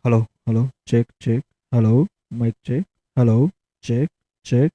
Hello, hello, check, check. Hello, mic check. Hello, check, check.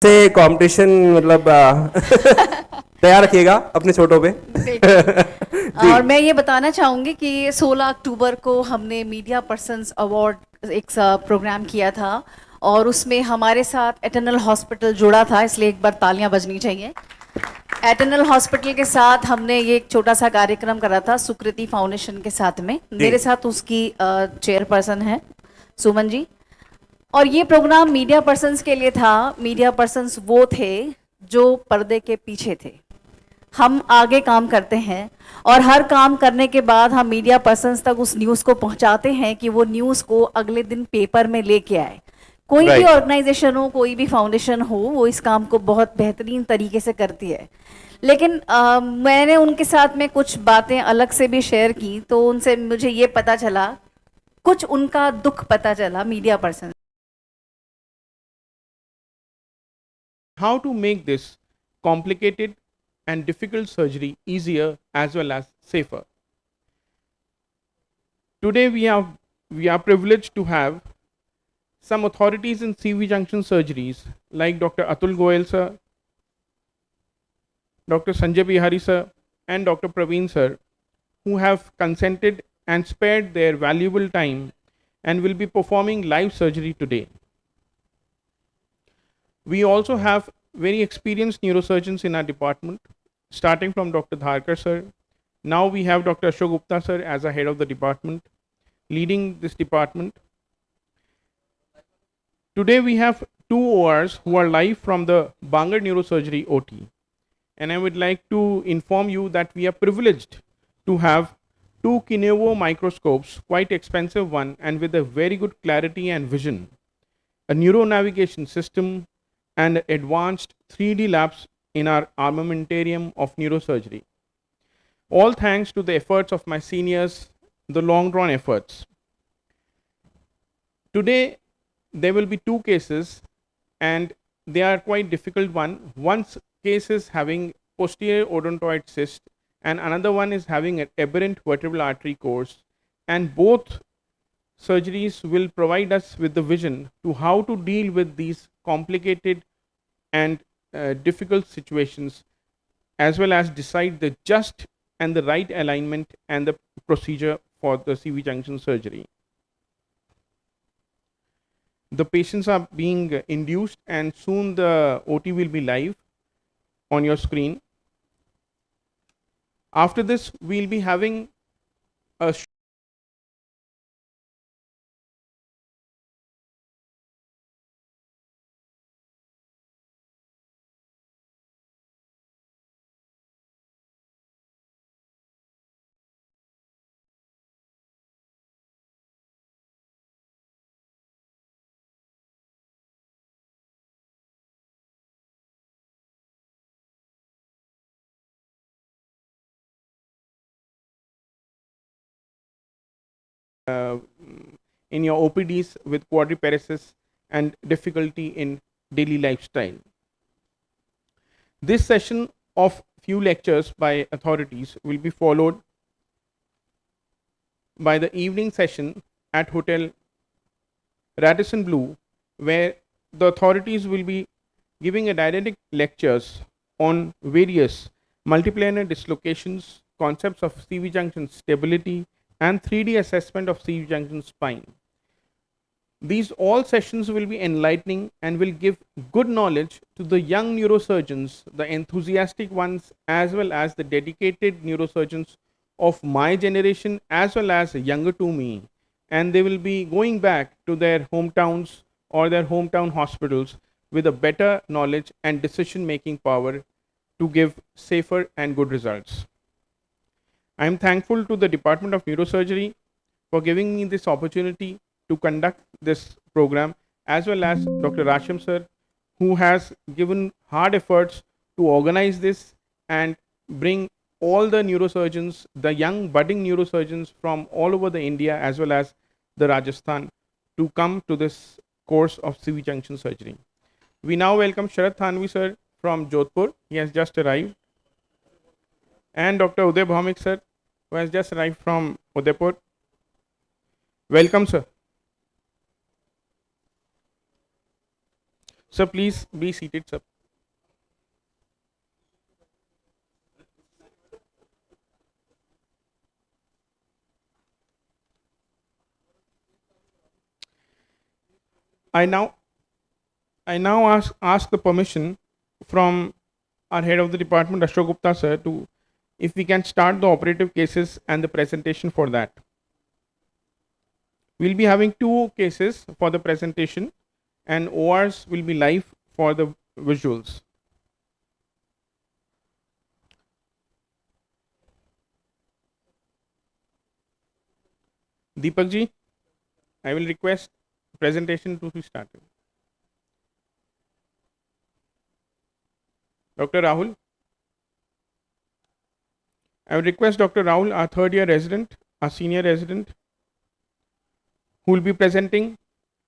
से competition मतलब तैयार रखिएगा अपने छोटों पे। बिल्कुल। और मैं ये बताना चाहूँगी कि 16 अक्टूबर को हमने मीडिया पर्सन्स अवार्ड एक प्रोग्राम किया था और उसमें हमारे साथ एटर्नल हॉस्पिटल जुड़ा था, इसलिए एक बार तालियां बजनी चाहिए। एटर्नल हॉस्पिटल के साथ हमने ये एक छोटा सा कार्यक्रम करा था सुकृति फाउंडेशन के साथ में। मेरे साथ उसकी चेयरपर्सन है सुमन जी। और ये प्रोग्राम मीडिया पर्सन्स के लिए था। मीडिया पर्सन्स वो थे जो पर्दे के पीछे थे। हम आगे काम करते हैं और हर काम करने के बाद हम मीडिया पर्सन्स तक उस न्यूज़ को पहुंचाते हैं कि वो न्यूज़ को अगले दिन पेपर में लेके आए। कोई भी ऑर्गेनाइजेशन हो, कोई भी फाउंडेशन हो, वो इस काम को बहुत बेहतरीन तरीके से करती है। लेकिन मैंने उनके साथ में कुछ बातें अलग से भी शेयर की, तो उनसे मुझे ये पता चला, कुछ उनका दुख पता चला media person. How to make this complicated and difficult surgery easier as well as safer. Today we are privileged to have some authorities in CV junction surgeries like Dr. Atul Goyal sir, Dr. Sanjay Bihari sir and Dr. Praveen sir, who have consented and spared their valuable time and will be performing live surgery today. We also have very experienced neurosurgeons in our department, starting from Dr. Dharkar sir. Now we have Dr. Ashok Gupta sir as a head of the department, leading this department. Today we have two ORs who are live from the Bangar Neurosurgery OT. And I would like to inform you that we are privileged to have two Kinevo microscopes, quite expensive one, and with a very good clarity and vision, a neuronavigation system, and advanced 3D labs in our armamentarium of neurosurgery. All thanks to the efforts of my seniors, the long drawn efforts. Today, there will be two cases, and they are quite difficult one. One case is having posterior odontoid cyst, and another one is having an aberrant vertebral artery course, and both surgeries will provide us with the vision to how to deal with these complicated and difficult situations, as well as decide the just and the right alignment and the procedure for the CV junction surgery. The patients are being induced and soon the OT will be live on your screen. After this, we'll be having a in your OPDs with quadriparesis and difficulty in daily lifestyle. This session of few lectures by authorities will be followed by the evening session at Hotel Radisson Blue, where the authorities will be giving a didactic lectures on various multiplanar dislocations, concepts of CV junction stability, and 3D assessment of CV junction spine. These all sessions will be enlightening and will give good knowledge to the young neurosurgeons, the enthusiastic ones, as well as the dedicated neurosurgeons of my generation, as well as younger to me. And they will be going back to their hometowns or their hometown hospitals with a better knowledge and decision making power to give safer and good results. I am thankful to the Department of Neurosurgery for giving me this opportunity to conduct this program, as well as Dr. Rasham sir, who has given hard efforts to organize this and bring all the neurosurgeons, the young budding neurosurgeons from all over the India as well as the Rajasthan to come to this course of CV junction surgery. We now welcome Sharad Thanvi sir from Jodhpur. He has just arrived. And Dr. Uday Bhaumik sir, who has just arrived from Udaipur. Welcome, sir. Sir, please be seated, sir. I now ask the permission from our head of the department, Ashok Gupta sir, to if we can start the operative cases and the presentation for that. We'll be having 2 cases for the presentation, and ORs will be live for the visuals. Deepak ji, I will request presentation to be started. Dr. Rahul. I would request Dr. Rahul, our 3rd year resident, our senior resident, who will be presenting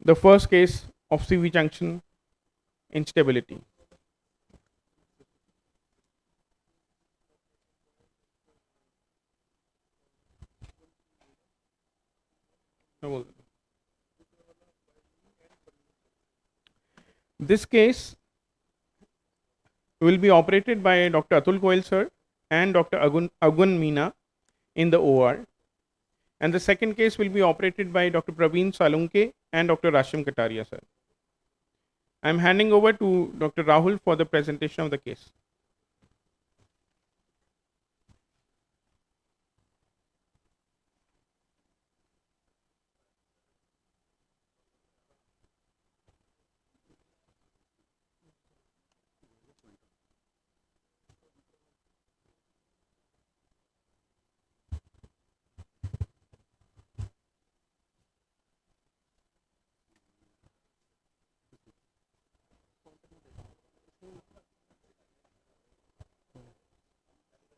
the first case of CV junction instability. This case will be operated by Dr. Atul Goyal sir and Dr. Agun Meena in the OR. And the second case will be operated by Dr. Praveen Salunke and Dr. Rashim Kataria sir. I am handing over to Dr. Rahul for the presentation of the case.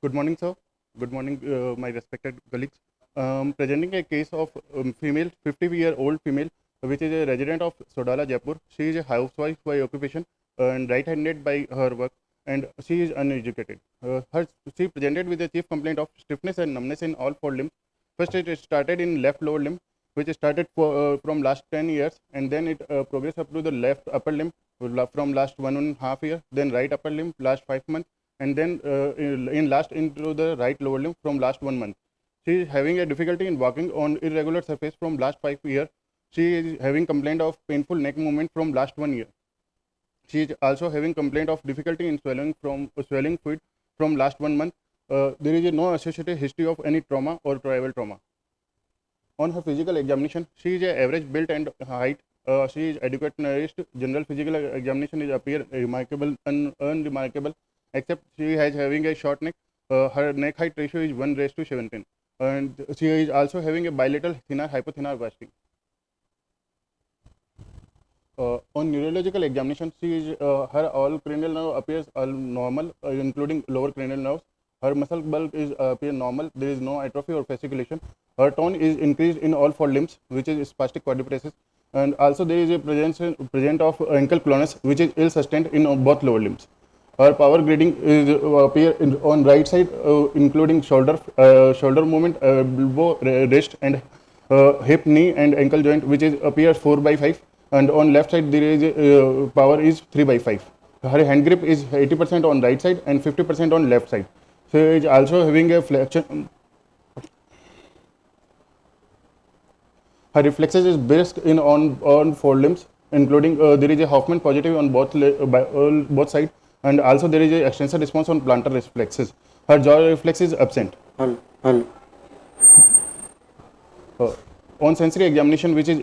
Good morning, sir. Good morning, my respected colleagues. Presenting a case of female, 50-year-old female, which is a resident of Sodala, Jaipur. She is a housewife by occupation and right-handed by her work, and she is uneducated. She presented with a chief complaint of stiffness and numbness in all 4 limbs. First, it started in left lower limb, which started from last 10 years, and then it progressed up to the left upper limb from last 1.5 years, then right upper limb last 5 months, and then into the right lower limb from last 1 month. She is having a difficulty in walking on irregular surface from last 5 years. She is having complaint of painful neck movement from last 1 year. She is also having complaint of difficulty in swelling fluid from last 1 month. There is no associated history of any trauma or tribal trauma. On her physical examination, she is a average build and height. She is adequate nourished. General physical examination is appear remarkable, unremarkable, except she is having a short neck. Her neck height ratio is 1:17, and she is also having a bilateral thinner hypothenor vasting. On neurological examination, she is her all cranial nerve appears all normal, including lower cranial nerves. Her muscle bulk is appear normal. There is no atrophy or fasciculation. Her tone is increased in all 4 limbs, which is spastic quadriparesis, and also there is a present of ankle clonus, which is ill sustained in both lower limbs. Her power grading is appear on right side, including shoulder movement, elbow, wrist, and hip, knee, and ankle joint, which is appears 4/5, and on left side there is power is 3/5. Her hand grip is 80% on right side and 50% on left side. She is also having a flexion. Her reflexes is best in on 4 limbs, including there is a Hoffman positive on both sides, and also there is a extensor response on plantar reflexes. Her jaw reflex is absent. On sensory examination, which is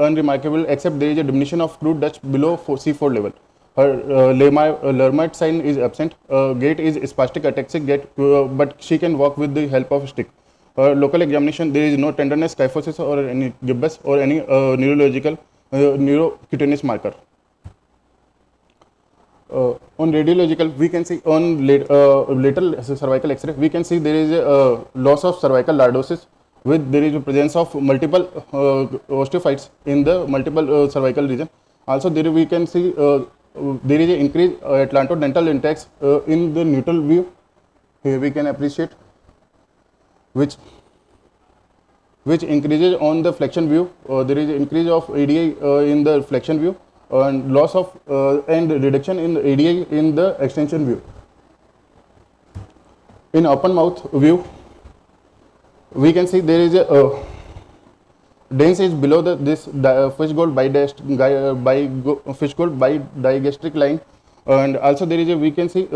unremarkable, except there is a diminution of crude dust below C4 level. Her Lermite sign is absent. Gait is spastic ataxic gait, but she can walk with the help of a stick. Local examination, there is no tenderness, kyphosis, or any gibbous or any neurological neurocutaneous marker. On radiological, we can see on lateral cervical X-ray, we can see there is a loss of cervical lordosis, with there is a presence of multiple osteophytes in the multiple cervical region. Also, there we can see there is an increase atlantodental index in the neutral view. Here we can appreciate which increases on the flexion view. There is increase of ADI in the flexion view. and loss of and reduction in ADI in the extension view. In open mouth view, we can see there is a dense is below the fish-gold fish-gold bidigastric line, and also there is a, we can see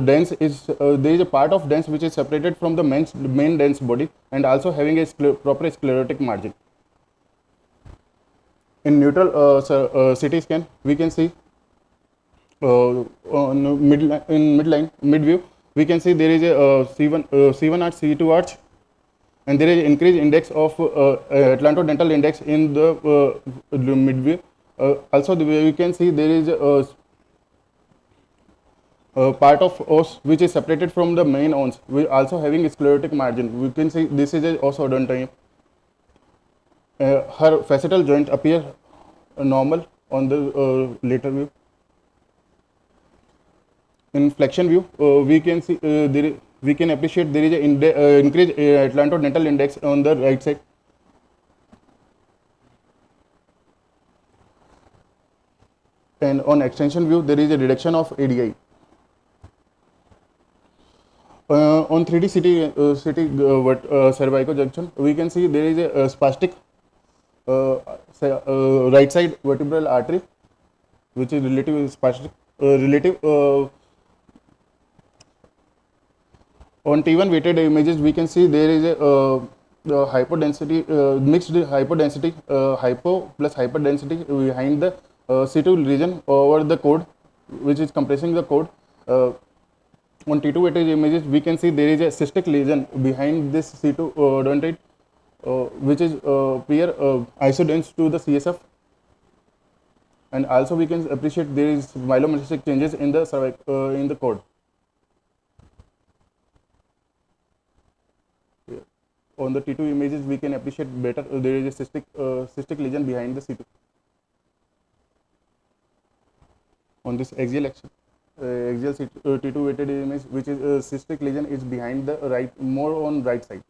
dense is there is a part of dense which is separated from the main dense body and also having a proper sclerotic margin. In neutral CT scan, we can see on mid view, we can see there is a C1 arch, C2 arch, and there is increased index of atlantodental index in the mid view. Also, we can see there is a part of os which is separated from the main ons, we also having a sclerotic margin. We can see this is a os-odontomy. Her facetal joint appear normal on the later view. In flexion view, we can see we can appreciate there is an increased atlantodental index on the right side. And on extension view, there is a reduction of ADI. On 3D cervical junction, we can see there is a spastic right side vertebral artery, which is relative spastic. On T1 weighted images, we can see there is a hypodensity, mixed hypodensity, hypo plus hyperdensity behind the C2 region over the cord, which is compressing the cord. On T2 weighted images, we can see there is a cystic lesion behind this C2 odontoid, which is prior isodense to the CSF. And also we can appreciate there is myelometastatic changes in the in the cord. On the T2 images, we can appreciate better there is a cystic lesion behind the C2. On this axial action, axial T2 weighted image, which is cystic lesion is behind the right, more on right side.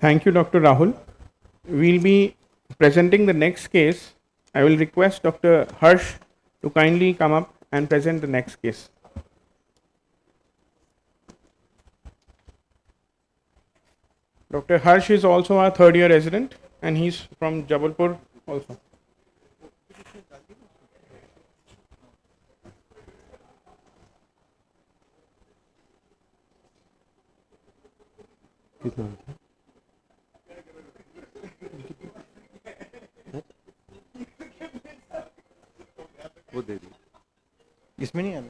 Thank you, Dr. Rahul. We'll be presenting the next case. I will request Dr. Harsh to kindly come up and present the next case. Dr. Harsh is also our third year resident and he's from Jaipur also. वो दे दी इसमें नहीं आना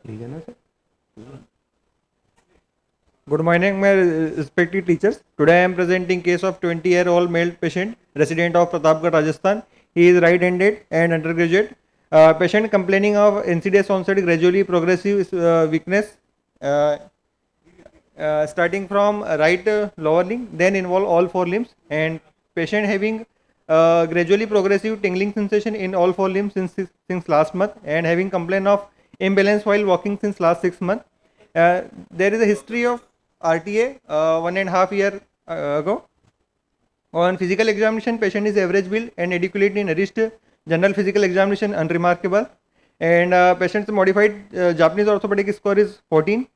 ठीक है ना sir Good morning, my respected teachers. Today I am presenting case of 20-year-old male patient, resident of Pratapgarh, Rajasthan. He is right-handed and undergraduate. Patient complaining of insidious onset, gradually progressive weakness, uh, starting from right lower limb, then involve all four limbs, and patient having gradually progressive tingling sensation in all four limbs since last month, and having complaint of imbalance while walking since last 6 months. There is a history of RTA 1.5 year ago. On physical examination, patient is average build and adequately nourished. General physical examination unremarkable, and patient's modified Japanese orthopedic score is 14.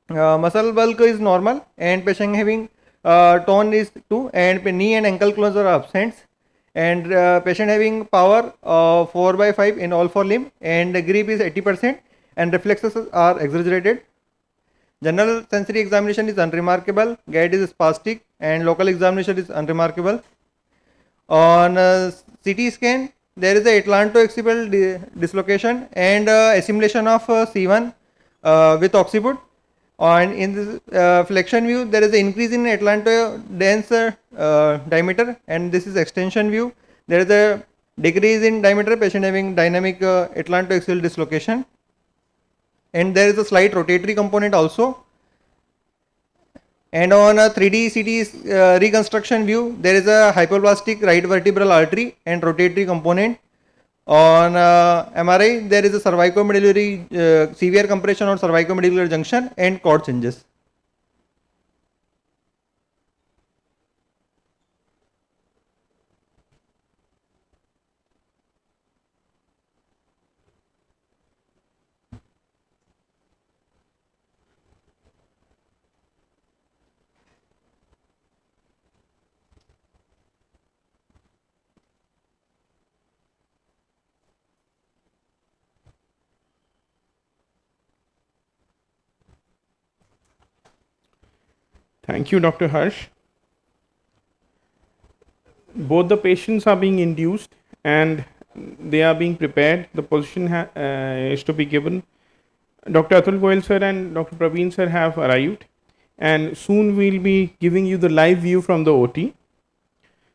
Muscle bulk is normal, and patient having tone is 2, and knee and ankle closure are absent, and patient having power 4 by 5 in all four limb, and grip is 80%, and reflexes are exaggerated. General sensory examination is unremarkable, gait is spastic, and local examination is unremarkable. On CT scan, there is a atlanto-occipital dislocation and assimilation of C1 with occiput. And in this flexion view, there is an increase in atlanto-dense diameter, and this is extension view. There is a decrease in diameter, patient having dynamic atlanto-axial dislocation, and there is a slight rotatory component also. And on a 3D CT reconstruction view, there is a hypoplastic right vertebral artery and rotatory component. On MRI, there is a cervicomedullary severe compression or cervicomedullary junction and cord changes. Thank you, Dr. Harsh. Both the patients are being induced and they are being prepared. The position is to be given. Dr. Atul Goyal sir and Dr. Praveen sir have arrived, and soon we'll be giving you the live view from the OT.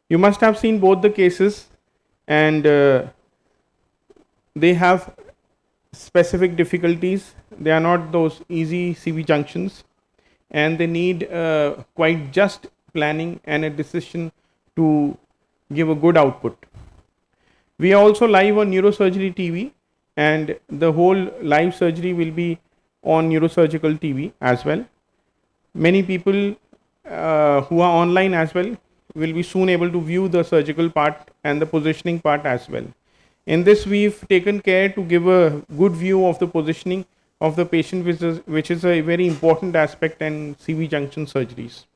You must have seen both the cases, and they have specific difficulties. They are not those easy CV junctions, and they need quite just planning and a decision to give a good output. We are also live on Neurosurgery TV, and the whole live surgery will be on Neurosurgical TV as well. Many people who are online as well will be soon able to view the surgical part and the positioning part as well. In this, we've taken care to give a good view of the positioning of the patient, which is a very important aspect in CV junction surgeries.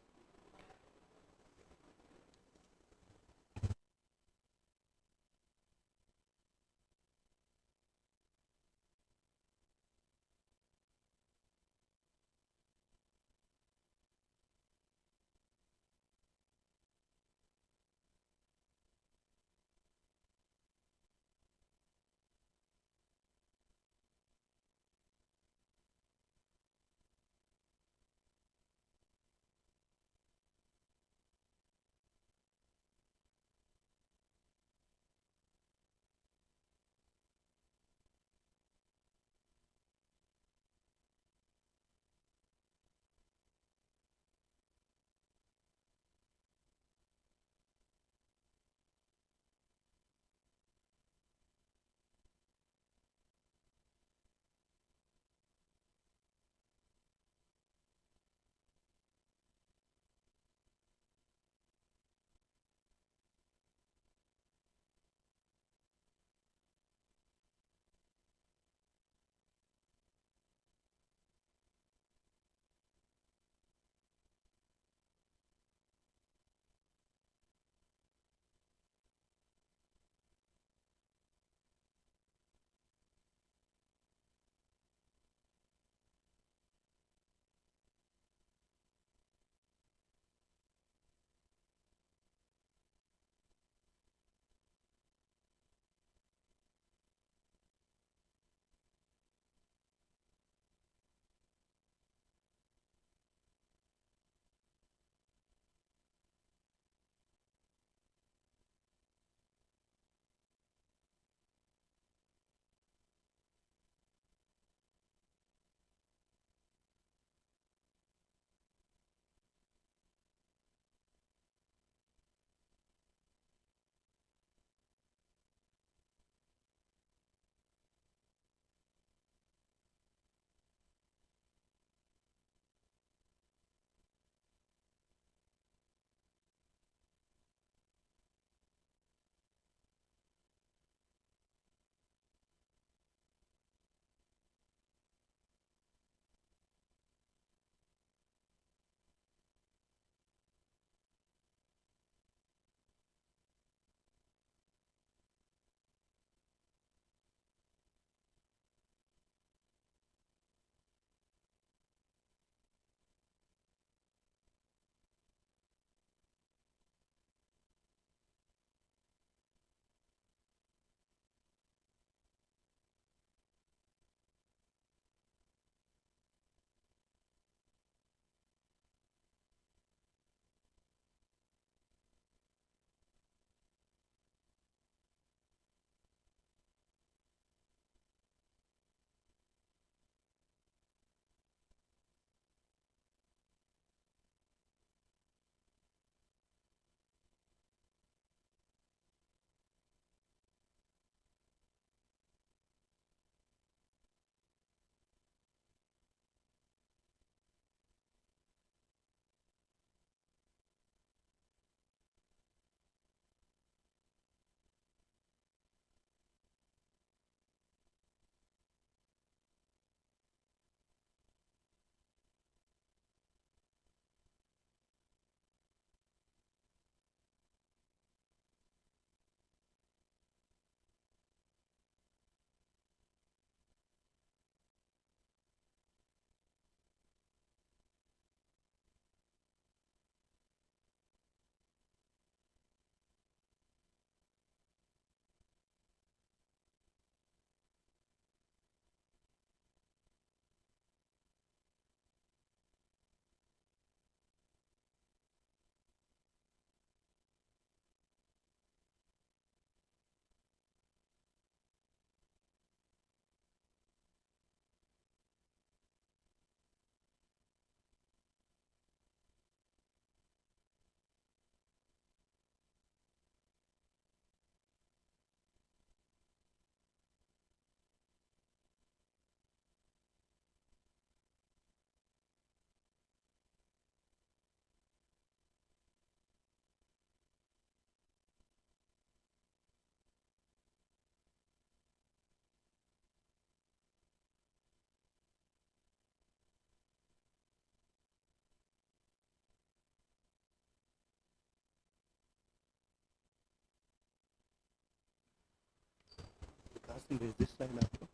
से भेज दी slide आपको.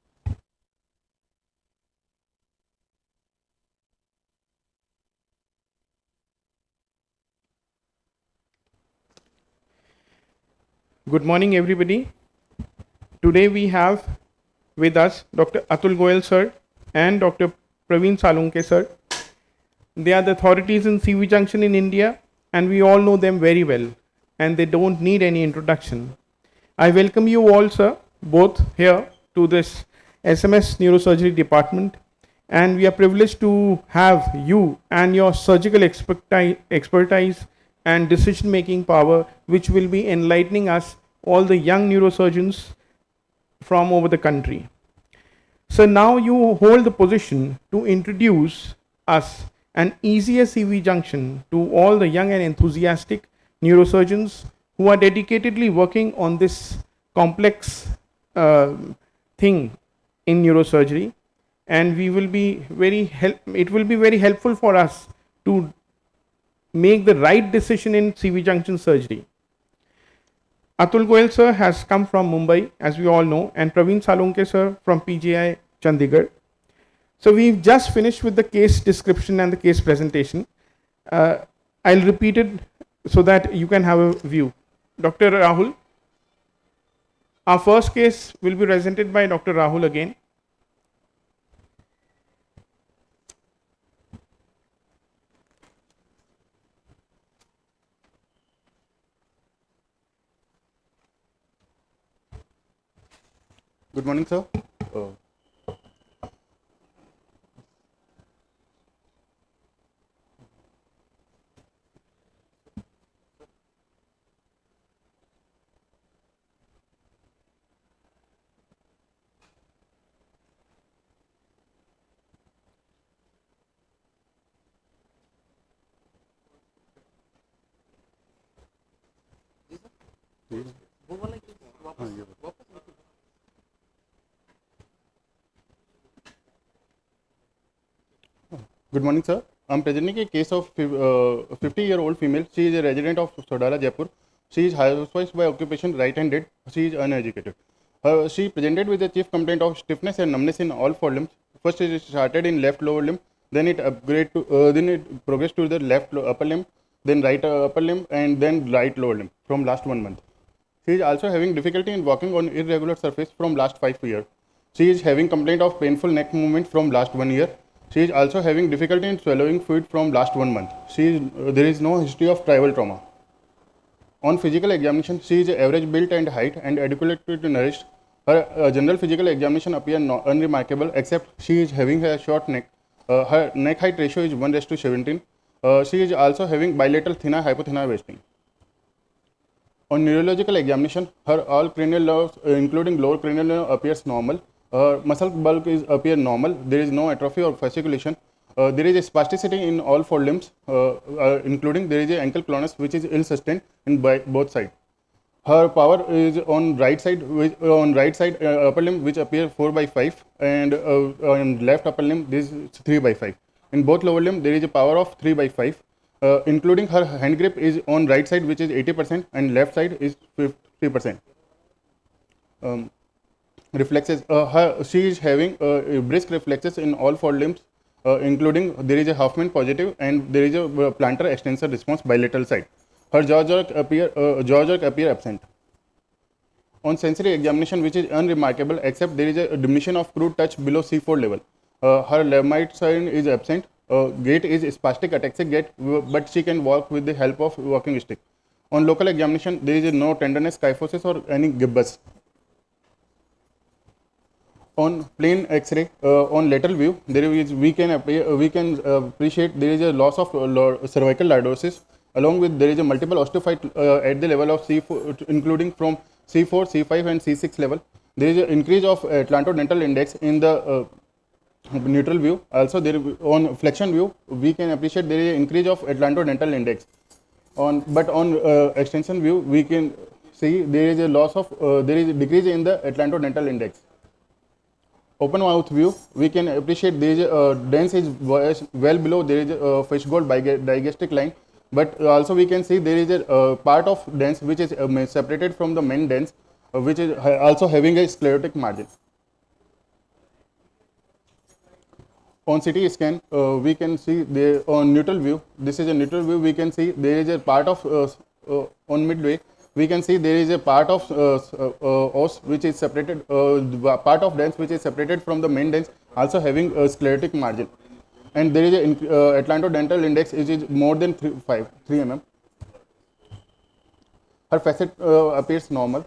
Good morning, everybody. Today we have with us Dr. Atul Goyal sir and Dr. Praveen Salunke sir. They are the authorities in CV Junction in India, and we all know them very well, and they don't need any introduction. I welcome you all, sir, both here to this SMS Neurosurgery Department, and we are privileged to have you and your surgical expertise and decision-making power, which will be enlightening us, all the young neurosurgeons from over the country. So now you hold the position to introduce us an easier CV junction to all the young and enthusiastic neurosurgeons who are dedicatedly working on this complex thing in neurosurgery, and we will be it will be very helpful for us to make the right decision in CV junction surgery. Atul Goyal sir has come from Mumbai, as we all know, and Praveen Salunke sir from PGI Chandigarh. So we've just finished with the case description and the case presentation. I'll repeat it so that you can have a view. Dr. Rahul, our first case will be presented by Dr. Rahul again. Good morning, sir. Good morning, sir. I'm presenting a case of 50-year-old female. She is a resident of Sodala, Jaipur. She is housewife by occupation, right-handed. She is uneducated. She presented with a chief complaint of stiffness and numbness in all four limbs. First, it started in left lower limb, then it progressed to the left upper limb, then right upper limb, and then right lower limb from last 1 month. She is also having difficulty in walking on irregular surface from last 5 years. She is having complaint of painful neck movement from last 1 year. She is also having difficulty in swallowing food from last 1 month. There is no history of tribal trauma. On physical examination, she is average build and height and adequately nourished. Her general physical examination appears unremarkable, except she is having a short neck. Her neck height ratio is 1:17. She is also having bilateral thinner hypothenor wasting. On neurological examination, her all cranial nerves, including lower cranial nerve, appears normal. Muscle bulk appear normal. There is no atrophy or fasciculation. There is a spasticity in all four limbs, including there is a ankle clonus which is ill sustained in both sides. Her power is on right side, upper limb which appear 4/5, and on left upper limb this is 3/5. In both lower limb there is a power of 3/5, including her hand grip is on right side which is 80% and left side is 50%. Reflexes, she is having brisk reflexes in all four limbs, including there is a Huffman positive and there is a plantar extensor response bilateral side. Her jaw jerk appear absent. On sensory examination, which is unremarkable except there is a diminution of crude touch below C4 level. Her lemite sign is absent. Gait is spastic ataxic gait, but she can walk with the help of walking stick. On local examination, there is no tenderness, kyphosis or any gibbous. On plain X-ray, on lateral view, we can appreciate there is a loss of cervical lordosis. Along with there is a multiple osteophyte at the level of C4, including from C4, C5 and C6 level. There is an increase of atlantodental index in the neutral view. Also, on flexion view, we can appreciate there is an increase of atlantodental index. But on extension view, we can see there is a decrease in the atlantodental index. Open mouth view, we can appreciate there is a dens is well below there is a fishbowl digastric line, but also we can see there is a part of dens which is separated from the main dens. which is also having a sclerotic margin. On CT scan, we can see there on neutral view. This is a neutral view. We can see there is a part of on midway. We can see there is a part of os which is separated, part of dens which is separated from the main dens, also having a sclerotic margin. And there is a atlantodental index which is more than 3 mm. Her facet appears normal.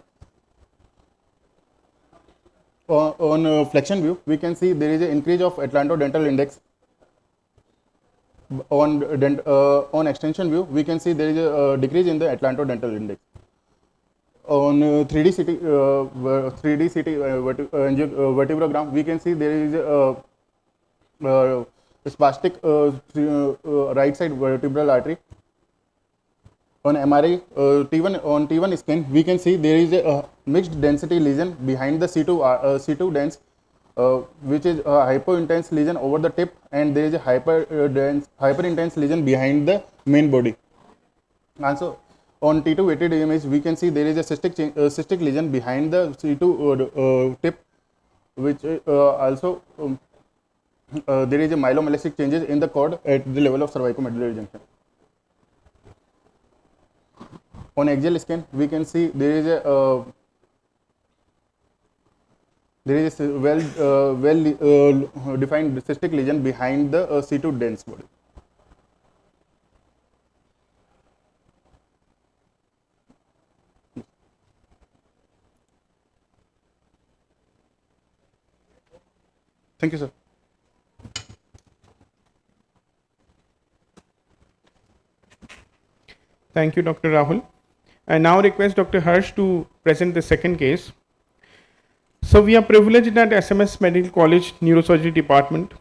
On flexion view, we can see there is an increase of atlantodental index. On extension view, we can see there is a decrease in the atlantodental index. On 3D CT, vertebrogram, we can see there is a spastic right side vertebral artery. On MRI, T1 scan, we can see there is a mixed density lesion behind the C2 dens, which is a hypo-intense lesion over the tip, and there is a hyper-intense lesion behind the main body. Also, on T2 weighted image, we can see there is a cystic lesion behind the C2 tip, which also there is a myelomolastic changes in the cord at the level of cervicomedullary junction. On axial scan, we can see there is a well defined cystic lesion behind the C2 dense body. Thank you, sir. Thank you, Dr. Rahul. I now request Dr. Harsh to present the second case. So we are privileged at SMS Medical College Neurosurgery Department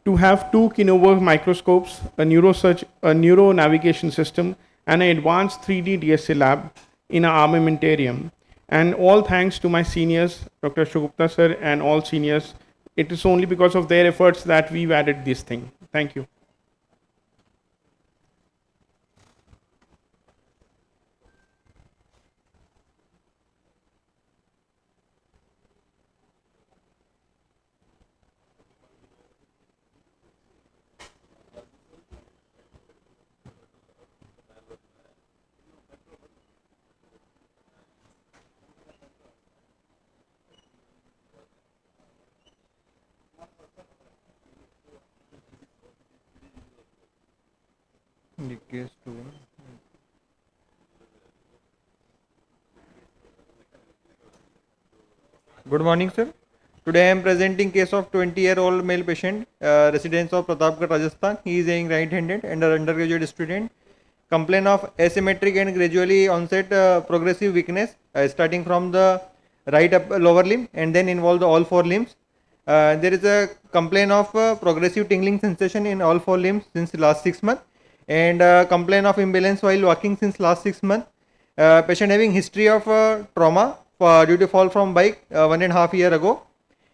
to have 2 Kinova microscopes, a neuro navigation system, and an advanced 3D DSA lab in our armamentarium. And all thanks to my seniors, Dr. Shugupta sir and all seniors. It is only because of their efforts that we've added this thing. Thank you. Good morning, sir. Today I am presenting case of 20-year-old male patient, residence of Pratapgarh, Rajasthan. He is a right-handed and an undergraduate student. Complain of asymmetric and gradually onset progressive weakness, starting from the right lower limb and then involve the all 4 limbs. There is a complaint of progressive tingling sensation in all 4 limbs since last 6 months, and complaint of imbalance while walking since last 6 months. Patient having history of trauma due to fall from bike 1.5 years ago.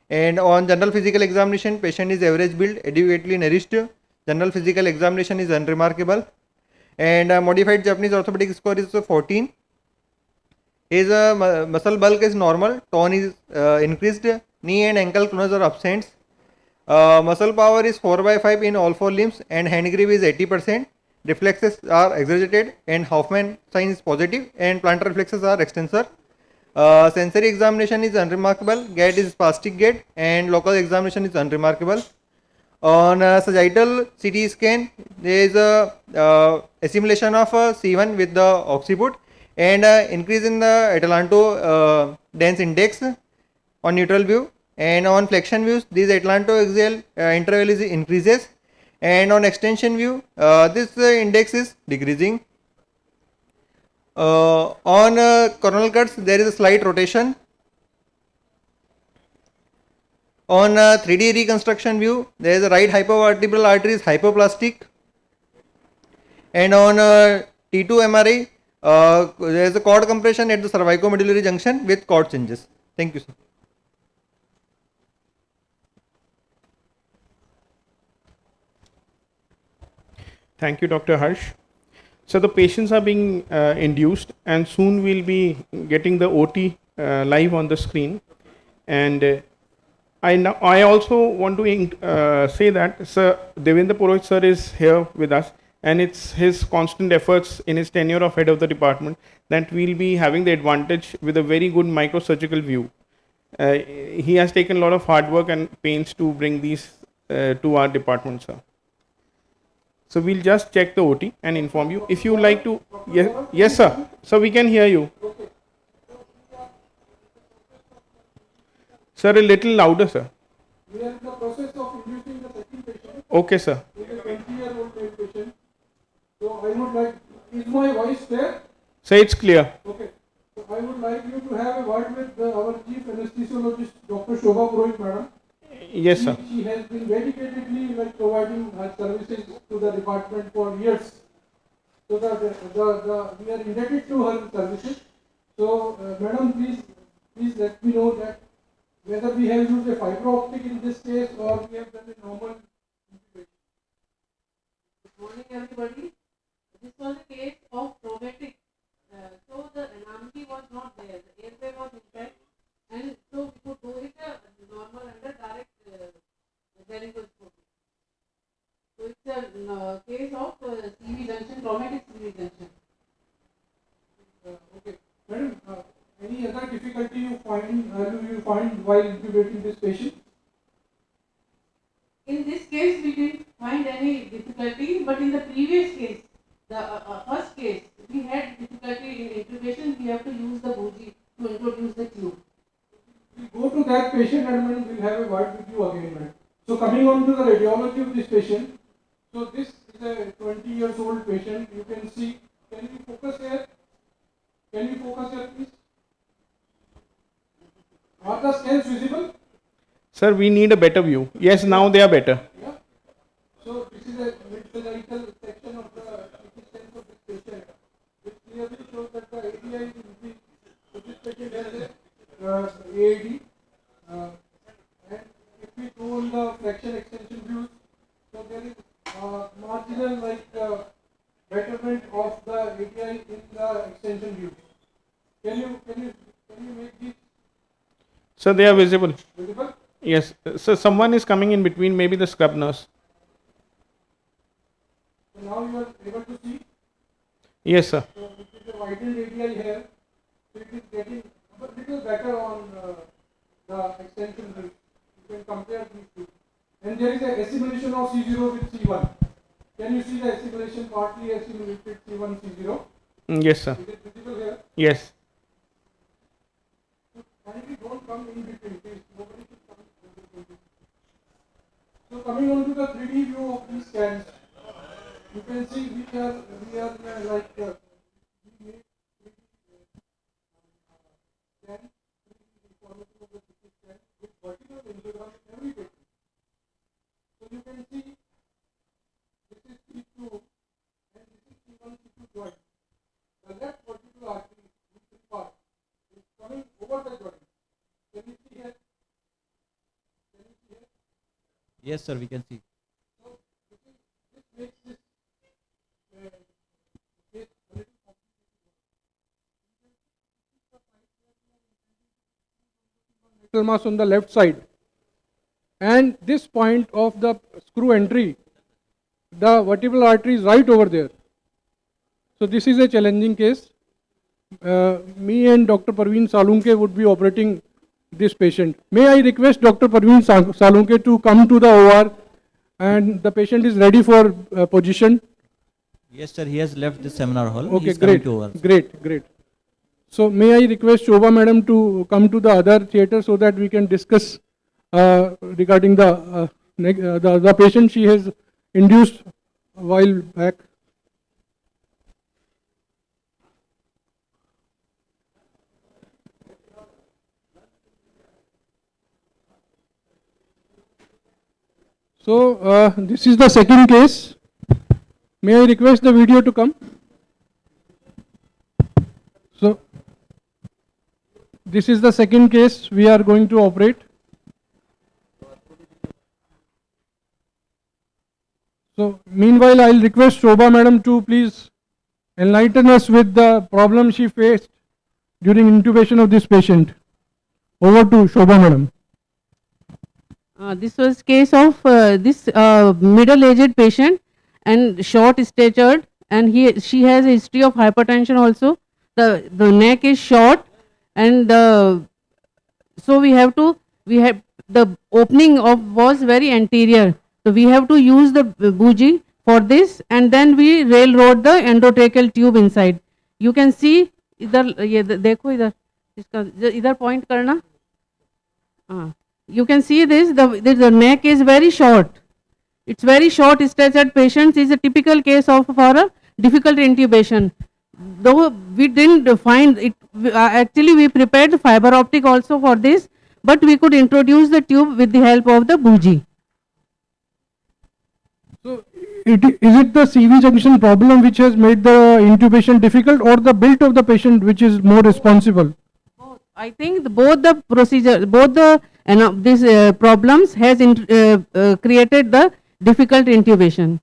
And on general physical examination, patient is average build, adequately nourished. General physical examination is unremarkable. And modified Japanese orthopedic score is 14. His muscle bulk is normal, tone is increased, knee and ankle clonus are absent. Muscle power is 4/5 in all 4 limbs, and hand grip is 80%. Reflexes are exaggerated, and Hoffman sign is positive, and plantar reflexes are extensor. Sensory examination is unremarkable, gait is spastic gait, and local examination is unremarkable. On sagittal CT scan, there is a assimilation of C1 with the occiput and increase in the Atlanto dense index on neutral view, and on flexion views this atlantoaxial interval is increases, and on extension view this index is decreasing. On coronal cuts there is a slight rotation. On 3D reconstruction view there is a right hypovertebral artery is hypoplastic, and on T2 MRI there is a cord compression at the cervicomedullary junction with cord changes. Thank you, sir. Thank you, Dr. Harsh. So the patients are being induced, and soon we'll be getting the OT live on the screen. And I also want to say that Sir Devendra Purohit sir is here with us, and it's his constant efforts in his tenure of head of the department that we'll be having the advantage with a very good microsurgical view. He has taken a lot of hard work and pains to bring these to our department, sir. So we'll just check the OT and inform you. If you like to, yes, sir. So we can hear you. Sir, a little louder, sir. We are in the process of inducing the second patient. Okay, sir. He is a 20-year-old male patient. So I would like, is my voice there? Say it's clear. Okay. So I would like you to have a word with our chief anesthesiologist, Dr. Shobha Purohit, madam. Yes, sir. She has been dedicatedly providing her services to the department for years. So we are indebted to her services. So, madam, please let me know that whether we have used a fiber optic in this case or we have done a normal intubation. Good morning, everybody. This was a case of traumatic. So the anomaly was not there. The airway was intact, and so we could do it normal under direct laryngoscopy. So it's a case of CV junction, traumatic CV junction. Okay, madam. Any other difficulty you find while intubating this patient? In this case, we didn't find any difficulty, but in the previous case, the first case, we had difficulty in intubation. We have to use the bougie to introduce the tube. We go to that patient and then we'll have a word with you again, madam. So coming on to the radiology of this patient. So this is a 20 years old patient. You can see. Can you focus here? Can you focus here, please? Are the scans visible? Sir, we need a better view. Yes, now they are better. Yeah. So this is a mid-cervical section of the CT scan of this patient, which clearly shows that the ADI is increased. So this patient has a AAD. And if we go on the fraction extension views, so there is marginal betterment of the ADI in the extension views. Can you make these Sir, they are visible. visible? Yes. So someone is coming in between, maybe the scrub nurse. So now you are able to see. Yes, sir. So this is a widened ADI here. So it is getting a little better on the extension views. You can compare these two. And there is a assimilation of C0 with C1. Can you see the assimilation partly assimilated C1, C0? Yes, sir. Is it visible here? Yes. So kindly don't come in between, please. Nobody should come in between. So coming on to the 3D view of these scans, you can see we are we made 3D scan, 3D information of the CT scan with vertical angiogram in every patient. So you can see this is C2 and this is C1, C2 joint. The left vertical artery in three parts is coming over the joint. Can you see here? Can you see here? Yes, sir, we can see. So this makes this case a little complicated. Mass on the left side, and this point of the screw entry, the vertebral artery is right over there. So this is a challenging case. Me and Dr. Parveen Salunke would be operating this patient. May I request Dr. Parveen Salunke to come to the OR, and the patient is ready for position. Yes, sir, he has left the seminar hall. Okay, He is coming great, to us. great. So may I request Shobha madam to come to the other theater so that we can discuss regarding the patient she has induced a while back. So this is the second case. May I request the video to come? So this is the second case we are going to operate. So meanwhile, I'll request Shobha madam to please enlighten us with the problem she faced during intubation of this patient? Over to Shobha madam. This was case of this middle-aged patient and short-statured, and she has a history of hypertension also. The neck is short, and so we have the opening of was very anterior. So we have to use the bougie for this, and then we railroad the endotracheal tube inside. You can see इधर ये देखो इधर इसका इधर point करना. You can see this, the neck is very short. It's very short statured patients is a typical case of for a difficult intubation. Though we didn't find it, actually we prepared fiber optic also for this, but we could introduce the tube with the help of the bougie. So, is it the CV junction problem which has made the intubation difficult, or the build of the patient which is more responsible? I think both the procedure, both the these problems has created the difficult intubation.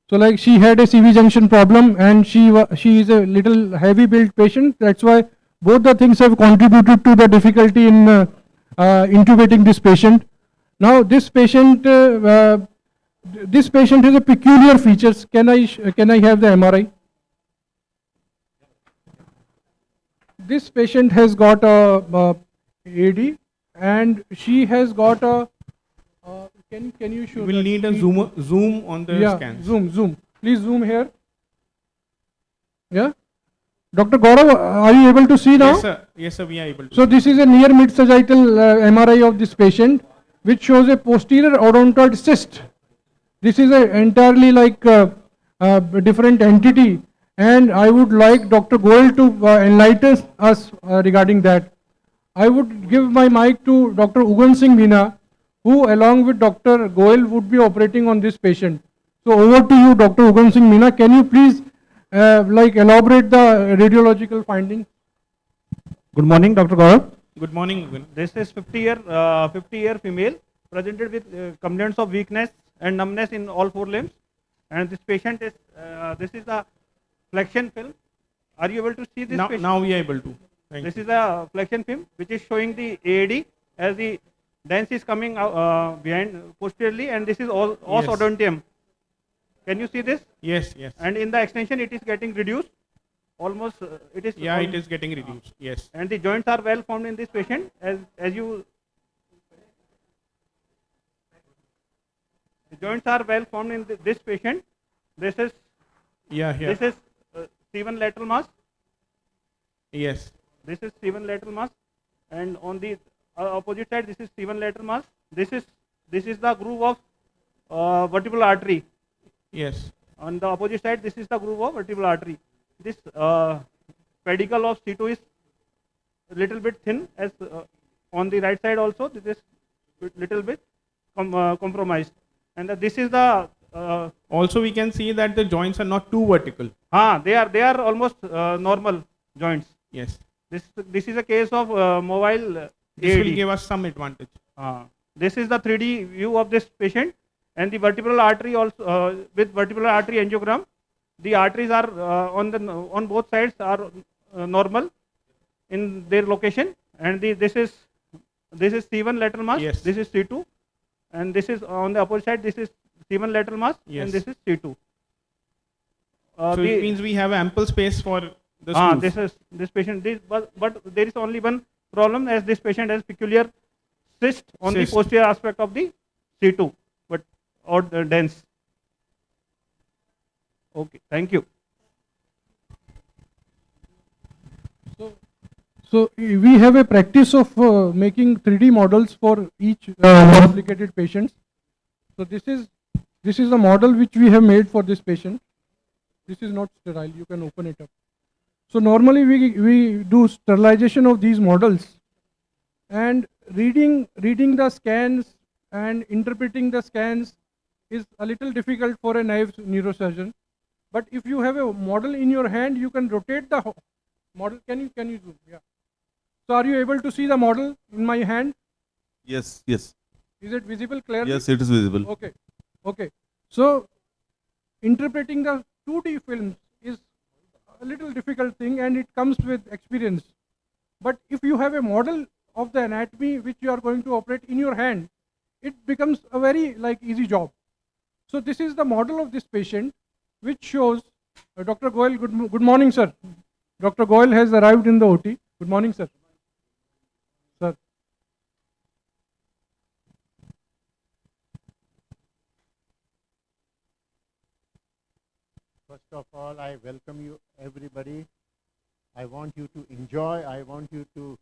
So like she had a CV junction problem and she is a little heavy built patient. That's why both the things have contributed to the difficulty in intubating this patient. Now this patient has a peculiar features. Can I have the MRI? This patient has got a AD and she has got a. Can you show? We'll need a zoom on the scans. Zoom. Please zoom here. Yeah. Dr. Gaurav, are you able to see now? Yes, sir. Yes, sir. We are able to. So this is a near mid sagittal MRI of this patient, which shows a posterior odontoid cyst. This is a entirely like a different entity, and I would like Dr. Goel to enlighten us regarding that. I would give my mic to Dr. Ugan Singh Meena, who along with Dr. Goel would be operating on this patient. So over to you, Dr. Ugan Singh Meena. Can you please elaborate the radiological findings? Good morning, Dr. Gaurav. Good morning, Ugan. This is 50-year female presented with complaints of weakness and numbness in all four limbs. And this patient is, this is the flexion film. Are you able to see this patient? Now we are able to. This is a flexion film which is showing the AAD as the dens is coming out behind posteriorly, and this is os odontium. Can you see this? Yes. And in the extension it is getting reduced. Almost it is. Yeah, it is getting reduced. Yes. And the joints are well formed in this patient as you. The joints are well formed in this patient. This is. Yeah. This is C1 lateral mass. Yes. This is C1 lateral mass, and on the opposite side, this is C1 lateral mass. This is the groove of vertebral artery. Yes. On the opposite side, this is the groove of vertebral artery. This pedicle of C2 is a little bit thin, as on the right side also. This is little bit compromised, and this is the. Also, we can see that the joints are not too vertical. They are almost normal joints. Yes. This is a case of mobile. This AAD. will give us some advantage. This is the 3D view of this patient, and the vertebral artery also with vertebral artery angiogram. The arteries are on both sides are normal in their location, and this is C1 lateral mass. Yes. This is C2, and this is on the opposite side. This is C1 lateral mass, yes. And this is C2. So it means we have ample space for the screws. This patient. But there is only one problem, as this patient has peculiar cyst on the posterior aspect of the C2, or dense. Okay, thank you. So we have a practice of making 3D models for each complicated patients. So this is the model which we have made for this patient. This is not sterile. You can open it up. So normally we do sterilization of these models, and reading the scans and interpreting the scans is a little difficult for a naive neurosurgeon. But if you have a model in your hand, you can rotate the model. Can you zoom? Yeah. So are you able to see the model in my hand? Yes. Is it visible clearly? Yes, it is visible. Okay. So interpreting the 2D films is a little difficult thing and it comes with experience. But if you have a model of the anatomy which you are going to operate in your hand, it becomes a very easy job. So this is the model of this patient, which shows Dr. Goyal. Good morning, sir. Dr. Goyal has arrived in the OT. Good morning, sir. Sir. First of all, I welcome you, everybody. I want you to enjoy. I want you to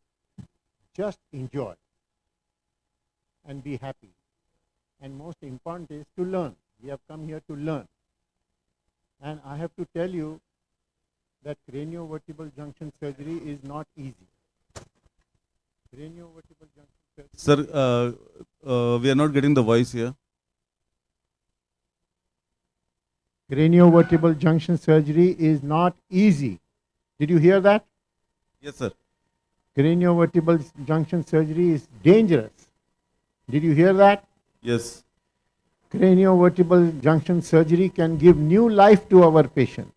just enjoy and be happy. And most important is to learn. We have come here to learn. And I have to tell you that craniovertebral junction surgery is not easy. Craniovertebral junction surgery. Sir, we are not getting the voice here. Craniovertebral junction surgery is not easy. Did you hear that? Yes, sir. Craniovertebral junction surgery is dangerous. Did you hear that? Yes. Craniovertebral junction surgery can give new life to our patient.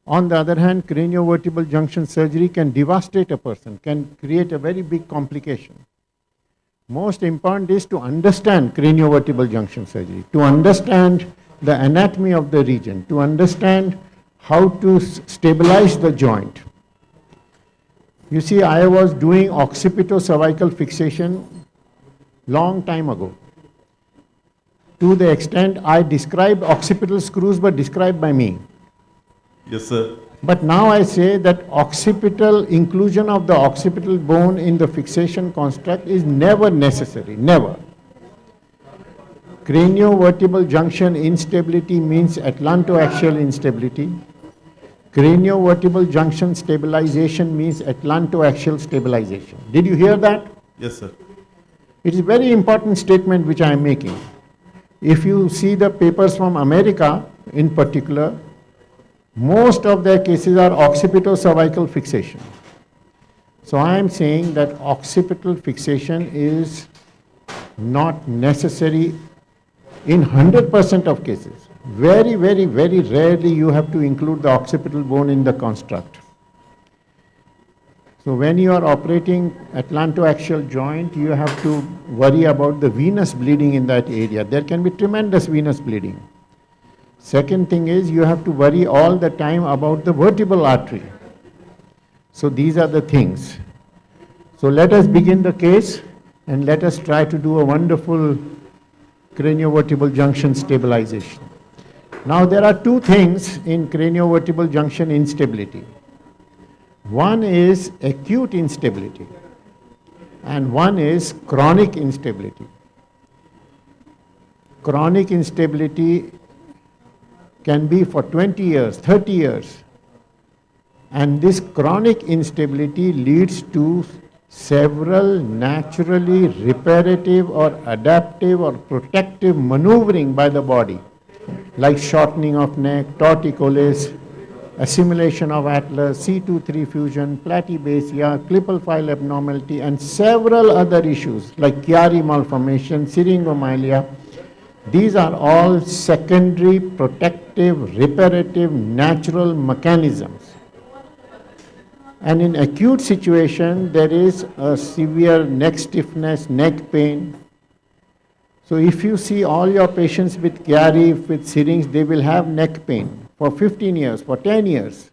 On the other hand, craniovertebral junction surgery can devastate a person, can create a very big complication. Most important is to understand craniovertebral junction surgery, to understand the anatomy of the region, to understand how to stabilize the joint. You see, I was doing occipito-cervical fixation long time ago. To the extent I described occipital screws were described by me. Yes, sir. But now I say that occipital inclusion of the occipital bone in the fixation construct is never necessary, never. Craniovertebral junction instability means atlantoaxial instability. Craniovertebral junction stabilization means atlantoaxial stabilization. Did you hear that? Yes, sir. It is a very important statement which I am making. If you see the papers from America in particular, most of their cases are occipito-cervical fixation. So I am saying that occipital fixation is not necessary in 100% of cases. Very, very, very rarely you have to include the occipital bone in the construct. So when you are operating atlantoaxial joint, you have to worry about the venous bleeding in that area. There can be tremendous venous bleeding. Second thing is you have to worry all the time about the vertebral artery. So these are the things. So let us begin the case and let us try to do a wonderful craniovertebral junction stabilization. Now there are two things in craniovertebral junction instability. One is acute instability and one is chronic instability. Chronic instability can be for 20 years, 30 years. And this chronic instability leads to several naturally reparative or adaptive or protective maneuvering by the body, like shortening of neck, torticollis, assimilation of atlas, C2-3 fusion, platybasia, Klippel file abnormality, and several other issues like Chiari malformation, syringomyelia. These are all secondary protective, reparative, natural mechanisms. And in acute situation, there is a severe neck stiffness, neck pain. So if you see all your patients with Chiari, with syringe, they will have neck pain for 15 years, for 10 years,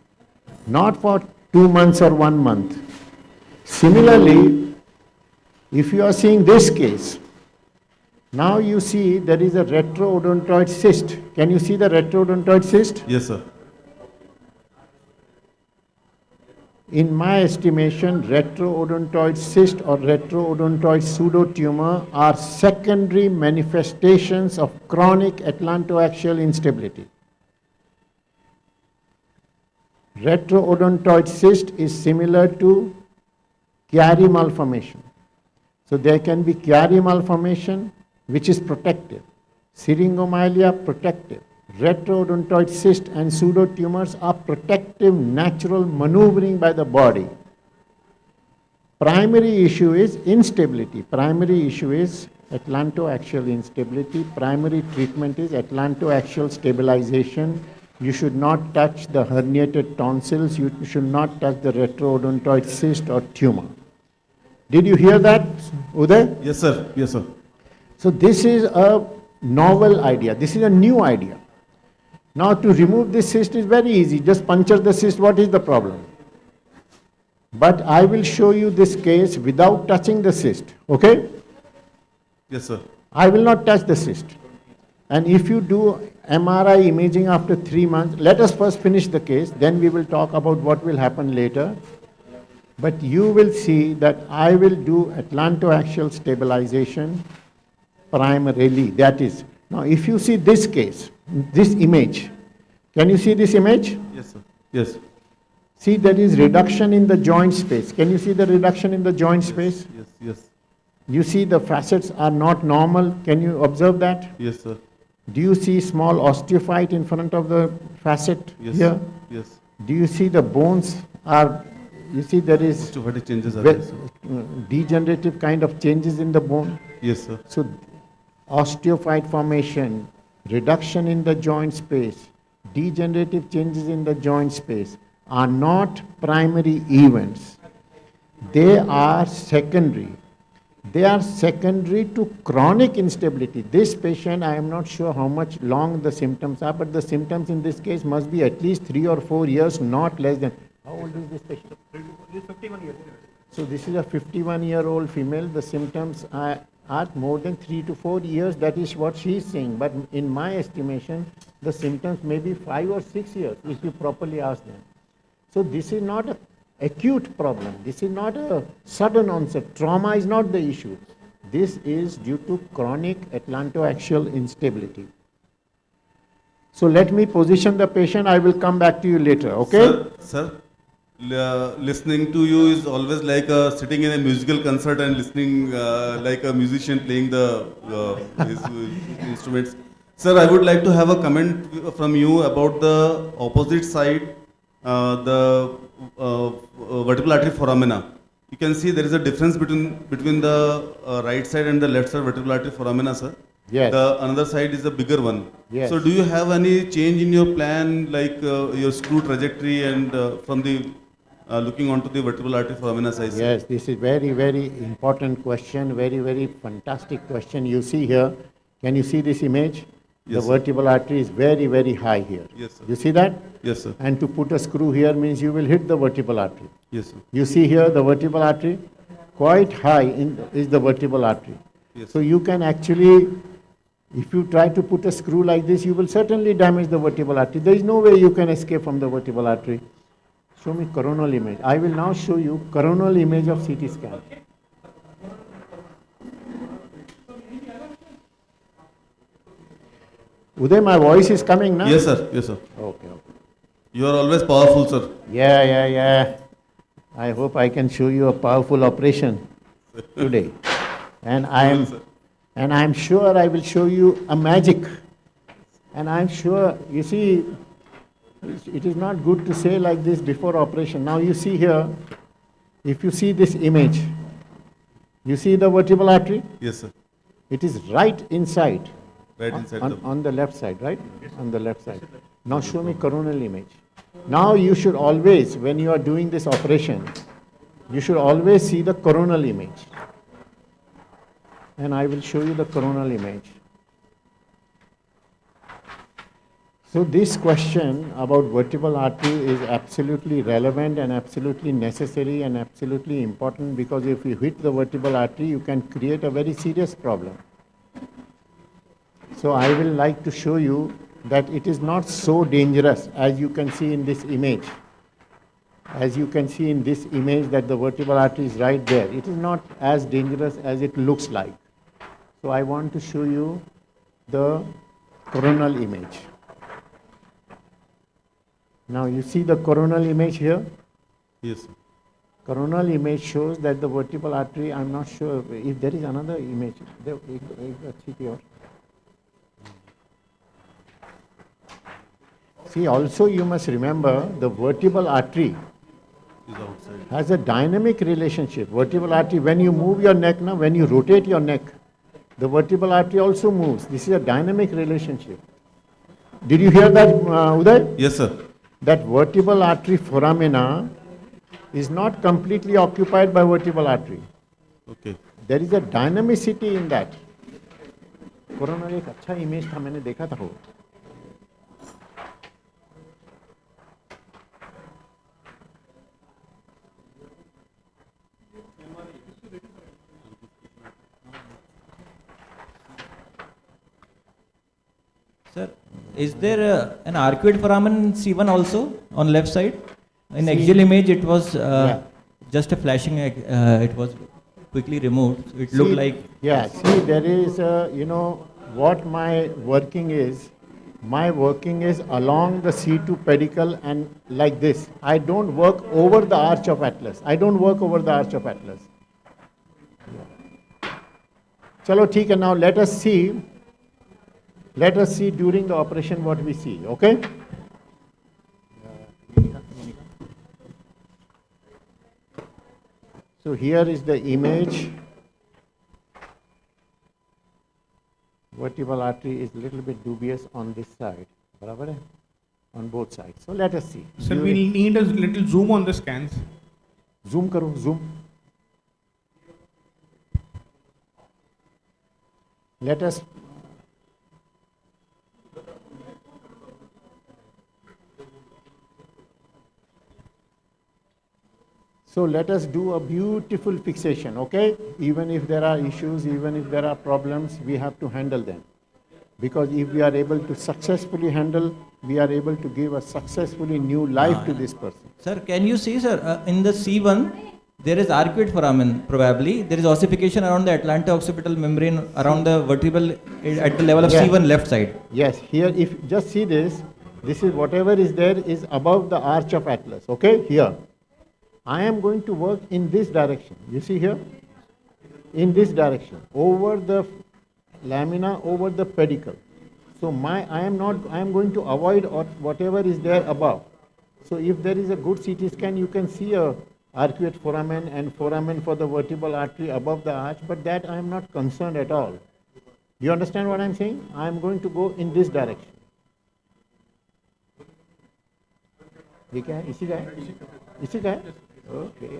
not for 2 months or 1 month. Similarly, if you are seeing this case, now you see there is a retroodontoid cyst. Can you see the retroodontoid cyst? Yes, sir. In my estimation, retroodontoid cyst or retroodontoid pseudotumor are secondary manifestations of chronic atlantoaxial instability. Retroodontoid cyst is similar to Chiari malformation. So there can be Chiari malformation, which is protective. Syringomyelia, protective. Retroodontoid cyst and pseudotumors are protective, natural maneuvering by the body. Primary issue is instability. Primary issue is atlantoaxial instability. Primary treatment is atlantoaxial stabilization You should not touch the herniated tonsils. You should not touch the retroodontoid cyst or tumor. Did you hear that, Uday? Yes, sir. Yes, sir. So this is a novel idea. This is a new idea. Now to remove this cyst is very easy. Just puncture the cyst. What is the problem? But I will show you this case without touching the cyst. Okay? Yes, sir. I will not touch the cyst. And if you do MRI imaging after 3 months, let us first finish the case, then we will talk about what will happen later. But you will see that I will do atlantoaxial stabilization primarily. That is, now if you see this case, this image, can you see this image? Yes, sir. Yes. See, there is reduction in the joint space. Can you see the reduction in the joint space? Yes, yes. You see the facets are not normal. Can you observe that? Yes, sir. Do you see small osteophyte in front of the facet Yes. here? Yes. Do you see the bones are, you see there is Osteophytic changes are there, sir. degenerative kind of changes in the bone? Yes, sir. So osteophyte formation, reduction in the joint space, degenerative changes in the joint space are not primary events. They are secondary. They are secondary to chronic instability. This patient, I am not sure how much long the symptoms are, but the symptoms in this case must be at least 3 or 4 years, not less than. How old is this patient? He's 51 years. So this is a 51-year-old female. The symptoms are more than 3 to 4 years. That is what she is saying. But in my estimation, the symptoms may be 5 or 6 years if you properly ask them. So this is not an acute problem. This is not a sudden onset. Trauma is not the issue. This is due to chronic atlantoaxial instability. So let me position the patient. I will come back to you later. Okay? Sir, listening to you is always like sitting in a musical concert and listening like a musician playing his instruments. Sir, I would like to have a comment from you about the opposite side, the vertebral artery foramina. You can see there is a difference between the right side and the left side vertebral artery foramina, sir. Yes. The another side is the bigger one. Yes. So do you have any change in your plan, like your screw trajectory and from the looking onto the vertebral artery foramina side? Yes, this is very, very important question, very, very fantastic question. You see here, can you see this image? Yes, the vertebral artery is very, very high here. Yes, sir. You see that? Yes, sir. And to put a screw here means you will hit the vertebral artery. Yes, sir. You see here the vertebral artery, quite high is the vertebral artery. Yes. So you can actually, if you try to put a screw like this, you will certainly damage the vertebral artery. There is no way you can escape from the vertebral artery. Show me coronal image. I will now show you coronal image of CT scan. Uday, my voice is coming now? Yes, sir. Yes, sir. Okay, okay. You are always powerful, sir. Yeah. I hope I can show you a powerful operation today. And I am sure I will show you a magic. And I am sure, you see, it is not good to say like this before operation. Now you see here, if you see this image, you see the vertebral artery? Yes, sir. It is right inside. Right inside on the left side, right? On the left side. Now show me coronal image. Now you should always, when you are doing this operation, you should always see the coronal image. And I will show you the coronal image. So this question about vertebral artery is absolutely relevant and absolutely necessary and absolutely important, because if you hit the vertebral artery, you can create a very serious problem. So I will like to show you that it is not so dangerous as you can see in this image. As you can see in this image that the vertebral artery is right there. It is not as dangerous as it looks like. So I want to show you the coronal image. Now you see the coronal image here? Yes, sir. Coronal image shows that the vertebral artery, I'm not sure if there is another image. See, also you must remember the vertebral artery has a dynamic relationship. Vertebral artery, when you move your neck, now when you rotate your neck, the vertebral artery also moves. This is a dynamic relationship. Did you hear that, Uday? Yes, sir. That vertebral artery foramina is not completely occupied by vertebral artery. Okay. There is a dynamicity in that. Corona एक अच्छा image था, मैंने देखा था वो. Sir, is there an arcuate foramen in C1 also on left side? In axial image, it was just a flashing. It was quickly removed. It looked like. Yeah. See, there is, you know, what my working is. My working is along the C2 pedicle and like this. I don't work over the arch of atlas. I don't work over the arch of atlas. Chalo, theek hai. Now let us see. Let us see during the operation what we see. Okay. So here is the image. Vertebral artery is a little bit dubious on this side. Barabar hai? On both sides. So let us see. So we'll need a little zoom on the scans. Zoom karo, zoom. Let us So let us do a beautiful fixation, okay? Even if there are issues, even if there are problems, we have to handle them. Because if we are able to successfully handle, we are able to give a successfully new life to this person. Sir, can you see, sir, in the C1, there is arcuate foramen probably. There is ossification around the atlanto-occipital membrane around the vertebral at the level of C1 left side. Yes, here if just see this is whatever is there is above the arch of atlas, okay? Here. I am going to work in this direction. You see here? In this direction. Over the lamina, over the pedicle. So I am going to avoid whatever is there above. So if there is a good CT scan, you can see a arcuate foramen and foramen for the vertebral artery above the arch, but that I am not concerned at all. You understand what I am saying? I am going to go in this direction. इसी का है? Okay.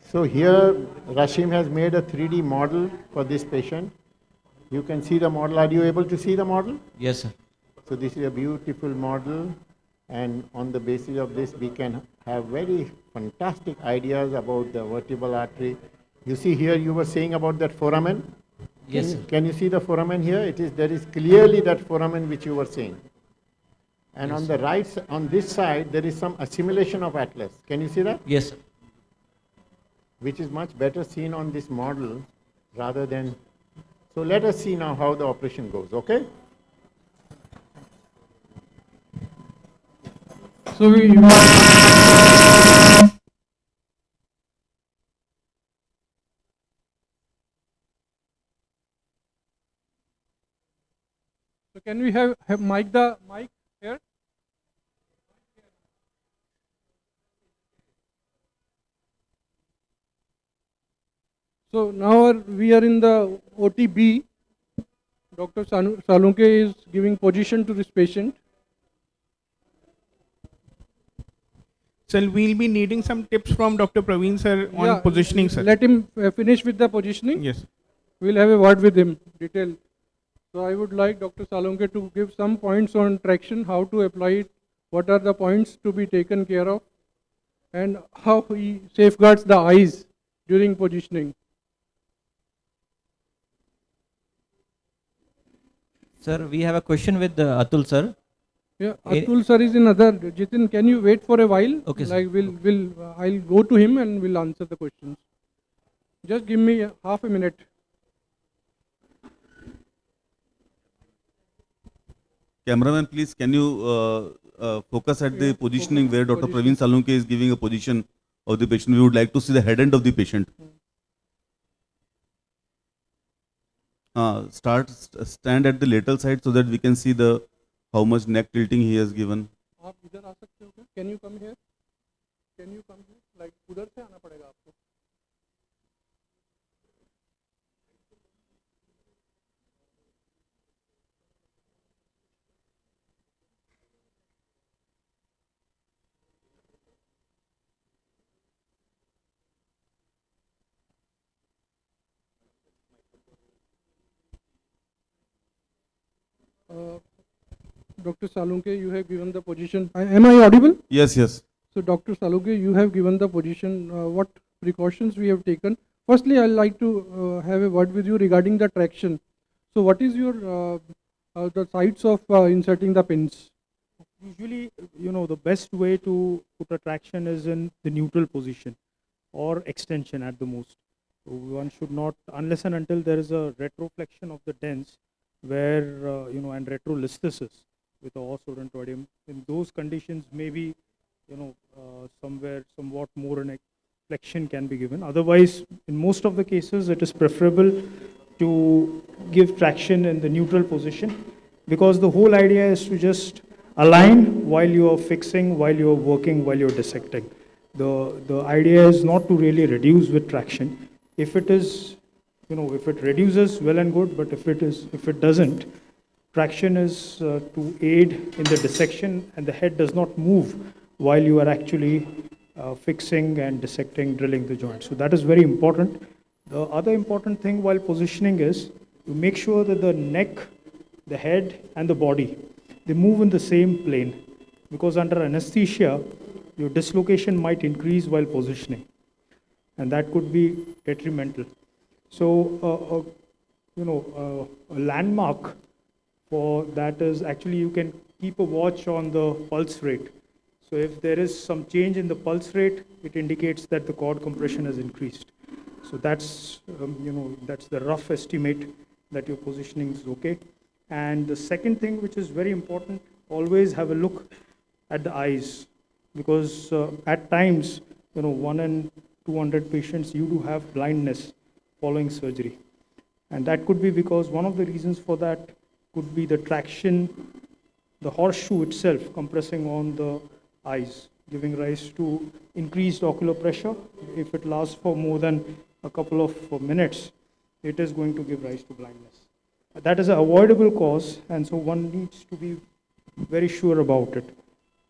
So here Rashim has made a 3D model for this patient. You can see the model. Are you able to see the model? Yes, sir. So this is a beautiful model, and on the basis of this we can have very fantastic ideas about the vertebral artery. You see here you were saying about that foramen? Yes, sir. Can you see the foramen here? There is clearly that foramen which you were saying. And Yes, on the right, on this side, there is some assimilation of atlas. Can you see that? Yes, sir. Which is much better seen on this model rather than. So let us see now how the operation goes, okay? So So can we have mic here? So now we are in the OTB. Dr. Salunke is giving position to this patient. So we'll be needing some tips from Dr. Praveen sir on positioning, sir. Let him finish with the positioning. Yes. We'll have a word with him, detailed. So I would like Dr. Salunke to give some points on traction, how to apply it, what are the points to be taken care of, and how he safeguards the eyes during positioning. Sir, we have a question with Atul sir. Yeah, Atul sir is in other. Jitin, can you wait for a while? Okay, sir. Like I'll go to him and we'll answer the questions. Just give me half a minute. Cameraman, please, can you focus at the positioning where Dr. Praveen Salunke is giving a position of the patient? We would like to see the head end of the patient. Stand at the lateral side so that we can see how much neck tilting he has given. आप इधर आ सकते हो क्या? Can you come here? Can you come here? Like उधर से आना पड़ेगा आपको. Dr. Salunke, you have given the position. Am I audible? Yes, yes. So, Dr. Salunke, you have given the position. What precautions we have taken? Firstly, I'd like to have a word with you regarding the traction. So, what is your the sides of inserting the pins? Usually, the best way to put a traction is in the neutral position or extension at the most. So one should not, unless and until there is a retroflexion of the dents, where and retrolisthesis with a os odontodium. In those conditions, maybe somewhere somewhat more an flexion can be given. Otherwise, in most of the cases, it is preferable to give traction in the neutral position, because the whole idea is to just align while you are fixing, while you are working, while you're dissecting. The idea is not to really reduce with traction. If it is, if it reduces, well and good, but if it doesn't, traction is to aid in the dissection, and the head does not move while you are actually fixing and dissecting, drilling the joint. So that is very important. The other important thing while positioning is to make sure that the neck, the head, and the body, they move in the same plane, because under anesthesia, your dislocation might increase while positioning, and that could be detrimental. So, a landmark for that is actually you can keep a watch on the pulse rate. So if there is some change in the pulse rate, it indicates that the cord compression has increased. So that's, that's the rough estimate that your positioning is okay. And the second thing, which is very important, always have a look at the eyes, because at times, 1 in 200 patients, you do have blindness following surgery. And that could be because one of the reasons for that could be the traction, the horseshoe itself compressing on the eyes, giving rise to increased ocular pressure. If it lasts for more than a couple of minutes, it is going to give rise to blindness. That is an avoidable cause, and so one needs to be very sure about it.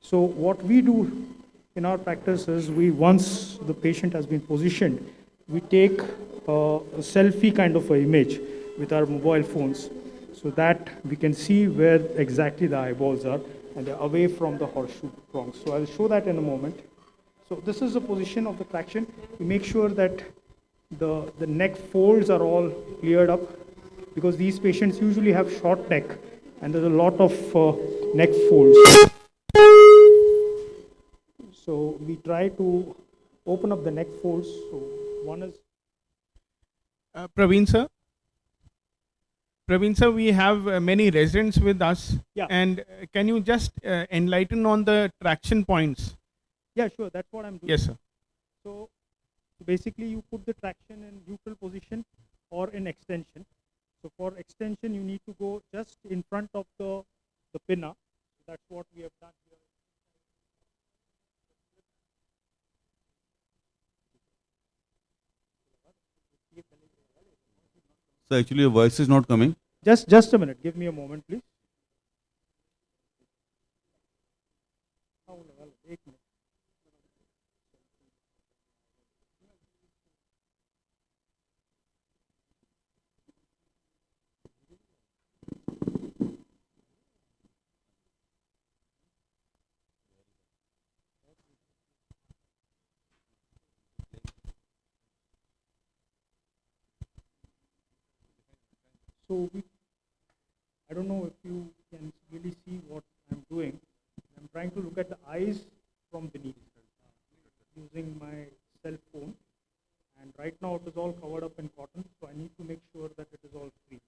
So what we do in our practice is, once the patient has been positioned, we take a selfie kind of an image with our mobile phones, so that we can see where exactly the eyeballs are, and they're away from the horseshoe prongs. So I'll show that in a moment. So this is the position of the traction. We make sure that the neck folds are all cleared up, because these patients usually have short neck, and there's a lot of neck folds. So we try to open up the neck folds. So one is Praveen sir, we have many residents with us. Yeah. And can you just enlighten on the traction points? Yeah, sure. That's what I'm doing. Yes, sir. So basically, you put the traction in neutral position or in extension. So for extension, you need to go just in front of the pinna. That's what we have done here. So actually your voice is not coming. Just a minute. Give me a moment, please. So I don't know if you can really see what I'm doing. I'm trying to look at the eyes from beneath using my cell phone. And right now it is all covered up in cotton, so I need to make sure that it is all free.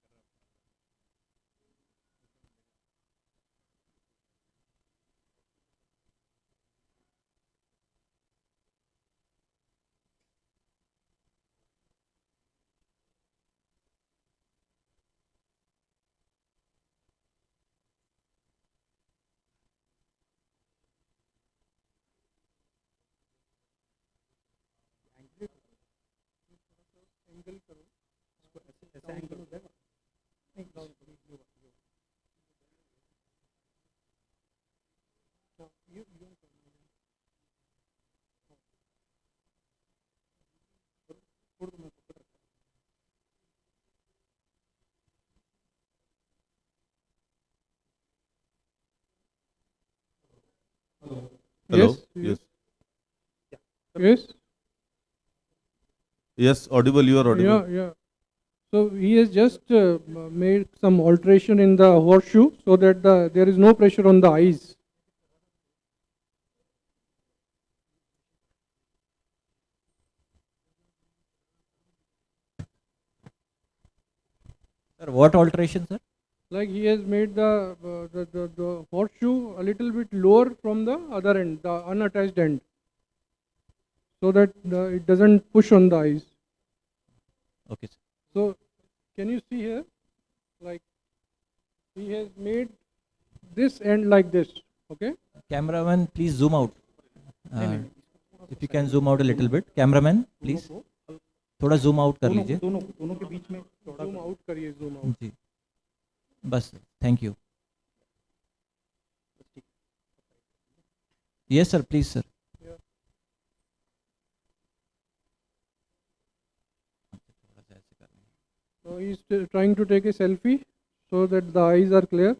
Angle करो, इसको ऐसे angle हो जाएगा। नहीं, Hello. Yes. Yes. Yes. Yes. Audible. You are audible. Yeah. So he has just made some alteration in the horseshoe so that there is no pressure on the eyes. Sir, what alteration, sir? Like he has made the horseshoe a little bit lower from the other end, the unattached end, so that it doesn't push on the eyes. Okay, sir. So can you see here, like he has made this end like this, okay? Cameraman, please zoom out. If you can zoom out a little bit. Cameraman, please. थोड़ा zoom out कर लीजिए. दोनों के बीच में थोड़ा Zoom out करिए, zoom out. जी. बस. Thank you. Yes, sir. Please, sir. So he's trying to take a selfie so that the eyes are clear.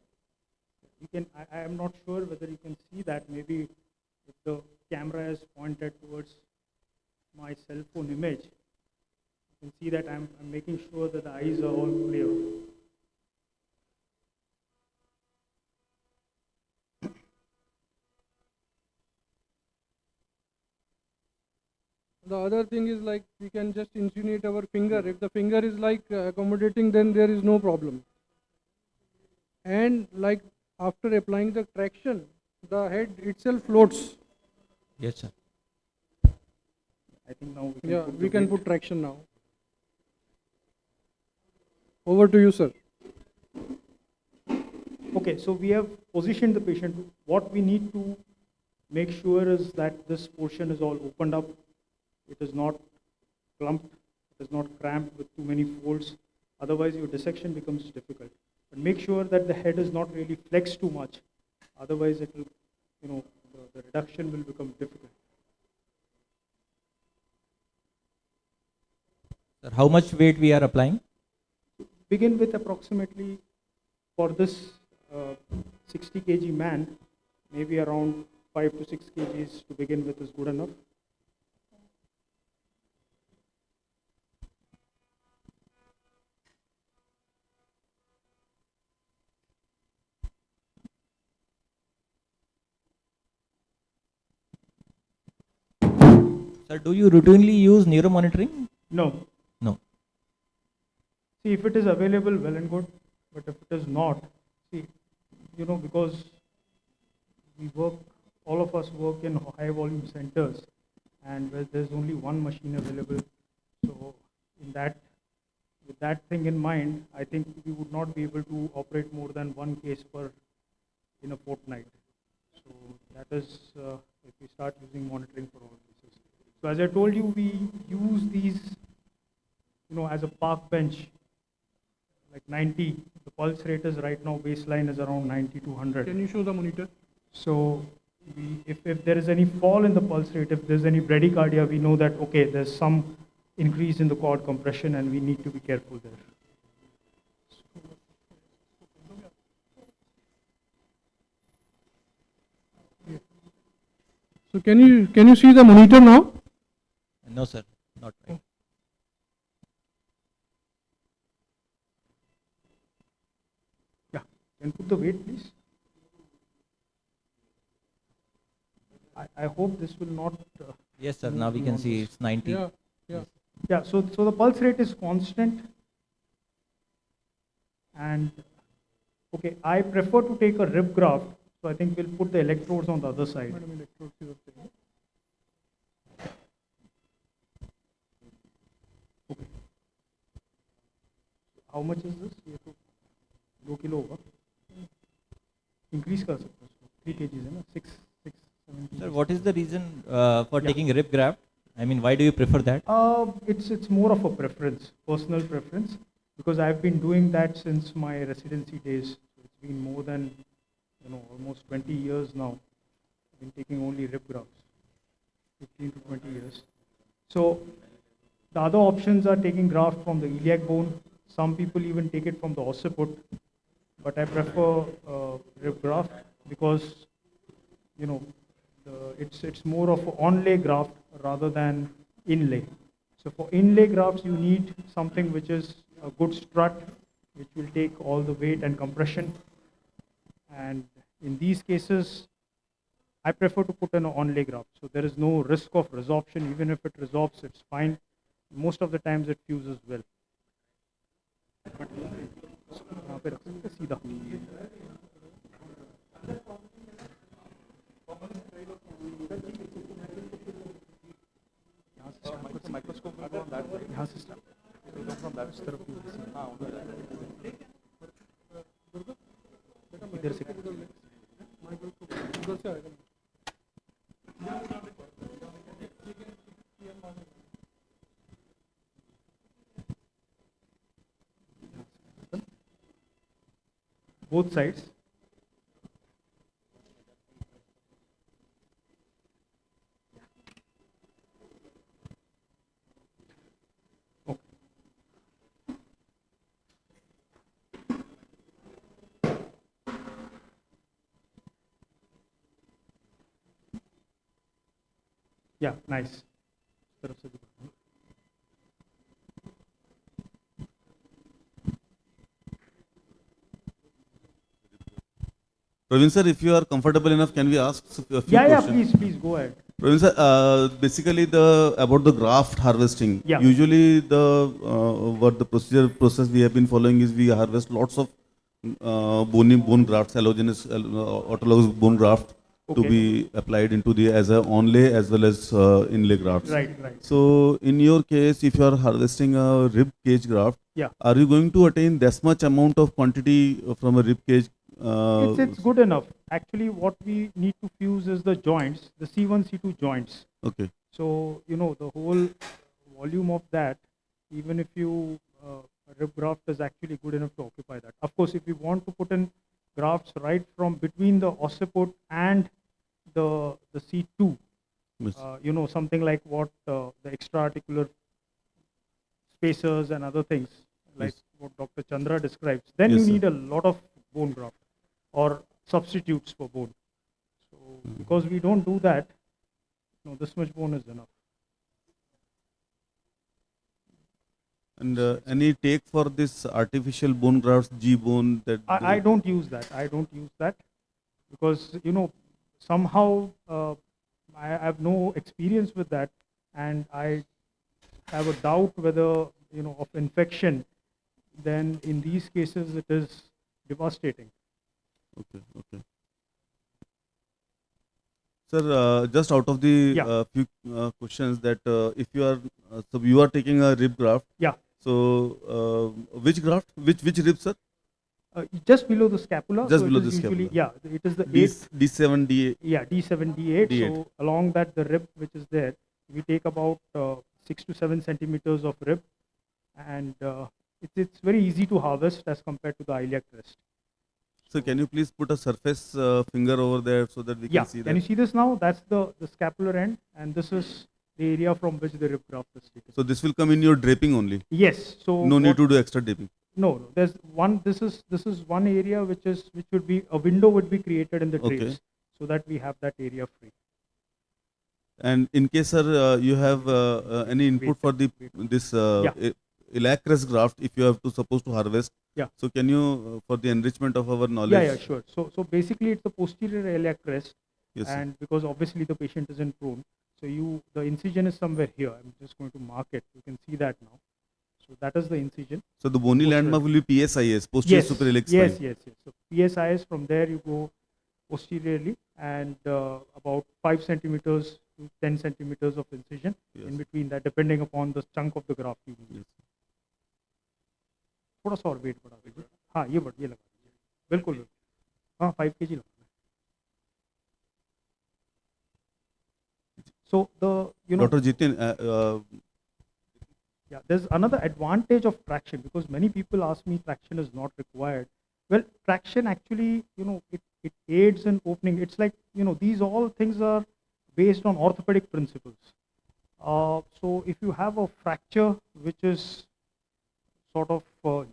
you can, I am not sure whether you can see that. Maybe if the camera is pointed towards my cell phone image, you can see that I'm making sure that the eyes are all clear. The other thing is like we can just insinuate our finger. If the finger is like accommodating, then there is no problem. And like after applying the traction, the head itself floats. Yes, sir. I think now We can put traction now. Over to you, sir. Okay, so we have positioned the patient. What we need to make sure is that this portion is all opened up. It is not clumped. It is not cramped with too many folds. Otherwise, your dissection becomes difficult. But make sure that the head is not really flexed too much. Otherwise, it will, the reduction will become difficult. Sir, how much weight we are applying? Begin with approximately, for this 60 kg man, maybe around 5 to 6 kgs to begin with is good enough. Sir, do you routinely use neuromonitoring? No. No. See, if it is available, well and good. But if it is not, see, because we work, all of us work in high volume centers, and where there's only one machine available. So, with that thing in mind, I think we would not be able to operate more than one case in a fortnight. So that is if we start using monitoring for all cases. So as I told you, we use these, as a park bench, like 90. The pulse rate is right now, baseline is around 90 to 100. Can you show the monitor? So if there is any fall in the pulse rate, if there's any bradycardia, we know that, okay, there's some increase in the cord compression and we need to be careful there. So can you see the monitor now? No, sir. Not right. Yeah. Can put the weight, please? I hope this will not. Yes, sir. Now we can see it's 90. Yeah. So the pulse rate is constant. And okay, I prefer to take a rib graft. So I think we'll put the electrodes on the other side. Okay. How much is this? ये तो 2 kilo होगा. Increase कर सकते हैं. 3 kgs है ना? 6, 7. Sir, what is the reason for taking rib graft? I mean, why do you prefer that? It's more of a preference, personal preference, because I've been doing that since my residency days. So it's been more than almost 20 years now. I've been taking only rib grafts, 15 to 20 years. So the other options are taking graft from the iliac bone. Some people even take it from the occiput, but I prefer rib graft because it's more of an onlay graft rather than inlay. So for inlay grafts, you need something which is a good strut, which will take all the weight and compression. And in these cases, I prefer to put an onlay graft. So there is no risk of resorption. Even if it resorbs, it's fine. Most of the times it fuses well. यहाँ पे रख सकते हैं सीधा. Microscope from that side. यहाँ से start. From that तरफ इधर से उधर से आएगा. Both sides. Okay. Yeah, nice. तरफ से भी. Praveen sir, if you are comfortable enough, can we ask a few Yeah, questions? please go ahead. Praveen sir, basically about the graft harvesting. Yeah. Usually what the process we have been following is we harvest lots of bone grafts, allogenous autologous bone graft to be applied into the as a onlay as well as inlay grafts. Right. So in your case, if you are harvesting a rib cage graft, Yeah. are you going to attain this much amount of quantity from a rib cage? It's good enough. Actually, what we need to fuse is the joints, the C1, C2 joints. Okay. So, the whole volume of that, even if you, rib graft is actually good enough to occupy that. Of course, if you want to put in grafts right from between the occiput and the C2, Yes. something like what the extra-articular spacers and other things, like Yes. what Dr. Chandra describes, then Yes, you sir. need a lot of bone graft or substitutes for bone. So because we don't do that, this much bone is enough. And any take for this artificial bone grafts, G bone that I don't use that. I don't use that because somehow I have no experience with that, and I have a doubt whether of infection. Then in these cases it is devastating. Okay. Sir, just out of the Yeah. few questions that if you are so you are taking a rib graft. Yeah. So which graft? Which rib, sir? Just below the scapula. Just so below it is the scapula. usually, yeah, it is the D7, D8. Yeah, D7, D8. D8. So along that, the rib which is there, we take about 6 to 7 centimeters of rib, and it's very easy to harvest as compared to the iliac crest. So can you please put a surface finger over there so that we can see that? Can you see this now? That's the scapular end, and this is the area from which the rib graft is taken. So this will come in your draping only. Yes. So no need to do extra draping. No, there's one. This is one area which would be a window would be created in the drapes, so that we have that area free. And in case, sir, you have any input for this iliac crest graft, if you have to suppose to harvest. Yeah. So can you, for the enrichment of our knowledge? Yeah, sure. So basically, it's the posterior iliac crest, Yes, sir. and because obviously the patient isn't prone, so the incision is somewhere here. I'm just going to mark it. You can see that now. So that is the incision. So the bony landmark will be PSIS, posterior superior iliac spine. Yes. So PSIS, from there you go posteriorly, and about 5 centimeters to 10 centimeters of incision in between that, depending upon the chunk of the graft you need. Yes. थोड़ा सा और wait बढ़ा दीजिए. हाँ, ये लगा दीजिए. बिल्कुल. हाँ, 5 kg लगा. So Dr. Jitin, yeah, there's another advantage of traction, because many people ask me traction is not required. Well, traction actually, it aids in opening. It's like, these all things are based on orthopedic principles. So if you have a fracture which is sort of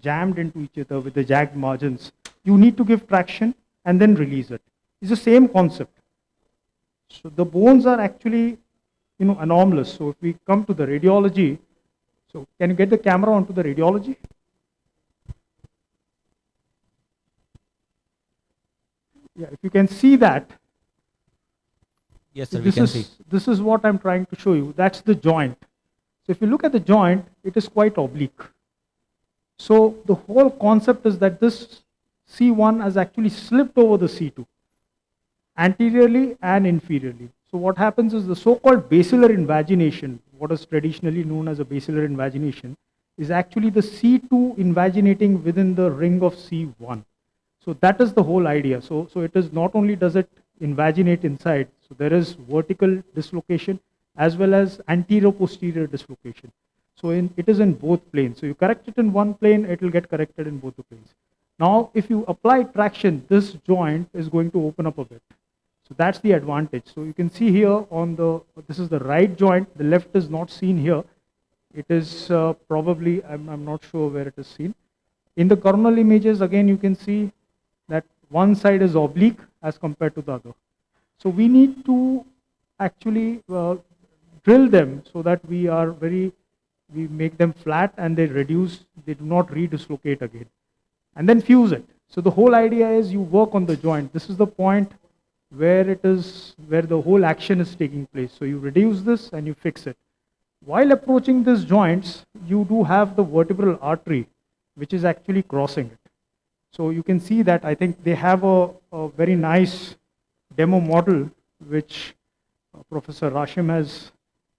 jammed into each other with the jagged margins, you need to give traction and then release it. It's the same concept. So the bones are actually, anomalous. So if we come to the radiology, so can you get the camera onto the radiology? Yeah, if you can see that. Yes, sir, we can see. This is what I'm trying to show you. That's the joint. So if you look at the joint, it is quite oblique. So the whole concept is that this C1 has actually slipped over the C2, anteriorly and inferiorly. So what happens is the so-called basilar invagination, what is traditionally known as a basilar invagination, is actually the C2 invaginating within the ring of C1. So that is the whole idea. So it is not only does it invaginate inside, so there is vertical dislocation as well as anterior-posterior dislocation. So it is in both planes. So you correct it in one plane, it will get corrected in both the planes. Now, if you apply traction, this joint is going to open up a bit. So that's the advantage. So you can see here on this is the right joint, the left is not seen here. It is probably, I'm not sure where it is seen. In the coronal images, again, you can see that one side is oblique as compared to the other. So we need to actually drill them so that we make them flat and they reduce, they do not redislocate again. And then fuse it. So the whole idea is you work on the joint. This is the point where the whole action is taking place. So you reduce this and you fix it. While approaching these joints, you do have the vertebral artery, which is actually crossing it. So you can see that I think they have a very nice demo model, which Professor Rashim has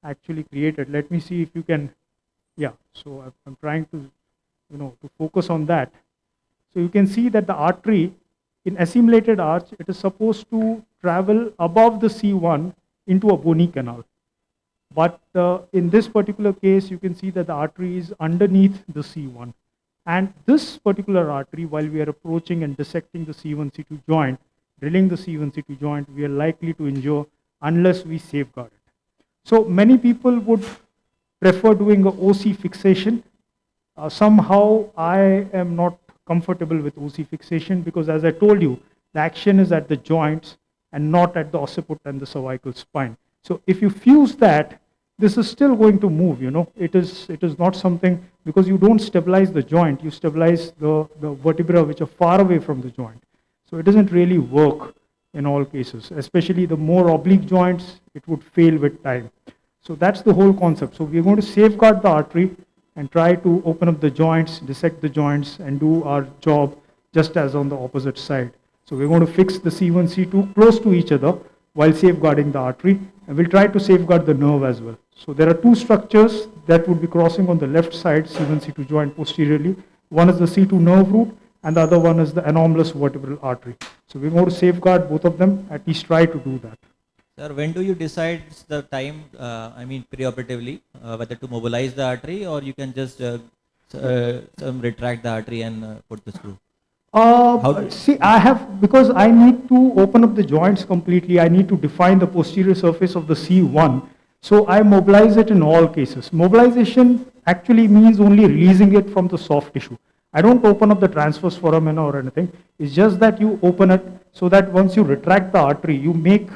actually created. Let me see if you can, yeah, so I'm trying to, to focus on that. So you can see that the artery in assimilated arch, it is supposed to travel above the C1 into a bony canal. But in this particular case, you can see that the artery is underneath the C1. And this particular artery, while we are approaching and dissecting the C1, C2 joint, drilling the C1, C2 joint, we are likely to injure unless we safeguard it. So many people would prefer doing a OC fixation. Somehow I am not comfortable with OC fixation because, as I told you, the action is at the joints and not at the occiput and the cervical spine. So if you fuse that, this is still going to move, It is not something, because you don't stabilize the joint, you stabilize the vertebra which are far away from the joint. So it doesn't really work in all cases, especially the more oblique joints, it would fail with time. So that's the whole concept. So we're going to safeguard the artery and try to open up the joints, dissect the joints, and do our job just as on the opposite side. So we're going to fix the C1, C2 close to each other while safeguarding the artery, and we'll try to safeguard the nerve as well. So there are two structures that would be crossing on the left side, C1, C2 joint posteriorly. One is the C2 nerve root, and the other one is the anomalous vertebral artery. So we're going to safeguard both of them, at least try to do that. Sir, when do you decide the time, preoperatively, whether to mobilize the artery or you can just retract the artery and put the screw? See, because I need to open up the joints completely, I need to define the posterior surface of the C1. So I mobilize it in all cases. Mobilization actually means only releasing it from the soft tissue. I don't open up the transverse foramina or anything. It's just that you open it so that once you retract the artery, you make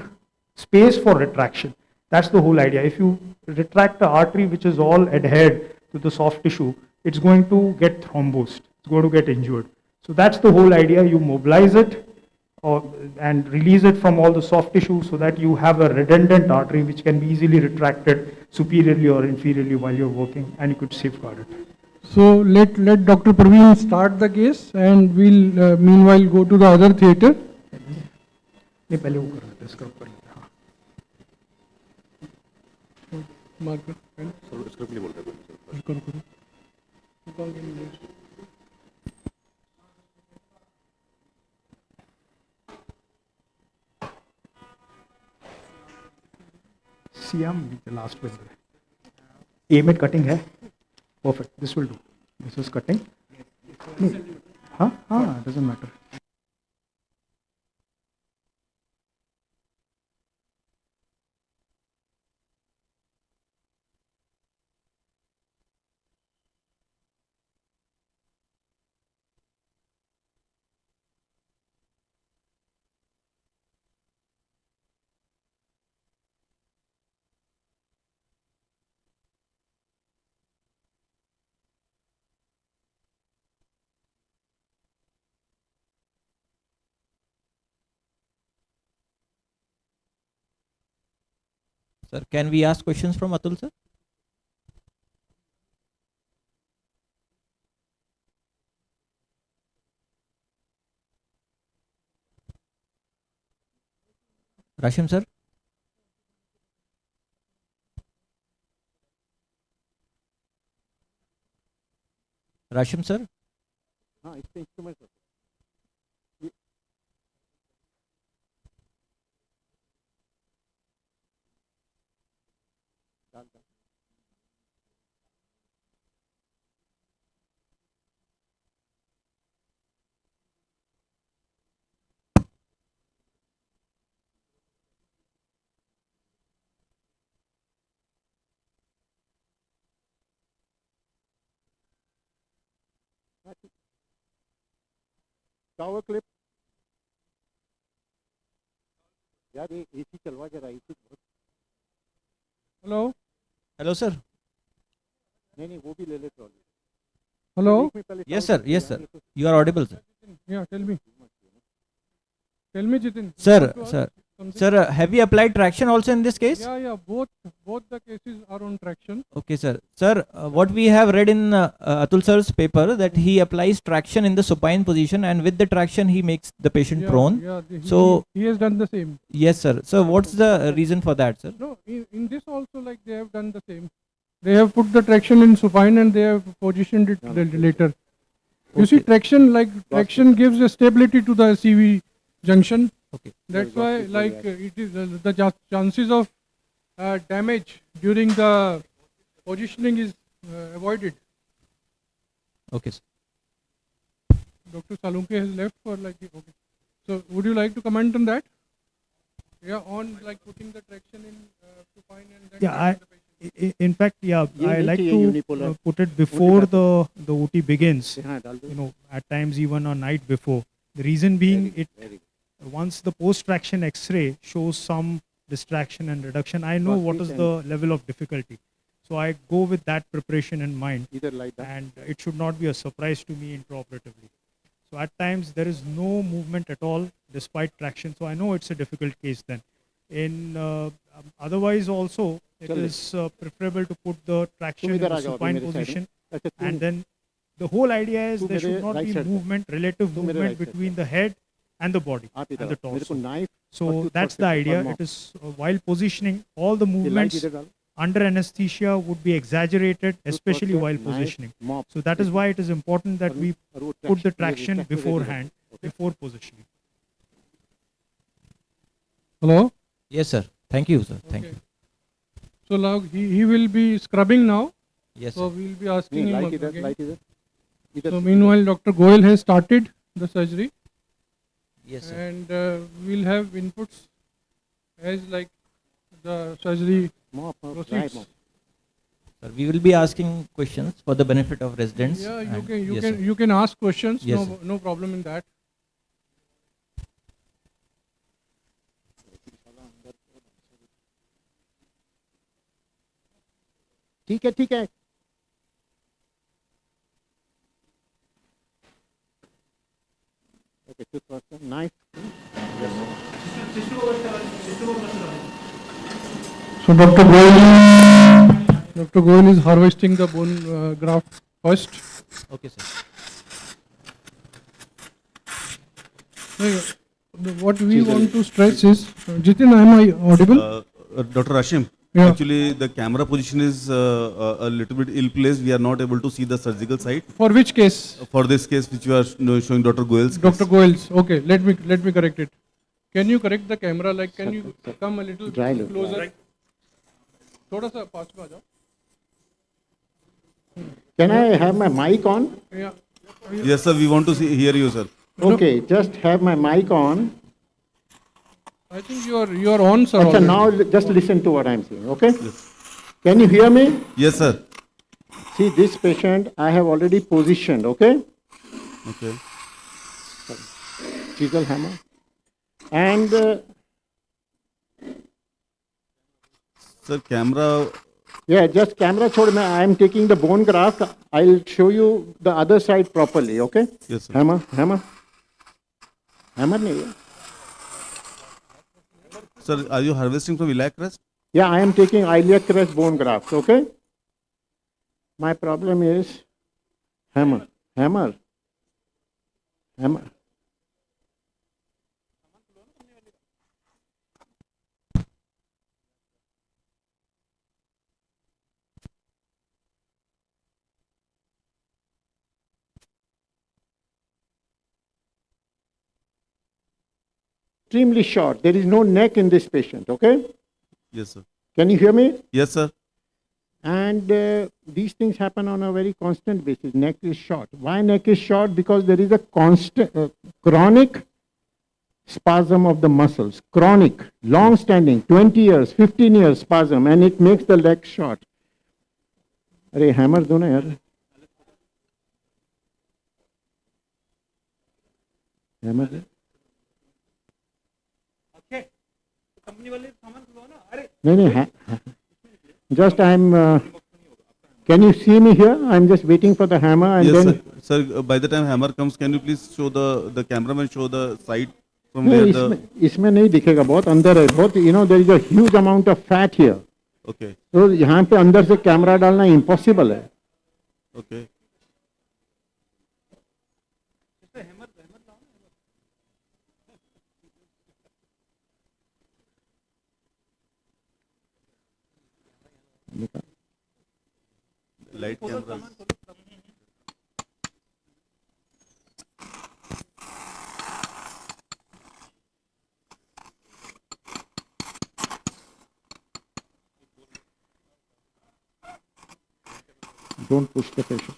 space for retraction. That's the whole idea. If you retract the artery which is all adhered to the soft tissue, it's going to get thrombosed. It's going to get injured. So that's the whole idea. You mobilize it and release it from all the soft tissue so that you have a redundant artery which can be easily retracted superiorly or inferiorly while you're working, and you could safeguard it. So let Dr. Praveen start the case, and we'll meanwhile go to the other theatre. CM, the last one. Aim at cutting hai? Perfect. This will do. This is cutting. Huh? Doesn't matter. Sir, can we ask questions from Atul sir? Rashim sir? Rashim sir? हाँ इसके instrument tower clip यार ये AC चलवा के रही थी बहुत Hello? Hello sir? नहीं वो भी ले ले trolley Hello? Yes sir, yes sir. You are audible sir. Yeah, tell me. Tell me, Jitin. Sir, You want to sir. ask something? Sir, have you applied traction also in this case? Yeah, both the cases are on traction. Okay, sir. Sir, what we have read in Atul sir's paper that he applies traction in the supine position, and with the traction he makes the patient prone. Yeah, So he has done the same. yes, sir. So what's the reason for that, sir? No, in this also like they have done the same. They have put the traction in supine and they have positioned it later. You see, traction gives a stability to the CV junction. Okay. That's why it is the chances of damage during the positioning is avoided. Okay, sir. Dr. Salunke has left for okay. So would you like to comment on that? Yeah, on putting the traction in supine and then Yeah, in fact, yeah, I like to unipolar. put it before the OT begins. हाँ डाल दो You know, at times even on night before. The reason being, once the post-traction X-ray shows some distraction and reduction, I know what is the level of difficulty. So I go with that preparation in mind, either like that and it should not be a surprise to me intraoperatively. So at times there is no movement at all despite traction. So I know it's a difficult case then. In otherwise also it is preferable to put the traction in the supine position, and then the whole idea is there should not be movement, relative movement between the head and the body and the torso. So that's the idea. It is while positioning, all the movements under anesthesia would be exaggerated, especially while positioning. So that is why it is important that we put the traction beforehand, before positioning. Hello? Yes, sir. Thank you, sir. Thank you. So now he will be scrubbing now. Yes, So sir. we will be asking him again. light either So meanwhile, Dr. Goyal has started the surgery. Yes, sir. And we'll have inputs as the surgery proceeds. Sir, we will be asking questions for the benefit of residents. Yeah, and- you yes, can sir. you can ask questions. Yes, sir. No problem in that. ठीक है okay toothbrush knife So Dr. Goyal is harvesting the bone graft first. Okay, sir. What we want to stress is, Jitin, am I audible? Dr. Rashim, Yeah. actually the camera position is a little bit ill-placed. We are not able to see the surgical site. For which case? For this case which you are showing Dr. Goyal's Dr. Goyal's. Okay, let me correct it. Can you correct the camera? Can you come a little closer? थोड़ा सा पास में आ जाओ. can I have my mic on Yeah. Yes, sir. We want to hear you, sir. okay just have my mic on I think you are on, sir. Achha, already. now just listen to what I'm saying, okay? Can you hear me? Yes, sir. See, this patient I have already positioned, okay? Okay. Chisel hammer. And Sir, camera. yeah, just camera chhod mein, I am taking the bone graft. I'll show you the other side properly, okay? Yes, sir. Hammer. Hammer nahi hai. Sir, are you harvesting from iliac crest? Yeah, I am taking iliac crest bone grafts, okay? My problem is hammer, hammer, hammer. Extremely short. There is no neck in this patient, okay? Yes, sir. Can you hear me? Yes, sir. And these things happen on a very constant basis. Neck is short. Why neck is short? Because there is a constant, chronic spasm of the muscles. Chronic, long-standing, 20 years, 15 years spasm, and it makes the leg short. अरे hammer दो ना यार. Hammer दे. नहीं, just can you see me here? I'm just waiting for the hammer and yes, then. Sir, by the time hammer comes, can you please show the cameraman show the side from No, where the. इसमें नहीं दिखेगा, बहुत अंदर है, बहुत, you know, there is a huge amount of fat here. Okay. तो यहाँ पे अंदर से कैमरा डालना impossible है. Okay. Light camera. Don't push the patient.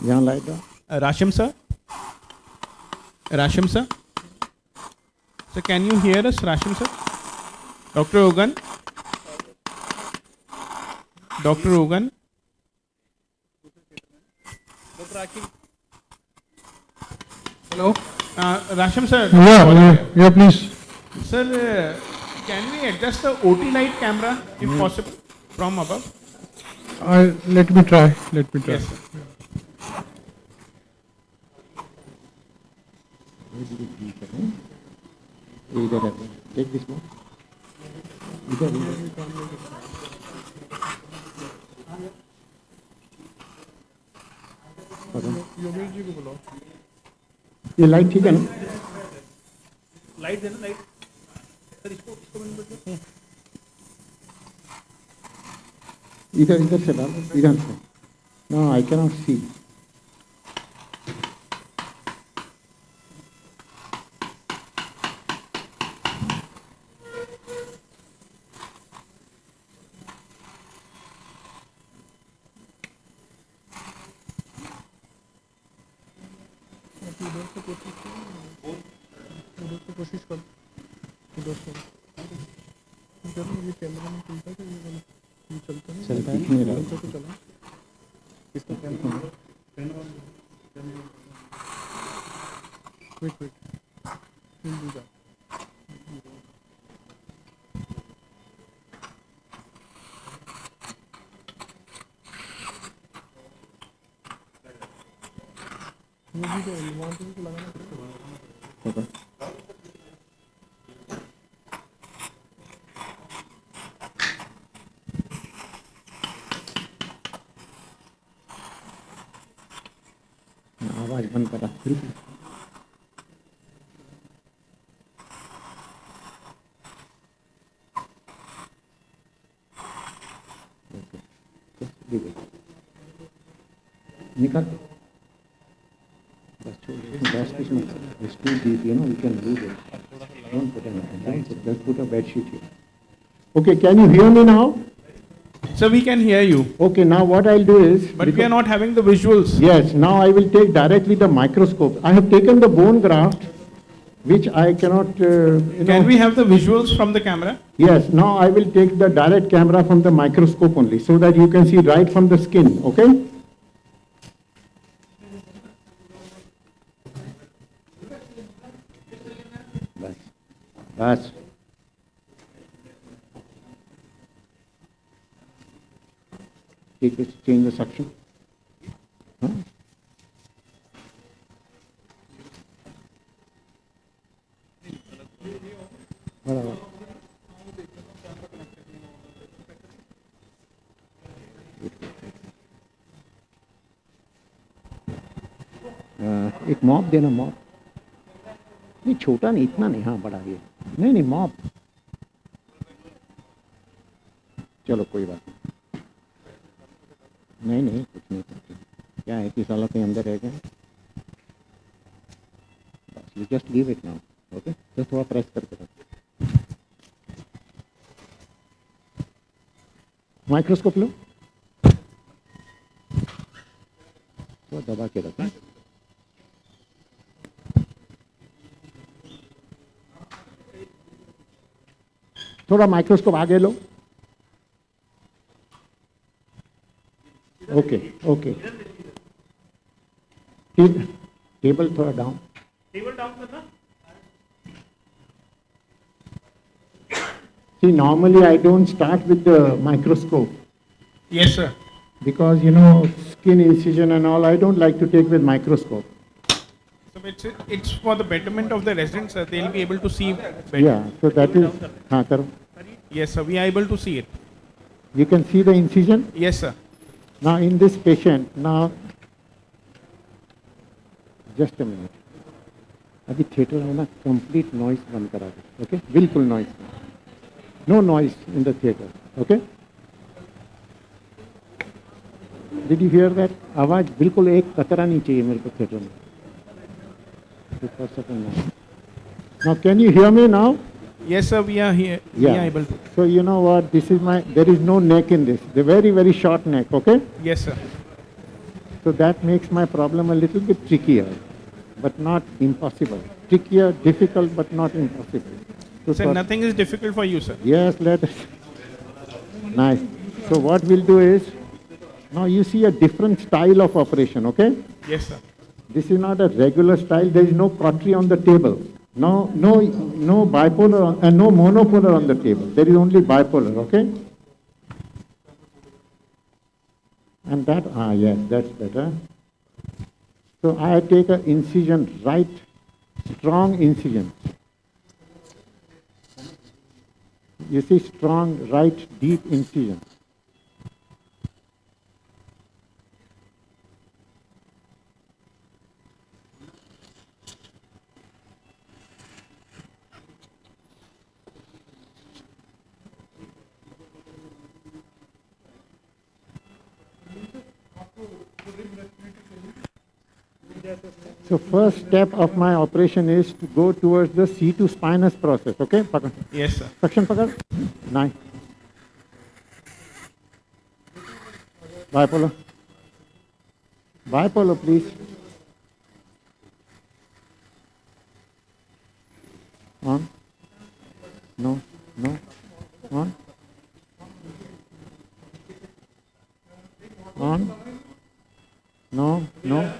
यहाँ lie down. Rashim sir? Rashim sir? So can you hear us, Rashim sir? Dr. Ogan? Dr. Ogan? Dr. Akim? Hello? Rashim sir? Yeah, please. Sir, can we adjust the OT light camera if possible from above? Let me try. Yes, sir. Take this one. Yogesh ji को बुलाओ. ये light ठीक है ना? Light देना, light sir, इसको बंद कर दो. इधर से डालो, इधर से. No, I cannot see. कोशिश कर. इधर से. ये कैमरा में चलता है कि ये चलता है? चलता है. तो चला. इसका camera. Wait. We'll do that. ये भी तो वहाँ पे भी लगाना पड़ेगा. Okay. आवाज बंद करा. निकाल. बस छोड़. बस कुछ मत. It's too deep, you know. We can lose it. Don't put anything. Just put a bed sheet here. Okay, can you hear me now? So we can hear you. Okay, now what I'll do is. But we are not having the visuals. Yes, now I will take directly the microscope. I have taken the bone graft which I cannot, Can we have the visuals from the camera? Yes, now I will take the direct camera from the microscope only, so that you can see right from the skin, okay? That's change the suction. Huh? बराबर एक mop देना mop नहीं छोटा नहीं इतना नहीं हाँ बड़ा ये नहीं नहीं मॉप चलो कोई बात नहीं नहीं नहीं कुछ नहीं करते क्या है कि सालों के अंदर रह गए बस you just leave it now okay just थोड़ा प्रेस करके रखो माइक्रोस्कोप लो तो दबा के रखना थोड़ा माइक्रोस्कोप आगे लो ओके ओके टेबल थोड़ा डाउन टेबल डाउन करना See, normally I don't start with the microscope. Yes, sir. Because, you know, skin incision and all, I don't like to take with microscope. So it's for the betterment of the residents, sir. They'll be able to see better. Yeah, so that is, karo. Yes, sir. We are able to see it. You can see the incision? Yes, sir. Now in this patient, now, just a minute. अभी theater में ना complete noise बंद करा दो, okay? बिल्कुल noise. No noise in the theater, okay? Did you hear that? आवाज बिल्कुल एक कतरा नहीं चाहिए मेरे को theater में. Now can you hear me now? Yes, sir. We are here. Yeah. We are able to. So you know what? This is my. There is no neck in this. The very very short neck. Okay. Yes, sir. So that makes my problem a little bit trickier, but not impossible. Trickier, difficult, but not impossible. So Sir, nothing is difficult for you, sir. Yes, let us. Nice. So what we'll do is, now you see a different style of operation, okay? Yes, sir. This is not a regular style. There is no cautery on the table. No bipolar and no monopolar on the table. There is only bipolar, okay? And that, yes, that's better. So I take an incision, right, strong incision. You see, strong, right, deep incision. So first step of my operation is to go towards the C2 spinous process, okay? Pakad. Yes, sir. Suction pakad. Nice. Bipolar. Bipolar, please. On. No, no. On. On. No, no.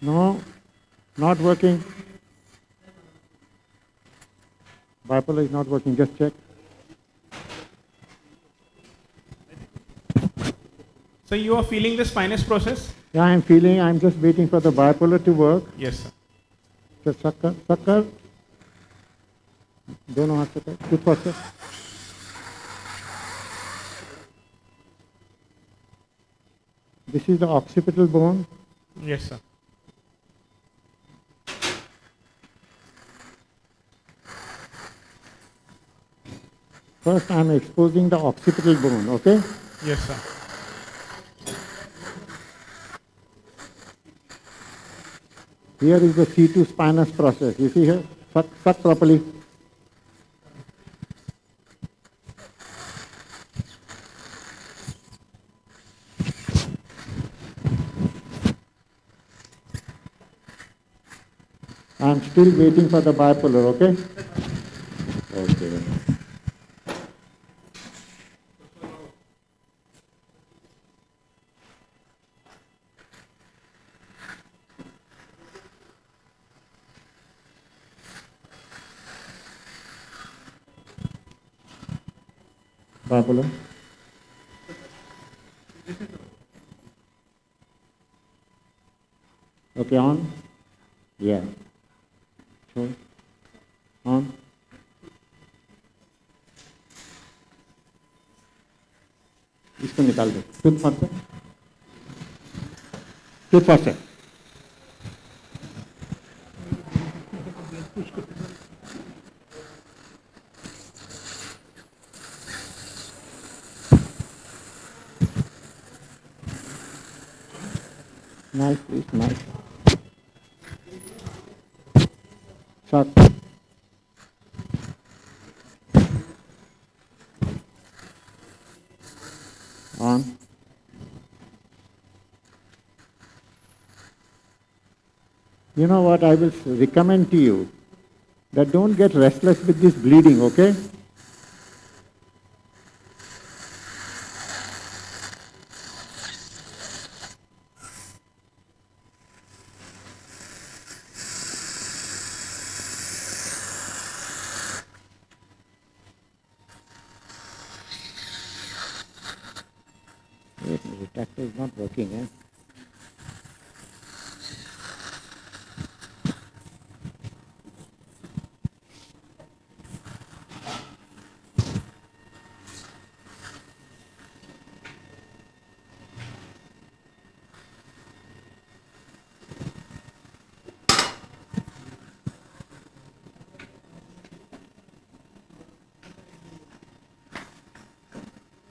No, not working. Bipolar is not working, just check. So you are feeling the spinous process? Yeah, I'm feeling, I'm just waiting for the bipolar to work. Yes, sir. So sucker. दोनों हाथ से कर, good process. This is the occipital bone. Yes, sir. First, I'm exposing the occipital bone, okay? Yes, sir. Here is the C2 spinous process. You see here? Suck properly. I'm still waiting for the bipolar, okay? Okay. Bipolar. Okay, on? Yeah. Sure. On? इसको निकाल दो tooth first है Nice, please, nice. Shot. On. You know what I will recommend to you? That don't get restless with this bleeding, okay? Wait, the retractor is not working, eh?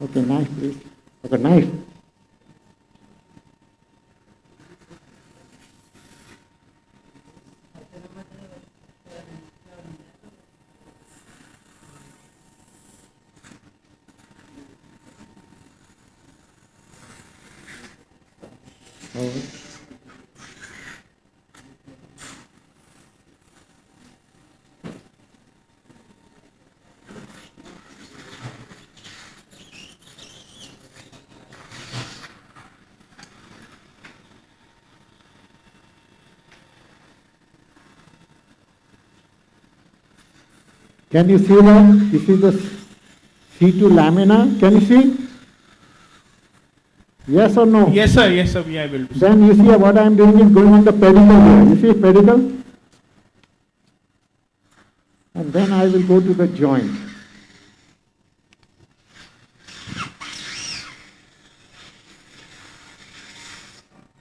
Okay, knife, please. Okay, knife. Oh. Can you see that? This is the C2 lamina. Can you see? Yes or no? Yes, sir. Yes, sir. We are able to. Then you see what I am doing is going on the pedicle here. You see pedicle? And then I will go to the joint.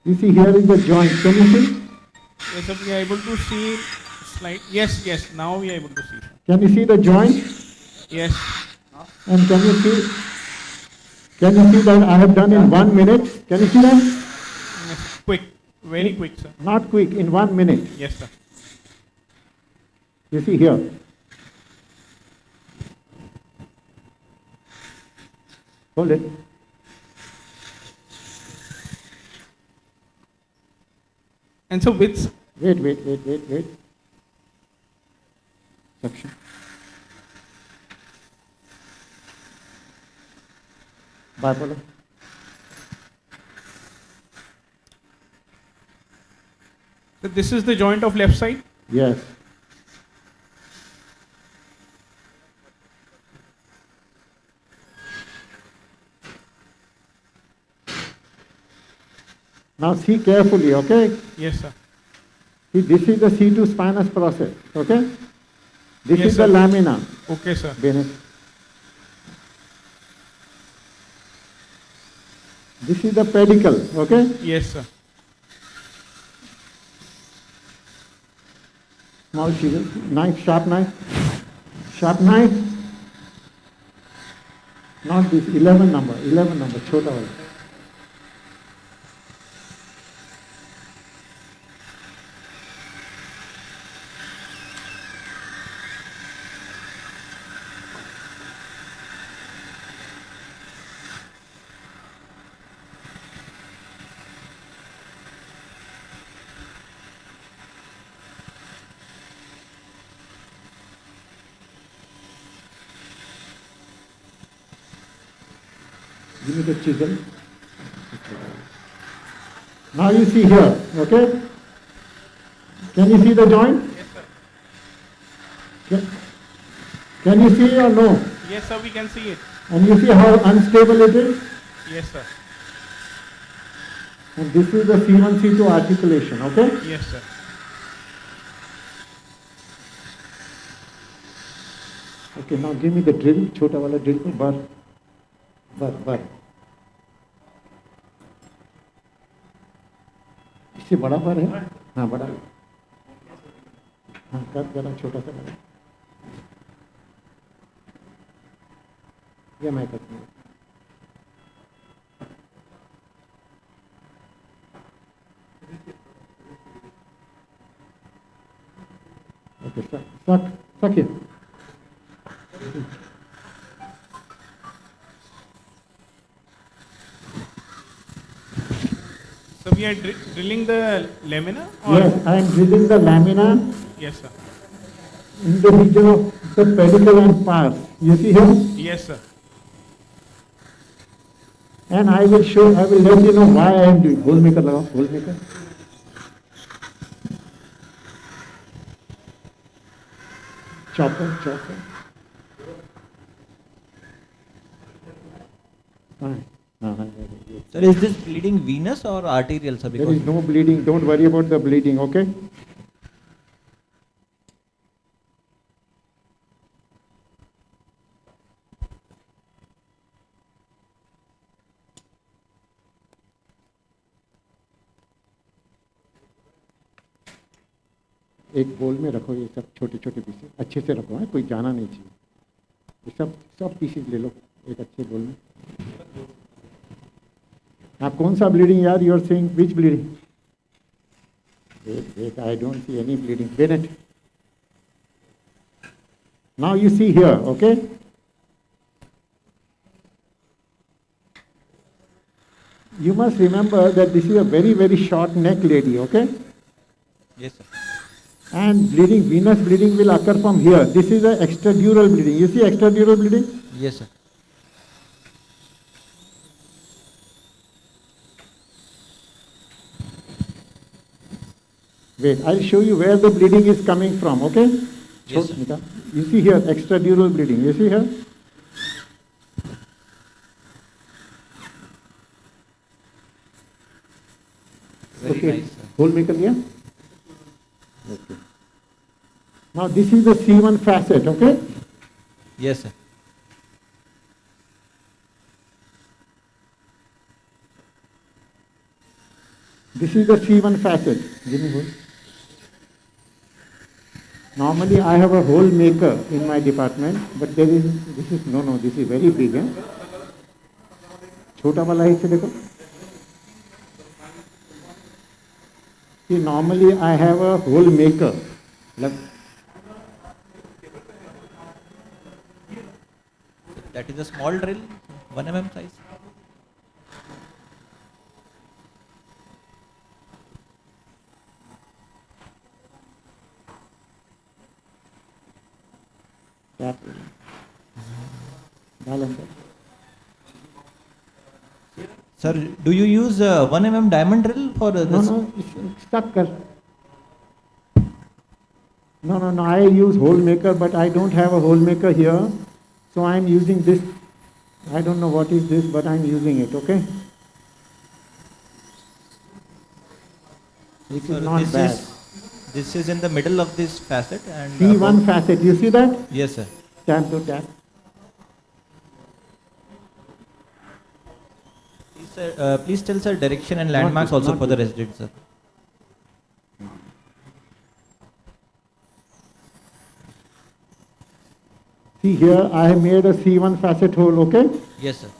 You see here is the joint. Can you see? Yes, sir. We are able to see slight. Yes, yes. Now we are able to see. Can you see the joint? Yes. And can you see that I have done in 1 minute? Can you see that? Yes. Quick. Very quick, sir. Not quick, in 1 minute. Yes, sir. You see here. Hold it. And so with. Wait. Suction. Bipolar. So this is the joint of left side. Yes. Now see carefully, okay? Yes, sir. See, this is the C2 spinous process, okay? This Yes, is sir. the lamina. Okay, sir. Bennett. This is the pedicle, okay? Yes, sir. Small chisel, knife, sharp knife. Sharp knife. Not this, 11 number, chota wala. Give me the chisel. Now you see here, okay? Can you see the joint? Can you see or no? Yes, sir, we can see it. And you see how unstable it is? Yes, sir. And this is the C1, C2 articulation, okay? Yes, sir. Okay, now give me the drill, छोटा वाला drill को bar. इससे बड़ा बार है? हाँ, बड़ा। हाँ, कर जरा छोटा सा बड़ा। ये मैं करता हूँ। Okay, suck it. So we are drilling the lamina? Or? Yes, I am drilling the lamina. Yes, sir. In the region of the pedicle and pars. You see here? Yes, sir. And I will let you know why I am doing. Hole maker लगाओ, hole maker. Chopper. Fine. Sir, is this bleeding venous or arterial, sir? There is no bleeding. Don't worry about the bleeding, okay? एक बोल में रखो ये सब छोटे छोटे pieces अच्छे से रखो है कोई जाना नहीं चाहिए ये सब पीसेस ले लो एक अच्छे बोल में आप कौन सा ब्लीडिंग यार you are saying which bleeding wait I don't see any bleeding Bennett now you see here okay you must remember that this is a very short neck lady okay yes sir and bleeding, venous bleeding will occur from here. This is the extradural bleeding. You see extradural bleeding? Yes, sir. Wait, I'll show you where the bleeding is coming from, okay? Yes, sir. You see here, extradural bleeding. You see here? Very okay. nice, sir. Hole maker here? Okay. Now this is the C1 facet, okay? Yes, sir. This is the C1 facet. Give me hole. Normally I have a hole maker in my department, but this is very big. Eh? छोटा वाला है इसे देखो. See, normally I have a hole maker. That is a small drill, 1 mm size. Sir, do you use 1 mm diamond drill for this? No, stuck. No, I use hole maker, but I don't have a hole maker here. So I am using this. I don't know what is this, but I am using it, okay? This is not bad. This is in the middle of this facet. And C1 facet, you see that? Yes, sir. Tap to tap. Please tell sir direction and landmarks also for the residents, sir. See here, I have made a C1 facet hole, okay? Yes, sir.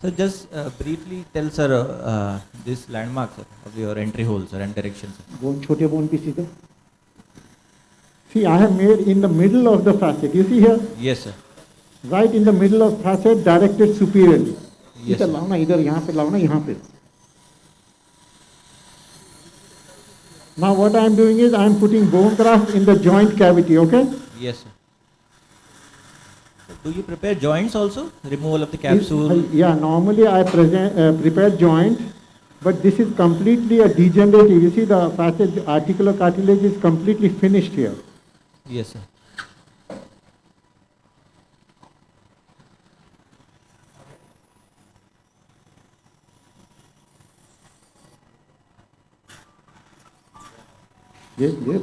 So just briefly tell sir this landmark sir, of your entry hole sir and direction sir. Bone, छोटे bone pieces है. See, I have made in the middle of the facet. You see here? Yes, sir. Right in the middle of facet, directed superiorly. Yes, इधर sir. लाओ ना, इधर यहाँ पे लाओ ना, यहाँ पे. Now what I am doing is I am putting bone graft in the joint cavity, okay? Yes, sir. Do you prepare joints also? Removal of the capsule? Yeah, normally I prepare joint, but this is completely a degenerative. You see the facet articular cartilage is completely finished here. Yes, sir. Yes, yes.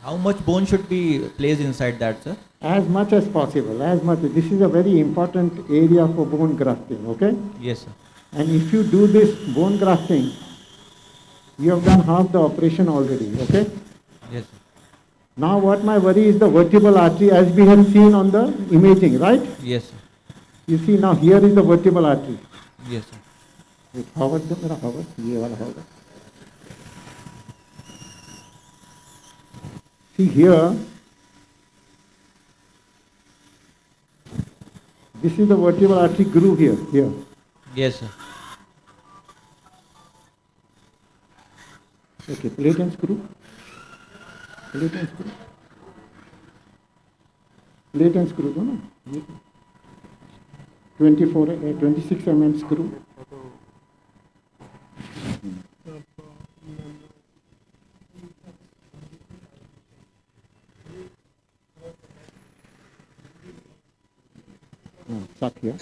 How much bone should be placed inside that, sir? As much as possible, as much. This is a very important area for bone grafting, okay? Yes, sir. And if you do this bone grafting, you have done half the operation already, okay? Yes, sir. Now what my worry is the vertebral artery as we have seen on the imaging, right? Yes, sir. You see now here is the vertebral artery. Yes, sir. Howard, Howard, ये वाला Howard. See here, this is the vertebral artery groove here. Yes, sir. Okay, plate and screw. Plate and screw. Plate and screw, no? 26 mm screw. Stuck here.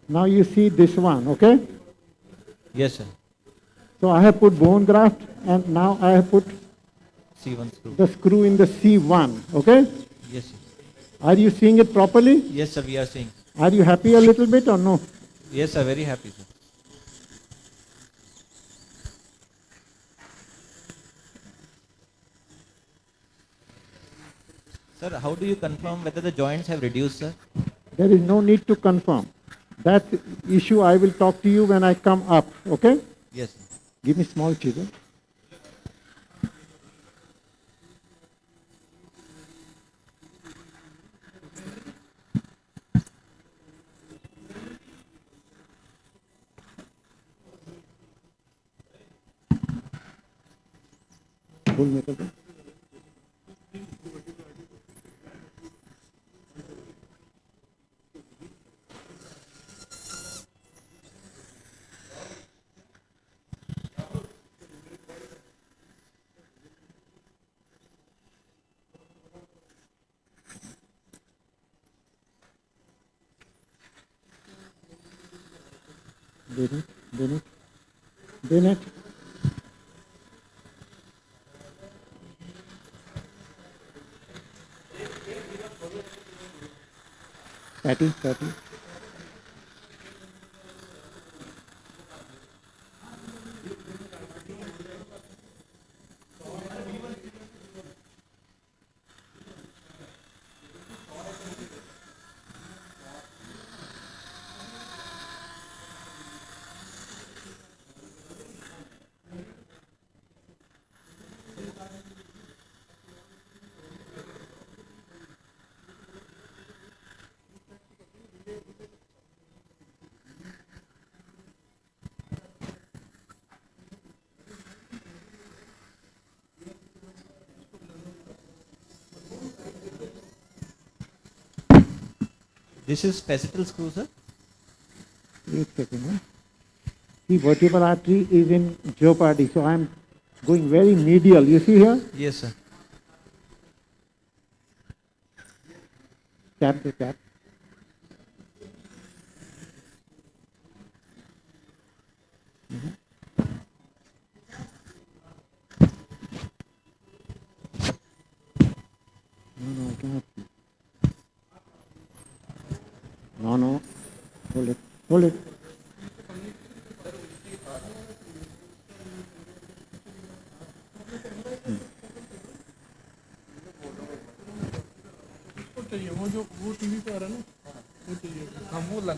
Now you see this one, okay? Yes, sir. So I have put bone graft and now I have put C1 screw. the screw in the C1, okay? Yes, sir. Are you seeing it properly? Yes, sir, we are seeing. Are you happy a little bit or no? Yes, sir, very happy, sir. Sir, how do you confirm whether the joints have reduced, sir? There is no need to confirm. That issue I will talk to you when I come up, okay? Yes, sir. Give me small chisel. Full metal. Bennett. Patty. This is facetal screw, sir? Wait a second. The vertebral artery is in jeopardy, so I am going very medial. You see here? Yes, sir. Tap the tap. No, I cannot see. No. Hold it. चाहिए वो TV पे आ रहा है ना वो चाहिए हम वो लग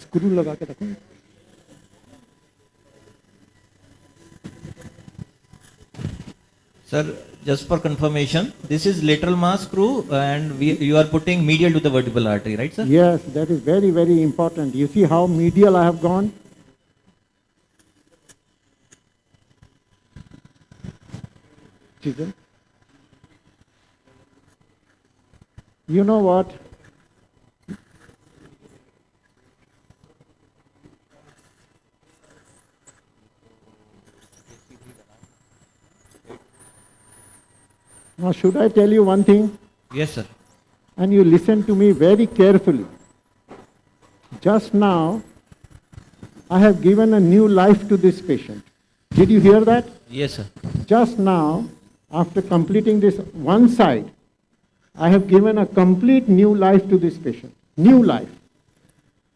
स्क्रू लगा के रखो. Sir, just for confirmation, this is lateral mass screw and you are putting medial to the vertebral artery, right, sir? Yes, that is very, very important. You see how medial I have gone? You know what? Now, should I tell you one thing? Yes, sir. And you listen to me very carefully. Just now, I have given a new life to this patient. Did you hear that? Yes, sir. Just now, after completing this one side, I have given a complete new life to this patient. New life.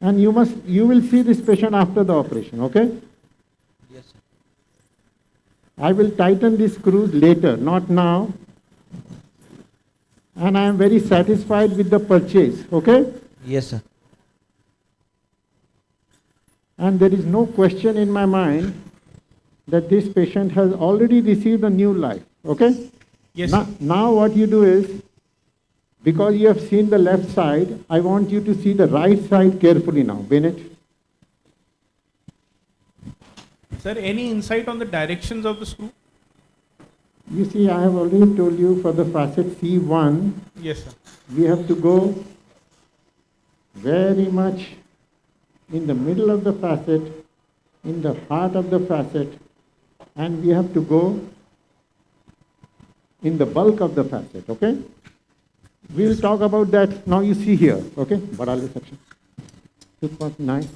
And you will see this patient after the operation, okay? Yes, sir. I will tighten these screws later, not now. And I am very satisfied with the purchase, okay? Yes, sir. And there is no question in my mind that this patient has already received a new life, okay? Yes. Now what you do is, because you have seen the left side, I want you to see the right side carefully now. Bennett. Sir, any insight on the directions of the screw? You see, I have already told you for the facet C1, Yes, sir. we have to go very much in the middle of the facet, in the heart of the facet, and we have to go in the bulk of the facet, okay? We'll talk about that. Now you see here, okay? Badale section. 2.9.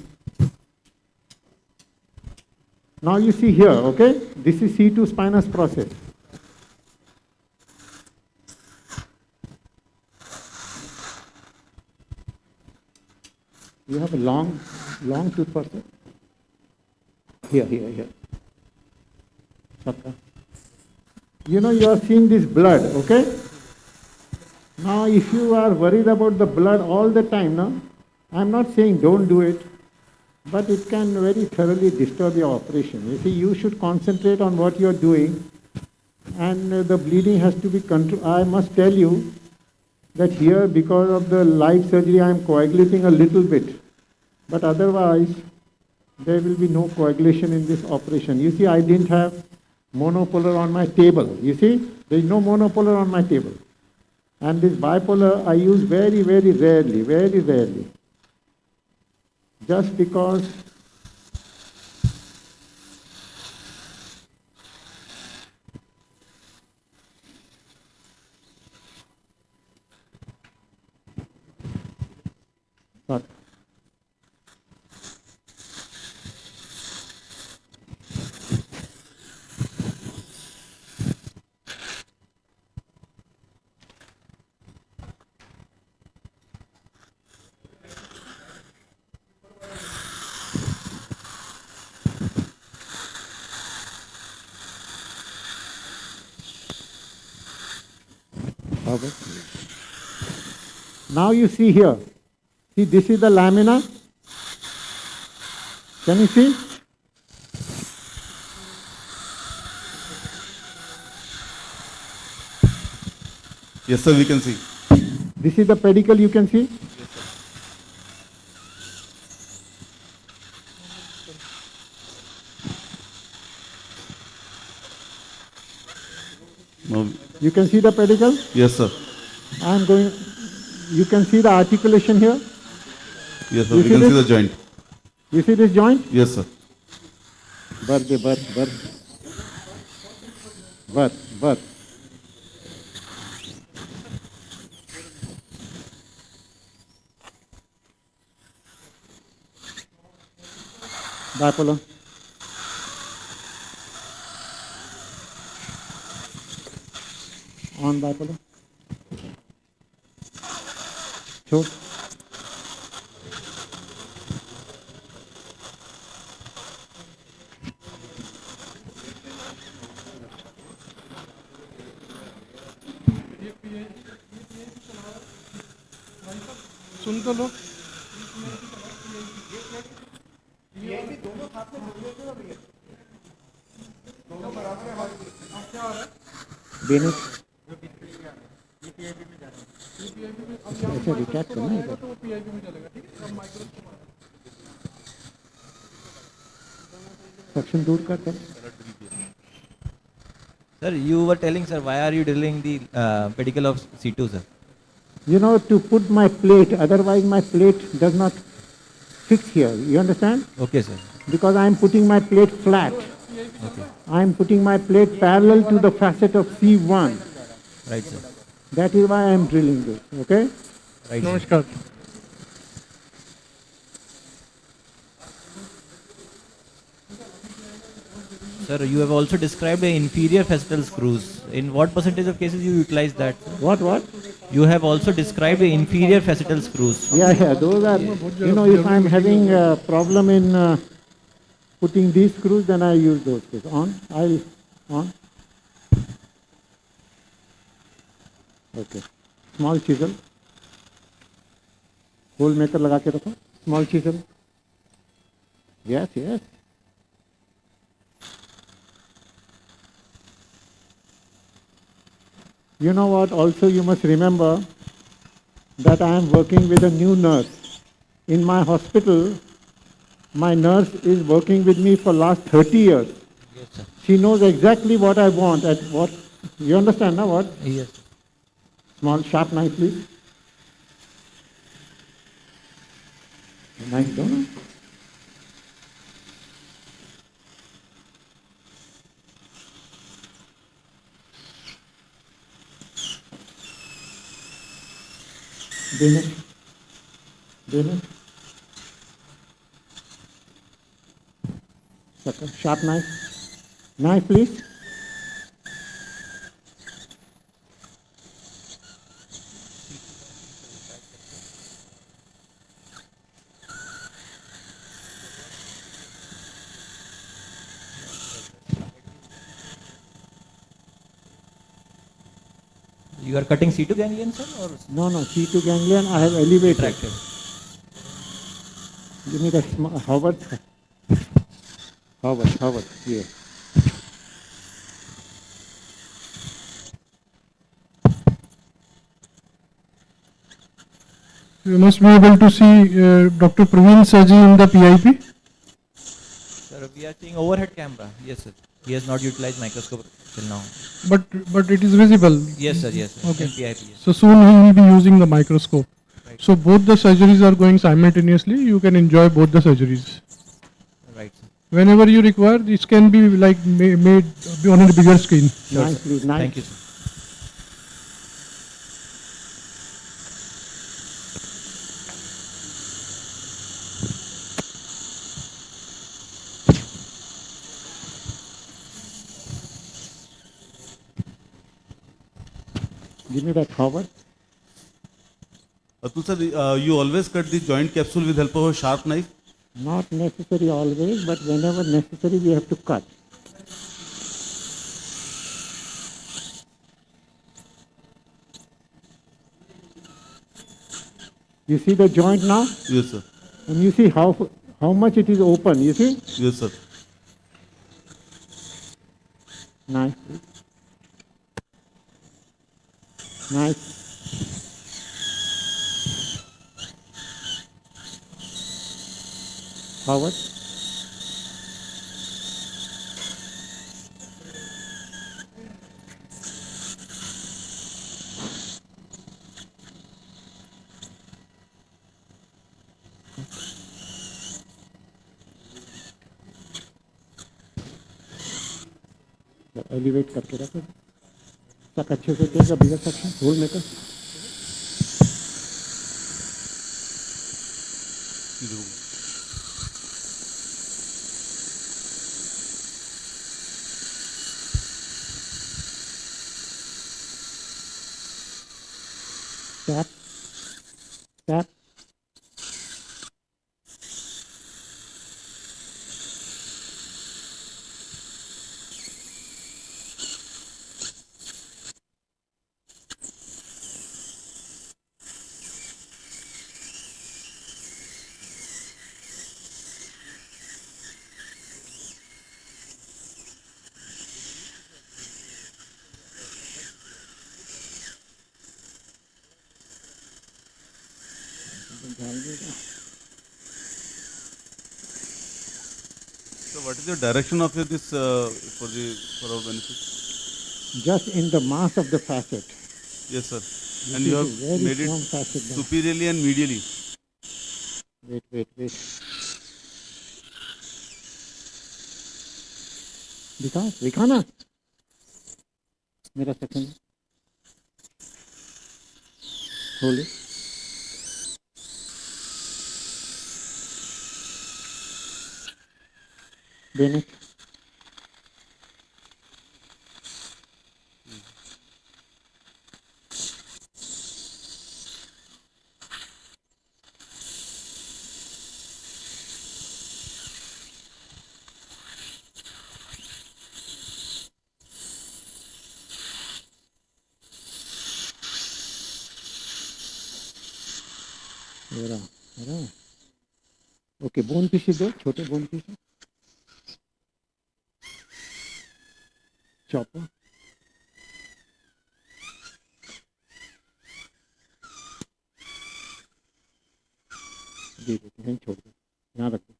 Now you see here, okay? This is C2 spinous process. You have a long tooth person. Here. Chakra. You know, you are seeing this blood, okay? Now, if you are worried about the blood all the time, no? I'm not saying don't do it, but it can very thoroughly disturb your operation. You see, you should concentrate on what you are doing, and the bleeding has to be controlled. I must tell you that here, because of the light surgery, I am coagulating a little bit, but otherwise, there will be no coagulation in this operation. You see, I didn't have monopolar on my table. You see, there is no monopolar on my table. And this bipolar I use very, very rarely. Just because but now you see here. See, this is the lamina. Can you see? Yes, sir, we can see. This is the pedicle, you can see? No. You can see the pedicle? Yes, sir. You can see the articulation here? Yes, sir, we can see the joint. You see this joint? Yes, sir. Birth. Bipolar. On bipolar. Choke. सुन तो लो देने ऐसा detach करना है इधर। Section दूर कर दे। Sir, you were telling, sir, why are you drilling the pedicle of C2, sir? You know, to put my plate, otherwise my plate does not fix here. You understand? Okay, sir. Because I am putting my plate flat. Okay. I am putting my plate parallel to the facet of C1. Right, sir. That is why I am drilling this. Okay? Right, Namaskar. Sir, you have also described the inferior facetal screws. In what percentage of cases you utilize that? What? You have also described the inferior facetal screws. Yeah, those are, you know, if I am having a problem in putting these screws, then I use those screws. On. Okay. Small chisel. Hole maker लगा के रखो. Small chisel. Yes. You know what? Also, you must remember that I am working with a new nurse. In my hospital, my nurse is working with me for last 30 years. Yes, sir. She knows exactly what I want at what. You understand now what? Yes. Small sharp knife, please. Knife dono. देने sharp knife please. You are cutting C2 ganglion, sir? Or No, C2 ganglion I have elevated. retracted? Give me the Howard, here. You must be able to see Dr. Praveen Saji in the PIP. Sir, we are seeing overhead camera. Yes, sir. He has not utilized microscope till now. But it is visible. Yes, sir. Okay. In PIP, yes. So soon he will be using the microscope. Right. So both the surgeries are going simultaneously. You can enjoy both the surgeries. Right, sir. Whenever you require, this can be like made on a bigger screen. Sure, Nice, sir. please, nice. Thank you, sir. Give me that Howard. Atul sir, you always cut the joint capsule with help of a sharp knife? Not necessary always, but whenever necessary we have to cut. You see the joint now? Yes, sir. And you see how much it is open, you see? Yes, sir. Nice. Nice. Howard. Elevate करके रखो तक अच्छे से देगा bigger section hole maker tap So what is the direction of this for our benefit? Just in the mass of the facet. Yes, sir. This And you is a have very made it strong facet now. superiorly and medially. Wait. दिखाना मेरा second hold देने okay bone pieces दो छोटे bone pieces chopper दे देते हैं छोड़ दो यहाँ रख दो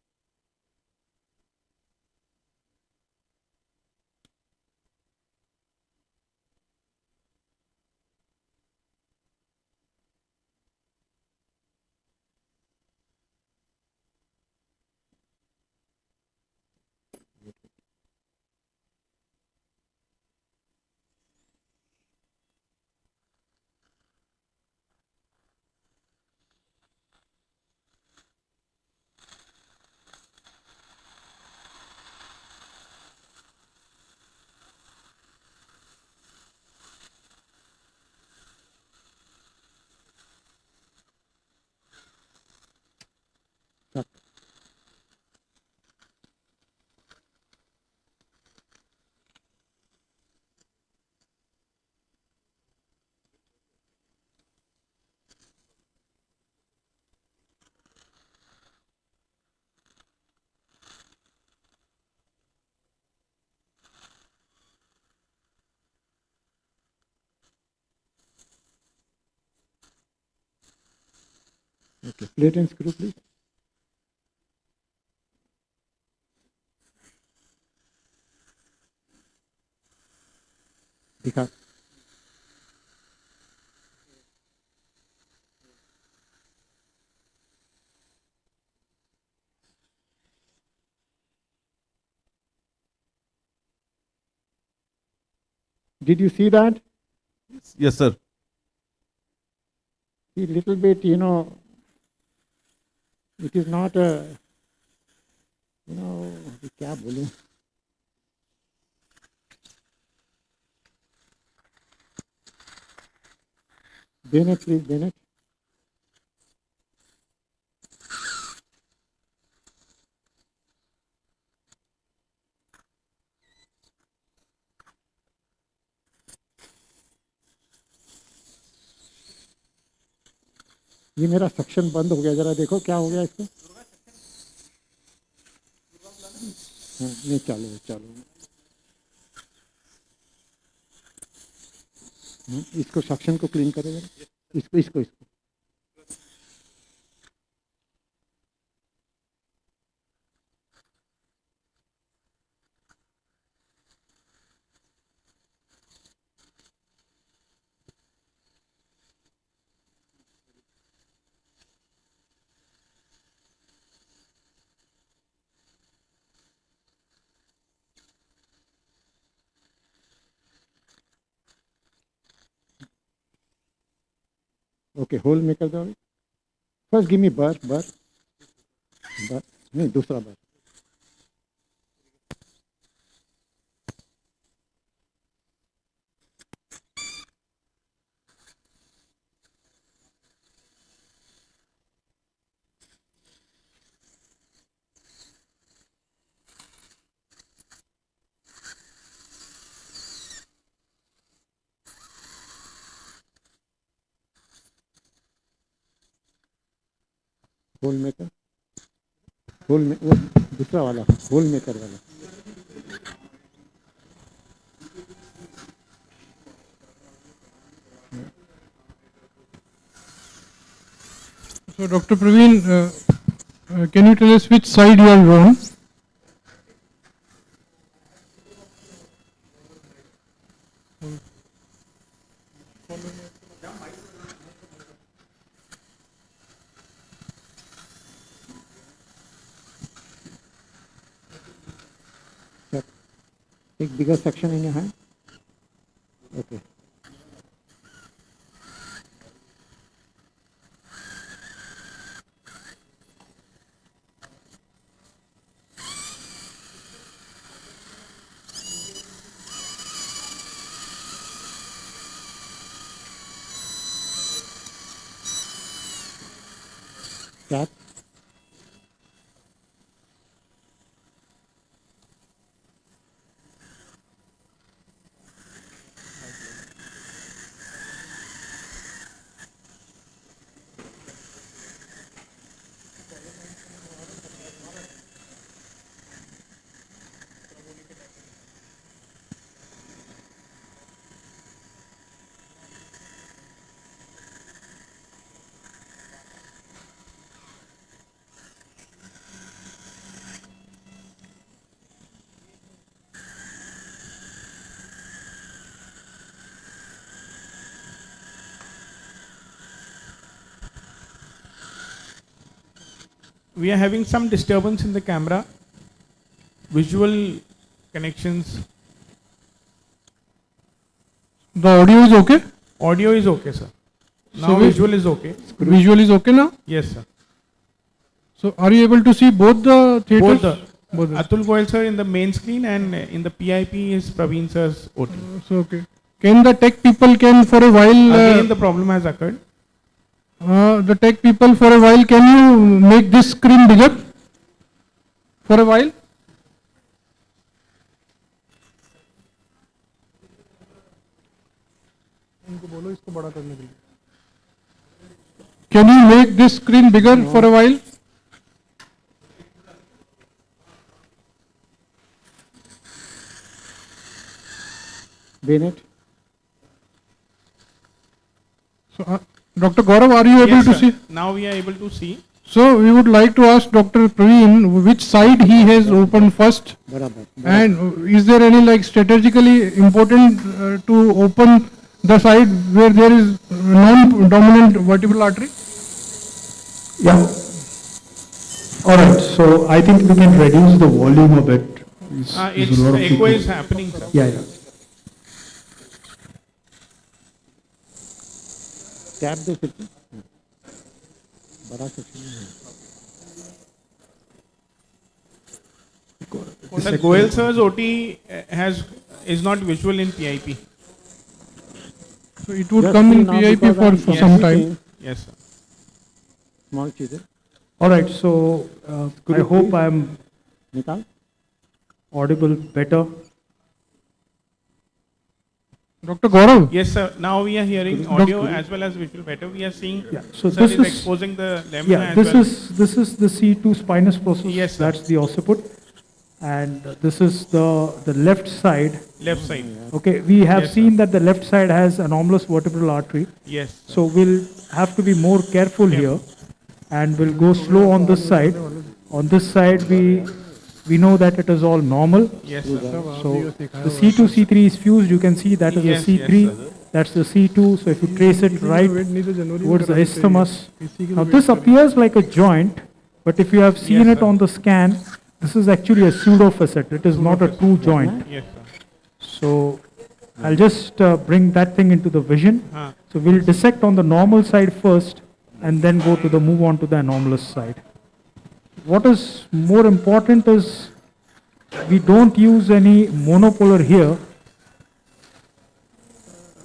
okay plate and screw please दिखा Did you see that? Yes, sir. See, little bit, it is not a, क्या बोलूं? Bennett, please, Bennett. ये मेरा सक्शन बंद हो गया जरा देखो क्या हो गया इसको हाँ नहीं चालू इसको सक्शन को क्लीन करो जरा इसको ओके होल में कर दो फर्स्ट गिव मी बर नहीं दूसरा बर होल मेकर होल में वो दूसरा वाला होल मेकर वाला So, Dr. Praveen, can you tell us which side you are on? Take bigger section in your hand. Okay. Tap. We are having some disturbance in the camera. Visual connections. The audio is okay? Audio is okay, sir. Now So visual is okay. Visual is okay now? Yes, sir. So are you able to see both the theaters? Both the Atul Goyal sir in the main screen, and in the PIP is Praveen sir's OT. So okay. Can the tech people can for a while? Again, the problem has occurred. The tech people for a while, can you make this screen bigger? For a while? Can you make this screen bigger for a while? Bennett. So, Dr. Gaurav, are you able Yes, to sir. see? Now we are able to see. So we would like to ask Dr. Praveen which side he has opened first, and is there any like strategically important to open the side where there is non-dominant vertebral artery? Yeah. All right. So I think we can reduce the volume a bit. It's the echo is happening, sir. Yeah, yeah. Tap the section. बड़ा section है. The Goyal sir's OT is not visual in PIP. So it would come in PIP for some time. Yes, sir. Small cheeses. All right. So I hope I am audible better. Dr. Gaurav? Yes, sir. Now we are hearing audio as well as visual better. We are seeing So sir this is exposing the lamina as this well. this is the C2 spinous process. Yes, sir. That's the occiput, and this is the left side. Left side. Okay, we have Yes, seen that the left side has anomalous vertebral artery. Yes, sir. So we'll have to be more careful here, and we'll go slow on this side. On this side, we know that it is all normal. Yes, sir. So the C2, C3 is fused. You can see that is Yes, the C3. yes, sir. That's the C2. So if you trace it right towards the isthmus, now this appears like a joint, but if you have seen Yes, it sir. on the scan, this is actually a pseudo facet. It is not a true joint. Yes, sir. So I'll just bring that thing into the vision. So we'll dissect on the normal side first, and then go to the move on to the anomalous side. What is more important is we don't use any monopolar here.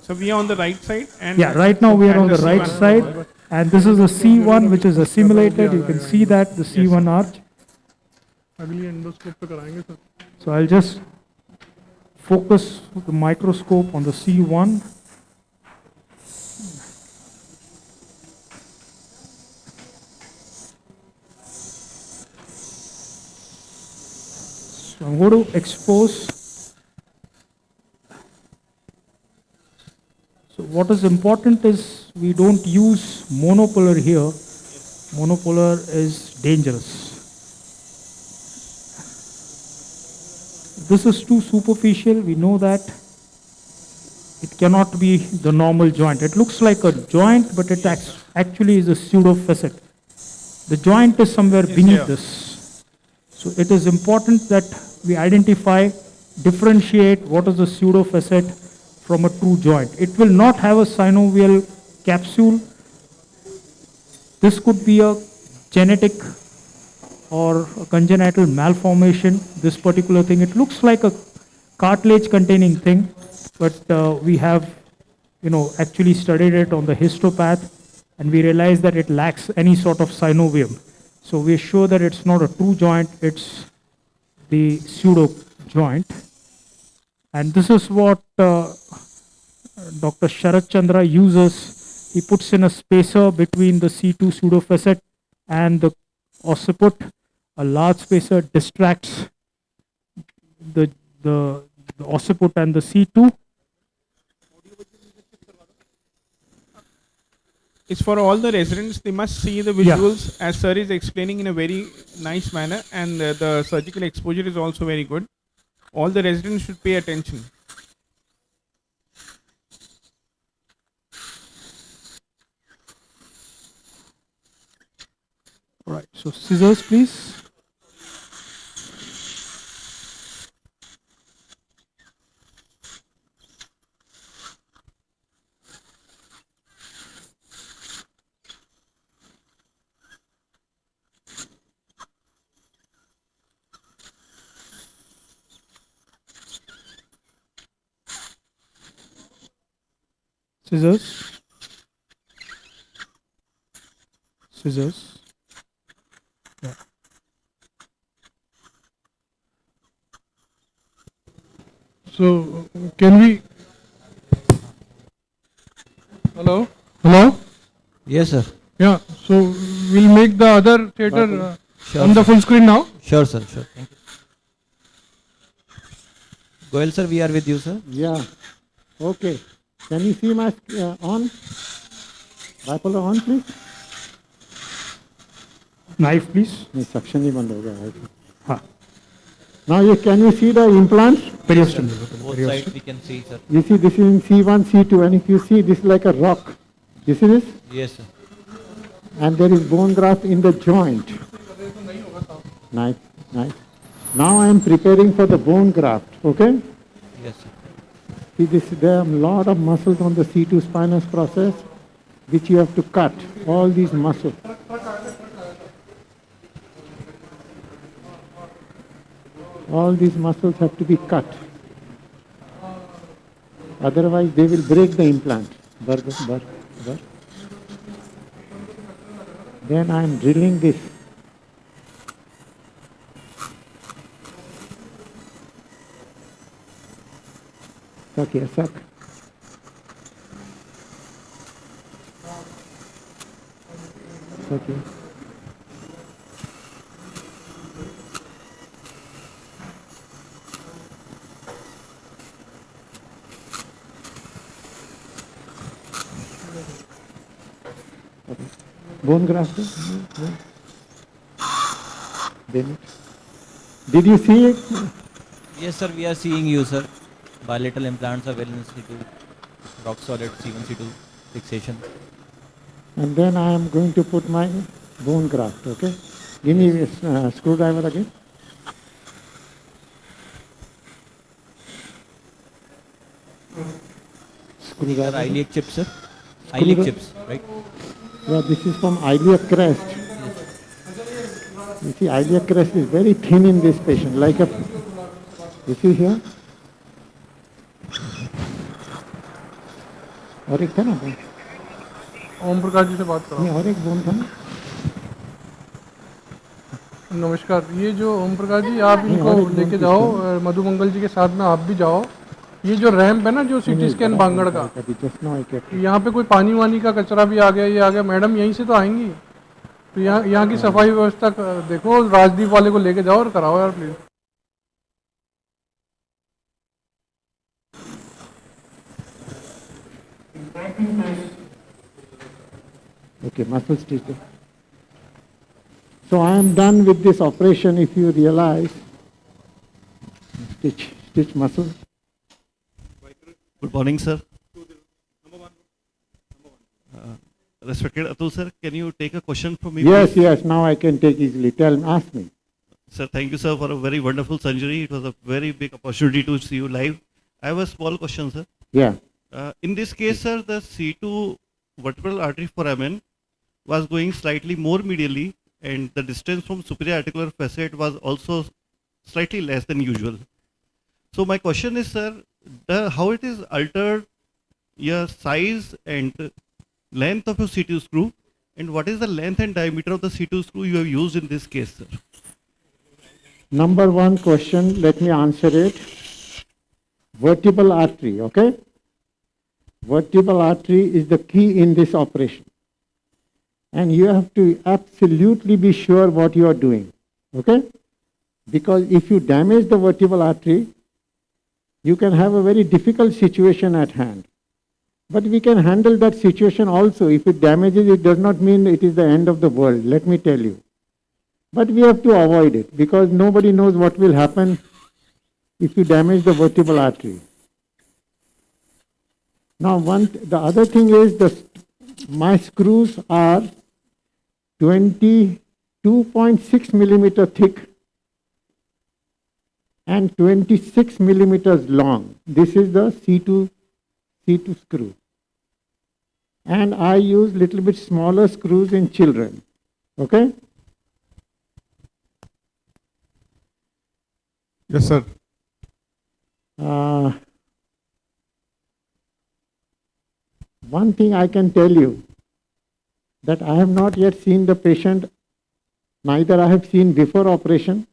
So we are on the right side, and Yeah, right now we are on the right C1. side, and this is the C1 which is assimilated. You can see that the C1 arch. अगली endoscope पे कराएंगे sir. So I'll just focus the microscope on the C1. So I'm going to expose. So what is important is we don't use monopolar here. Monopolar is dangerous. This is too superficial. We know that it cannot be the normal joint. It looks like a joint, but it actually is a pseudo facet. The joint is somewhere beneath this. So it is important that we identify, differentiate what is a pseudo facet from a true joint. It will not have a synovial capsule. This could be a genetic or a congenital malformation, this particular thing. It looks like a cartilage containing thing, but we have, actually studied it on the histopath, and we realize that it lacks any sort of synovium. So we're sure that it's not a true joint, it's the pseudo joint. And this is what Dr. Sharat Chandra uses. He puts in a spacer between the C2 pseudofacet and the occiput. A large spacer distracts the occiput and the C2. It's for all the residents. They must see the visuals as sir is explaining in a very nice manner, and the surgical exposure is also very good. All the residents should pay attention. All right, so scissors, please. Scissors. Scissors. Yeah. So, can we? Hello? Hello? Yes, sir. Yeah, so we'll make the other theater Sure, on the sir. full screen now. Sure, sir. Sure. Thank you. Goel, sir, we are with you, sir. Yeah. Okay. Can you see my on? Bipolar on, please. Knife, please. नहीं suction ही बंद हो गया है. हाँ. Now can you see the implants? Periosteum. Both sides we can see, sir. You see this is in C1, C2, and if you see this is like a rock. You see this? Yes, sir. And there is bone graft in the joint. Nice, nice. Now I am preparing for the bone graft. Okay? Yes, sir. See this, there are a lot of muscles on the C2 spinous process which you have to cut. All these muscles. All these muscles have to be cut. Otherwise they will break the implant. Burr. Then I am drilling this. Suck here, suck. Suck here. Okay. Bone graft. Then, did you see it? Yes, sir. We are seeing you, sir. Bilateral implants are well in situ. Rock solid C1, C2 fixation. And then I am going to put my bone graft, okay? Give me a screwdriver again. These are iliac chips, sir. Iliac chips, right? Yeah, this is from iliac crest. You see, iliac crest is very thin in this patient, like a, you see here? और एक था ना bone? Om Prakash ji से बात करो. नहीं, और एक bone था ना? नमस्कार, ये जो ओम प्रकाश जी आप इनको लेके जाओ, मधु मंगल जी के साथ में आप भी जाओ. ये जो रैंप है ना, जो सीटी स्कैन बांगड़ का, यहाँ पे कोई पानी वानी का कचरा भी आ गया, ये आ गया, मैडम यहीं से तो आएंगी, तो यहाँ की सफाई व्यवस्था देखो, राजदीप वाले को लेके जाओ और कराओ यार please. Okay, muscle stitch. So I am done with this operation, if you realize. Stitch muscle. Good morning, sir. Respected Atul sir, can you take a question from me? Yes, please? yes, now I can take easily. Ask me. Sir, thank you, sir, for a very wonderful surgery. It was a very big opportunity to see you live. I have a small question, sir. Yeah. In this case, sir, the C2 vertebral artery foramen was going slightly more medially, and the distance from superior articular facet was also slightly less than usual. So my question is, sir, how it is altered your size and length of your C2 screw, and what is the length and diameter of the C2 screw you have used in this case, sir? Number one question, let me answer it. Vertebral artery, okay? Vertebral artery is the key in this operation. And you have to absolutely be sure what you are doing, okay? Because if you damage the vertebral artery, you can have a very difficult situation at hand. But we can handle that situation also. If it damages, it does not mean it is the end of the world, let me tell you. But we have to avoid it because nobody knows what will happen if you damage the vertebral artery. Now, the other thing is my screws are 22.6 millimeter thick and 26 millimeters long. This is the C2 screw. And I use little bit smaller screws in children. Okay? Yes, sir. One thing I can tell you, that I have not yet seen the patient, neither I have seen before operation,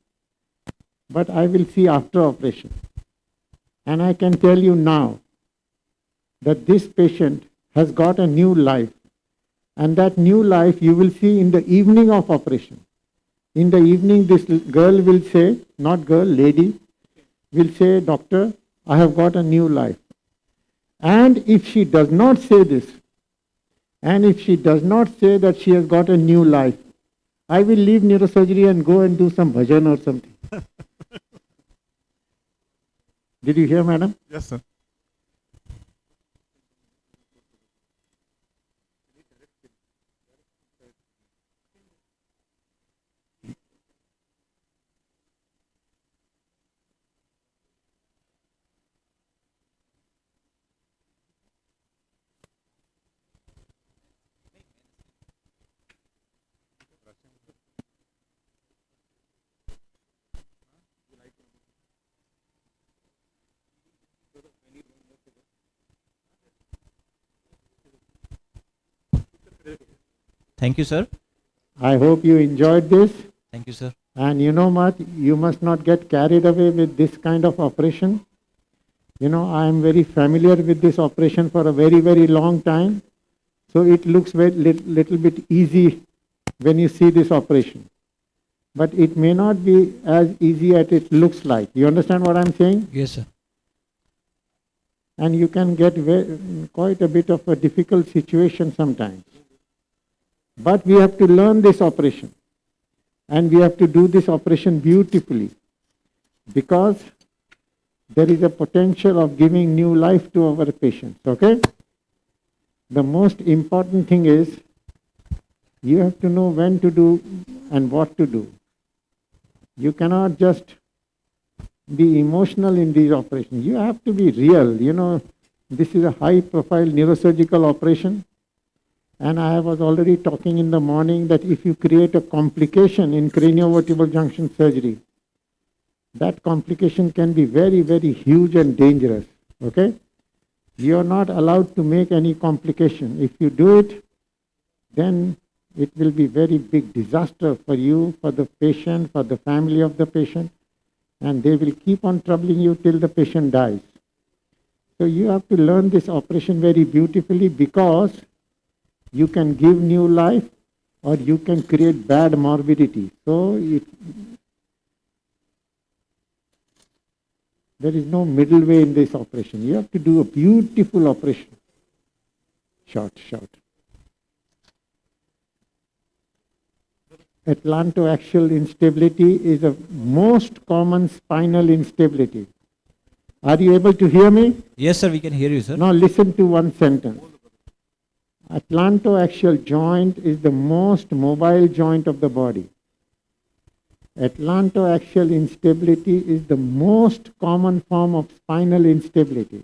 but I will see after operation. And I can tell you now that this patient has got a new life. And that new life you will see in the evening of operation. In the evening, this girl will say, not girl, lady, will say, doctor, I have got a new life. And if she does not say this, and if she does not say that she has got a new life, I will leave neurosurgery and go and do some bhajan or something. Did you hear, madam? Yes, sir. Thank you, sir. I hope you enjoyed this. Thank you, sir. And you know what? You must not get carried away with this kind of operation. You know, I am very familiar with this operation for a very, very long time. So it looks very little bit easy when you see this operation. But it may not be as easy as it looks like. You understand what I'm saying? Yes, sir. And you can get quite a bit of a difficult situation sometimes. But we have to learn this operation. And we have to do this operation beautifully. Because there is a potential of giving new life to our patients. Okay? The most important thing is you have to know when to do and what to do. You cannot just be emotional in these operations. You have to be real. You know, this is a high profile neurosurgical operation. And I was already talking in the morning that if you create a complication in craniovertebral junction surgery, that complication can be very, very huge and dangerous. Okay? You are not allowed to make any complication. If you do it, then it will be very big disaster for you, for the patient, for the family of the patient, and they will keep on troubling you till the patient dies. So you have to learn this operation very beautifully because you can give new life or you can create bad morbidity. So there is no middle way in this operation. You have to do a beautiful operation. Short. atlantoaxial instability is the most common spinal instability. Are you able to hear me? Yes, sir, we can hear you, sir. Now listen to one sentence. Atlantoaxial joint is the most mobile joint of the body. Atlantoaxial instability is the most common form of spinal instability.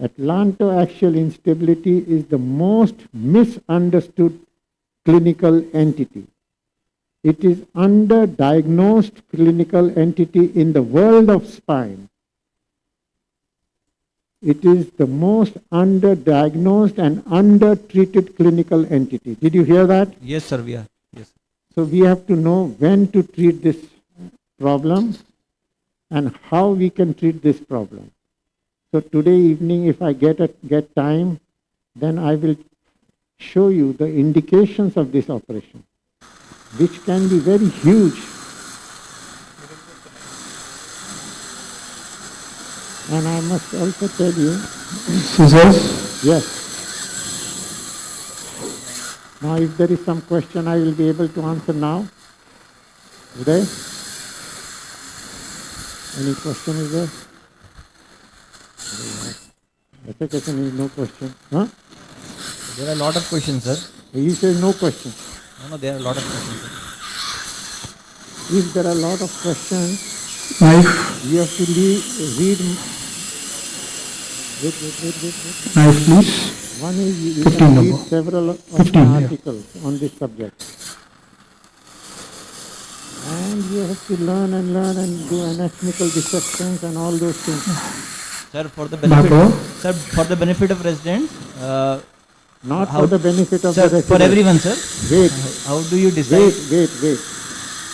Atlantoaxial instability is the most misunderstood clinical entity. It is underdiagnosed clinical entity in the world of spine. It is the most underdiagnosed and undertreated clinical entity. Did you hear that? Yes, sir, we are. Yes. So we have to know when to treat this problem and how we can treat this problem. So today evening, if I get time, then I will show you the indications of this operation, which can be very huge. And I must also tell you... Scissors? Yes. Now if there is some question, I will be able to answer now. Uday? Any question is there? That's question is no question. Huh? There are a lot of questions, sir. You say no question. No, there are a lot of questions, sir. If there are a lot of questions, Knife. you have to read. Wait. Knife, please. One is you 15 can number. read several of 15, the yeah. articles on this subject. And you have to learn and do anatomical dissections and all those things. Sir, for the benefit of residents, not for the benefit of the residents. For everyone, sir. Wait. How do you decide? Wait.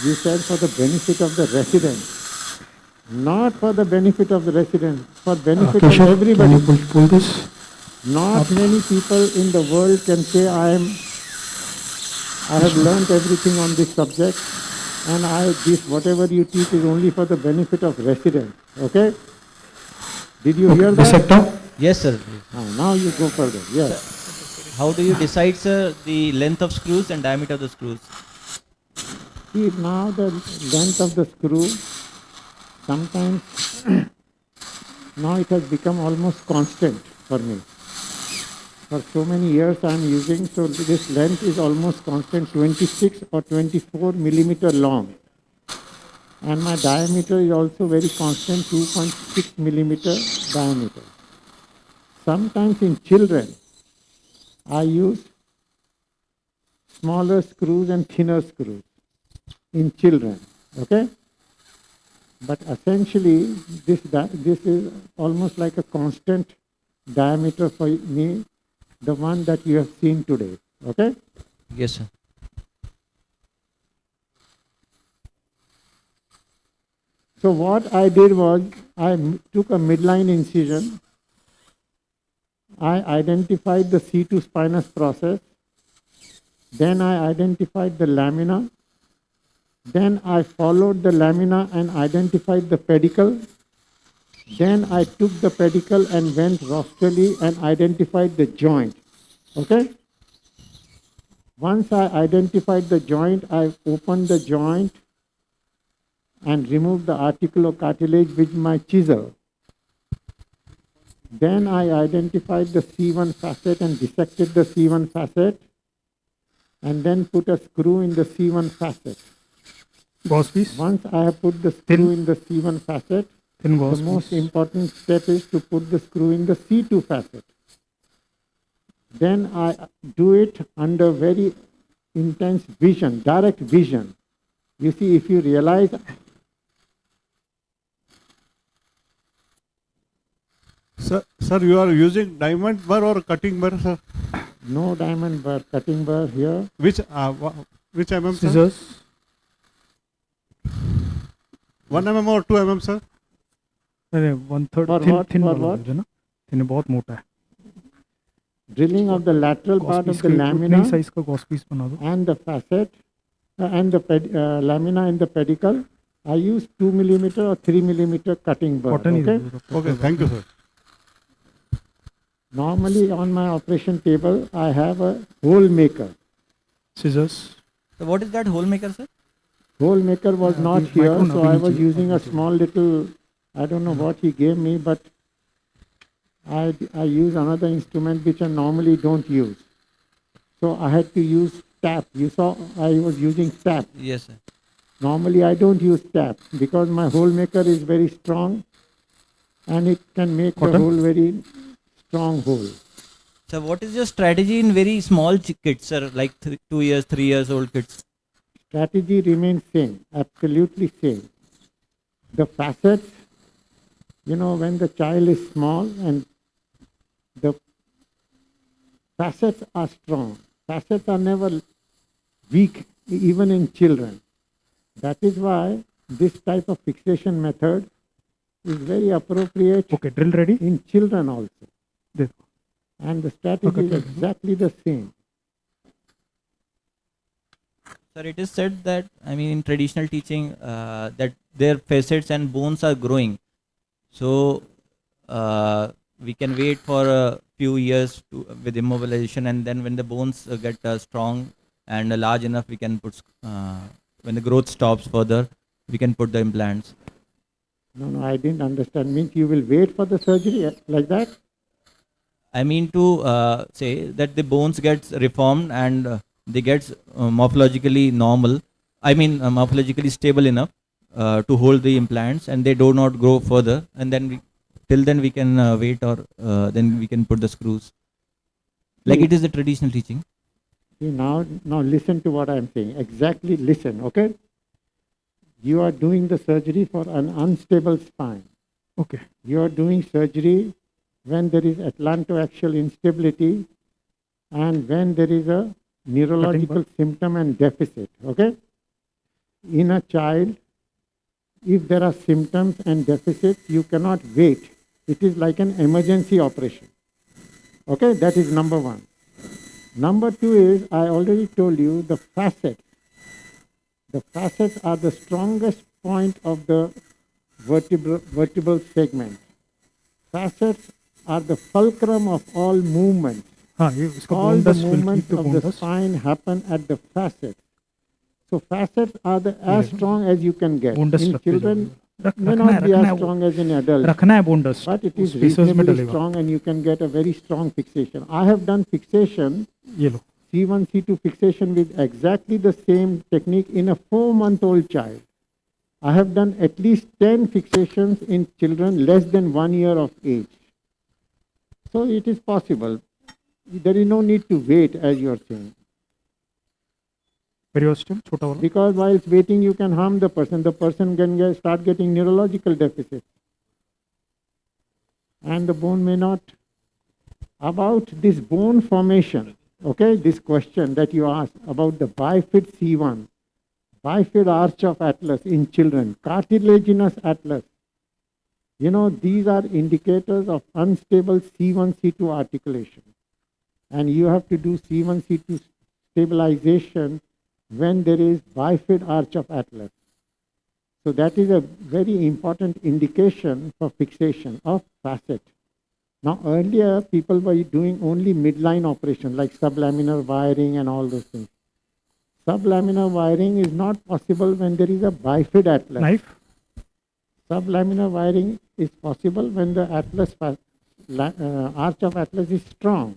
You said for the benefit of the residents. Not for the benefit of the residents, for benefit of everybody. Can you pull this? Not many people in the world can say I have learned everything on this subject, and whatever you teach is only for the benefit of residents. Okay? Did you hear that? Dissector? Yes, sir. Now you go further. Yes. Sir, how do you decide, sir, the length of screws and diameter of the screws? See, now the length of the screw, sometimes now it has become almost constant for me. For so many years I am using, so this length is almost constant, 26 or 24 millimeter long. And my diameter is also very constant, 2.6 millimeter diameter. Sometimes in children, I use smaller screws and thinner screws in children, okay? But essentially, this is almost like a constant diameter for me, the one that you have seen today, okay? Yes, sir. So what I did was, I took a midline incision, I identified the C2 spinous process, then I identified the lamina, then I followed the lamina and identified the pedicle, then I took the pedicle and went rostrally and identified the joint, okay? Once I identified the joint, I opened the joint and removed the articulocartilage with my chisel. Then I identified the C1 facet and dissected the C1 facet, and then put a screw in the C1 facet. Gauze piece? Once I have put the screw in the C1 facet, the most important step is to put the screw in the C2 facet. Then I do it under very intense vision, direct vision. You see, if you realize... Sir, you are using diamond burr or cutting burr, sir? No diamond burr, cutting burr here. Which mm, sir? Scissors. 1 mm or 2 mm, sir? अरे 1/3 thin वाला है ना, thin बहुत मोटा है. Drilling of the lateral part of the lamina size का gauze piece बना दो. and the facet and the lamina and the pedicle. I use 2 millimeter or 3 millimeter cutting burr. Okay? Okay, thank you, sir. Normally on my operation table, I have a hole maker. Scissors. So what is that hole maker, sir? Hole maker was not the here, micro so I was Nabinji using a of the small little, I don't know what he gave me, but I use another instrument which I normally don't use. So I had to use tap. You saw I was using tap. Yes, sir. Normally I don't use tap because my hole maker is very strong and it can make the Cotton? hole very strong hole. So what is your strategy in very small kids, sir, like 2 years, 3 years old kids? Strategy remains same, absolutely same. The facets, you know, when the child is small and the facets are strong. Facets are never weak, even in children. That is why this type of fixation method is very appropriate drill ready? in children also. There. And the strategy is exactly the same. Sir, it is said that, I mean, in traditional teaching, that their facets and bones are growing. So, we can wait for a few years with immobilization, and then when the bones get strong and large enough, we can put, when the growth stops further, we can put the implants. No, I didn't understand. Means you will wait for the surgery like that? I mean to say that the bones gets reformed and they get morphologically normal. I mean morphologically stable enough to hold the implants, and they do not grow further. And then till then we can wait, or then we can put the screws. Like it is the traditional teaching. See, now listen to what I am saying. Exactly listen, okay? You are doing the surgery for an unstable spine. Okay. You are doing surgery when there is atlantoaxial instability and when there is a neurological symptom and deficit, okay? In a child, if there are symptoms and deficits, you cannot wait. It is like an emergency operation. Okay, that is number one. Number two is, I already told you, the facets. The facets are the strongest point of the vertebral segment. Facets are the fulcrum of all movements. All the movements of the spine happen at the facets. So facets are as strong as you can get. In children, may not be as strong as in adults, but it is reasonably strong and you can get a very strong fixation. I have done fixation, C1, C2 fixation with exactly the same technique in a 4-month-old child. I have done at least 10 fixations in children less than 1 year of age. So it is possible. There is no need to wait, as you are saying. Because while waiting, you can harm the person. The person can start getting neurological deficits. And the bone may not. About this bone formation, okay, this question that you asked about the bifid C1, bifid arch of atlas in children, cartilaginous atlas. You know, these are indicators of unstable C1, C2 articulation. And you have to do C1, C2 stabilization when there is bifid arch of atlas. So that is a very important indication for fixation of facet. Now earlier people were doing only midline operation like sublaminar wiring and all those things. Sublaminar wiring is not possible when there is a bifid atlas. Sublaminar wiring is possible when the atlas arch of atlas is strong.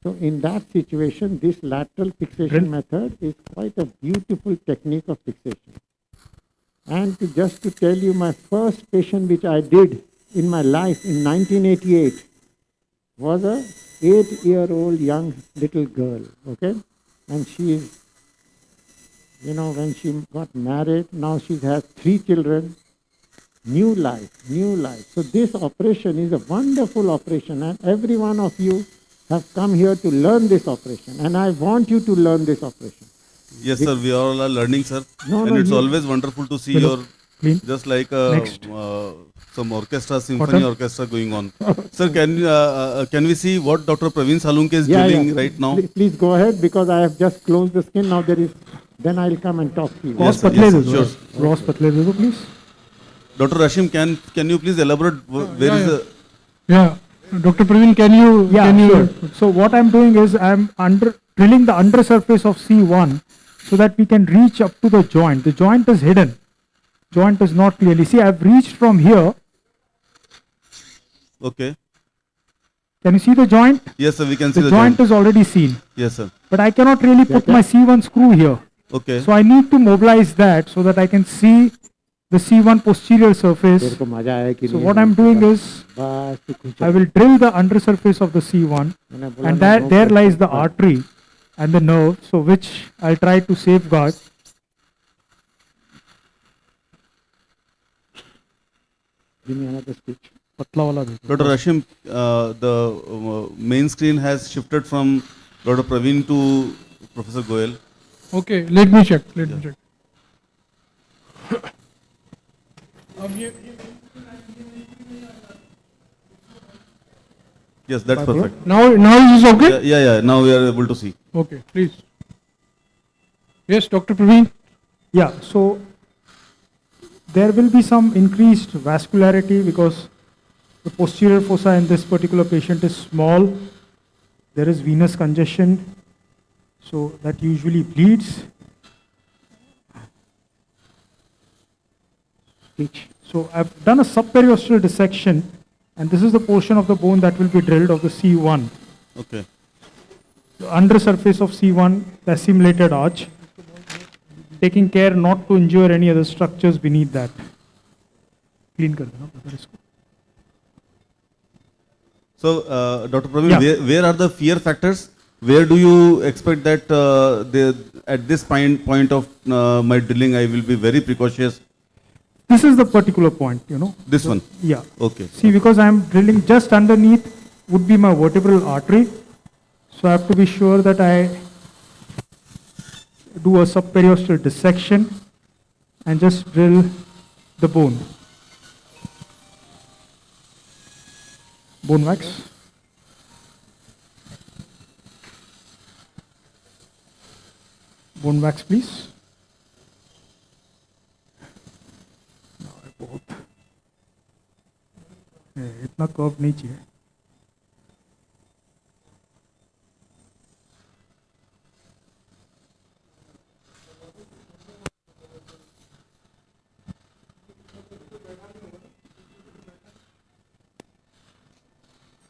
So in that situation, this lateral fixation method is quite a beautiful technique of fixation. And just to tell you, my first patient which I did in my life in 1988 was a 8-year-old young little girl, okay? And she is, you know, when she got married, now she has 3 children, new life. So this operation is a wonderful operation, and every one of you have come here to learn this operation, and I want you to learn this operation. Yes, sir, we all are learning, sir. No, It's always wonderful to see your, just like some orchestra, symphony orchestra going on. Sir, can we see what Dr. Praveen Salunke is doing right now? Please go ahead, because I have just closed the skin. Now then I'll come and talk to you. Yes, sure. Please. Dr. Rashim, can you please elaborate where is the... Yeah, Dr. Praveen, can you? Sure. So what I'm doing is I'm drilling the undersurface of C1 so that we can reach up to the joint. The joint is hidden. Joint is not clearly. See, I've reached from here. Okay. Can you see the joint? Yes, sir, we can see the the joint is already seen. Yes, sir. But I cannot really put my C1 screw here. Okay. So I need to mobilize that so that I can see the C1 posterior surface. So what I'm doing is, I will drill the undersurface of the C1, and there lies the artery and the nerve, so which I'll try to safeguard. Give me another speech. Dr. Rashim, the main screen has shifted from Dr. Praveen to Professor Goyal. Okay, let me check. Let me check. Yes, that's perfect. Now is this okay? Yeah. Now we are able to see. Okay, please. Yes, Dr. Praveen. Yeah, so there will be some increased vascularity because the posterior fossa in this particular patient is small. There is venous congestion, so that usually bleeds. So I've done a subperiosteal dissection, and this is the portion of the bone that will be drilled of the C1. Okay. The undersurface of C1, the assimilated arch, taking care not to injure any other structures beneath that. Clean kar dena brother isko. So, Dr. Praveen, where are the fear factors? Where do you expect that at this point of my drilling, I will be very precautious? This is the particular point, you know. This one? Yeah. Okay. See, because I am drilling just underneath would be my vertebral artery. So I have to be sure that I do a subperiosteal dissection and just drill the bone. Bone wax. Bone wax, please. बहुत इतना curve नहीं चाहिए.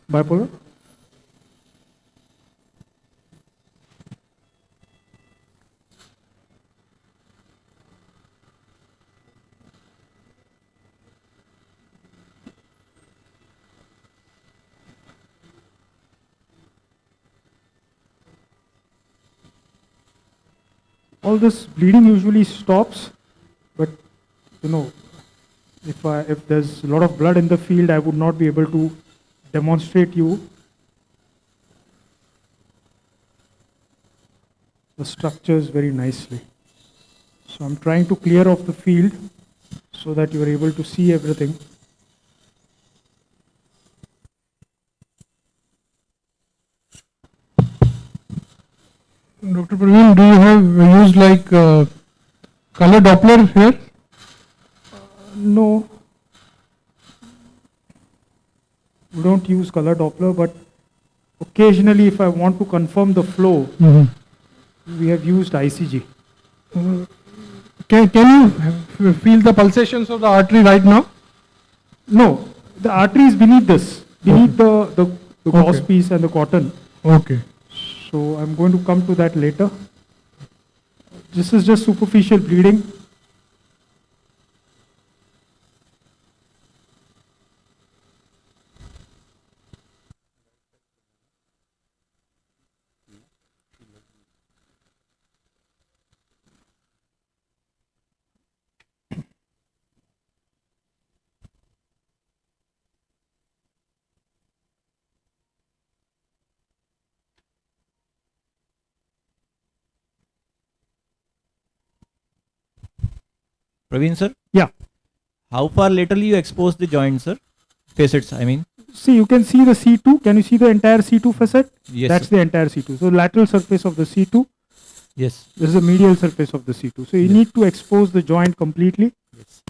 Bipolar. All this bleeding usually stops, but you know, if there's a lot of blood in the field, I would not be able to demonstrate you the structures very nicely. So I'm trying to clear off the field so that you are able to see everything. Dr. Praveen, do you have used like color Doppler here? No. We don't use color Doppler, but occasionally if I want to confirm the flow, we have used ICG. Can you feel the pulsations of the artery right now? No, the artery is beneath this, beneath the gauze piece and the cotton. Okay. So I'm going to come to that later. This is just superficial bleeding. Praveen sir? Yeah. How far laterally you expose the joint, sir? Facets, I mean. See, you can see the C2. Can you see the entire C2 facet? Yes. That's Sir. the entire C2. So lateral surface of the C2. Yes. This is the medial surface of the C2. So you need to expose the joint completely. Yes.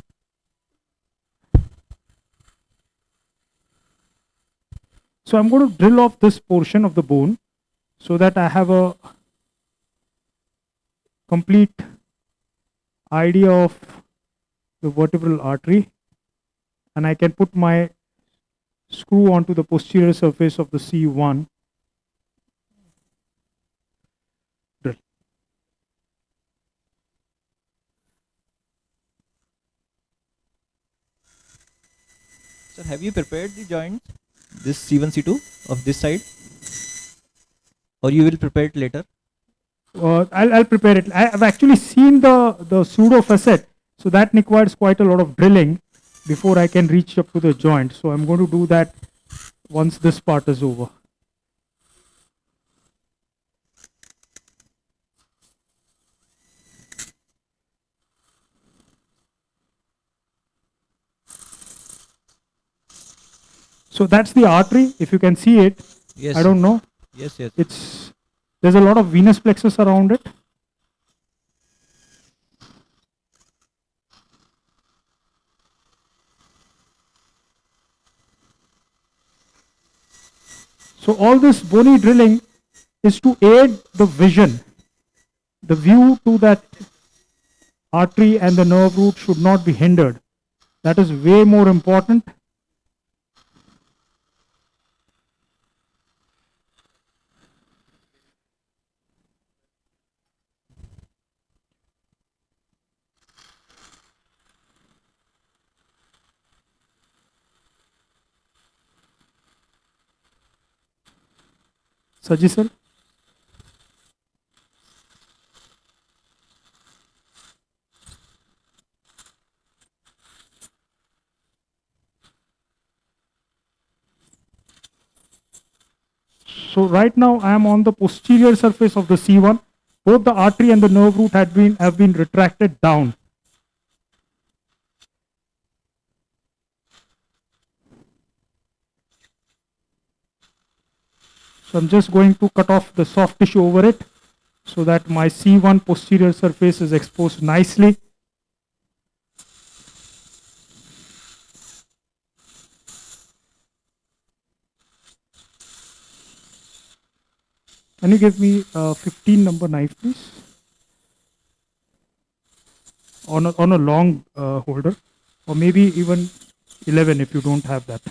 So I'm going to drill off this portion of the bone so that I have a complete idea of the vertebral artery, and I can put my screw onto the posterior surface of the C1 drill. Sir, have you prepared the joint, this C1, C2 of this side, or you will prepare it later? I'll prepare it. I've actually seen the pseudo facet, so that requires quite a lot of drilling before I can reach up to the joint. So I'm going to do that once this part is over. So that's the artery. If you can see it, Yes. I don't know. Yes, yes. There's a lot of venous plexus around it. So all this bony drilling is to aid the vision. The view to that artery and the nerve root should not be hindered. That is way more important. Saji sir. So right now I am on the posterior surface of the C1. Both the artery and the nerve root have been retracted down. So I'm just going to cut off the soft tissue over it so that my C1 posterior surface is exposed nicely. Can you give me a 15 number knife, please? On a long holder, or maybe even 11 if you don't have that.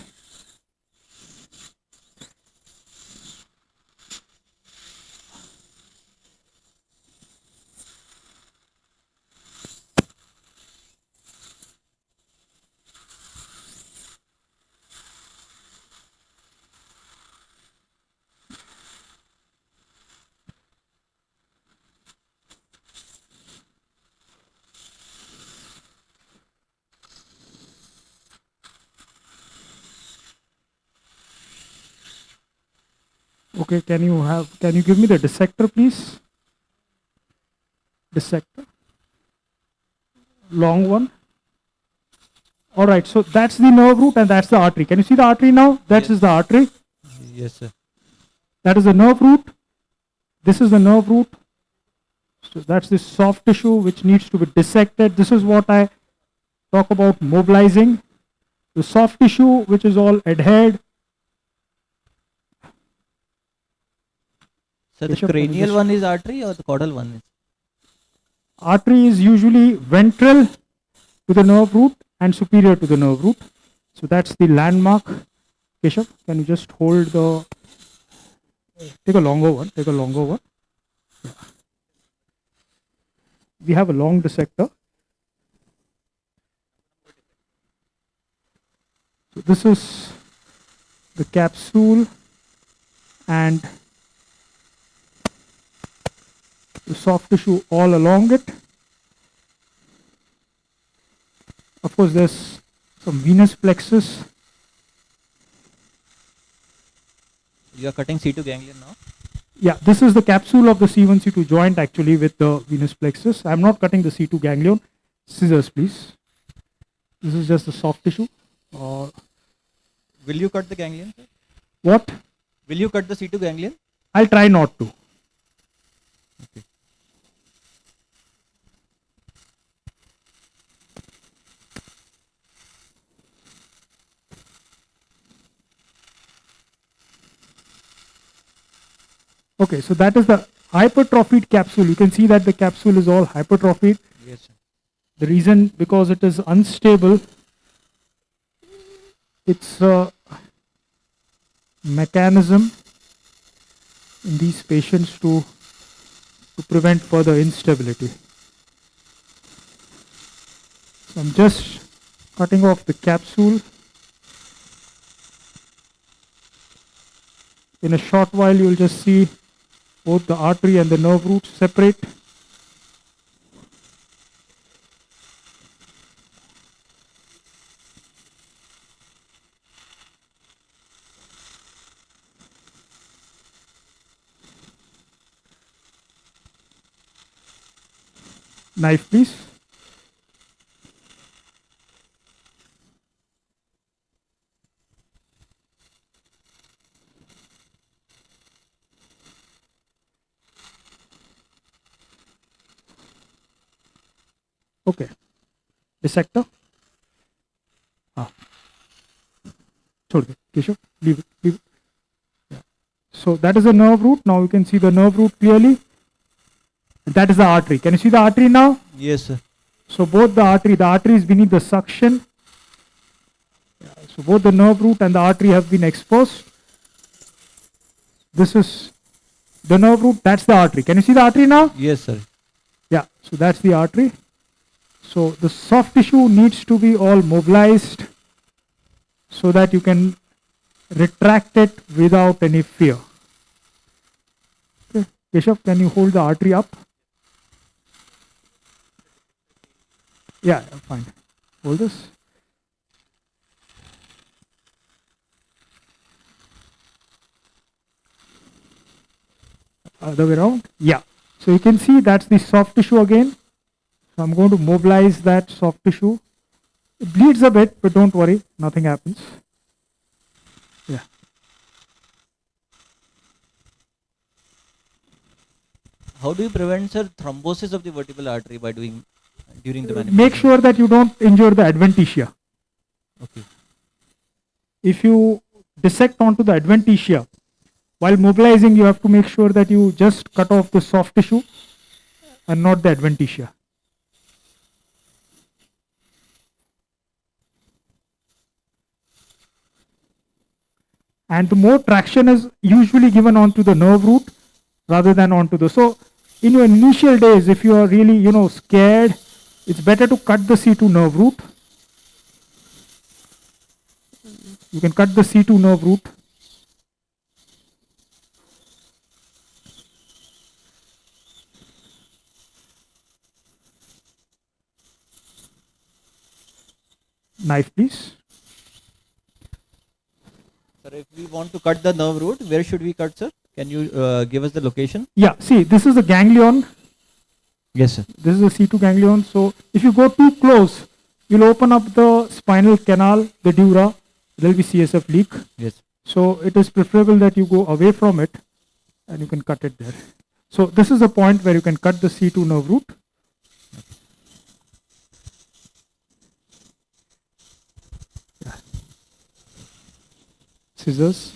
Okay, can you give me the dissector, please? Dissector. Long one. All right, so that's the nerve root and that's the artery. Can you see the artery now? That is the artery. Yes, sir. That is the nerve root. This is the nerve root. So that's the soft tissue which needs to be dissected. This is what I talk about mobilizing. The soft tissue which is all adhered. So the cranial one is artery or the caudal one is? Artery is usually ventral to the nerve root and superior to the nerve root. So that's the landmark. Keshav, can you just hold the, take a longer one, Yeah. We have a long dissector. So this is the capsule and the soft tissue all along it. Of course, there's some venous plexus. You are cutting C2 ganglion now? Yeah, this is the capsule of the C1, C2 joint actually with the venous plexus. I'm not cutting the C2 ganglion. Scissors, please. This is just the soft tissue. Will you cut the ganglion, sir? What? Will you cut the C2 ganglion? I'll try not to. Okay. Okay, so that is the hypertrophied capsule. You can see that the capsule is all hypertrophied. Yes, sir. The reason, because it is unstable, it's a mechanism in these patients to prevent further instability. So I'm just cutting off the capsule. In a short while, you will just see both the artery and the nerve roots separate. Knife, please. Okay. Dissector. छोड़ दो, Keshav. Leave it. Leave it. Yeah. So that is the nerve root. Now you can see the nerve root clearly. That is the artery. Can you see the artery now? Yes, sir. So both the artery is beneath the suction. Yeah, so both the nerve root and the artery have been exposed. This is the nerve root, that's the artery. Can you see the artery now? Yes, sir. Yeah, so that's the artery. So the soft tissue needs to be all mobilized so that you can retract it without any fear. Okay. Keshav, can you hold the artery up? Yeah, fine. Hold this. Other way around. Yeah. So you can see that's the soft tissue again. So I'm going to mobilize that soft tissue. It bleeds a bit, but don't worry, nothing happens. Yeah. How do you prevent, sir, thrombosis of the vertebral artery by doing during the manipulation? Make sure that you don't injure the adventitia. Okay. If you dissect onto the adventitia, while mobilizing, you have to make sure that you just cut off the soft tissue and not the adventitia. And the more traction is usually given onto the nerve root rather than onto the. So in your initial days, if you are really, scared, it's better to cut the C2 nerve root. You can cut the C2 nerve root. Knife, please. Sir, if we want to cut the nerve root, where should we cut, sir? Can you give us the location? Yeah, see, this is a ganglion. Yes, sir. This is a C2 ganglion. So if you go too close, you'll open up the spinal canal, the dura. There will be CSF leak. Yes. So it is preferable that you go away from it and you can cut it there. So this is a point where you can cut the C2 nerve root. Yeah. Scissors.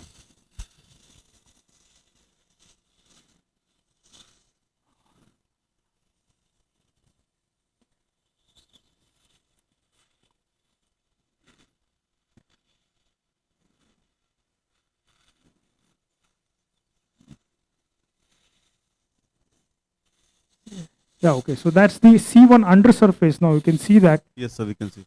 Yeah, okay. So that's the C1 undersurface. Now you can see that. Yes, sir, we can see.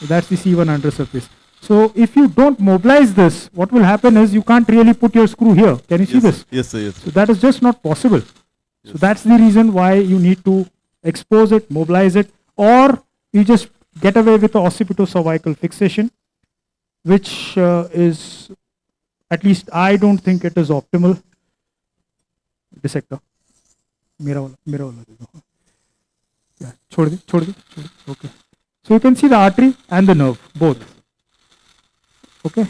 That's the C1 undersurface. So if you don't mobilize this, what will happen is you can't really put your screw here. Can you see this? Yes, sir, yes. So that is just not possible. So that's the reason why you need to expose it, mobilize it, or you just get away with the occipito-cervical fixation, which is, at least I don't think it is optimal. Dissector. मेरा वाला दे दो. Yeah, छोड़ दे. Okay. So you can see the artery and the nerve, both. Okay.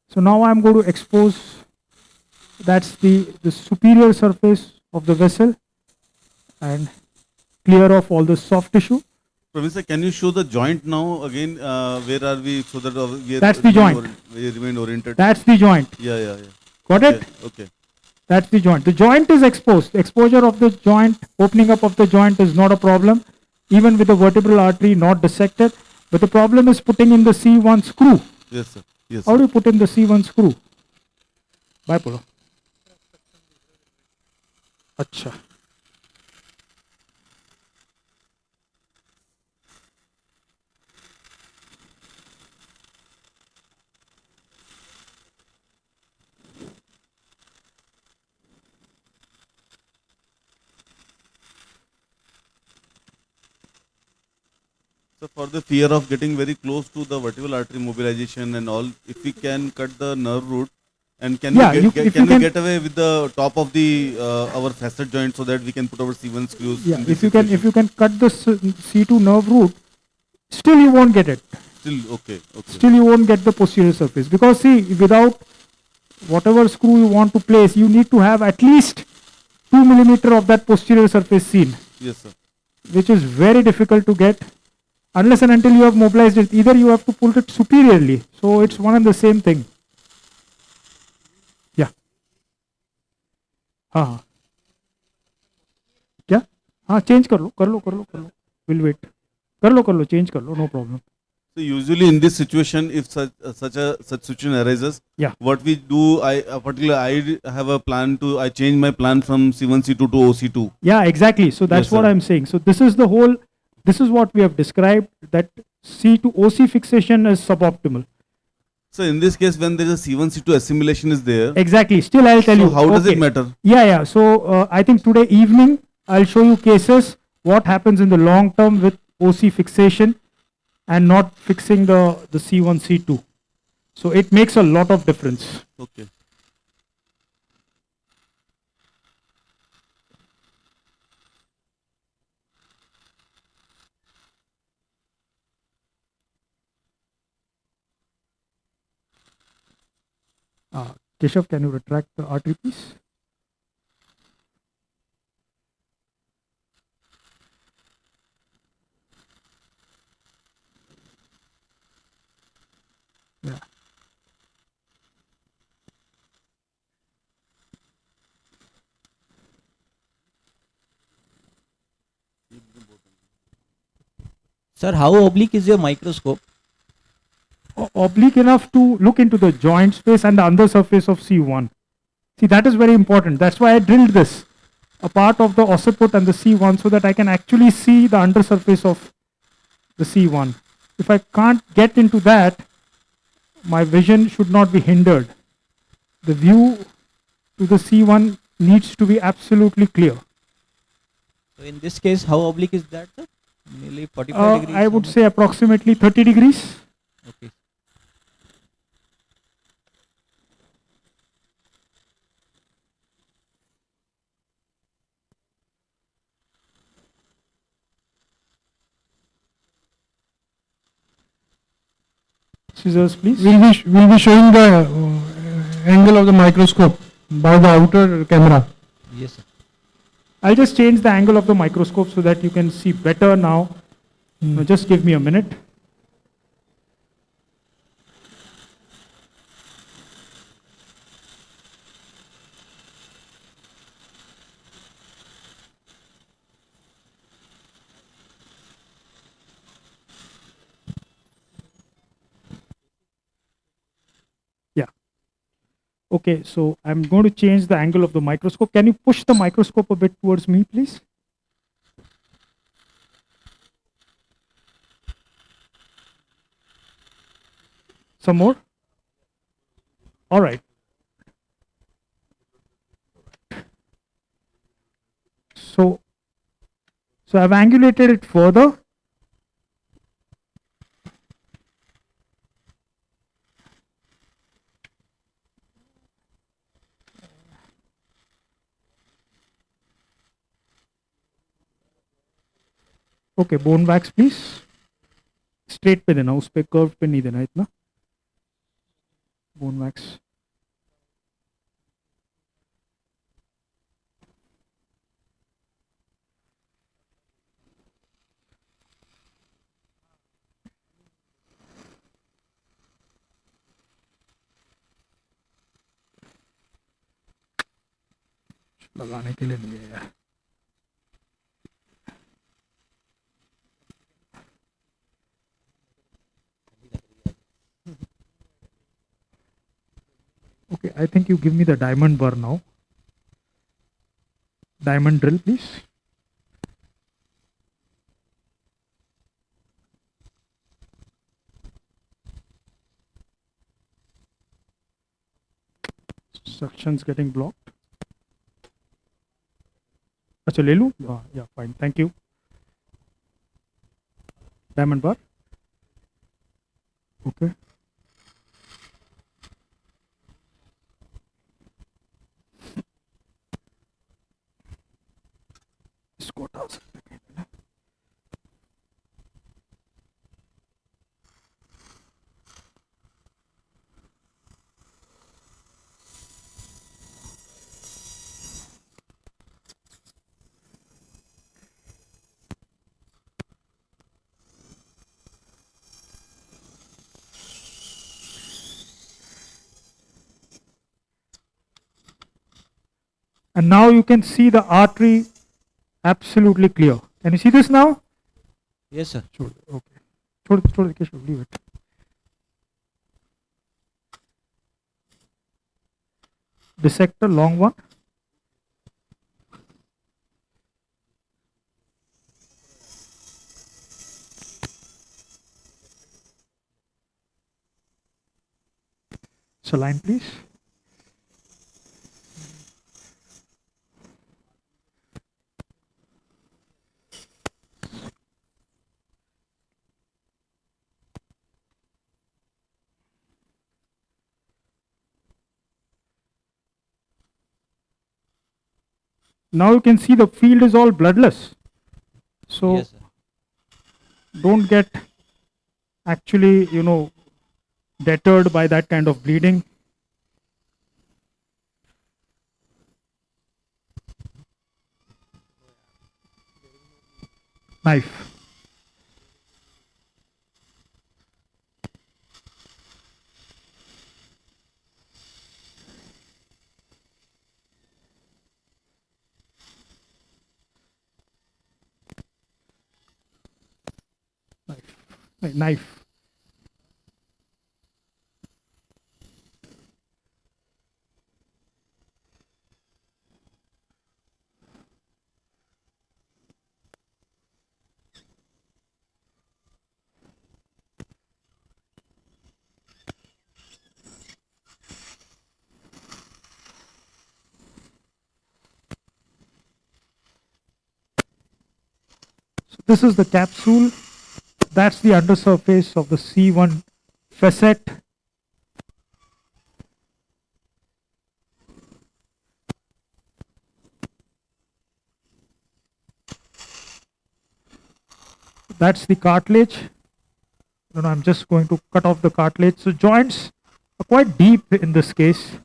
So now I'm going to expose, that's the superior surface of the vessel, and clear off all the soft tissue. Praveen sir, can you show the joint now again? Where are we so that That's the joint. we remain oriented? That's the joint. Yeah. Got Okay, it? okay. That's the joint. The joint is exposed. Exposure of the joint, opening up of the joint is not a problem, even with the vertebral artery not dissected. But the problem is putting in the C1 screw. Yes, sir. Yes. How do you put in the C1 screw? Bipolar. Acha. So for the fear of getting very close to the vertebral artery mobilization and all, if we can cut the nerve root, and can we get away with the top of the our facet joint so that we can put our C1 screws? Yeah, if you can cut the C2 nerve root, still you won't get it. Still okay. Still you won't get the posterior surface, because see, without whatever screw you want to place, you need to have at least 2 millimeter of that posterior surface seen. Yes, sir. Which is very difficult to get unless and until you have mobilized it. Either you have to pull it superiorly, so it's one and the same thing. Yeah. हाँ क्या हाँ change कर लो will wait कर लो change कर लो, no problem. So usually in this situation, if such situation arises, yeah, what we do, I have a plan to, I change my plan from C1 C2 to OC2. Yeah, exactly. So that's Yes, what sir. I'm saying. So this is what we have described, that C to OC fixation is suboptimal. So in this case, when there is a C1 C2 assimilation is there. Exactly. Still I'll tell so you. How does it matter? Yeah. So I think today evening I'll show you cases what happens in the long term with OC fixation and not fixing the C1 C2. So it makes a lot of difference. Okay. Keshav, can you retract the artery, please? Yeah. Sir, how oblique is your microscope? Oblique enough to look into the joint space and the undersurface of C1. See, that is very important. That's why I drilled this, a part of the occiput and the C1, so that I can actually see the undersurface of the C1. If I can't get into that, my vision should not be hindered. The view to the C1 needs to be absolutely clear. So in this case, how oblique is that, sir? Nearly 45 degrees? I would say approximately 30 degrees. Okay. Scissors, please. We'll be showing the angle of the microscope by the outer camera. Yes, sir. I'll just change the angle of the microscope so that you can see better now. Now just give me a minute. Yeah. Okay, so I'm going to change the angle of the microscope. Can you push the microscope a bit towards me, please? Some more? All right. So I've angulated it further. Okay, bone wax please. Straight पे देना, उस पे curved पे नहीं देना इतना. Bone wax. लगाने के लिए नहीं है यार. Okay, I think you give me the diamond bar now. Diamond drill, please. Suction's getting blocked. अच्छा ले लूँ? Yeah, fine. Thank you. Diamond bar. Okay. इसको डाल सकते हैं कहीं पे ना? And now you can see the artery absolutely clear. Can you see this now? Yes, sir. Sure. Okay. छोड़ Keshav, leave it. Dissector, long one. Saline, please. Now you can see the field is all bloodless. So Yes, sir. don't get actually, deterred by that kind of bleeding. Knife. Knife. So this is the capsule. That's the undersurface of the C1 facet. That's the cartilage. I'm just going to cut off the cartilage. So joints are quite deep in this case.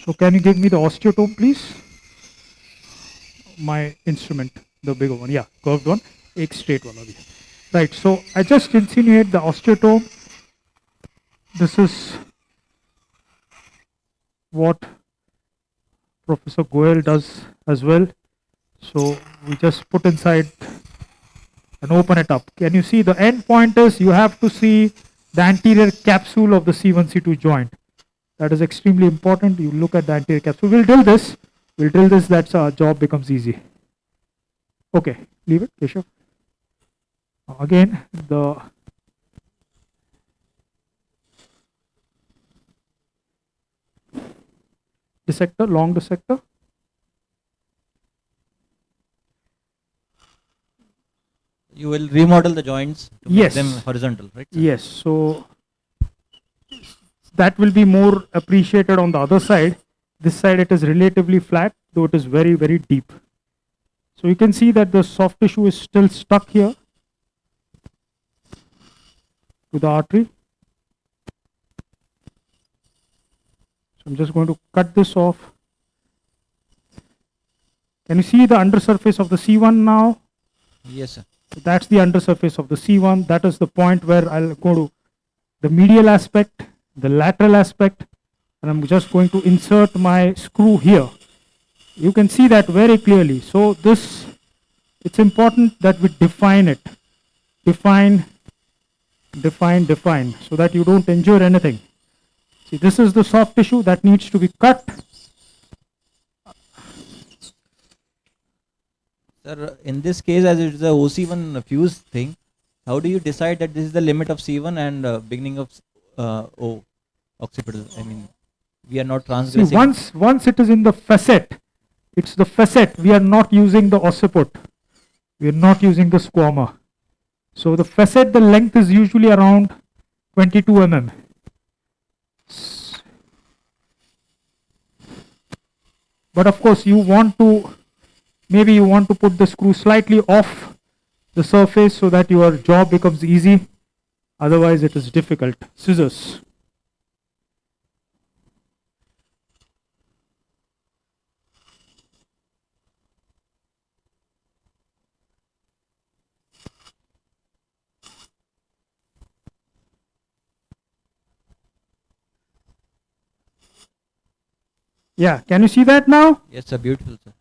So can you give me the osteotome, please? My instrument, the bigger one. Yeah, curved one. Ek straight one. Right, so I just insinuate the osteotome. This is what Professor Goel does as well. So we just put inside and open it up. Can you see the end point is you have to see the anterior capsule of the C1, C2 joint. That is extremely important. You look at the anterior capsule. We'll drill this. That's our job becomes easy. Okay, leave it, Keshav. Again, the dissector, long dissector. You will remodel the joints to make them horizontal, right, sir? Yes. So that will be more appreciated on the other side. This side it is relatively flat, though it is very, very deep. So you can see that the soft tissue is still stuck here to the artery. So I'm just going to cut this off. Can you see the undersurface of the C1 now? Yes, sir. So that's the undersurface of the C1. That is the point where I'll go to the medial aspect, the lateral aspect, and I'm just going to insert my screw here. You can see that very clearly. So this, it's important that we define it. Define, define, so that you don't injure anything. See, this is the soft tissue that needs to be cut. Sir, in this case, as it is a OC1 fuse thing, how do you decide that this is the limit of C1 and beginning of O occipital? I mean, we are not transgressing. See, once it is in the facet, it's the facet. We are not using the occiput. We are not using the squama. So the facet, the length is usually around 22 mm. But of course, you want to, maybe you want to put the screw slightly off the surface so that your job becomes easy. Otherwise, it is difficult. Scissors. Yeah, can you see that now? Yes, sir, beautiful, sir.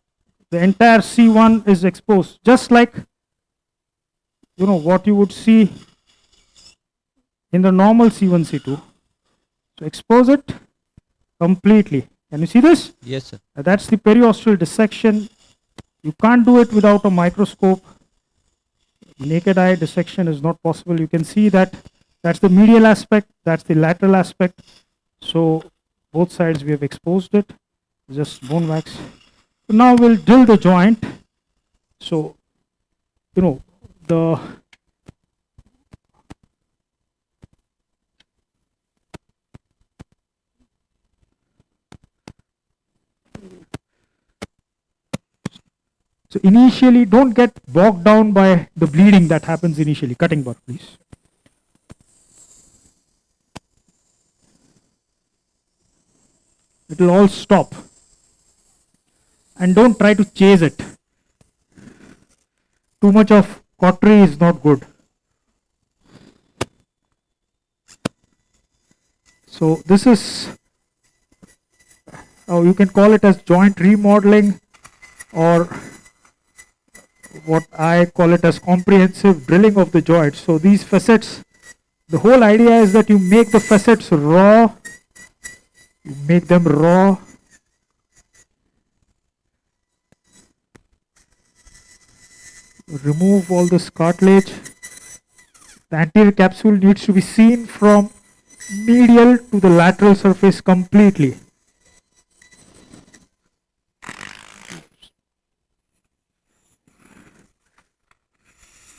The entire C1 is exposed, just like, you know, what you would see in the normal C1, C2. So expose it completely. Can you see this? Yes, sir. That's the periosteal dissection. You can't do it without a microscope. Naked eye dissection is not possible. You can see that that's the medial aspect, that's the lateral aspect. So both sides we have exposed it. Just bone wax. So now we'll drill the joint. So, you know, the so initially don't get bogged down by the bleeding that happens initially. Cutting bar, please. It will all stop. And don't try to chase it. Too much of cautery is not good. So this is, you can call it as joint remodeling, or what I call it as comprehensive drilling of the joint. So these facets, the whole idea is that you make the facets raw. You make them raw. Remove all this cartilage. The anterior capsule needs to be seen from medial to the lateral surface completely.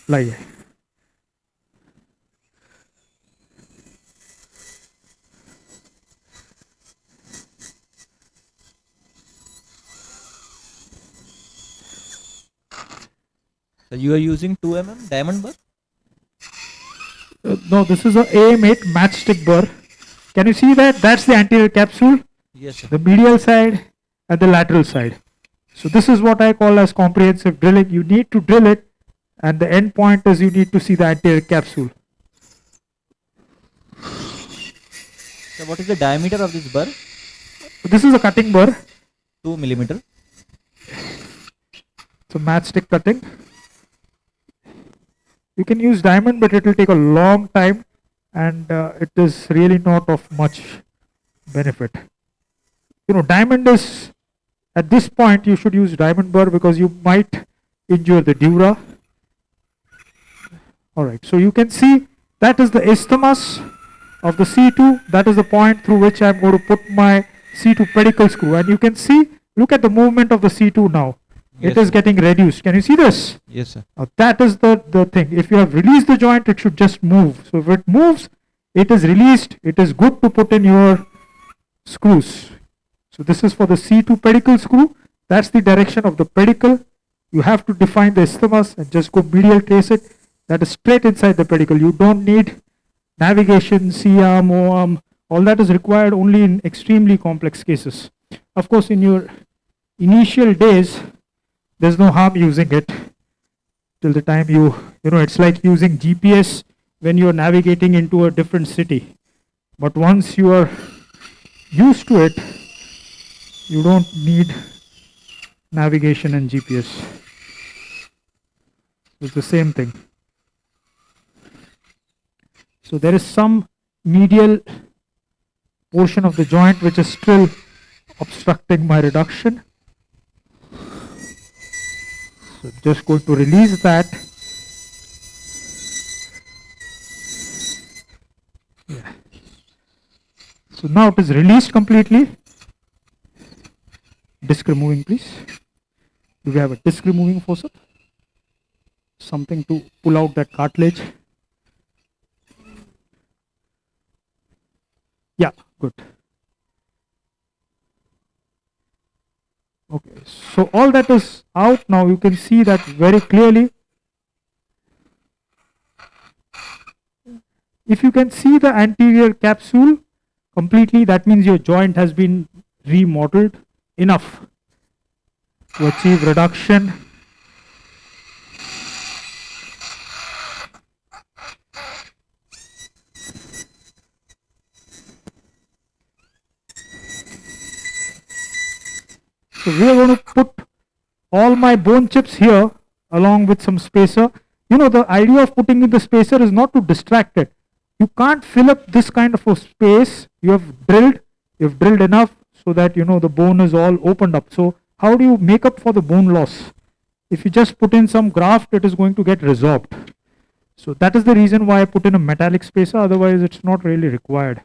Like So you are using 2 mm diamond burr? No, this is a AM8 matchstick burr. Can you see that? That's the anterior capsule. Yes, sir. The medial side and the lateral side. So this is what I call as comprehensive drilling. You need to drill it, and the end point is you need to see the anterior capsule. So what is the diameter of this burr? This is a cutting burr. 2 millimeter. So matchstick cutting. You can use diamond, but it will take a long time, and it is really not of much benefit. You know, diamond is, at this point you should use diamond burr because you might injure the dura. Alright, so you can see that is the isthmus of the C2. That is the point through which I am going to put my C2 pedicle screw, and you can see, look at the movement of the C2 now. It is getting reduced. Can you see this? Yes, sir. Now that is the thing. If you have released the joint, it should just move. So if it moves, it is released. It is good to put in your screws. So this is for the C2 pedicle screw. That's the direction of the pedicle. You have to define the isthmus and just go medial trace it. That is straight inside the pedicle. You don't need navigation, C-arm, O-arm. All that is required only in extremely complex cases. Of course, in your initial days, there's no harm using it till the time it's like using GPS when you're navigating into a different city. But once you are used to it, you don't need navigation and GPS. It's the same thing. So there is some medial portion of the joint which is still obstructing my reduction. So just going to release that. Yeah. So now it is released completely. Disc removing, please. Do we have a disc removing forceps? Something to pull out that cartilage. Yeah, good. Okay, so all that is out now. You can see that very clearly. If you can see the anterior capsule completely, that means your joint has been remodeled enough to achieve reduction. So we are going to put all my bone chips here along with some spacer. The idea of putting in the spacer is not to distract it. You can't fill up this kind of a space. You've drilled enough so that the bone is all opened up. So how do you make up for the bone loss? If you just put in some graft, it is going to get resorbed. So that is the reason why I put in a metallic spacer, otherwise it's not really required.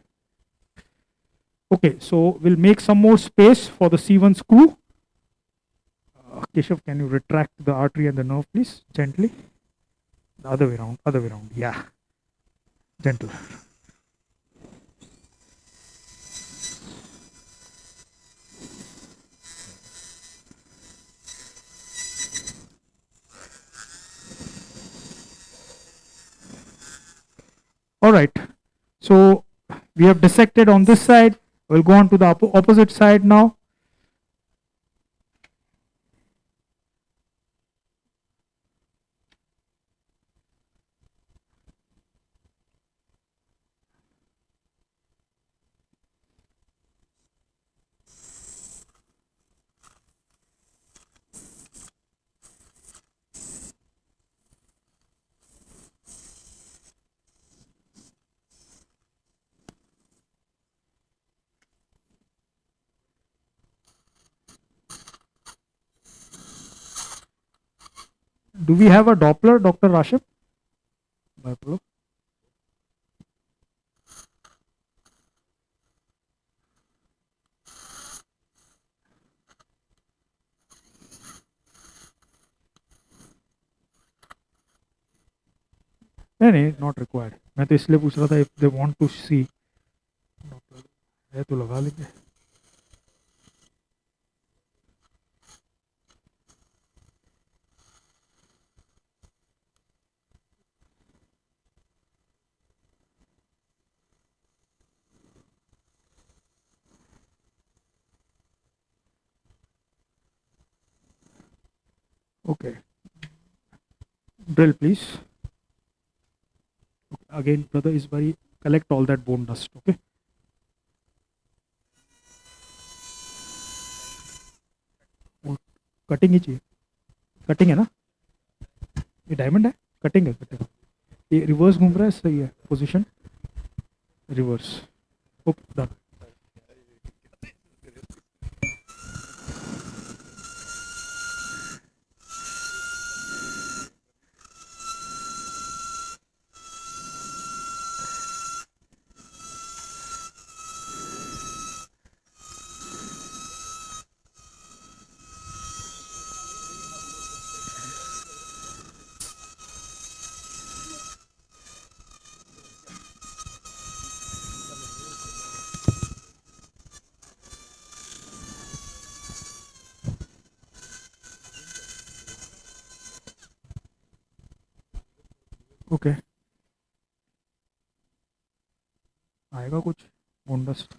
Okay, so we'll make some more space for the C1 screw. Keshav, can you retract the artery and the nerve, please? Gently. The other way around. Yeah. Gentle. All right. So we have dissected on this side. We'll go on to the opposite side now. Do we have a Doppler, Dr. Rashid? Bipolar. नहीं, not required. मैं तो इसलिए पूछ रहा था if they want to see. है तो लगा लेंगे. Okay. Drill, please. Okay. Again, brother is very collect all that bone dust. Okay. Cutting ही चाहिए. कटिंग है ना? ये डायमंड है? कटिंग है, कटिंग. ये रिवर्स घूम रहा है, सही है position. Reverse. Okay, done. Okay. आएगा कुछ bone dust?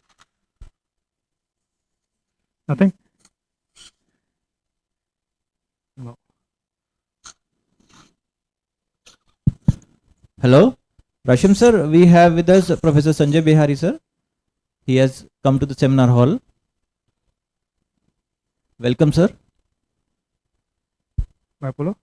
Nothing. No. Hello, Rashim sir, we have with us Professor Sanjay Bihari sir. He has come to the seminar hall. Welcome sir. Bipolar.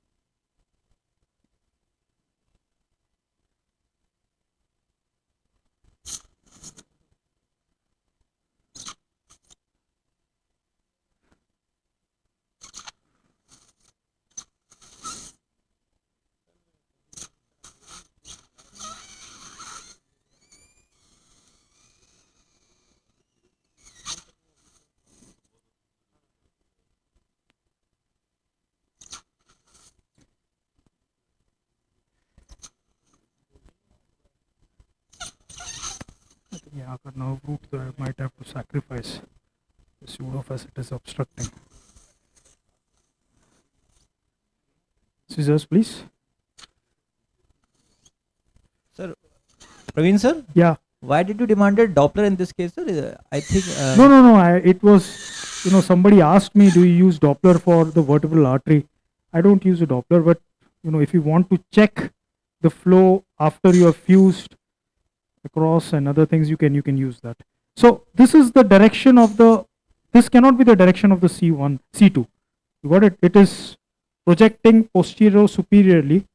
यहाँ का nerve root तो I might have to sacrifice. The pseudofacet is obstructing. Scissors, please. Sir, Praveen sir? Yeah. Why did you demand a Doppler in this case, sir? I think. No. It was, somebody asked me, do you use Doppler for the vertebral artery? I don't use a Doppler, but, if you want to check the flow after you have fused across and other things, you can use that. So this is the direction of this cannot be the direction of the C1, C2. You got it? It is projecting posterior superiorly.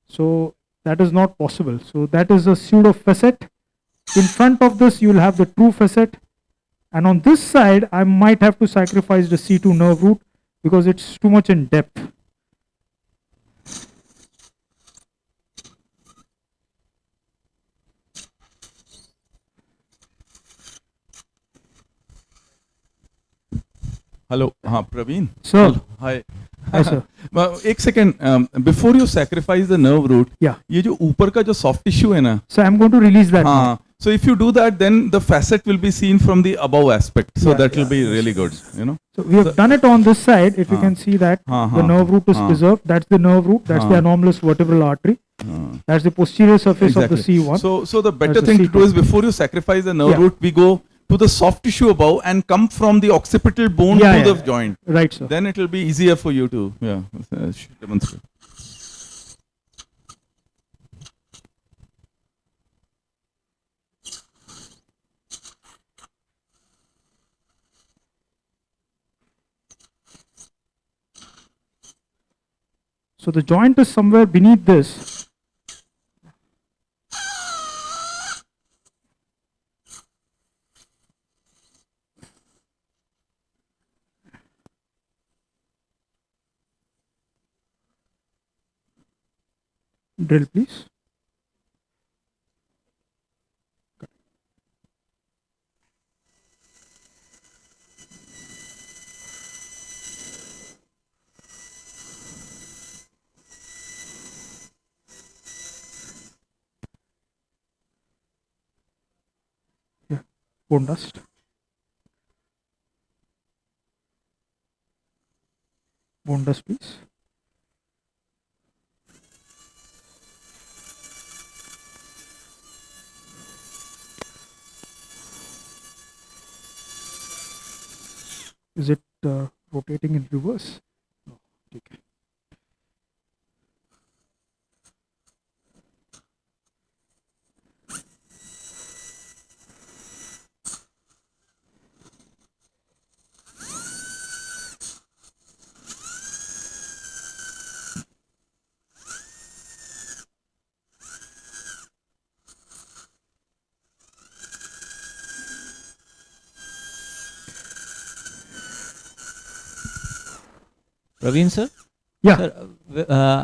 So that is not possible. So that is a pseudo facet. In front of this, you will have the true facet. And on this side, I might have to sacrifice the C2 nerve root because it's too much in depth. Hello हाँ Praveen sir hi hi sir एक second before you sacrifice the nerve root ये जो ऊपर का जो soft tissue है ना so I am going to release that हाँ so if you do that then the facet will be seen from the above aspect so that will be really good so we have done it on this side if you can see that the nerve root is preserved, that's the nerve root, that's the anomalous vertebral artery, that's the posterior surface of the C1. So the better thing to do is before you sacrifice the nerve root we go to the soft tissue above and come from the occipital bone to the joint. Right, sir. Then it will be easier for you to demonstrate. So the joint is somewhere beneath this. Drill, please. Yeah, bone dust. Bone dust, please. Is it rotating in reverse? No. Okay. Praveen sir? Yeah. Sir,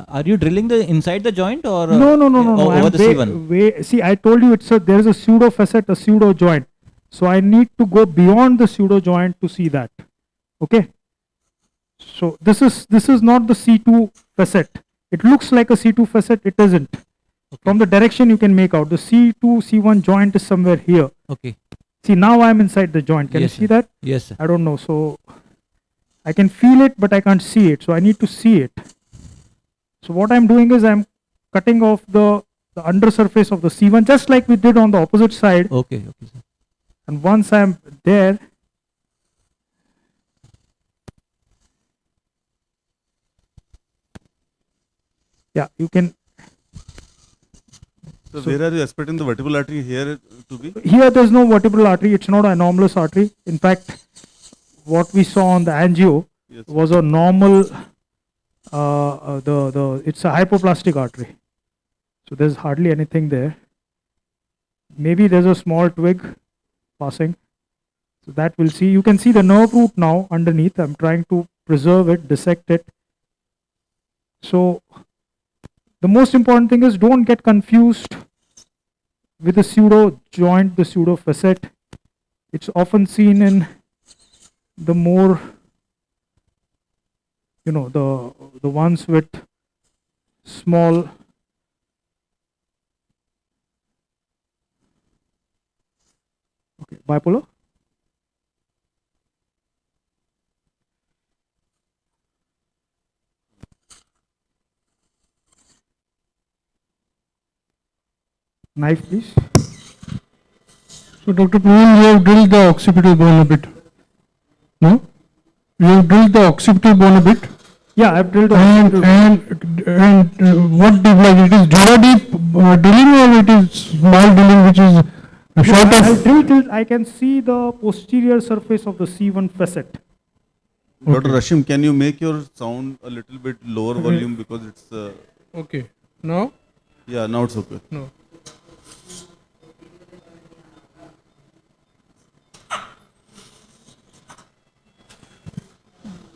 are you drilling the inside the joint or No. over the C1? See, I told you there is a pseudo facet, a pseudo joint. So I need to go beyond the pseudo joint to see that. Okay. So this is not the C2 facet. It looks like a C2 facet. It isn't. Okay. From the direction you can make out the C2 C1 joint is somewhere here. Okay. See, now I am inside the joint. Can Yes, you see sir. that? Yes, sir. I don't know. So I can feel it, but I can't see it. So I need to see it. So what I'm doing is I'm cutting off the undersurface of the C1, just like we did on the opposite side. Okay, sir. And once I'm there, yeah, you can So where are you expecting the vertebral artery here to be? Here there's no vertebral artery, it's not an anomalous artery. In fact, what we saw on the angio was a normal, it's a hypoplastic artery. So there's hardly anything there. Maybe there's a small twig passing. So that we'll see. You can see the nerve root now underneath. I'm trying to preserve it, dissect it. So the most important thing is don't get confused with the pseudo joint, the pseudo facet. It's often seen in the more, the ones with small bipolar. Knife, please. So, Dr. Pooran, you have drilled the occipital bone a bit. No? You have drilled the occipital bone a bit. Yeah, I've drilled the occipital bone. And what deep, like it is Jura deep drilling or it is small drilling which is short I'll of? drill till I can see the posterior surface of the C1 facet. Dr. Rashim, can you make your sound a little bit lower volume because it's... Okay. Now? Yeah, now it's okay. No.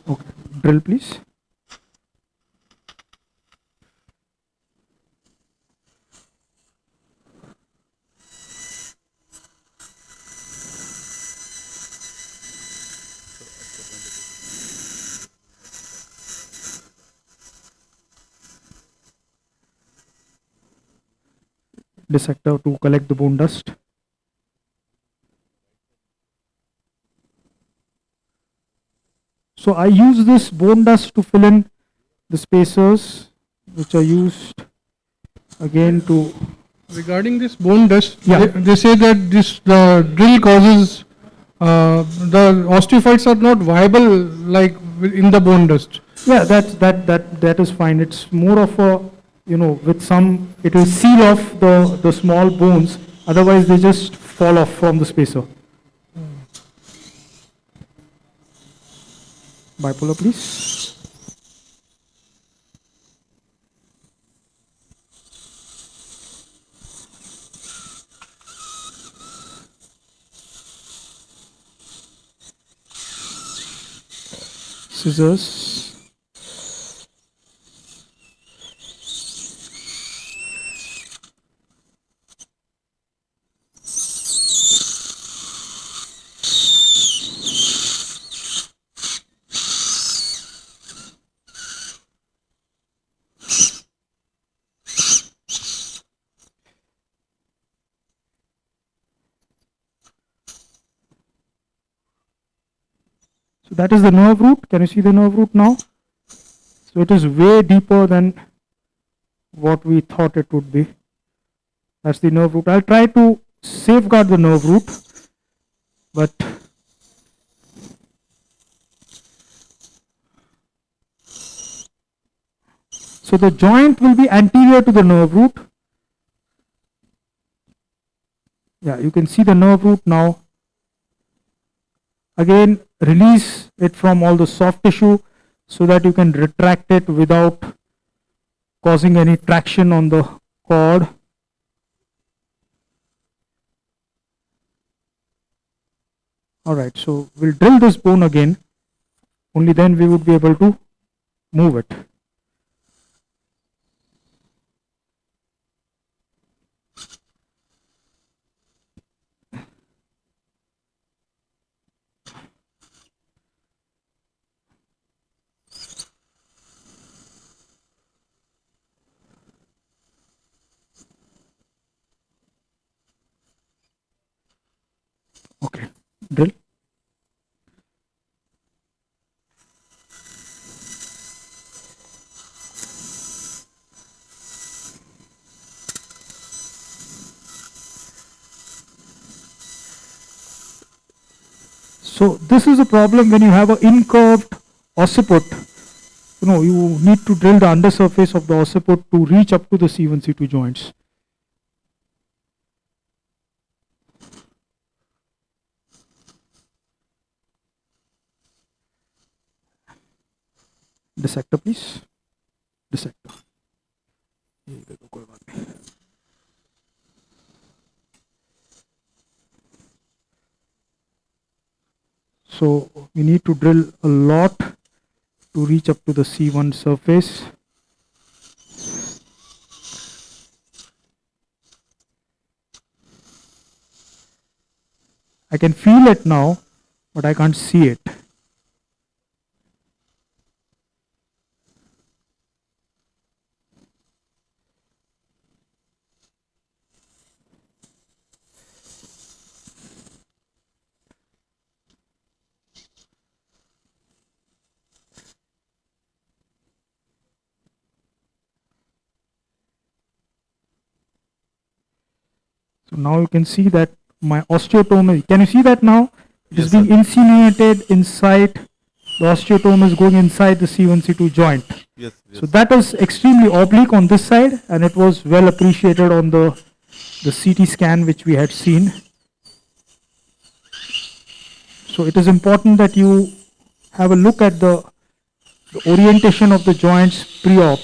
Okay. Drill, please. Dissector to collect the bone dust. So I use this bone dust to fill in the spacers which are used again to... Regarding this bone dust, Yeah. they say that the drill causes the osteophytes are not viable like in the bone dust. Yeah, that is fine. It's more of a, with some, it will seal off the small bones, otherwise they just fall off from the spacer. Bipolar, please. Scissors. So that is the nerve root. Can you see the nerve root now? So it is way deeper than what we thought it would be. That's the nerve root. I'll try to safeguard the nerve root, but so the joint will be anterior to the nerve root. Yeah, you can see the nerve root now. Again, release it from all the soft tissue so that you can retract it without causing any traction on the cord. Alright, so we'll drill this bone again. Only then we would be able to move it. Okay, drill. So this is a problem when you have an incurved occiput. You need to drill the undersurface of the occiput to reach up to the C1, C2 joints. Dissector, please. Dissector. ये दे दो, कोई बात नहीं. So we need to drill a lot to reach up to the C1 surface. I can feel it now, but I can't see it. So now you can see that my osteotome, can you see that now? It is being insinuated inside, the osteotome is going inside the C1, C2 joint. Yes, yes. So that is extremely oblique on this side, and it was well appreciated on the CT scan which we had seen. So it is important that you have a look at the orientation of the joints pre-op.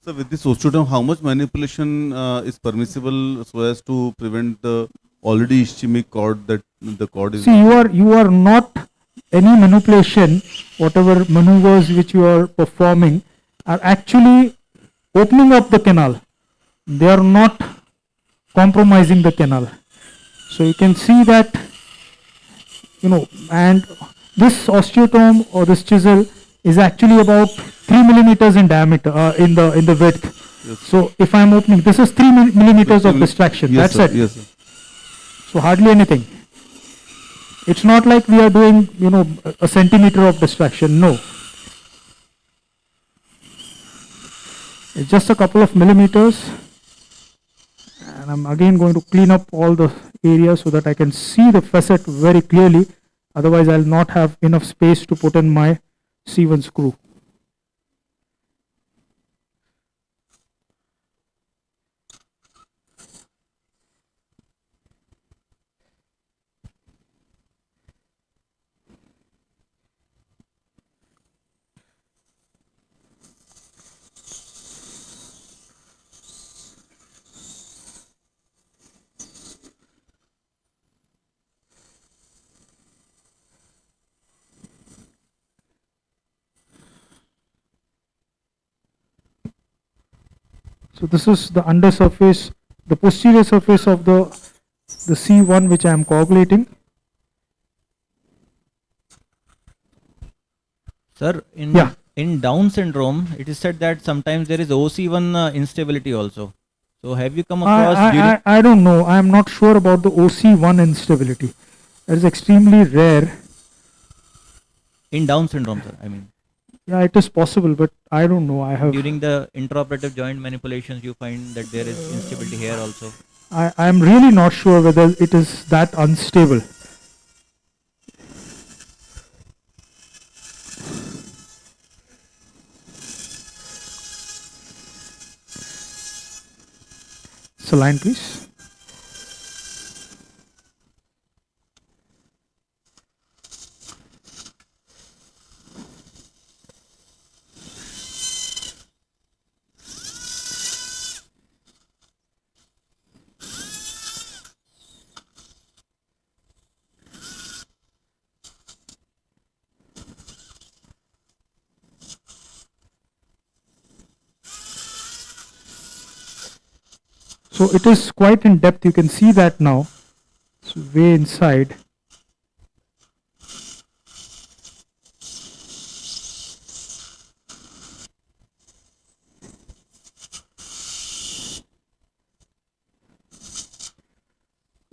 So with this osteotome, how much manipulation is permissible so as to prevent the already ischemic cord that the cord is? See, you are not any manipulation, whatever maneuvers which you are performing are actually opening up the canal. They are not compromising the canal. So you can see that, and this osteotome or this chisel is actually about 3 millimeters in diameter, in the width. Yes. So if I am opening, this is 3 millimeters of distraction. Yes, That's sir. it. Yes, sir. So hardly anything. It's not like we are doing, a centimeter of distraction. No. It's just a couple of millimeters. And I'm again going to clean up all the areas so that I can see the facet very clearly. Otherwise, I'll not have enough space to put in my C1 screw. So this is the undersurface, the posterior surface of the C1 which I am coagulating. Sir, in Down syndrome, it is said that sometimes there is OC1 instability also. So have you come across I don't know. I am not sure about the OC1 instability. That is extremely rare. in Down syndrome, sir? I mean, Yeah, it is possible, but I don't know. I have. during the intraoperative joint manipulations, you find that there is instability here also. I am really not sure whether it is that unstable. Saline, please. So it is quite in depth. You can see that now. It's way inside.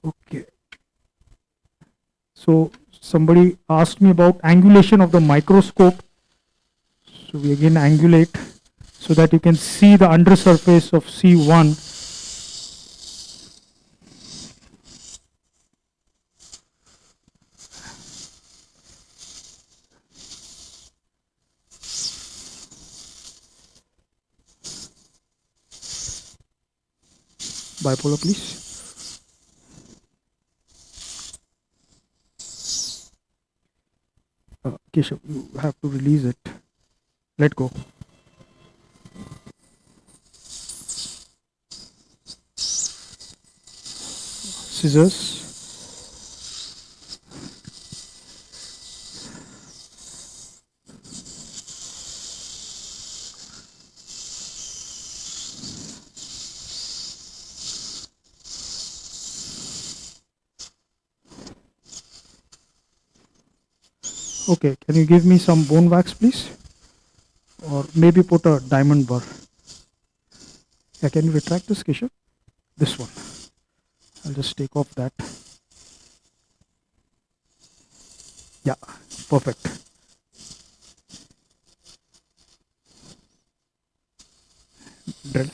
Okay. So somebody asked me about angulation of the microscope. So we again angulate so that you can see the undersurface of C1. Bipolar, please. Keshav, you have to release it. Let go. Scissors. Okay, can you give me some bone wax, please? Or maybe put a diamond burr. Yeah, can you retract this, Keshav? This one. I'll just take off that. Yeah, perfect. Drill.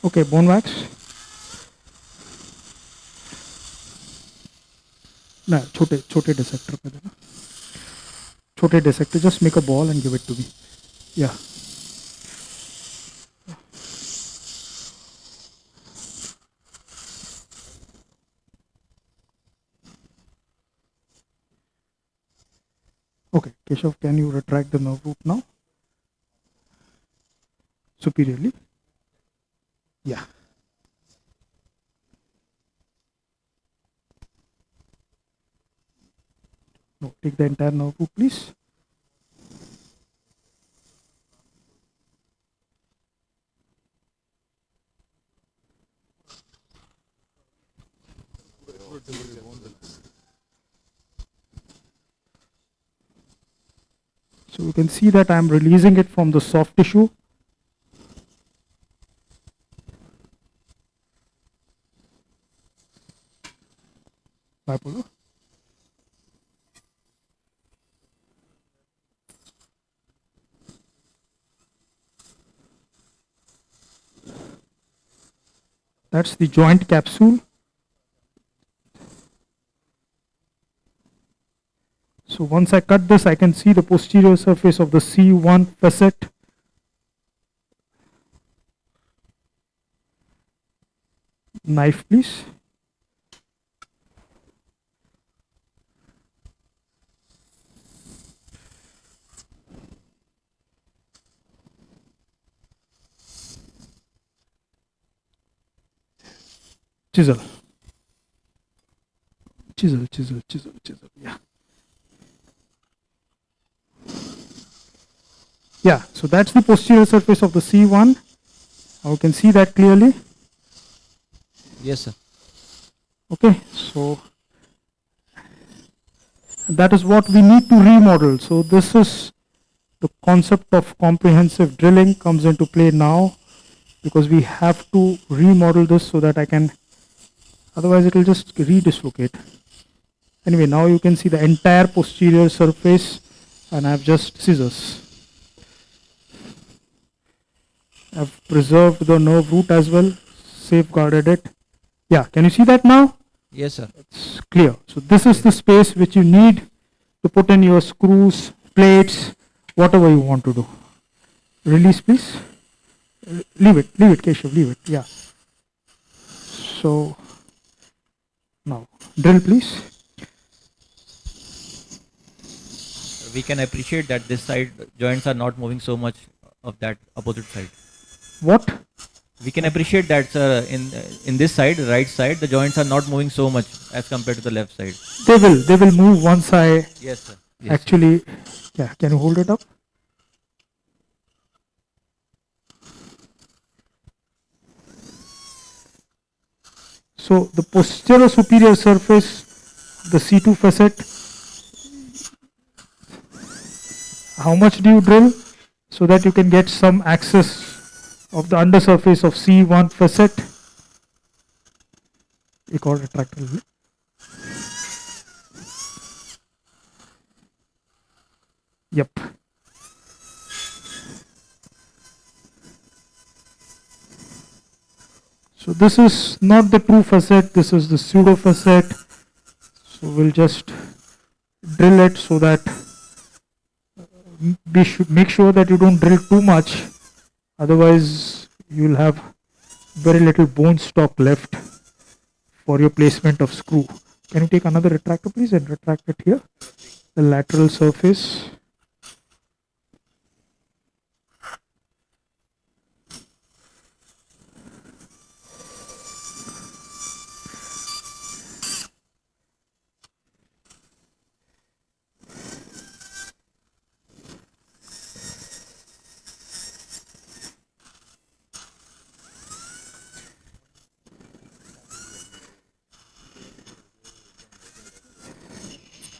Okay, bone wax. No, छोटे dissector पे देना. छोटे dissector, just make a ball and give it to me. Yeah. Okay, Keshav, can you retract the nerve root now? Superiorly. Yeah. No, take the entire nerve root, please. So you can see that I am releasing it from the soft tissue. Bipolar. That's the joint capsule. So once I cut this, I can see the posterior surface of the C1 facet. Knife, please. Chisel. Chisel, chisel, chisel, chisel. Yeah. Yeah, so that's the posterior surface of the C1. Now you can see that clearly. Yes, sir. Okay, so that is what we need to remodel. So this is the concept of comprehensive drilling comes into play now, because we have to remodel this so that I can, otherwise it will just redislocate. Anyway, now you can see the entire posterior surface, and I have just scissors. I've preserved the nerve root as well, safeguarded it. Yeah, can you see that now? Yes, sir. It's clear. So this is the space which you need to put in your screws, plates, whatever you want to do. Release, please. Leave it, Keshav, leave it. Yeah. So now drill, please. We can appreciate that this side joints are not moving so much of that opposite side. What? We can appreciate that, sir. In this side, right side, the joints are not moving so much as compared to the left side. They will move once I Yes, sir. Yes, actually. Sir. Yeah, can you hold it up? So the posterior superior surface, the C2 facet. How much do you drill so that you can get some access of the undersurface of C1 facet? एक और retractor ले. Yep. So this is not the true facet, this is the pseudo facet. So we'll just drill it so that make sure that you don't drill too much, otherwise you'll have very little bone stock left for your placement of screw. Can you take another retractor please and retract it here, the lateral surface.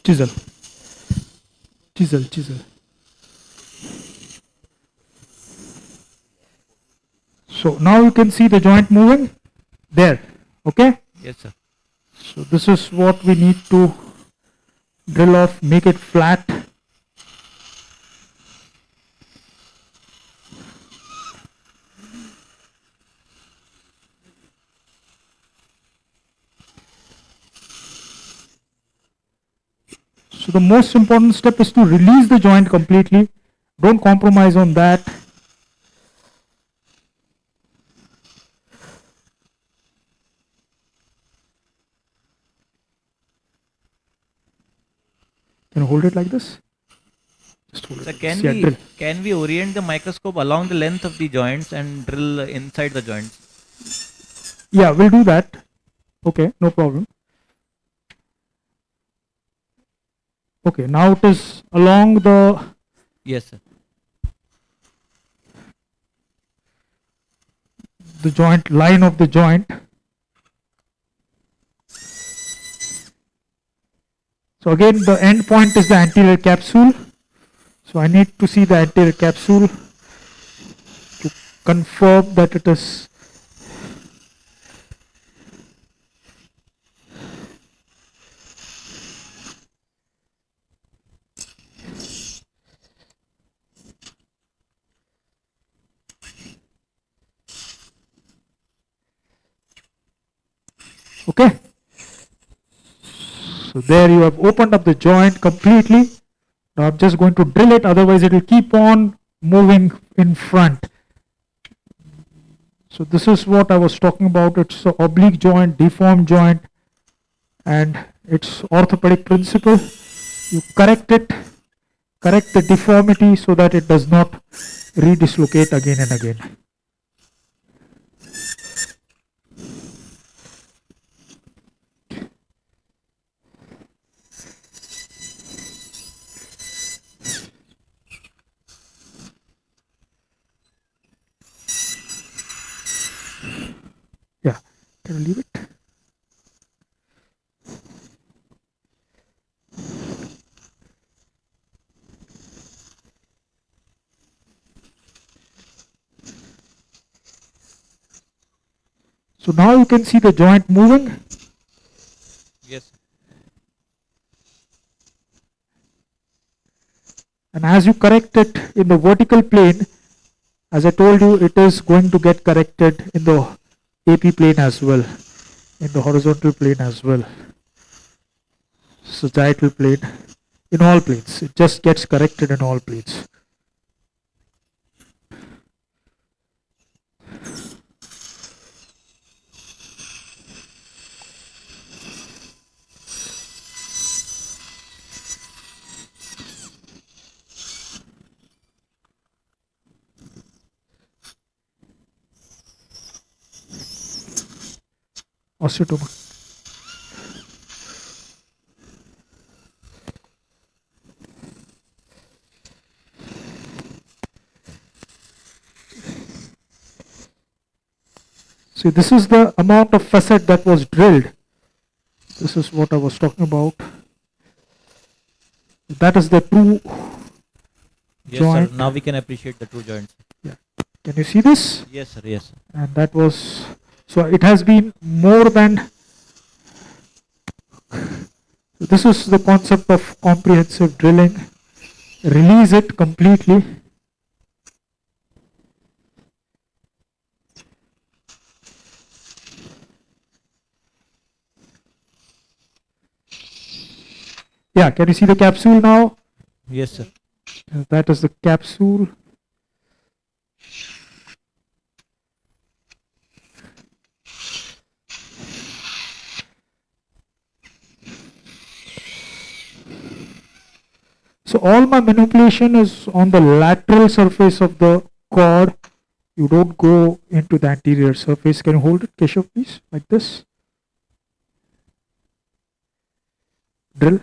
Chisel, chisel, chisel. So now you can see the joint moving there, okay? Yes, sir. So this is what we need to drill off, make it flat. So the most important step is to release the joint completely. Don't compromise on that. Can you hold it like this? Just hold So it. can we orient the microscope along the length of the joints and drill inside the joints? Yeah, we'll do that. Okay, no problem. Okay, now it is along the... Yes, sir. The joint, line of the joint. So again, the end point is the anterior capsule. So I need to see the anterior capsule to confirm that it is okay. So there you have opened up the joint completely. Now I'm just going to drill it, otherwise it will keep on moving in front. So this is what I was talking about. It's an oblique joint, deformed joint, and it's orthopedic principle. You correct it, correct the deformity so that it does not redislocate again and again. Yeah, can you leave it? So now you can see the joint moving. Yes. And as you correct it in the vertical plane, as I told you, it is going to get corrected in the AP plane as well, in the horizontal plane as well, sagittal plane, in all planes. It just gets corrected in all planes. Osteotoma. See, this is the amount of facet that was drilled. This is what I was talking about. That is the true joint. Sir. Now we can appreciate the true joints. Yeah. Can you see this? Yes, sir. Yes, sir. And that was, so it has been more than, this is the concept of comprehensive drilling. Release it completely. Yeah, can you see the capsule now? Yes, sir. That is the capsule. So all my manipulation is on the lateral surface of the cord. You don't go into the anterior surface. Can you hold it, Keshav, please? Like this. Drill.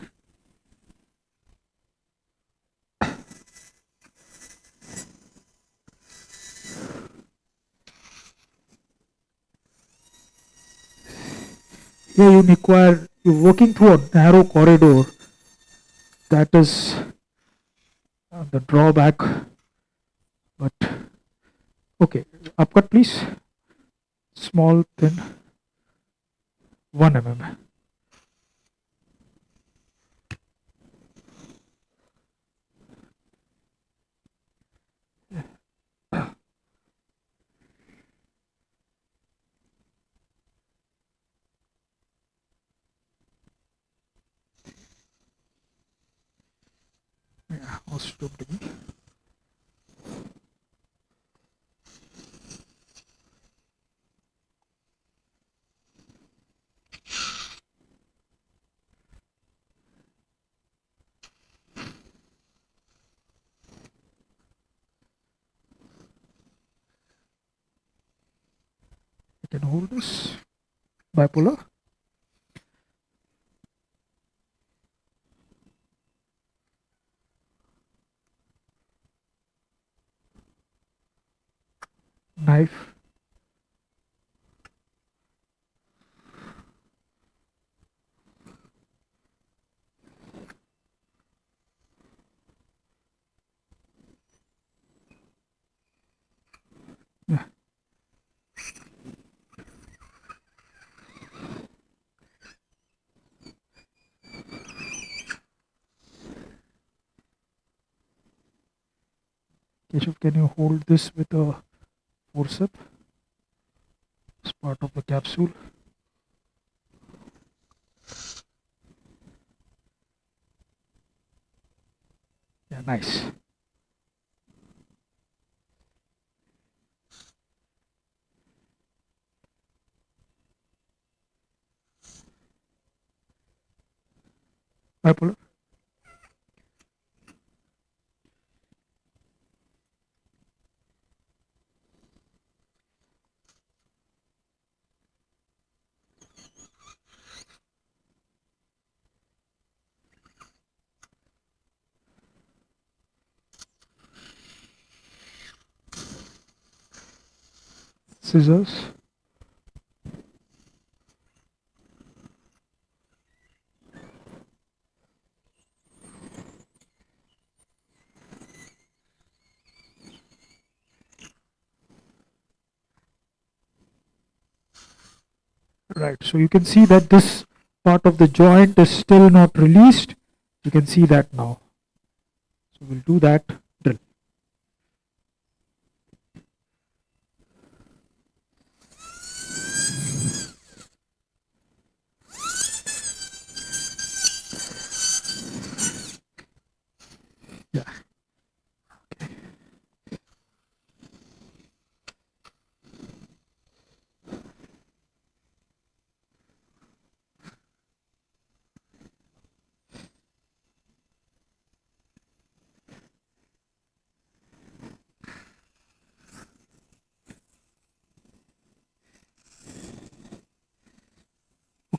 Here you're working through a narrow corridor. That is the drawback. But okay, upcut please. Small, thin, 1 mm. Yeah, osteotomy. You can hold this. Bipolar. Knife. Yeah. Keshav, can you hold this with a forceps as part of the capsule? Yeah, nice. Bipolar. Scissors. Right, so you can see that this part of the joint is still not released. You can see that now. So we'll do that drill. Yeah.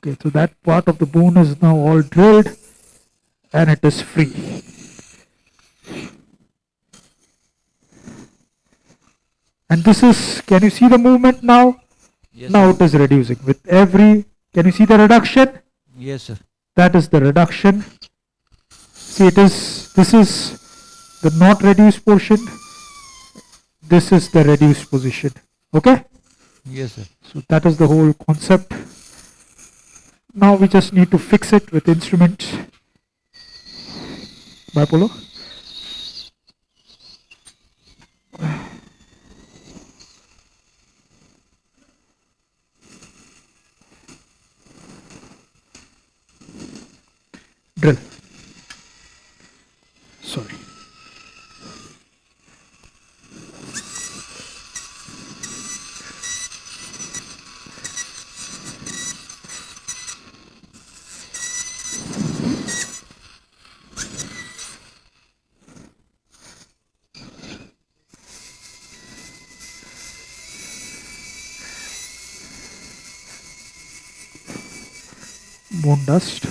Okay, so that part of the bone is now all drilled and it is free. And this is, can you see the movement now? Yes, now sir. it is reducing with every, can you see the reduction? Yes, sir. That is the reduction. See, this is the not reduced portion. This is the reduced position. Okay? Yes, sir. So that is the whole concept. Now we just need to fix it with instrument. Bipolar. Drill. Bone dust.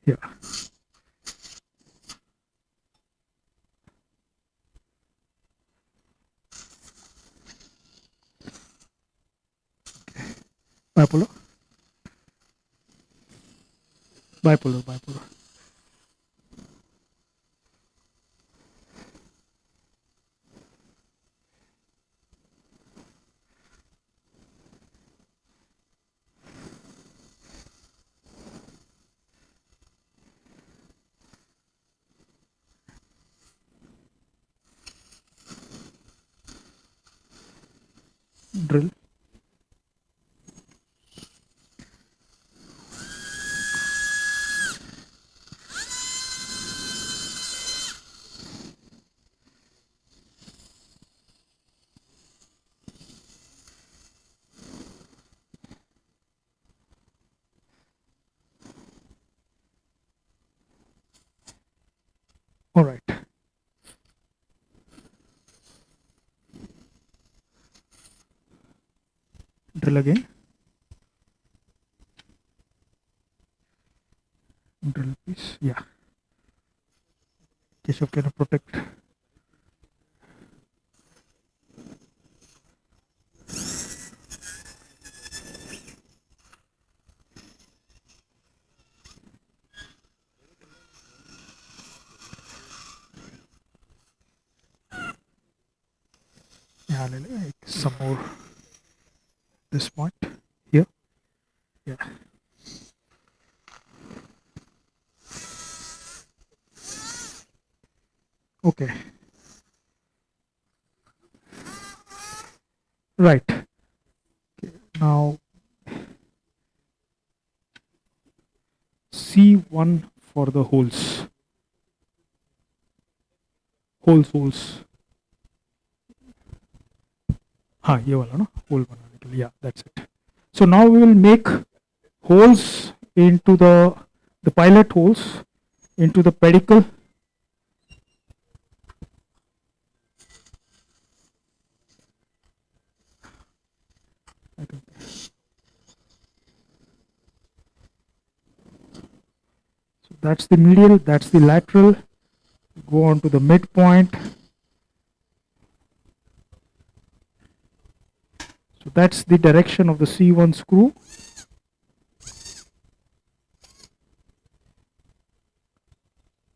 Yeah. Bipolar. Bipolar. Drill. All right. Drill again. Drill piece. Yeah. Keshav, can you protect? Yeah, like some more. This point here. Yeah. Okay. Right. Okay. Now C1 for the holes. Holes. हाँ ये वाला ना whole बनाने के लिए, yeah, that's it. So now we will make holes into the pilot holes into the pedicle. So that's the medial, that's the lateral. Go on to the midpoint. So that's the direction of the C1 screw.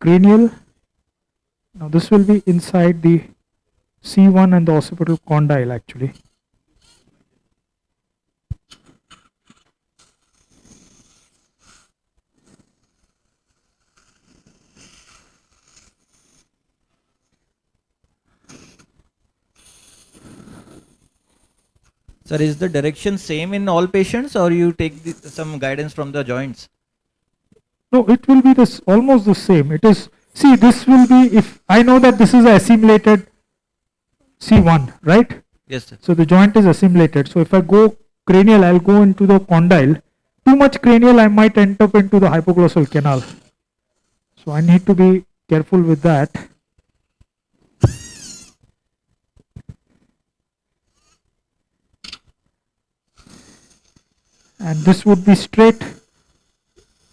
Cranial. Now this will be inside the C1 and the occipital condyle actually. Sir, is the direction same in all patients, or you take some guidance from the joints? No, it will be this almost the same. It is, see, this will be, if I know that this is assimilated C1, right? Yes, sir. So the joint is assimilated. So if I go cranial, I'll go into the condyle. Too much cranial, I might end up into the hypoglossal canal. So I need to be careful with that. And this would be straight.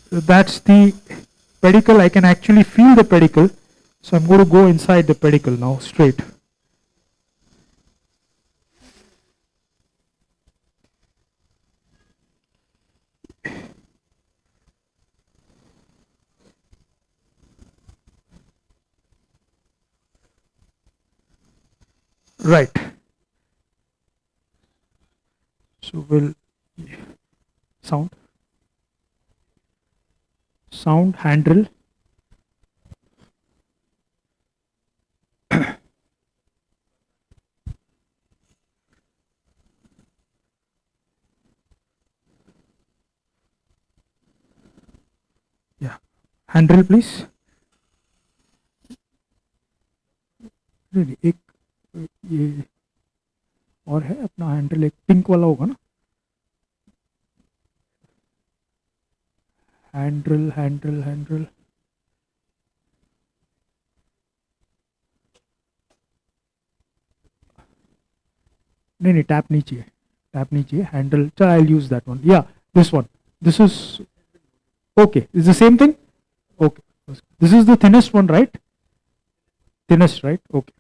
That's the pedicle. I can actually feel the pedicle. So I'm going to go inside the pedicle now, straight. Right. So we'll sound handrail. Yeah, handrail please. नहीं, एक ये और है अपना handle, एक pink वाला होगा ना, हैंडल हैंडल हैंडल, नहीं नहीं टैप नहीं चाहिए, टैप नहीं चाहिए, हैंडल, चल I will use that one, या this one, this is okay, is the same thing, okay, this is the thinnest one, right? Thinnest, right? Okay.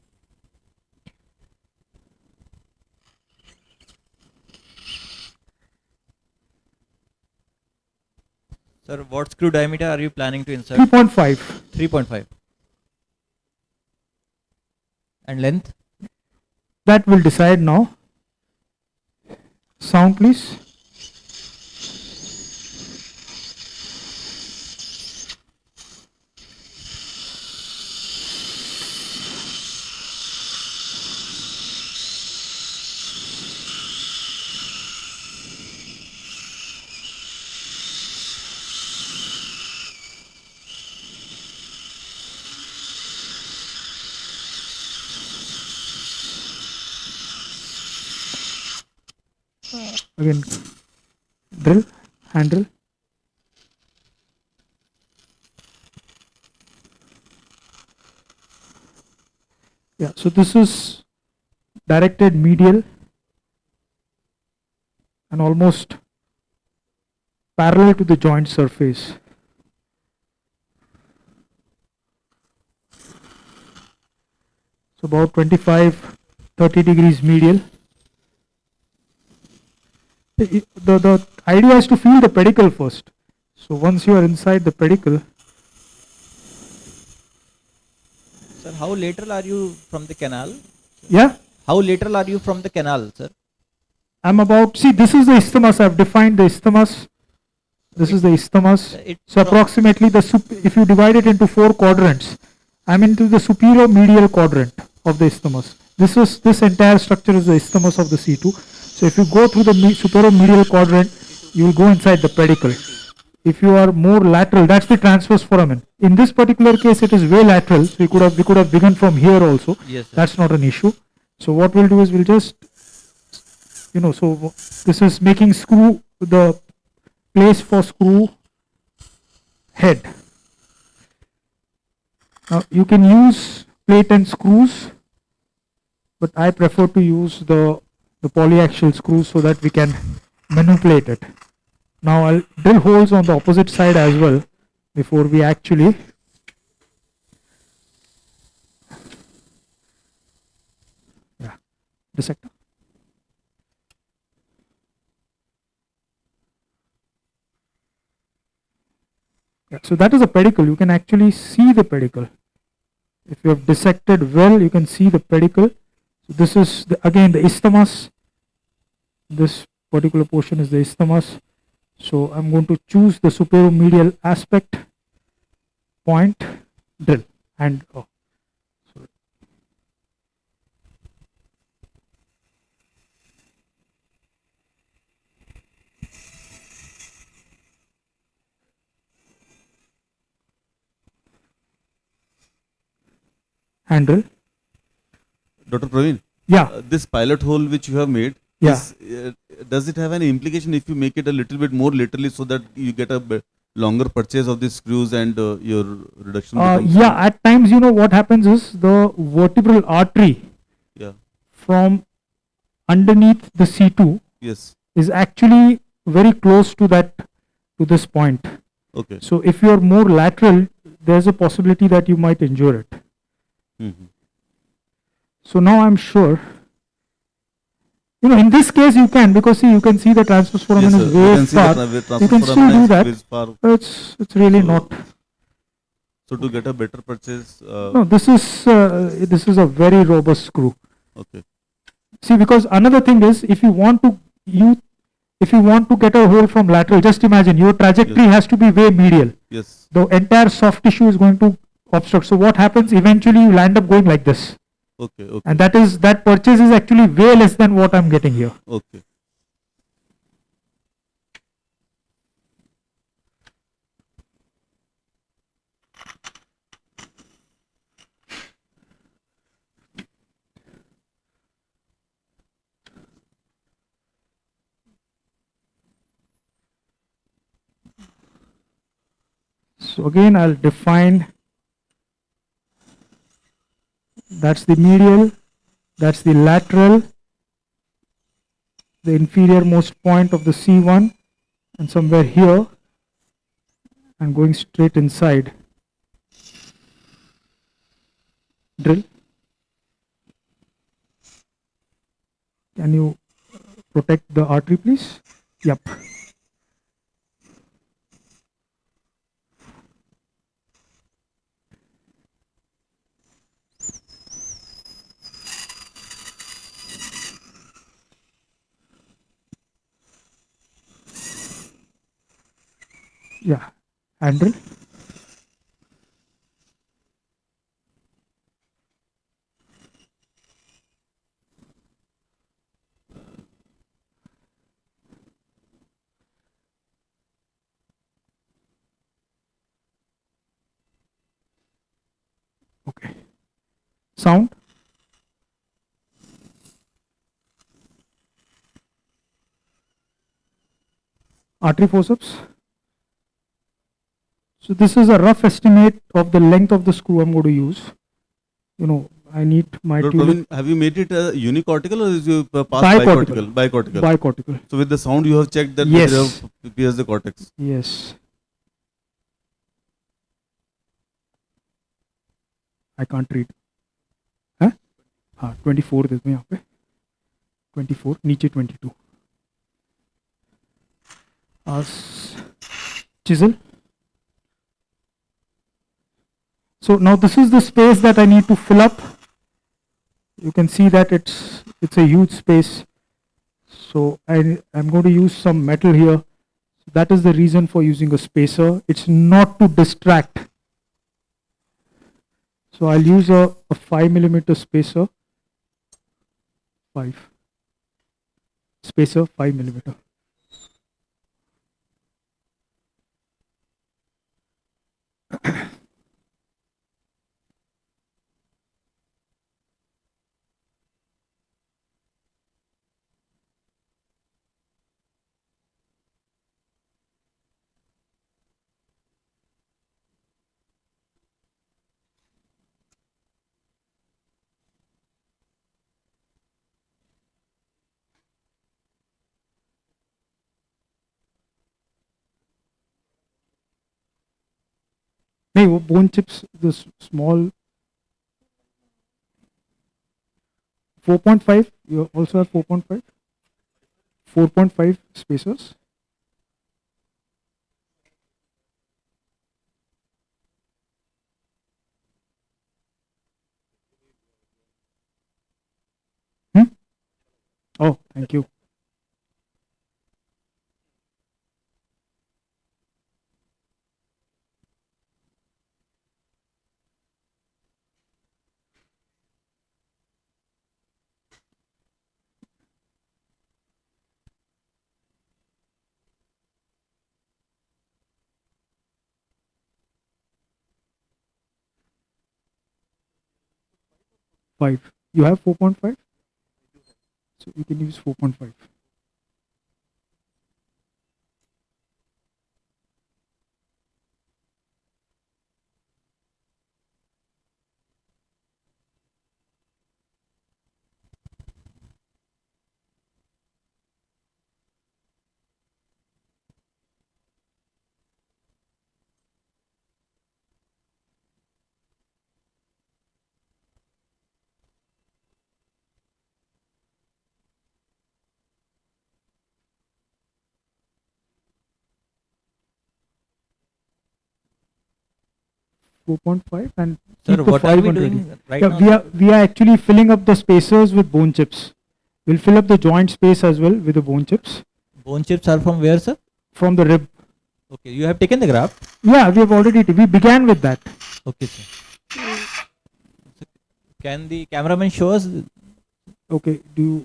Sir, what screw diameter are you planning to insert? 3.5. 3.5. And length? That will decide now. Sound please. Again, drill, hand drill. Yeah, so this is directed medial and almost parallel to the joint surface. So about 25-30 degrees medial. The idea is to feel the pedicle first. So once you are inside the pedicle. Sir, how lateral are you from the canal? Yeah? How lateral are you from the canal, sir? I'm about, see, this is the isthmus. I've defined the isthmus. This is the isthmus. So approximately if you divide it into 4 quadrants, I'm into the superior medial quadrant of the isthmus. This entire structure is the isthmus of the C2. So if you go through the superior medial quadrant, you will go inside the pedicle. If you are more lateral, that's the transverse foramen. In this particular case, it is way lateral. So we could have begun from here also. Yes, sir. That's not an issue. So what we'll do is we'll just, so this is making screw the place for screw head. Now you can use plate and screws, but I prefer to use the polyaxial screws so that we can manipulate it. Now I'll drill holes on the opposite side as well before we actually dissect. Yeah, so that is a pedicle. You can actually see the pedicle. If you have dissected well, you can see the pedicle. So this is again the isthmus. This particular portion is the isthmus. So I'm going to choose the superior medial aspect, point, drill, and hand drill. Dr. Praveen? Yeah. This pilot hole which you have made, yeah. Does it have any implication if you make it a little bit more laterally so that you get a longer purchase of the screws and your reduction? Yeah, at times, what happens is the vertebral artery from underneath the C2 is actually very close to this point. Okay. So if you are more lateral, there's a possibility that you might injure it. So now I'm sure, in this case you can, because see, you can see the transverse foramen is way far. You can still do that. It's really not. So to get a better purchase. No, this is a very robust screw. Okay. See, because another thing is, if you want to get a hole from lateral, just imagine your trajectory has to be way medial. Yes. The entire soft tissue is going to obstruct. So what happens? Eventually, you land up going like this. Okay. Okay. And that purchase is actually way less than what I'm getting here. Okay. So again, I'll define, that's the medial, that's the lateral, the inferior most point of the C1, and somewhere here, and going straight inside. Drill. Can you protect the artery, please? Yep. Yeah. And drill. Okay. Sound. Artery forceps. So this is a rough estimate of the length of the screw I'm going to use. You know, I need my Dr. tulip. Praveen, have you made it unicortical or is you past Bicortical. bicortical? Bicortical. So with the sound you have checked that Yes. whether you have pierced the cortex. Yes. I can't read. Huh? हाँ 24 देते हैं यहाँ पे 24 नीचे 22 chisel. So now this is the space that I need to fill up. You can see that it's a huge space. So I'm going to use some metal here. So that is the reason for using a spacer. It's not to distract. So I'll use a 5mm spacer. 5 spacer 5mm. नहीं वो bone chips, the small 4.5, you also have 4.5 4.5 spacers. Oh, thank you. Five. You have 4.5? So you can use 4.5. And Sir, keep the what are 5 we on doing ready. right Yeah, now? we are actually filling up the spacers with bone chips. We'll fill up the joint space as well with the bone chips. Bone chips are from where, sir? From the rib. Okay, you have taken the graft? Yeah, we have already, we began with that. Okay, sir. Can the cameraman show us? Okay,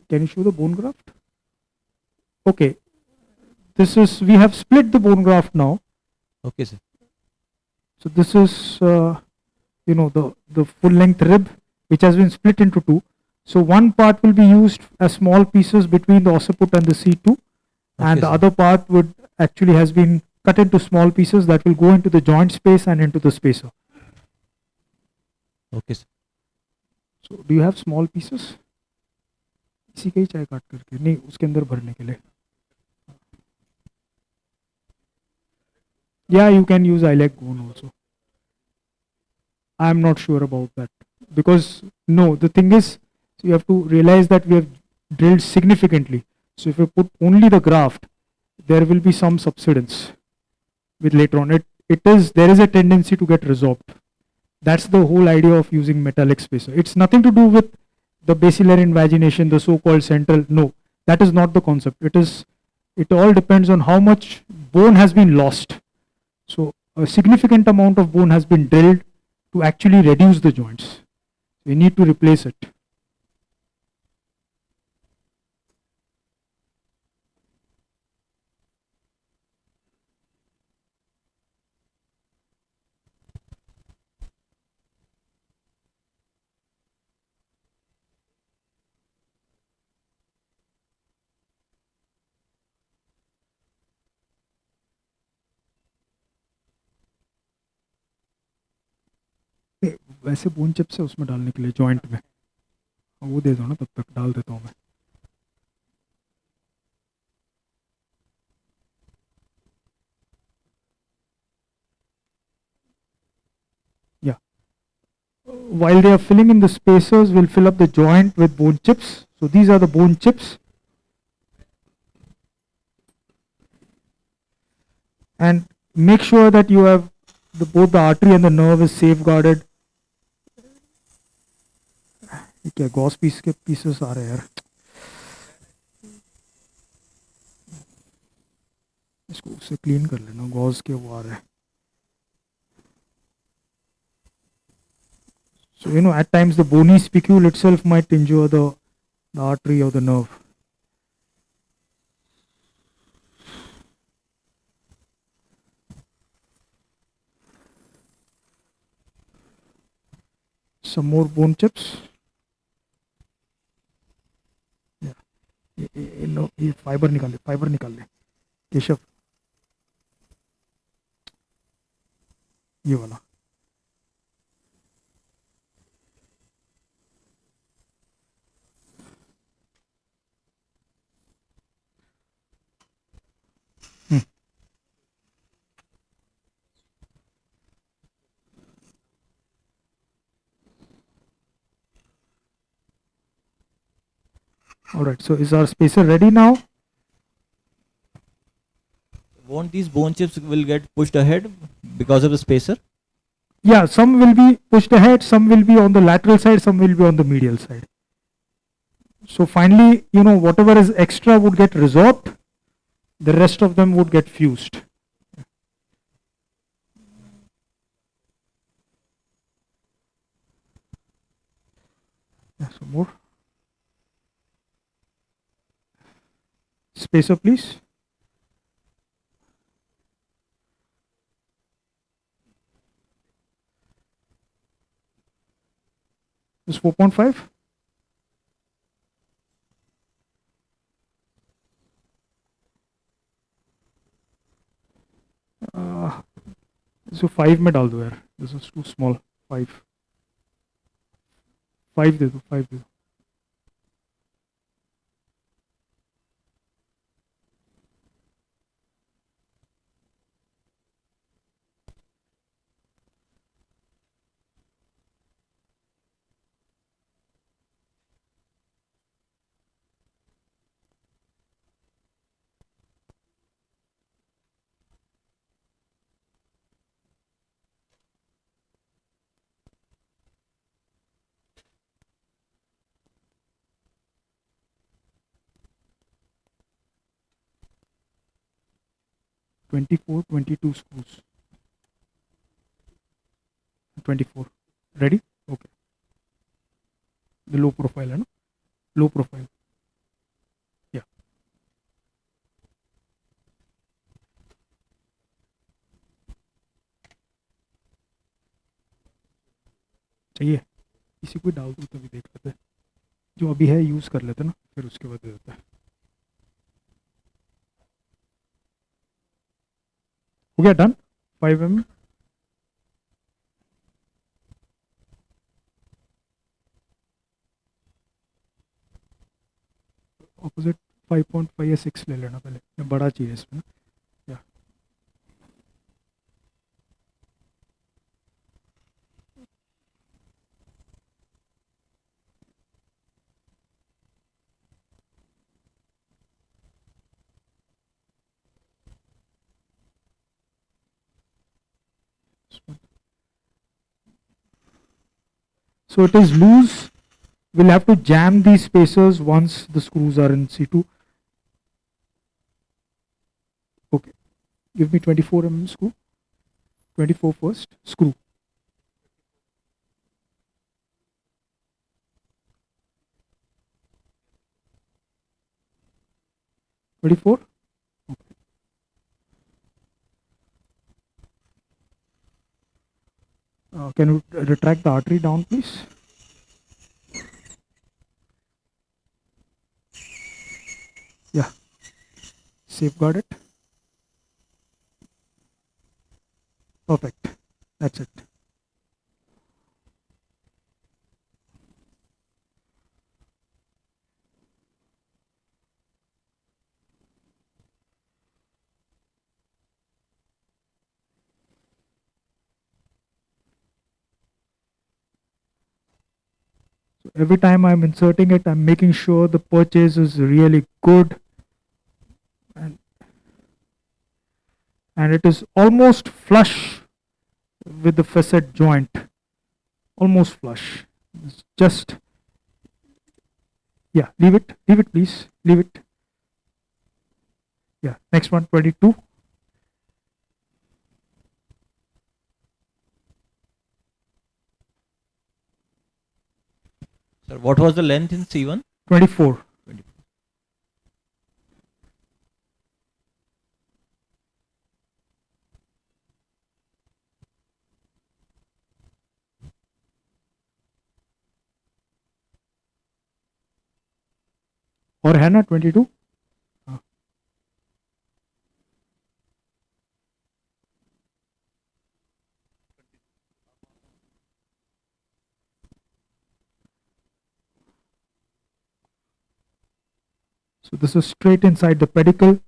can you show the bone graft? Okay, we have split the bone graft now. Okay, sir. So this is, the full length rib, which has been split into two. So one part will be used as small pieces between the occiput and the C2, and the other part would actually has been cut into small pieces that will go into the joint space and into the spacer. Okay, sir. So do you have small pieces? इसी का ही चाहे काट करके, नहीं उसके अंदर भरने के लिए. Yeah, you can use iLeg bone also. I'm not sure about that because no, the thing is you have to realize that we have drilled significantly. So if you put only the graft, there will be some subsidence with later on. There is a tendency to get resorbed. That's the whole idea of using metallic spacer. It's nothing to do with the basilar invagination, the so-called central. No, that is not the concept. It all depends on how much bone has been lost. So a significant amount of bone has been drilled to actually reduce the joints. We need to replace it. वैसे bone chips है उसमें डालने के लिए joint में, वो दे दो ना, तब तक डाल देता हूँ मैं. Yeah. While they are filling in the spacers, we'll fill up the joint with bone chips. So these are the bone chips. And make sure that you have both the artery and the nerve is safeguarded. क्या Gauss piece के pieces आ रहे हैं यार, इसको उससे clean कर लेना, Gauss के वो आ रहे हैं. So at times the bony spicule itself might injure the artery or the nerve. Some more bone chips. ये फाइबर निकाल ले केशव, ये वाला. Alright, so is our spacer ready now? Won't these bone chips will get pushed ahead because of the spacer? Yeah, some will be pushed ahead, some will be on the lateral side, some will be on the medial side. So finally, whatever is extra would get resorbed, the rest of them would get fused. Yeah, some more. Spacer, please. This 4.5. So 5 में डाल दो यार. This is too small. 5. 5 दे दो. 5 दे दो. Twenty-four, 22 screws. 24. Ready? Okay. The low profile, है ना? Low profile. Yeah. चाहिए इसी को डाल दो तभी देख लेते हैं, जो अभी है यूज़ कर लेते हैं ना, फिर उसके बाद दे देते हैं. हो गया डन 5 mm. ऑपोजिट 5.5 या 6 ले लेना पहले, बड़ा चाहिए इसमें या so it is loose. We'll have to jam these spacers once the screws are in C2. Okay, give me 24 mm screw. 24 first, screw. $24. Can you retract the artery down, please? Yeah. Safeguard it. Perfect. That's it. So every time I'm inserting it, I'm making sure the purchase is really good and it is almost flush with the facet joint. Almost flush. It's just, yeah, leave it please, leave it. Yeah, next one, 22. Sir, what was the length in C1? 24. 24. और है ना 22? So this is straight inside the pedicle.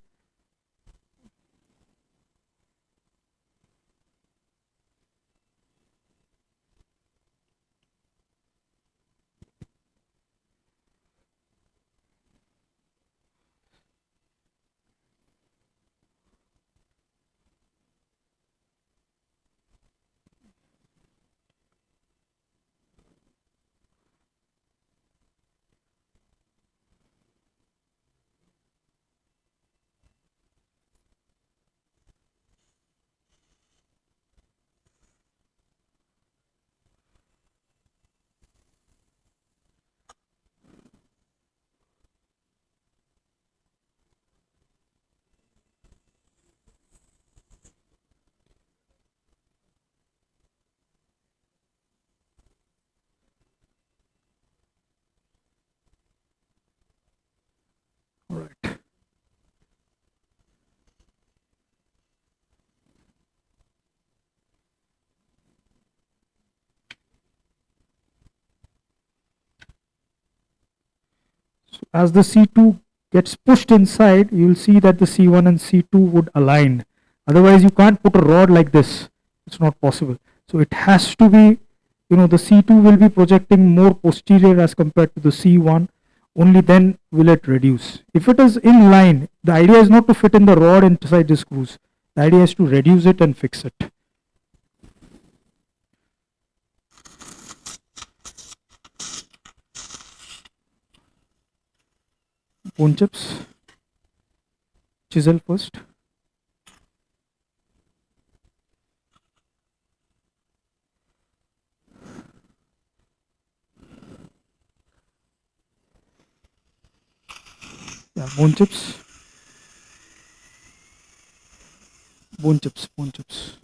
All right. So as the C2 gets pushed inside, you'll see that the C1 and C2 would align. Otherwise, you can't put a rod like this. It's not possible. So it has to be, the C2 will be projecting more posterior as compared to the C1. Only then will it reduce. If it is in line, the idea is not to fit in the rod inside the screws. The idea is to reduce it and fix it. Bone chips. Chisel first. Yeah, bone chips. Bone chips, bone chips.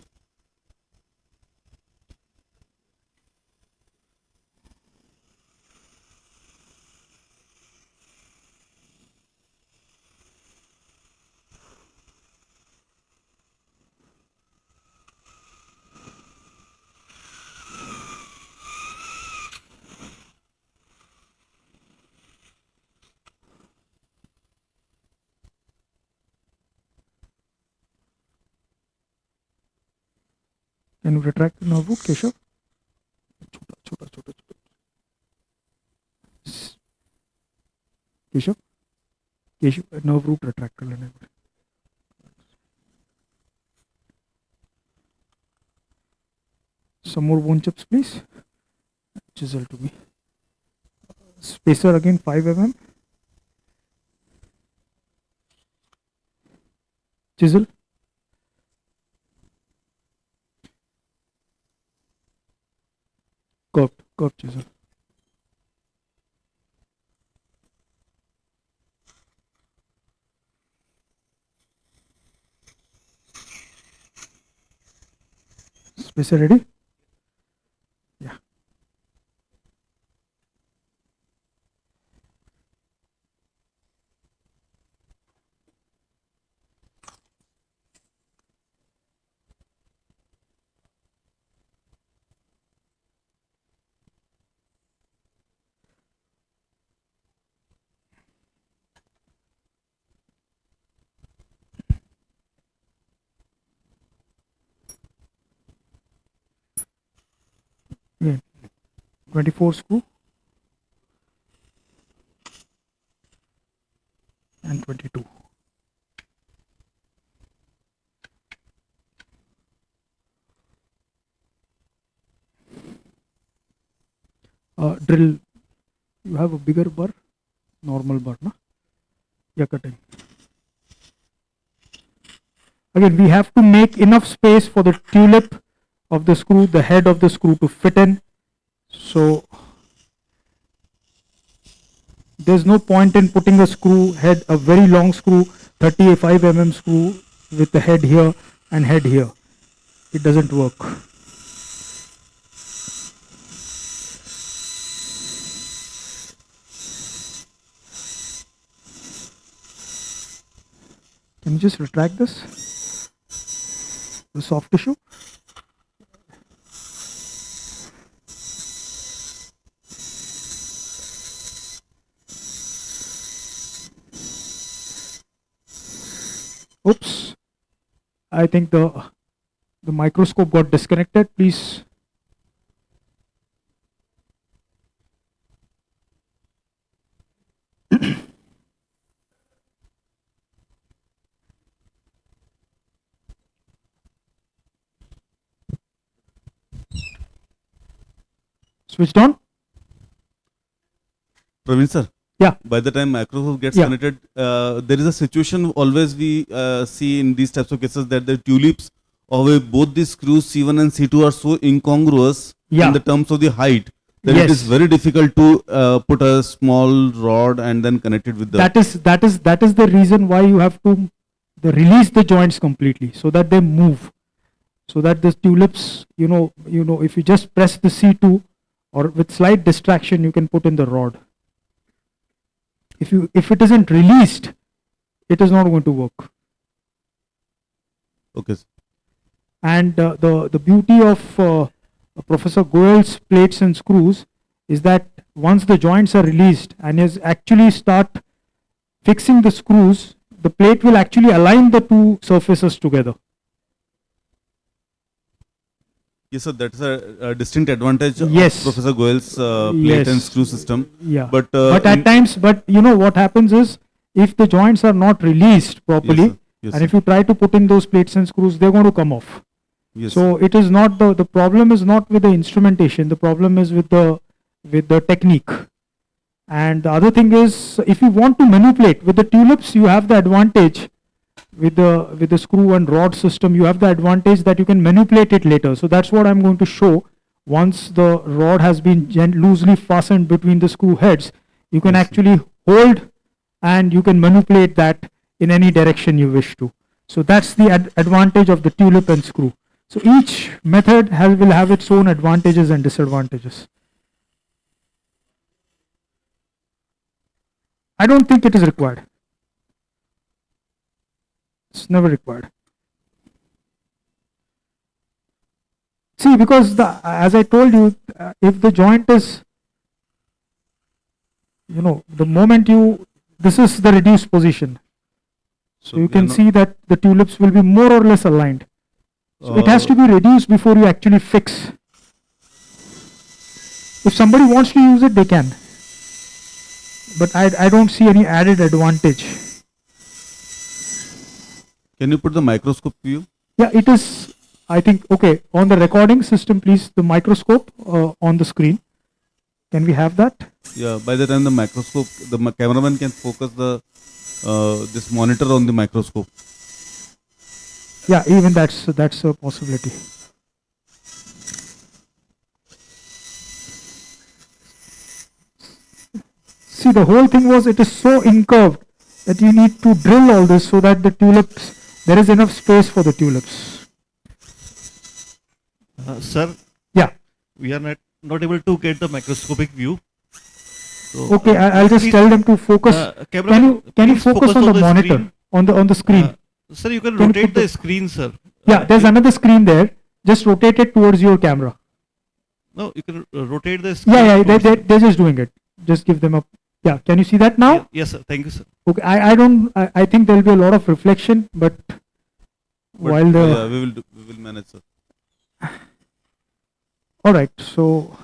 Can you retract the nerve root, Keshav? Chota, chota. Keshav, nerve root retract कर लेना. Some more bone chips, please. Chisel to me. Spacer again 5 mm. Chisel. Curved chisel. Spacer ready? Yeah. Again, 24 screw and 22. Drill. You have a bigger burr, normal burr, na? Yeah, cutting. Again, we have to make enough space for the tulip of the screw, the head of the screw to fit in. So there's no point in putting a screw head, a very long screw, 35 mm screw with the head here and head here. It doesn't work. Can you just retract this? The soft tissue? Oops, I think the microscope got disconnected. Please. Switched on? Praveen sir. Yeah. By the time microscope gets connected, there is a situation always we see in these types of cases that the tulips of both the screws C1 and C2 are so incongruous in the terms of the height that it is very difficult to put a small rod and then connect it with the. That is the reason why you have to release the joints completely so that they move, so that the tulips, if you just press the C2 or with slight distraction, you can put in the rod. If it isn't released, it is not going to work. Okay. And the beauty of Professor Goel's plates and screws is that once the joints are released and is actually start fixing the screws, the plate will actually align the two surfaces together. Yes, sir, that's a distinct advantage of Yes. Professor Goel's plate and screw system. Yeah. But at times, what happens is if the joints are not released properly, sir. Yes, and sir. if you try to put in those plates and screws, they're going to come off. Yes, So it is not the problem is not with the instrumentation. The problem is with the technique. And the other thing is, if you want to manipulate with the tulips, you have the advantage with the screw and rod system. You have the advantage that you can manipulate it later. So that's what I'm going to show. Once the rod has been loosely fastened between the screw heads, you can actually hold and you can manipulate that in any direction you wish to. So that's the advantage of the tulip and screw. So each method will have its own advantages and disadvantages. I don't think it is required. It's never required. See, because as I told you, if the joint is, the moment this is the reduced position. So you can see that the tulips will be more or less aligned. So it has to be reduced before you actually fix. If somebody wants to use it, they can. But I don't see any added advantage. Can you put the microscope view? Yeah, it is, I think, okay. On the recording system, please, the microscope on the screen. Can we have that? Yeah, by the time the microscope, the cameraman can focus the this monitor on the microscope. Yeah, even that's a possibility. See, the whole thing was it is so incurved that you need to drill all this so that the tulips, there is enough space for the tulips. Sir? Yeah. We are not able to get the microscopic view. So, Okay, I'll just tell them to focus. Can you focus on the monitor, screen? on the screen? Sir, you can Can you rotate put the screen, sir. Yeah, there's another screen there. Just rotate it towards your camera. No, you can rotate the screen. Yeah, they're just doing it. Just give them a. Yeah, can you see that now? Yes, sir. Thank you, sir. Okay, I think there'll be a lot of reflection, but while the. Yeah, we will manage, sir. All right, so.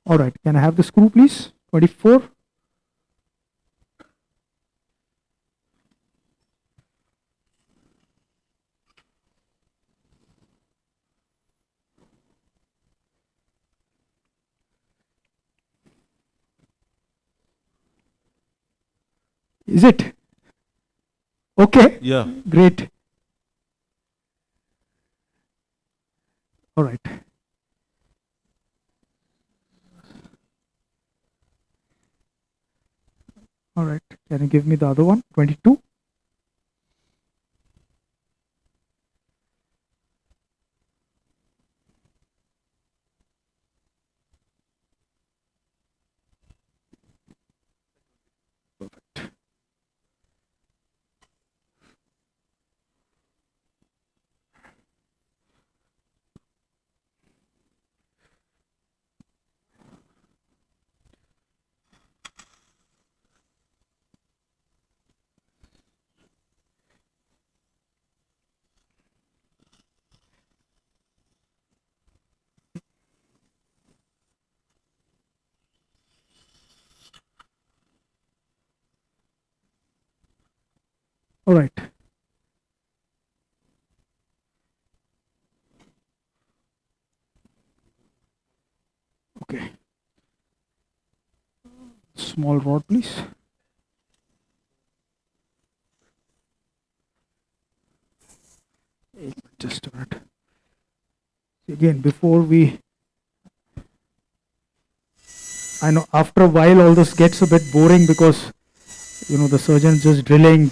All right, can I have the screw, please? 24. Is it? Okay. Yeah. Great. All right. All right. Can you give me the other one? 22. Perfect. All right. Okay. Small rod, please. Just a minute. Again, before we. I know after a while all this gets a bit boring because the surgeon's just drilling.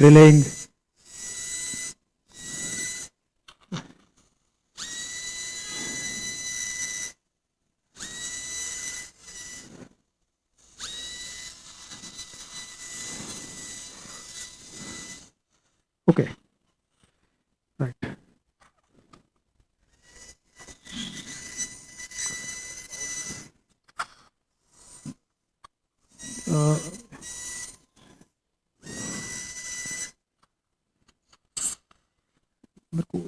Okay. Right. मेरे को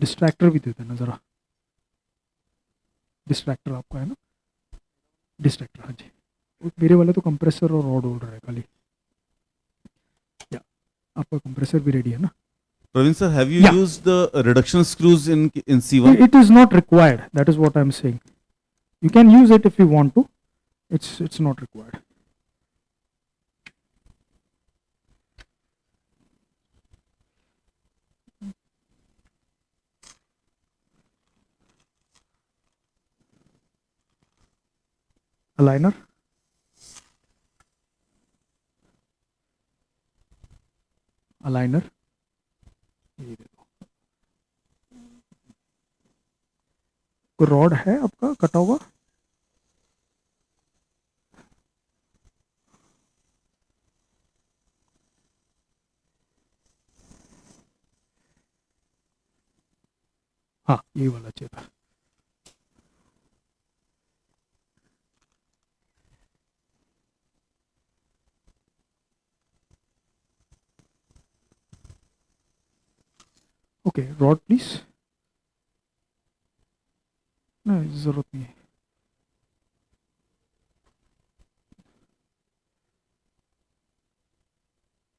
distractor भी दे देना ज़रा. Distractor आपका है ना? Distractor, हाँ जी. मेरे वाला तो कंप्रेसर और रॉड होल्डर है खाली. या आपका कंप्रेसर भी रेडी है ना? Praveen sir, have you used the reduction screws in C1? It is not required. That is what I'm saying. You can use it if you want to. It's not required. Aligner. Aligner. ये देखो. कोई rod है आपका कटा हुआ? हाँ, ये वाला चाहिए था. Okay, rod please. No, जरूरत नहीं है.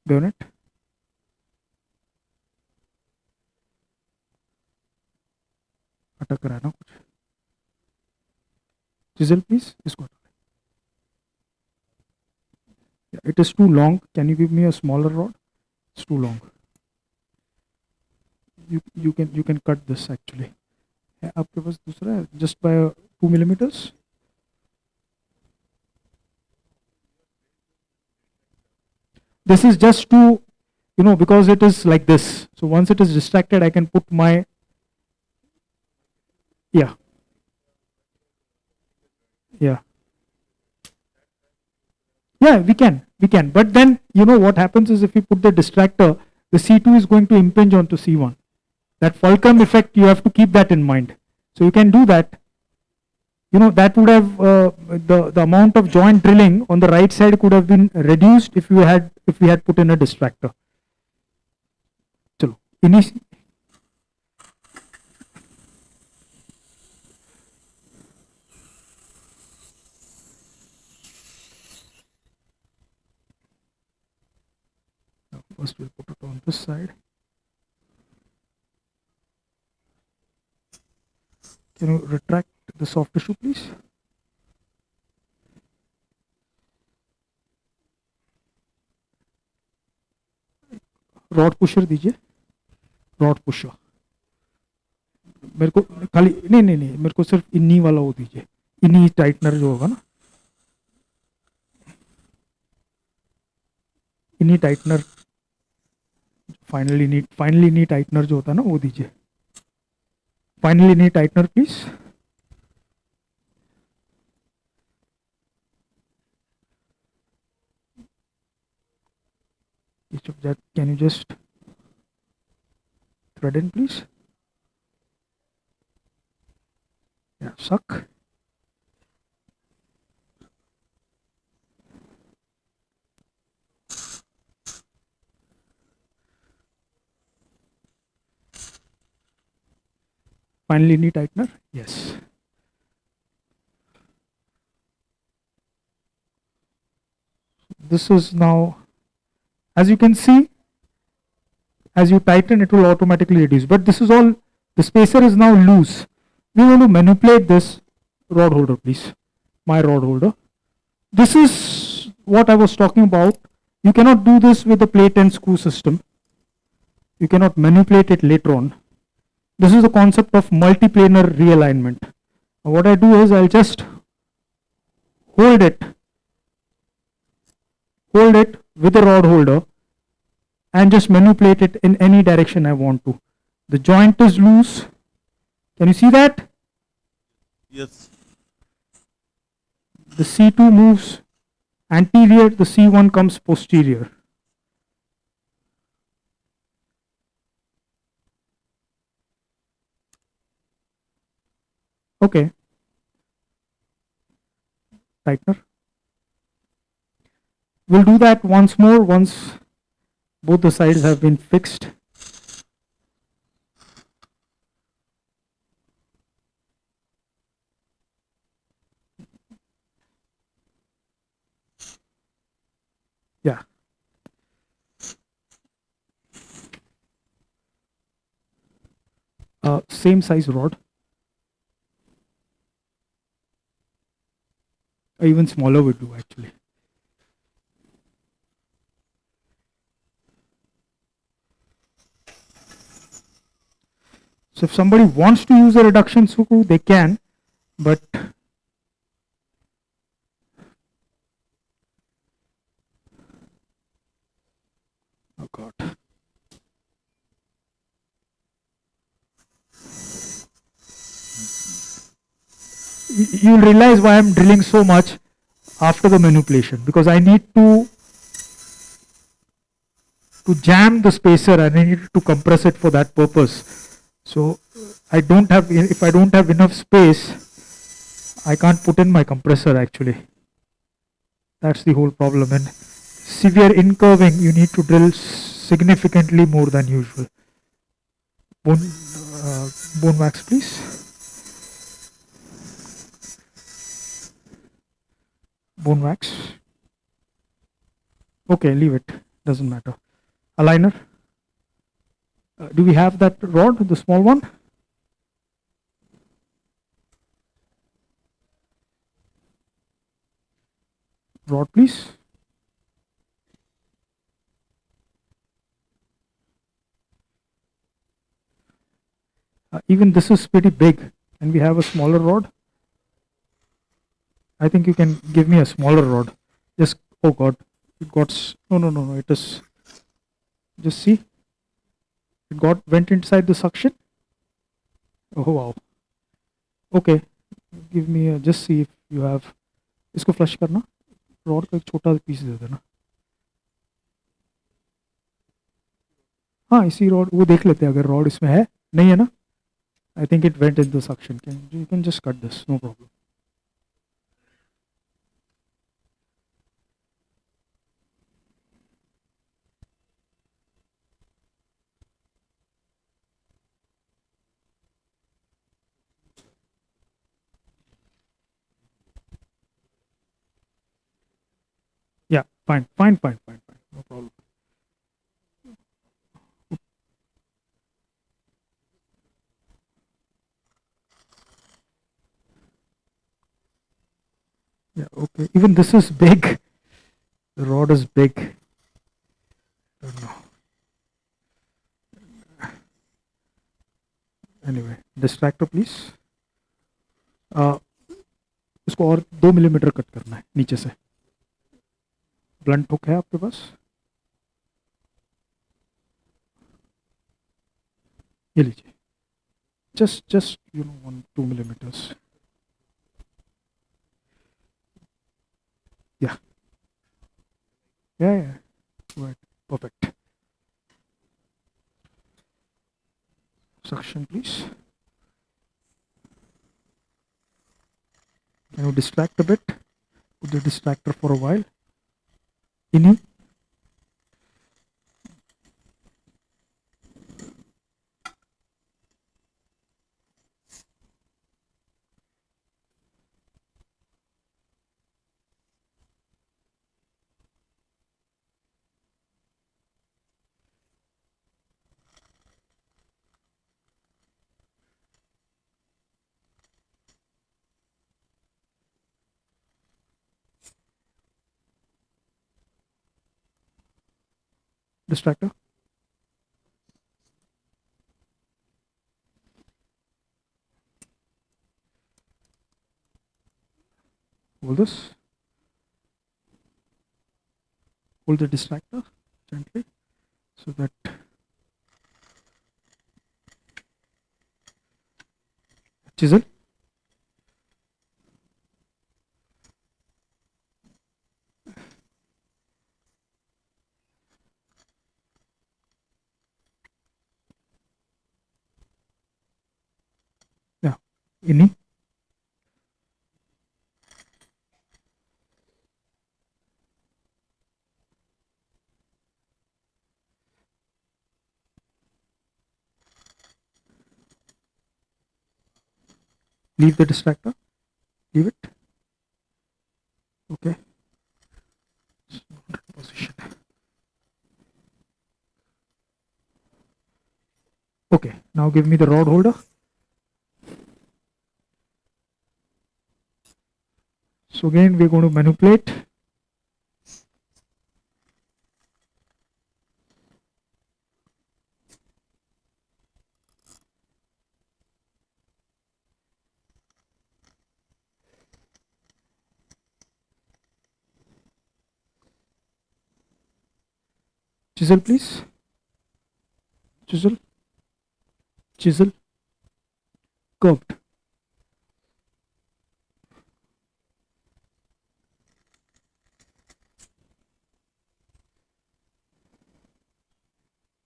Donut. अटक रहा है ना कुछ. Chisel please. इसको. Yeah, it is too long. Can you give me a smaller rod? It's too long. You can cut this actually. है आपके पास दूसरा है just by 2 millimeters. This is just to, you know, because it is like this. So once it is distracted, I can put my, yeah. Yeah. Yeah, we can. But then, you know, what happens is if you put the distractor, the C2 is going to impinge onto C1. That fulcrum effect, you have to keep that in mind. So you can do that. You know, that would have, the amount of joint drilling on the right side could have been reduced if we had put in a distractor. Chalo. First we'll put it on this side. Can you retract the soft tissue please? Rod pusher दीजिए. Rod pusher मेरे को खाली नहीं मेरे को सिर्फ इन्नी वाला वो दीजिए. इन्नी टाइटनर जो होगा ना, इन्नी टाइटनर, फाइनली नी टाइटनर जो होता है ना वो दीजिए. Finally knee tightener please. Each of that, can you just thread in please? Yeah, suck. Finally, knee tightener. Yes. This is now, as you can see, as you tighten, it will automatically reduce. But this is all, the spacer is now loose. We want to manipulate this rod holder, please. My rod holder. This is what I was talking about. You cannot do this with the plate and screw system. You cannot manipulate it later on. This is the concept of multiplanar realignment. Now what I do is I'll just hold it with the rod holder and just manipulate it in any direction I want to. The joint is loose. Can you see that? Yes. The C2 moves anterior, the C1 comes posterior. Okay. Tightener. We'll do that once more once both the sides have been fixed. Yeah. Same size rod. Or even smaller would do actually. So if somebody wants to use a reduction screw, they can, but oh God. You'll realize why I'm drilling so much after the manipulation, because I need to jam the spacer and I need to compress it for that purpose. So if I don't have enough space, I can't put in my compressor actually. That's the whole problem. And severe incurving, you need to drill significantly more than usual. Bone, bone wax, please. Bone wax. Okay, leave it. Doesn't matter. Aligner. Do we have that rod, the small one? Rod, please. Even this is pretty big. Can we have a smaller rod? I think you can give me a smaller rod. Just, oh God, it got, no, it is, just see. It went inside the suction. Oh wow. Okay, give me a, just see if you have, इसको flush करना, rod का एक छोटा piece दे देना. हाँ इसी rod वो देख लेते हैं अगर rod इसमें है नहीं है ना. I think it went in the suction. You can just cut this, no problem. Yeah, fine, no problem. Yeah, okay. Even this is big. The rod is big. Don't know. Anyway, distractor please. इसको और 2 millimetre cut करना है नीचे से. Blunt hook है आपके पास? ये लीजिए. Just you know 1-2 millimeters. Yeah. Right. Perfect. Suction please. Can you distract a bit? Put the distractor for a while. In. Distractor. Hold this. Hold the distractor gently so that chisel. Yeah, ini. Leave the distractor. Leave it. Okay. Position. Okay. Now give me the rod holder. So again we're going to manipulate. Chisel please. Chisel. Chisel. Curved.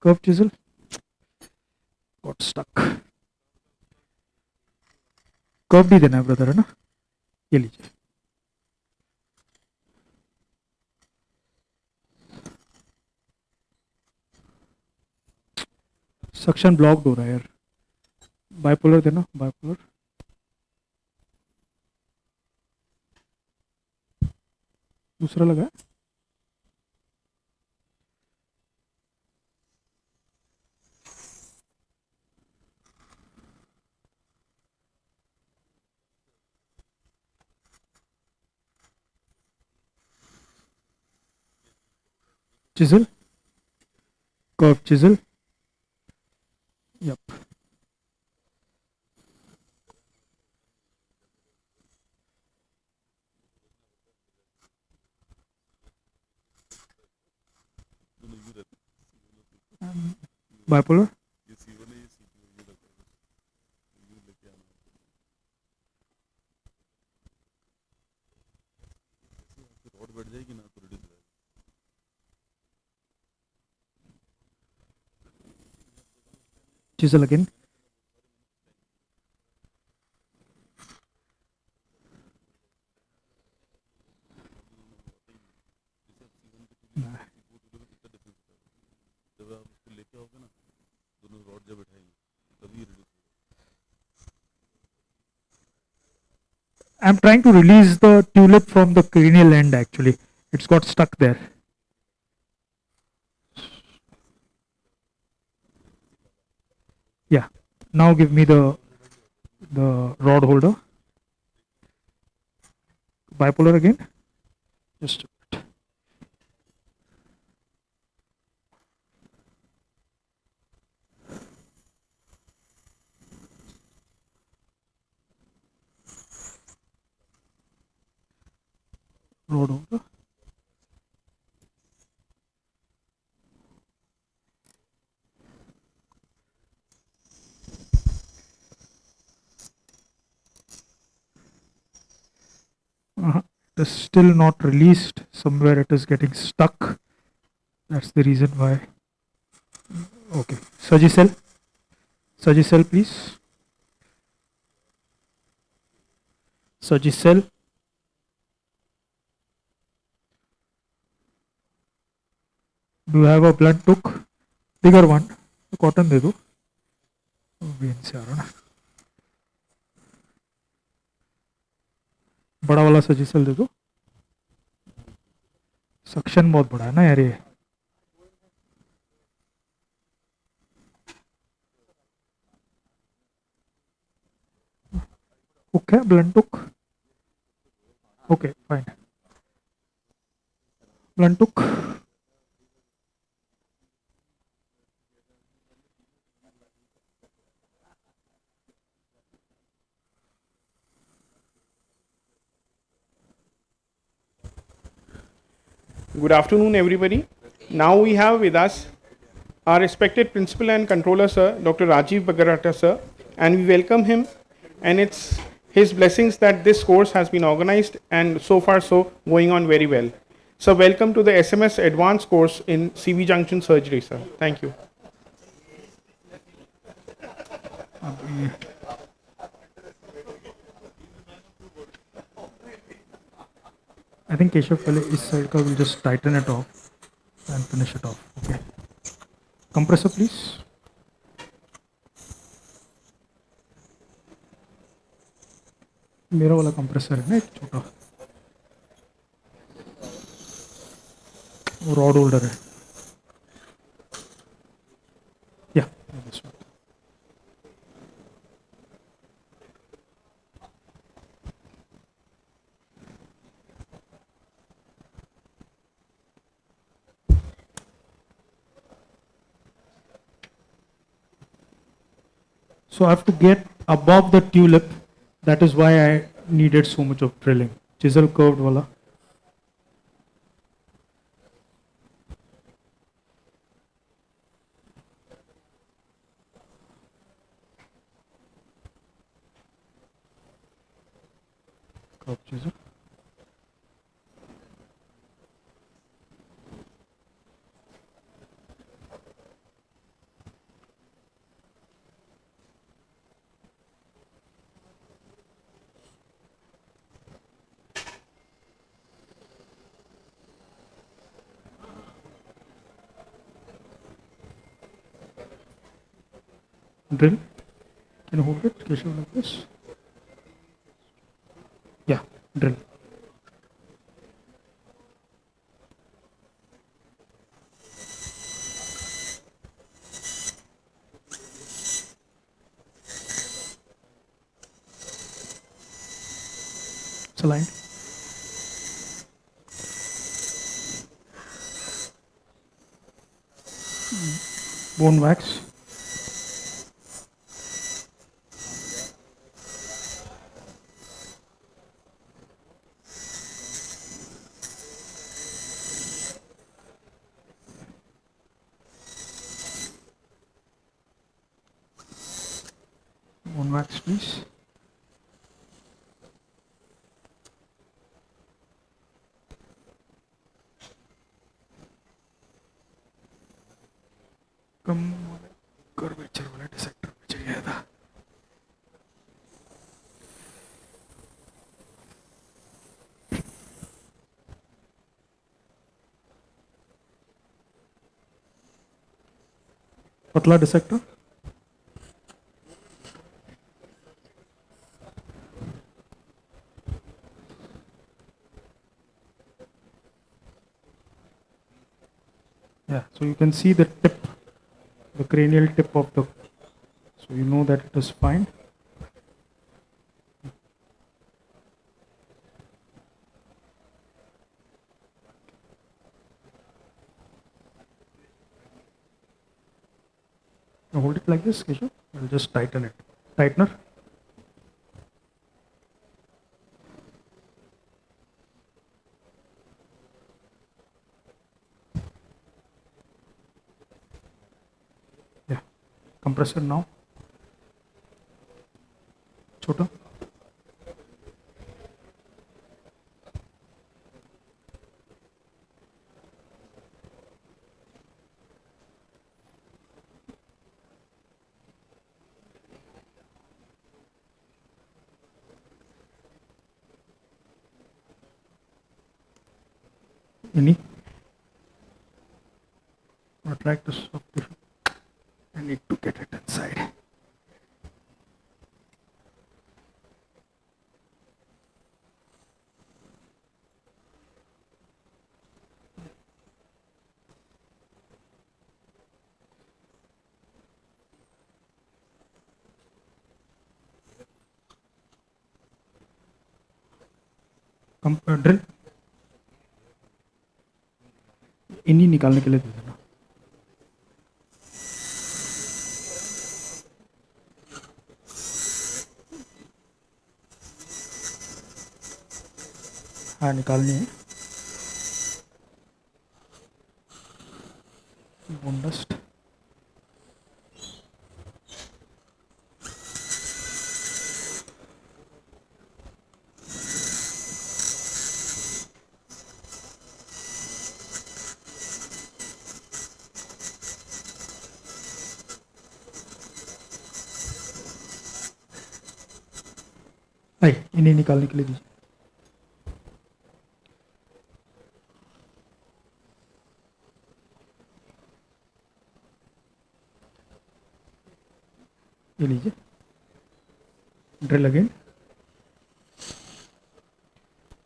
Curved chisel. Got stuck. Curved ही देना है brother है ना. ये लीजिए. Suction blocked हो रहा है यार. बाइपोलर देना, बाइपोलर. दूसरा लगा है. Chisel, curve chisel. Yep. Bipolar. Chisel again. I'm trying to release the tulip from the cranial end actually. It's got stuck there. Yeah. Now give me the rod holder. Bipolar again. Just a bit. Rod holder. It is still not released. Somewhere it is getting stuck. That's the reason why. Okay. Surgicel. Surgicel, please. Surgicel. Do you have a blunt hook? Bigger one. Cotton दे दो. When से आ रहा ना. बड़ा वाला surgical दे दो. Suction बहुत बड़ा है ना यार ये. हुक है, blunt hook. Okay fine. Blunt hook. Good afternoon, everybody. Now we have with us our respected principal and controller, sir, Dr. Rajiv Bagarata, sir, and we welcome him. And it's his blessings that this course has been organized and so far so going on very well. So welcome to the SMS Advanced course in CV junction surgery, sir. Thank you. I think Keshav पहले इस side का will just tighten it off and finish it off. Okay. Compressor please. मेरा वाला compressor है ना एक छोटा. वो rod holder है. Yeah. This one. So I have to get above the tulip. That is why I needed so much of drilling. Chisel curved wala. Curved chisel. Drill. Can you hold it, Keshav, like this? Yeah, drill. It's aligned. Bone wax. Bone wax, please. Come curvature वाला डिसेक्टर में चाहिए था. पतला डिसेक्टर. Yeah, so you can see the tip, the cranial tip of the, so you know that it is fine. Now hold it like this, Keshav. I'll just tighten it. Tightener. Yeah, compressor now. Chota. Any? Attract the soft tissue. I need to get it inside. Drill. इन्हीं निकालने के लिए दे देना. हाँ निकालनी है. Bone dust. इन्हें निकालने के लिए दीजिए. ये लीजिए. Drill again.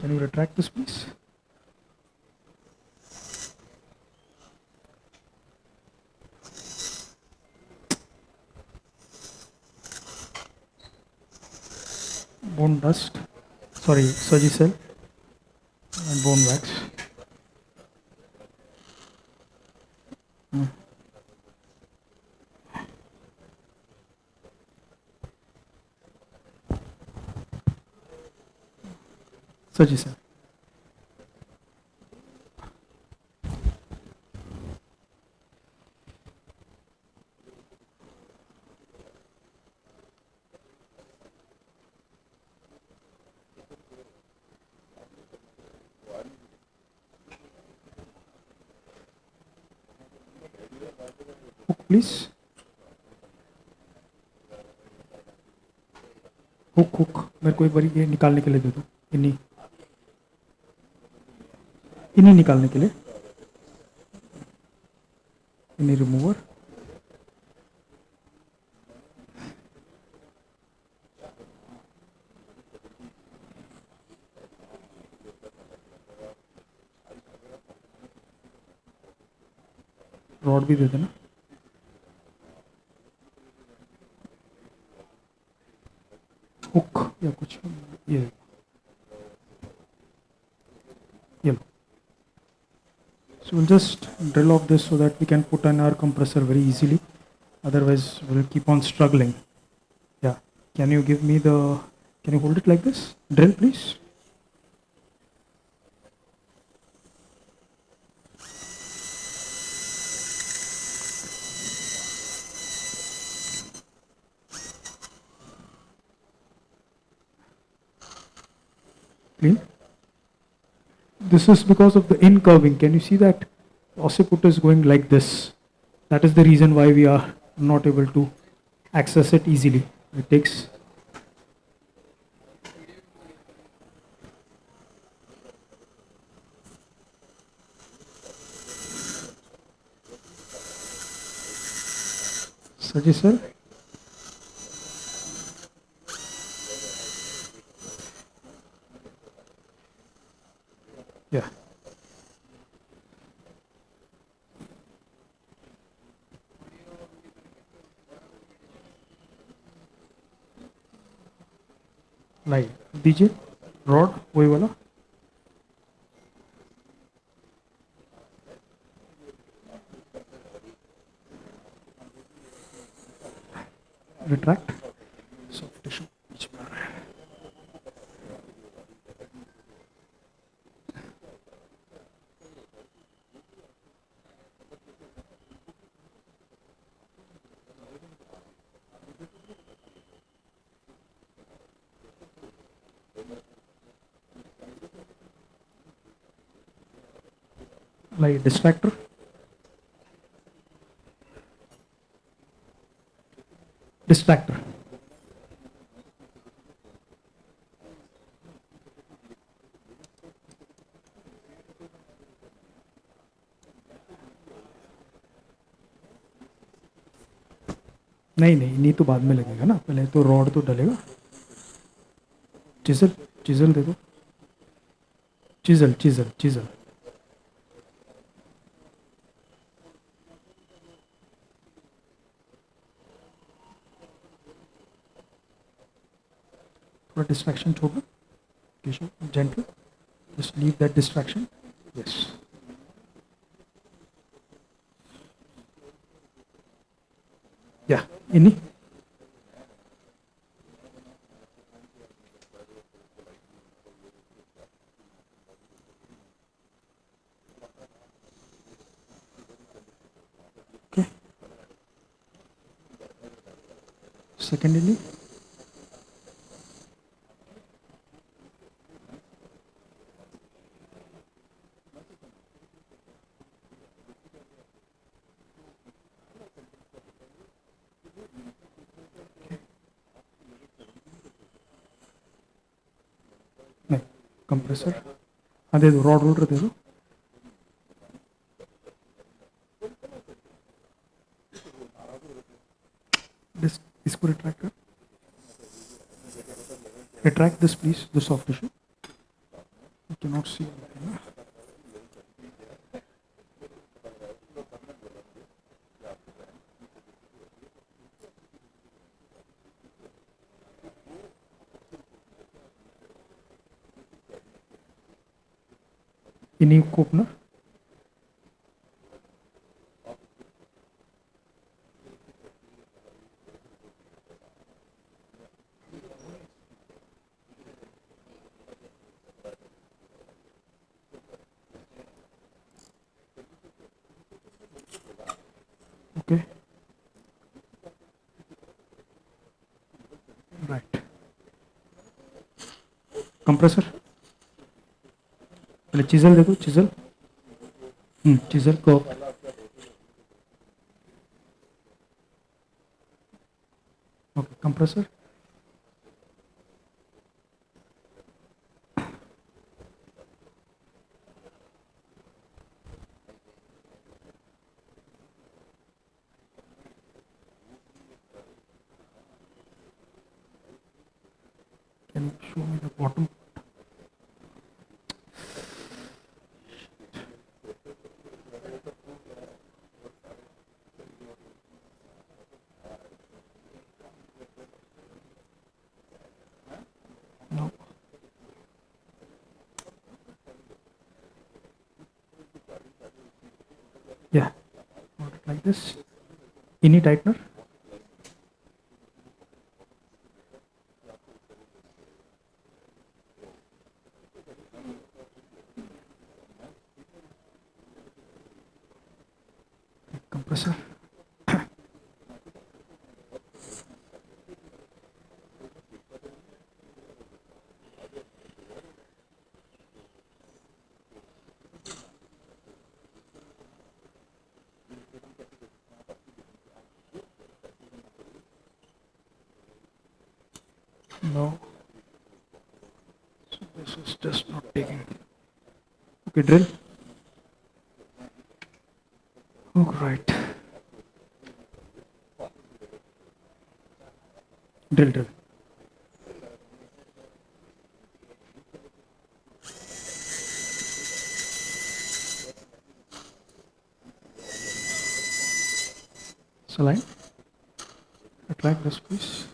Can you retract this, please? Bone dust, sorry, surgicel and bone wax. Surgicel. Hook, please. Hook मेरे को एक बार ये निकालने के लिए दे दो. इन्हीं निकालने के लिए. इन्हीं रिमूवर. रॉड भी दे देना. हुक या कुछ ये लो. So we'll just drill off this so that we can put in our compressor very easily. Otherwise, we'll keep on struggling. Yeah. Can you give me the? Can you hold it like this? Drill, please. Clean. This is because of the incurving. Can you see that? Occiput is going like this. That is the reason why we are not able to access it easily. It takes. Saji sir. Yeah. Light दीजिए rod वही वाला retract soft tissue बीच में आ रहा है light distractor distractor नहीं तो बाद में लगेगा ना पहले तो रॉड तो डलेगा चिजल चिजल दे दो चिजल चिजल चिजल थोड़ा डिस्ट्रैक्शन छोड़ दो Keshav gentle just leave that distraction yes या इन्हीं okay secondly नहीं कंप्रेसर हाँ दे दो रॉड रोलर दे दो इसको रिट्रैक्ट कर retract this please the soft tissue you can not see इन्हीं को अपना ओके राइट कंप्रेसर पहले चिजल दे दो चिजल चिजल को okay compressor can you show me the bottom like this. Any tightener? Compressor. No. So this is just not taking. Okay, drill. All right. Drill. Saline. Attract this, please.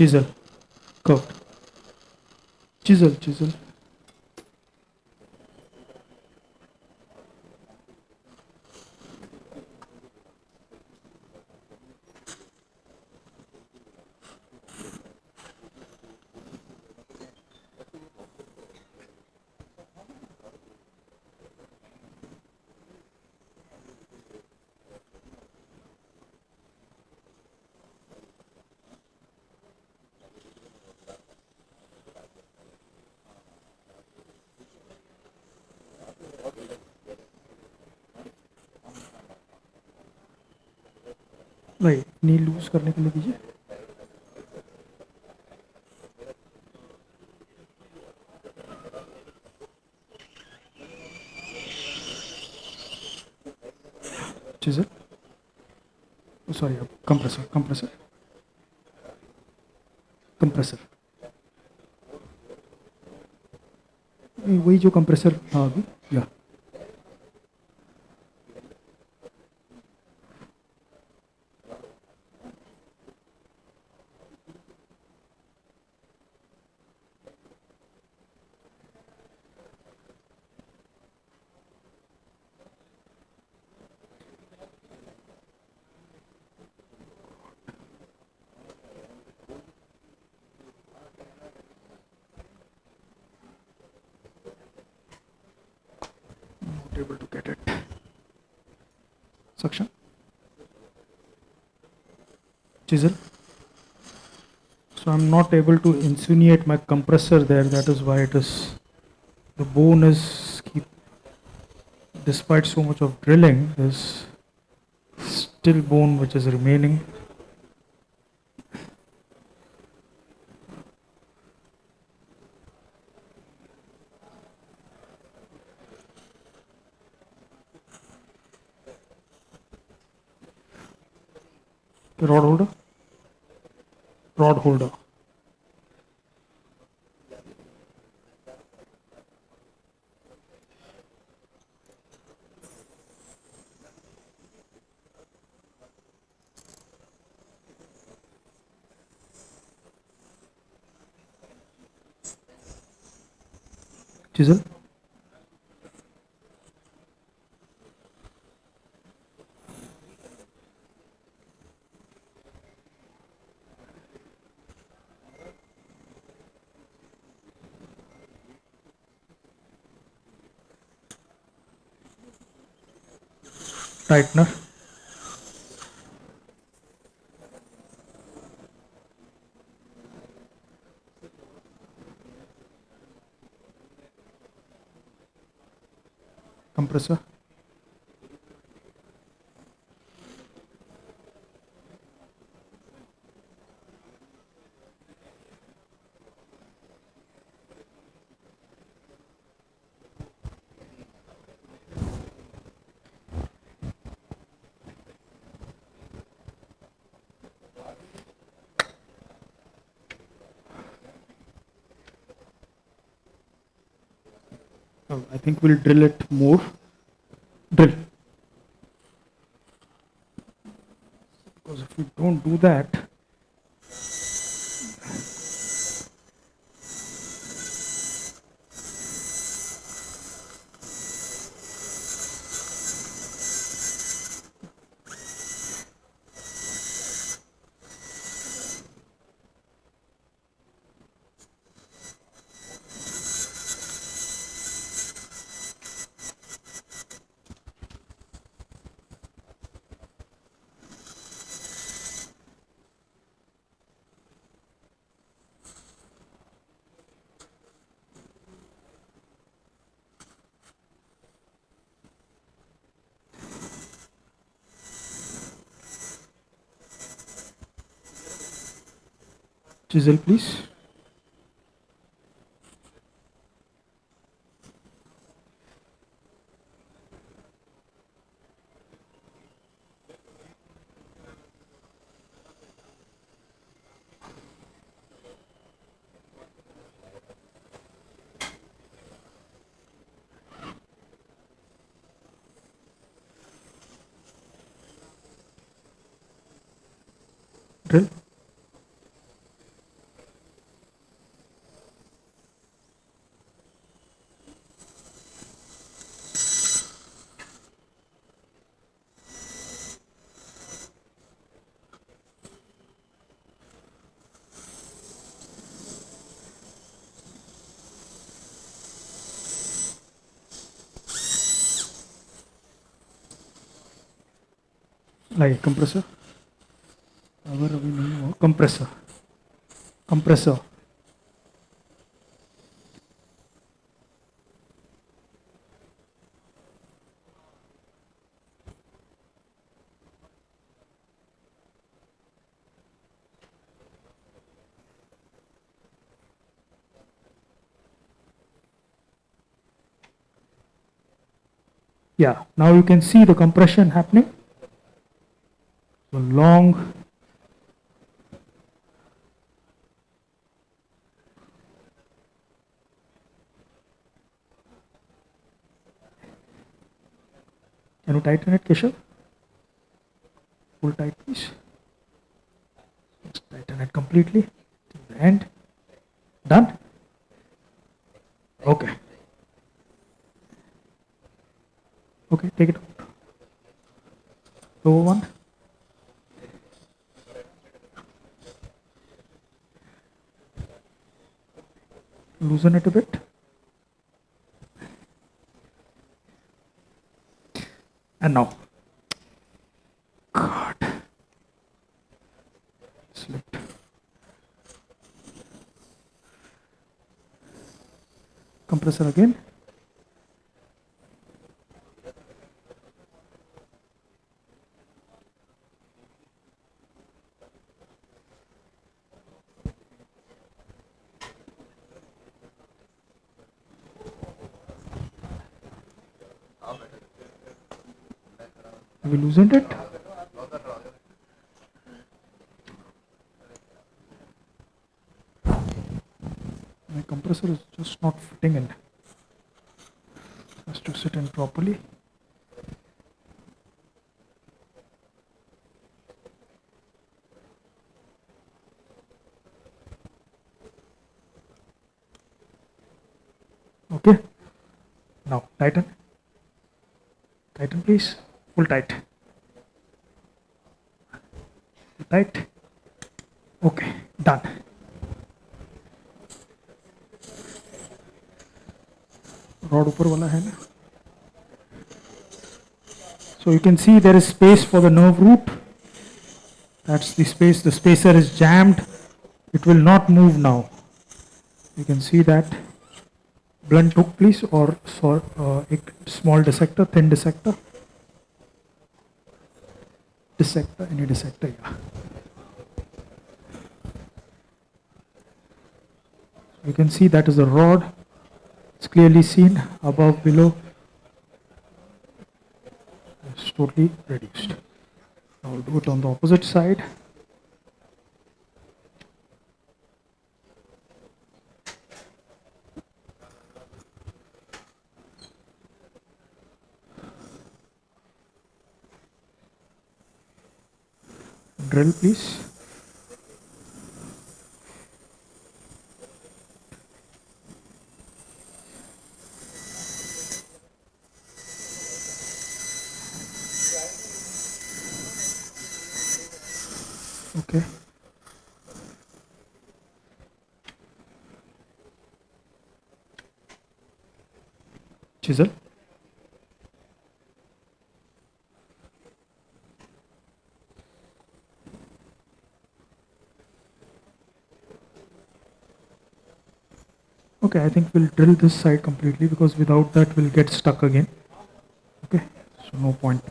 Chisel. Curved. Chisel. नहीं नी loose करने के लिए दीजिए. Chisel. Oh, sorry, compressor. वही जो compressor था अभी. या not able to get it. Suction. Chisel. So I'm not able to insinuate my compressor there. That is why it is. The bone is despite so much of drilling, is still bone which is remaining. Rod holder. Chisel. Tightener. Compressor. I think we'll drill it more. Drill. Because if we don't do that, chisel please. Drill. Like a compressor. अगर अभी नहीं हुआ compressor. Compressor. Yeah, now you can see the compression happening. So long. Can you tighten it, Keshav? Full tight, please. Let's tighten it completely to the end. Done? Okay. Okay, take it out. Lower one. Loosen it a bit. And now. God. Slipped. Compressor again. Have we loosened it? My compressor is just not fitting in. Has to sit in properly. Okay. Now tighten. Tighten please. Full tight. Full tight. Okay. Done. Rod ऊपर वाला है ना. So you can see there is space for the nerve root. That's the space. The spacer is jammed. It will not move now. You can see that. Blunt hook please, or a small dissector, thin dissector. Dissector, any dissector, yeah. You can see that is a rod. It's clearly seen above, below. It's totally reduced. Now we'll do it on the opposite side. drill, please. Okay. Chisel. Okay, I think we'll drill this side completely because without that we'll get stuck again. Okay, so no point.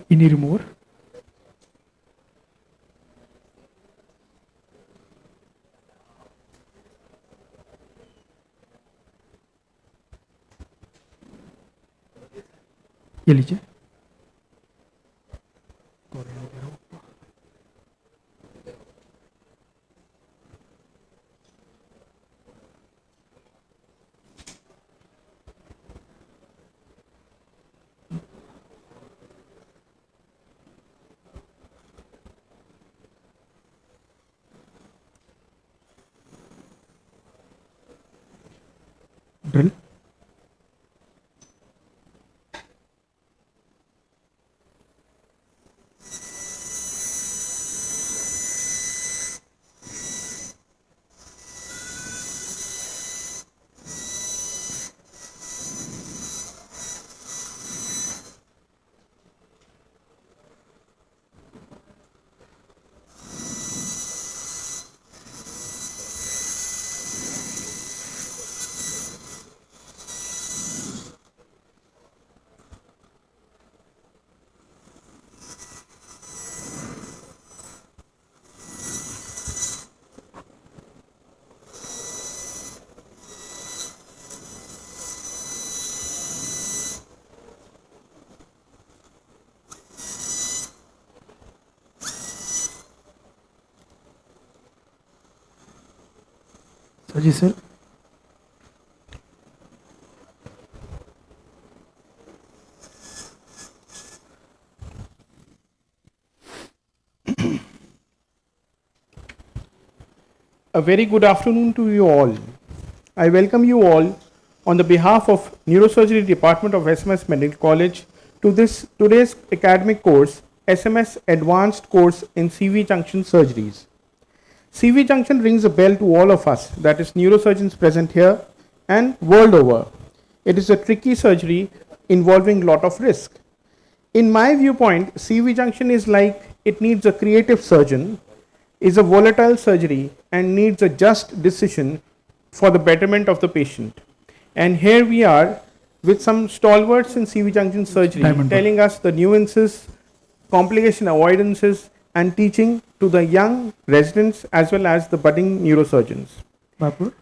Any remover? ये लीजिए. Drill. जी sir. A very good afternoon to you all. I welcome you all on the behalf of Neurosurgery Department of SMS Medical College to today's academic course, SMS Advanced course in CV junction surgeries. CV junction rings a bell to all of us, that is neurosurgeons present here and world over. It is a tricky surgery involving lot of risk. In my viewpoint, CV junction is like it needs a creative surgeon, is a volatile surgery and needs a just decision for the betterment of the patient. And here we are with some stalwarts in CV junction surgery telling us the nuances, complication avoidances and teaching to the young residents as well as the budding neurosurgeons. Jaipur.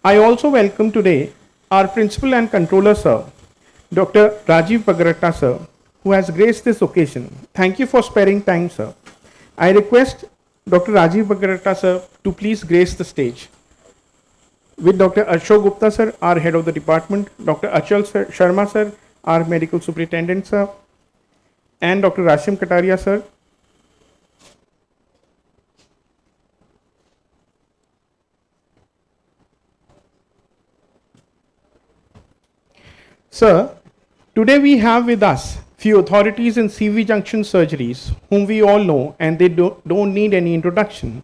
I also welcome today our principal and controller sir, Dr. Rajiv Bagaratta sir, who has graced this occasion. Thank you for sparing time, sir. I request Dr. Rajiv Bagaratta sir to please grace the stage. With Dr. Ashok Gupta sir, our head of the department, Dr. Achal Sharma sir, our medical superintendent sir, and Dr. Rashim Kataria sir. Sir, today we have with us few authorities in CV junction surgeries whom we all know and they don't need any introduction.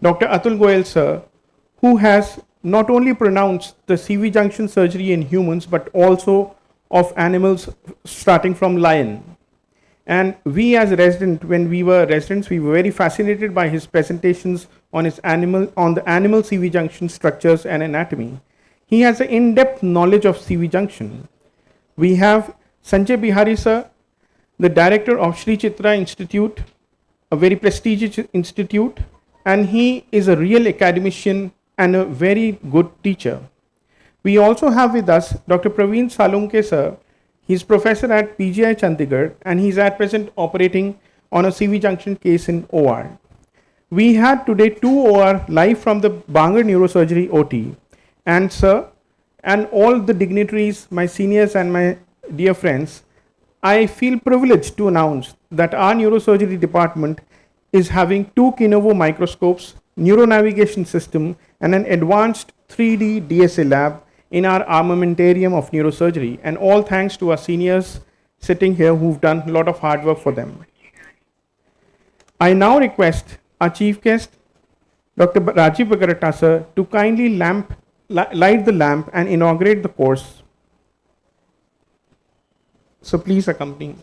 Dr. Atul Goyal sir, who has not only pronounced the CV junction surgery in humans but also of animals starting from lion. And we as residents, when we were residents, we were very fascinated by his presentations on the animal CV junction structures and anatomy. He has an in-depth knowledge of CV junction. We have Sanjay Bihari sir, the director of Sri Chitra Institute, a very prestigious institute, and he is a real academician and a very good teacher. We also have with us Dr. Praveen Salunke sir. He's professor at PGI Chandigarh and he's at present operating on a CV junction case in OR. We had today 2 OR live from the Bangar Neurosurgery OT. And sir, and all the dignitaries, my seniors and my dear friends, I feel privileged to announce that our neurosurgery department is having 2 Kinovo microscopes, neuronavigation system, and an advanced 3D DSA lab in our armamentarium of neurosurgery, and all thanks to our seniors sitting here who've done a lot of hard work for them. I now request our chief guest, Dr. Rajiv Bagaratta sir, to kindly light the lamp and inaugurate the course. So please accompany me.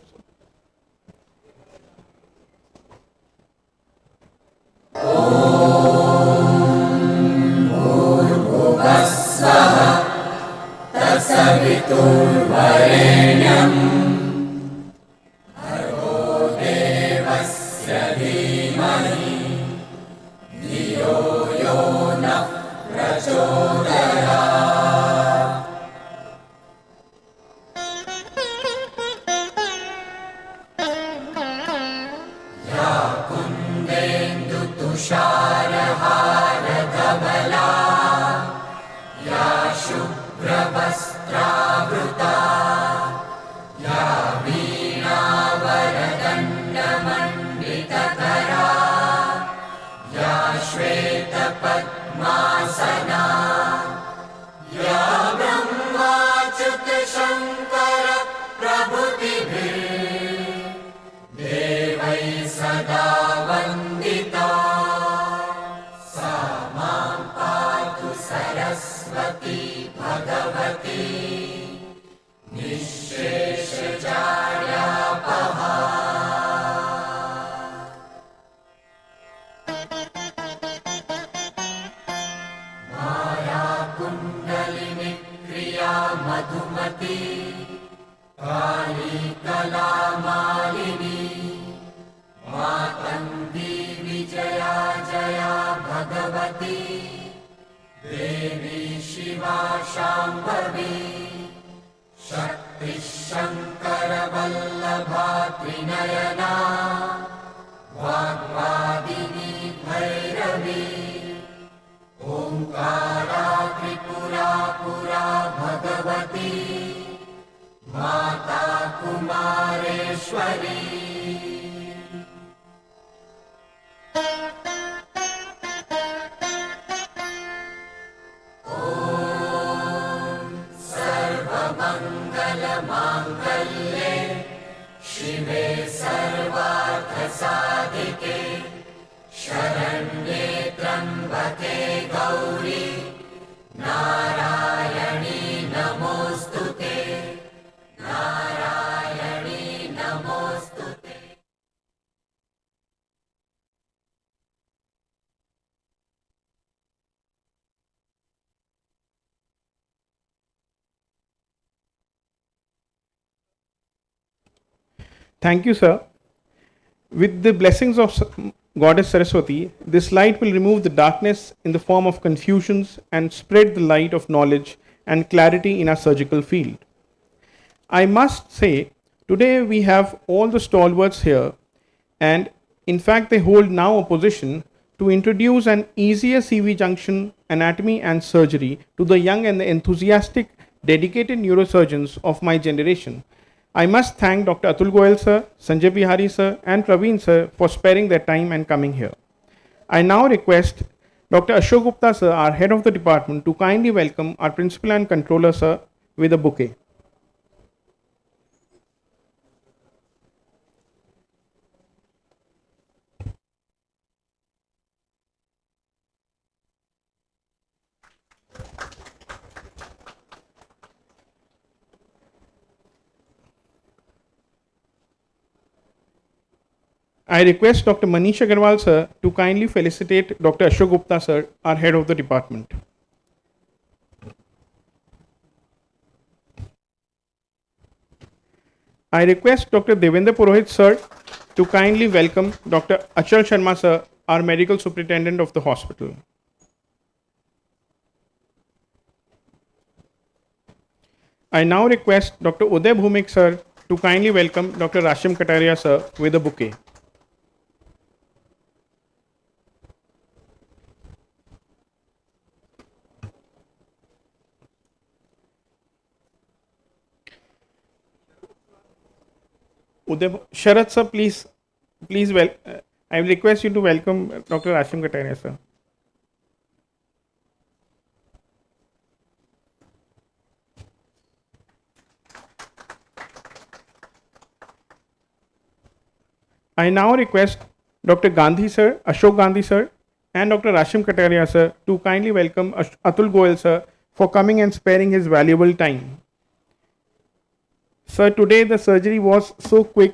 Thank you, sir. With the blessings of Goddess Saraswati, this light will remove the darkness in the form of confusions and spread the light of knowledge and clarity in our surgical field. I must say, today we have all the stalwarts here, and in fact, they hold now a position to introduce an easier CV junction anatomy and surgery to the young and the enthusiastic, dedicated neurosurgeons of my generation. I must thank Dr. Atul Goyal sir, Sanjay Bihari sir, and Praveen sir for sparing their time and coming here. I now request Dr. Ashok Gupta sir, our head of the department, to kindly welcome our principal and controller sir with a bouquet. I request Dr. Manish Agarwal sir to kindly felicitate Dr. Ashok Gupta sir, our head of the department. I request Dr. Devendra Purohit sir to kindly welcome Dr. Achal Sharma sir, our medical superintendent of the hospital. I now request Dr. Uday Bhumik sir to kindly welcome Dr. Rashim Kataria sir with a bouquet. Uday, Sharat sir, please, I will request you to welcome Dr. Ashim Kataria sir. I now request Dr. Gandhi sir, Ashok Gandhi sir, and Dr. Ashim Kataria sir to kindly welcome Atul Goyal sir for coming and sparing his valuable time. Sir, today the surgery was so quick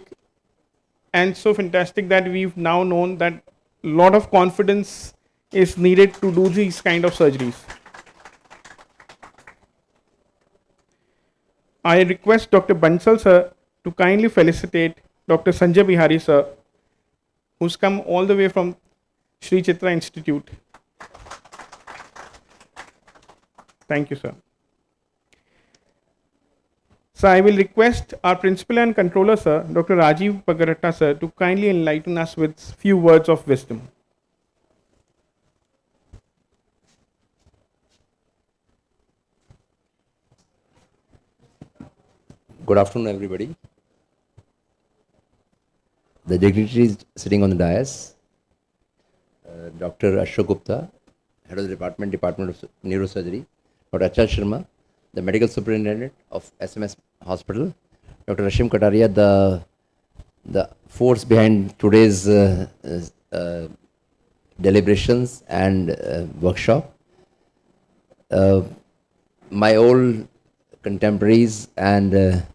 and so fantastic that we've now known that a lot of confidence is needed to do these kind of surgeries. I request Dr. Bansal sir to kindly felicitate Dr. Sanjay Bihari sir, who's come all the way from Sri Chitra Institute. Thank you, sir. So I will request our principal and controller sir, Dr. Rajiv Pagaratta sir, to kindly enlighten us with few words of wisdom. Good afternoon, everybody. The dignitaries sitting on the dais, Dr. Ashok Gupta, Head of the Department of Neurosurgery, Dr. Achal Sharma, the Medical Superintendent of SMS Hospital, Dr. Ashim Kataria, the force behind today's deliberations and workshop, my old contemporaries and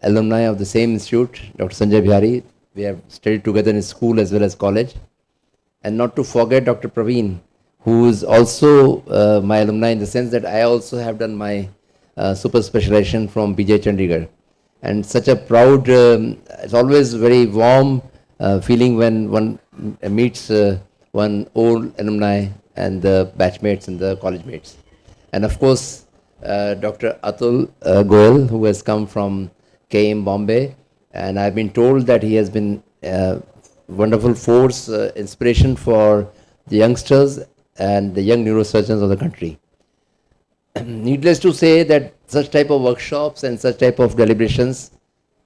alumni of the same institute, Dr. Sanjay Bihari. We have studied together in school as well as college. And not to forget Dr. Praveen, who is also my alumni in the sense that I also have done my super specialization from BJ Chandigarh. And such a proud, it's always very warm feeling when one meets one old alumni and the batchmates and the college mates. And of course, Dr. Atul Goyal, who has come from KM Bombay, and I've been told that he has been a wonderful force, inspiration for the youngsters and the young neurosurgeons of the country. Needless to say that such type of workshops and such type of deliberations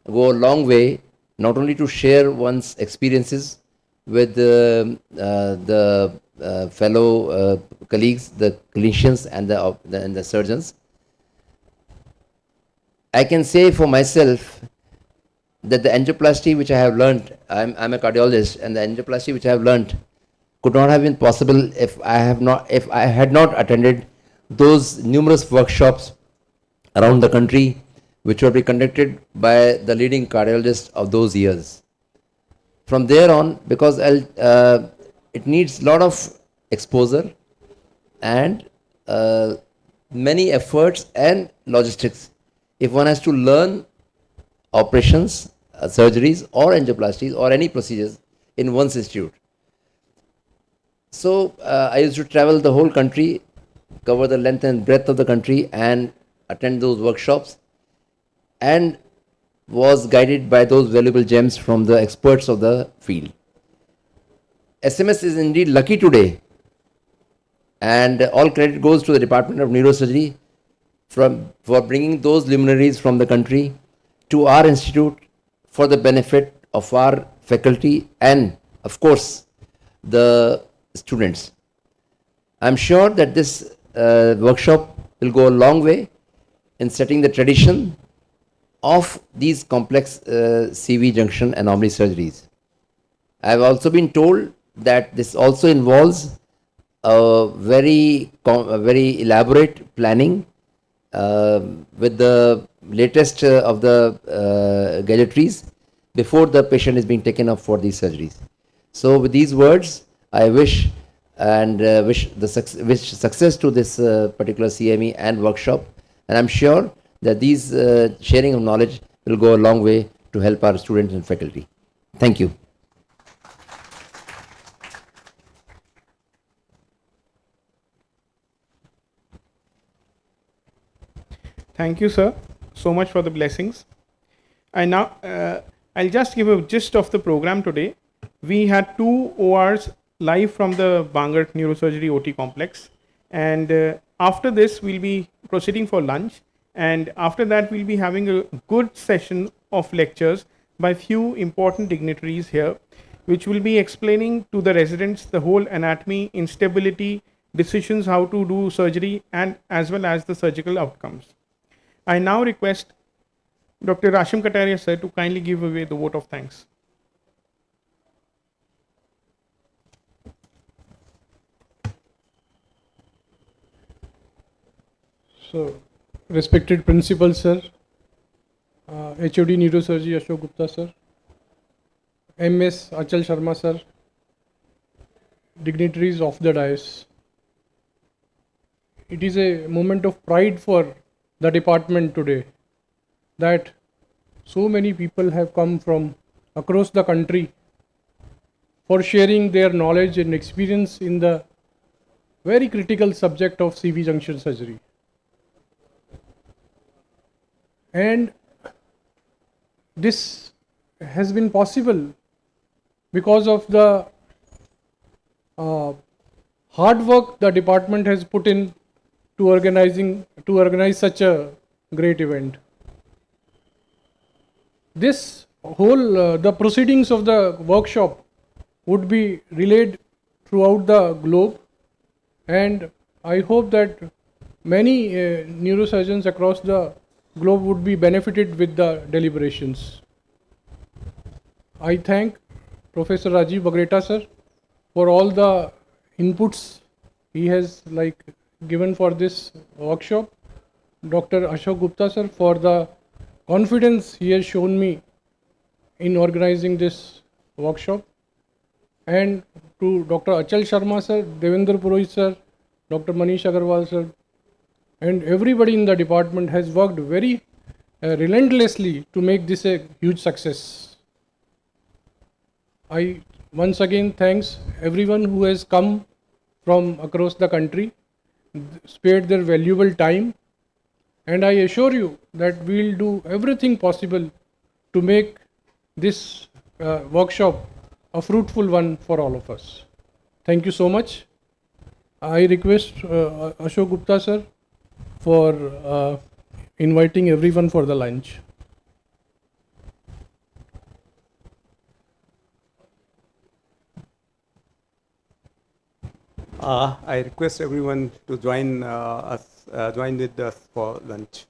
go a long way, not only to share one's experiences with the fellow colleagues, the clinicians and the surgeons. I can say for myself that the angioplasty which I have learned, I'm a cardiologist, and the angioplasty which I have learned could not have been possible if I had not attended those numerous workshops around the country which were conducted by the leading cardiologists of those years. From there on, because it needs a lot of exposure and many efforts and logistics if one has to learn operations, surgeries or angioplasties or any procedures in one's institute. So I used to travel the whole country, cover the length and breadth of the country and attend those workshops, and was guided by those valuable gems from the experts of the field. SMS is indeed lucky today, and all credit goes to the Department of Neurosurgery for bringing those luminaries from the country to our institute for the benefit of our faculty and, of course, the students. I'm sure that this workshop will go a long way in setting the tradition of these complex CV junction anomaly surgeries. I have also been told that this also involves a very elaborate planning with the latest of the gadgetries before the patient is being taken up for these surgeries. So with these words, I wish success to this particular CME and workshop, and I'm sure that these sharing of knowledge will go a long way to help our students and faculty. Thank you. Thank you, sir, so much for the blessings. And now I'll just give a gist of the program today. We had 2 ORs live from the Bangar Neurosurgery OT complex, and after this we'll be proceeding for lunch, and after that we'll be having a good session of lectures by few important dignitaries here, which will be explaining to the residents the whole anatomy, instability, decisions how to do surgery, and as well as the surgical outcomes. I now request Dr. Rashim Kataria sir to kindly give away the vote of thanks. So, respected principal sir, HOD Neurosurgery Ashok Gupta sir, MS Achal Sharma sir, dignitaries of the dais. It is a moment of pride for the department today that so many people have come from across the country for sharing their knowledge and experience in the very critical subject of CV junction surgery. And this has been possible because of the hard work the department has put in to organize such a great event. This whole the proceedings of the workshop would be relayed throughout the globe, and I hope that many neurosurgeons across the globe would be benefited with the deliberations. I thank Professor Rajiv Bagreta sir for all the inputs he has given for this workshop. Dr. Ashok Gupta sir for the confidence he has shown me in organizing this workshop, and to Dr. Achal Sharma sir, Devendra Purohit sir, Dr. Manish Agarwal sir, and everybody in the department has worked very relentlessly to make this a huge success. I once again thanks everyone who has come from across the country, spared their valuable time, and I assure you that we will do everything possible to make this workshop a fruitful one for all of us. Thank you so much. I request Ashok Gupta sir for inviting everyone for the lunch. I request everyone to join with us for lunch.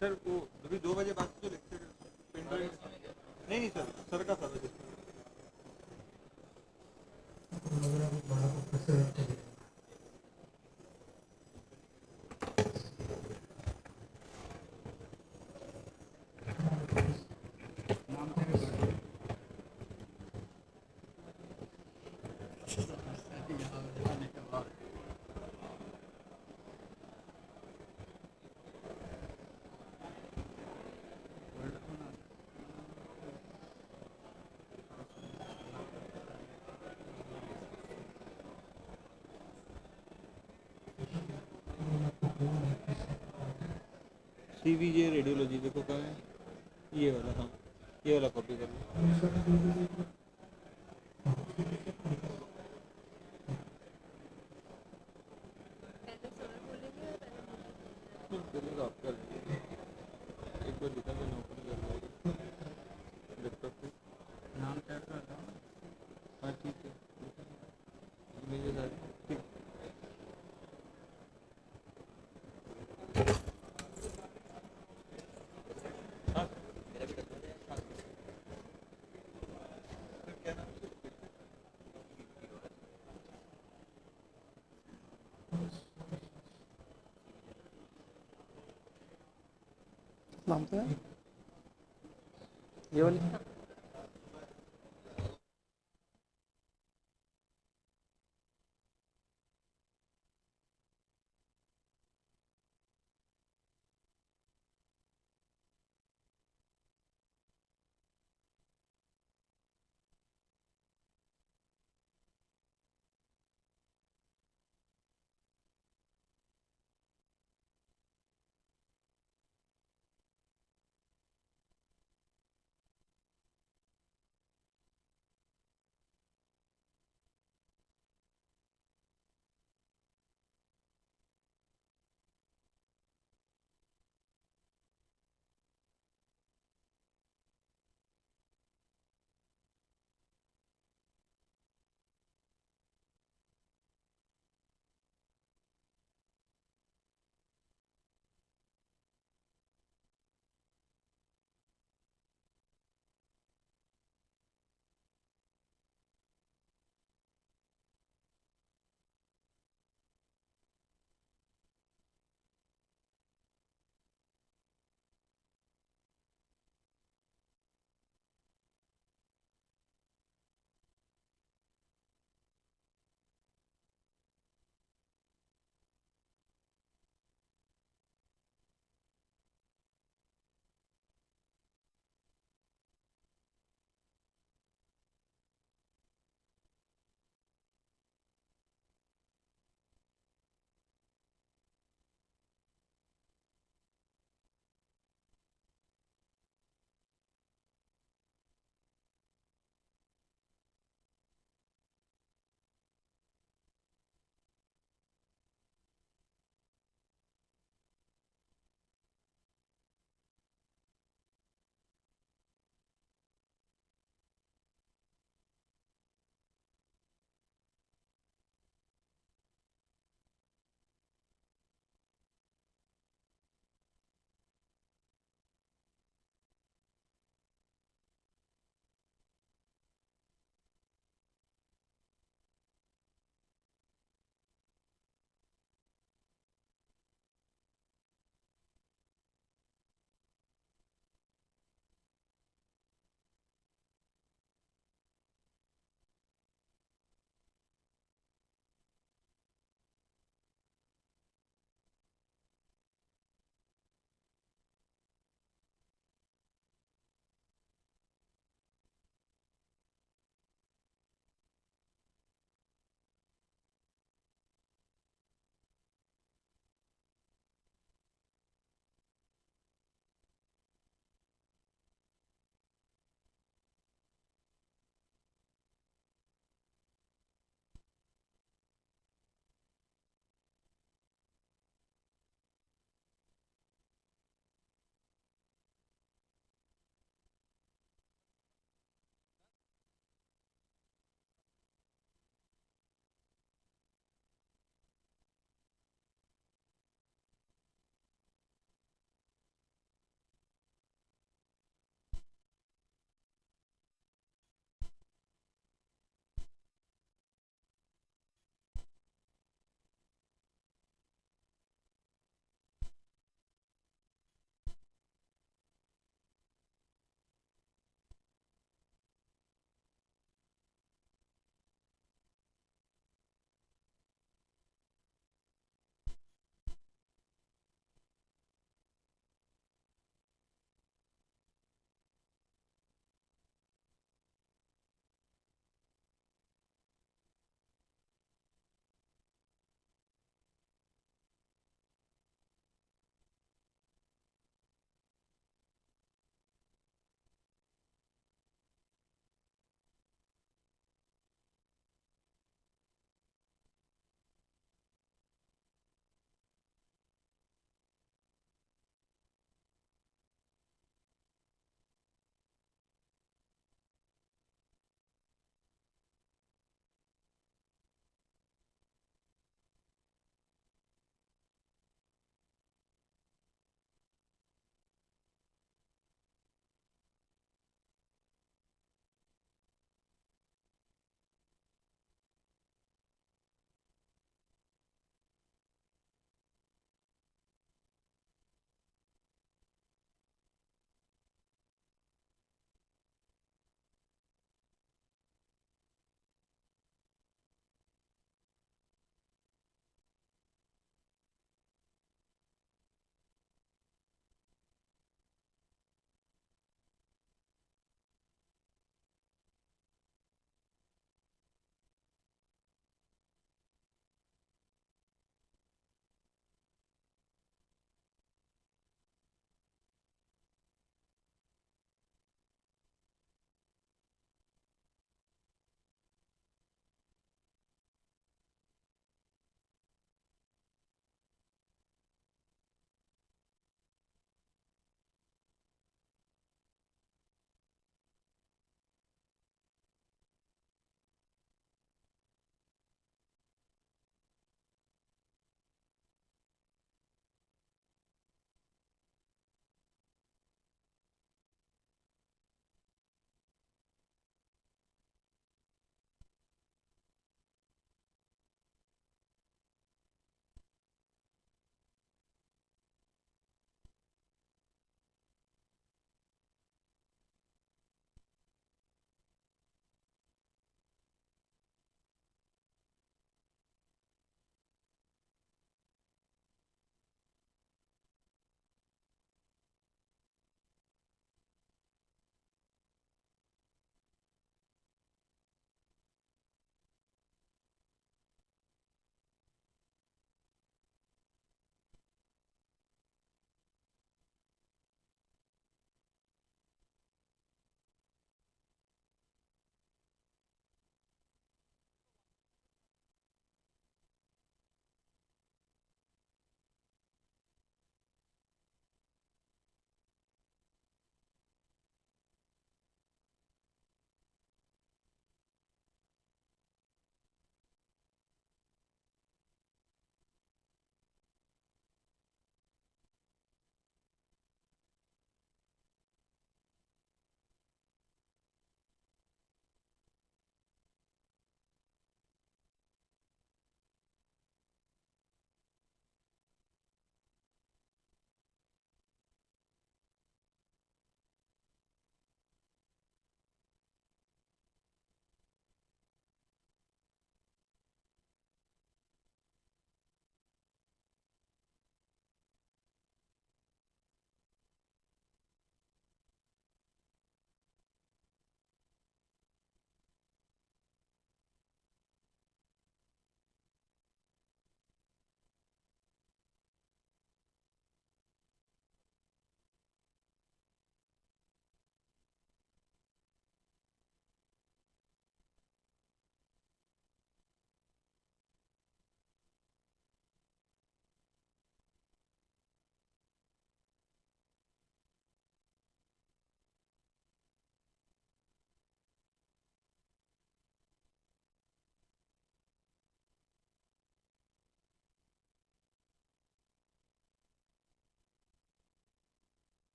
Sir वो अभी 2 बजे बाद जो lecture नहीं sir sir का था CVJ radiology देखो कहाँ है, ये वाला, हाँ ये वाला कॉपी कर लो। पहले तो आप कर लीजिए, एक बार दिखा देना, ओपन कर लो लैपटॉप पे, नाम ऐड कर रहा हूँ, हाँ ठीक है, इमेजेस आ रही हैं, ठीक। नाम तो है ये वाली।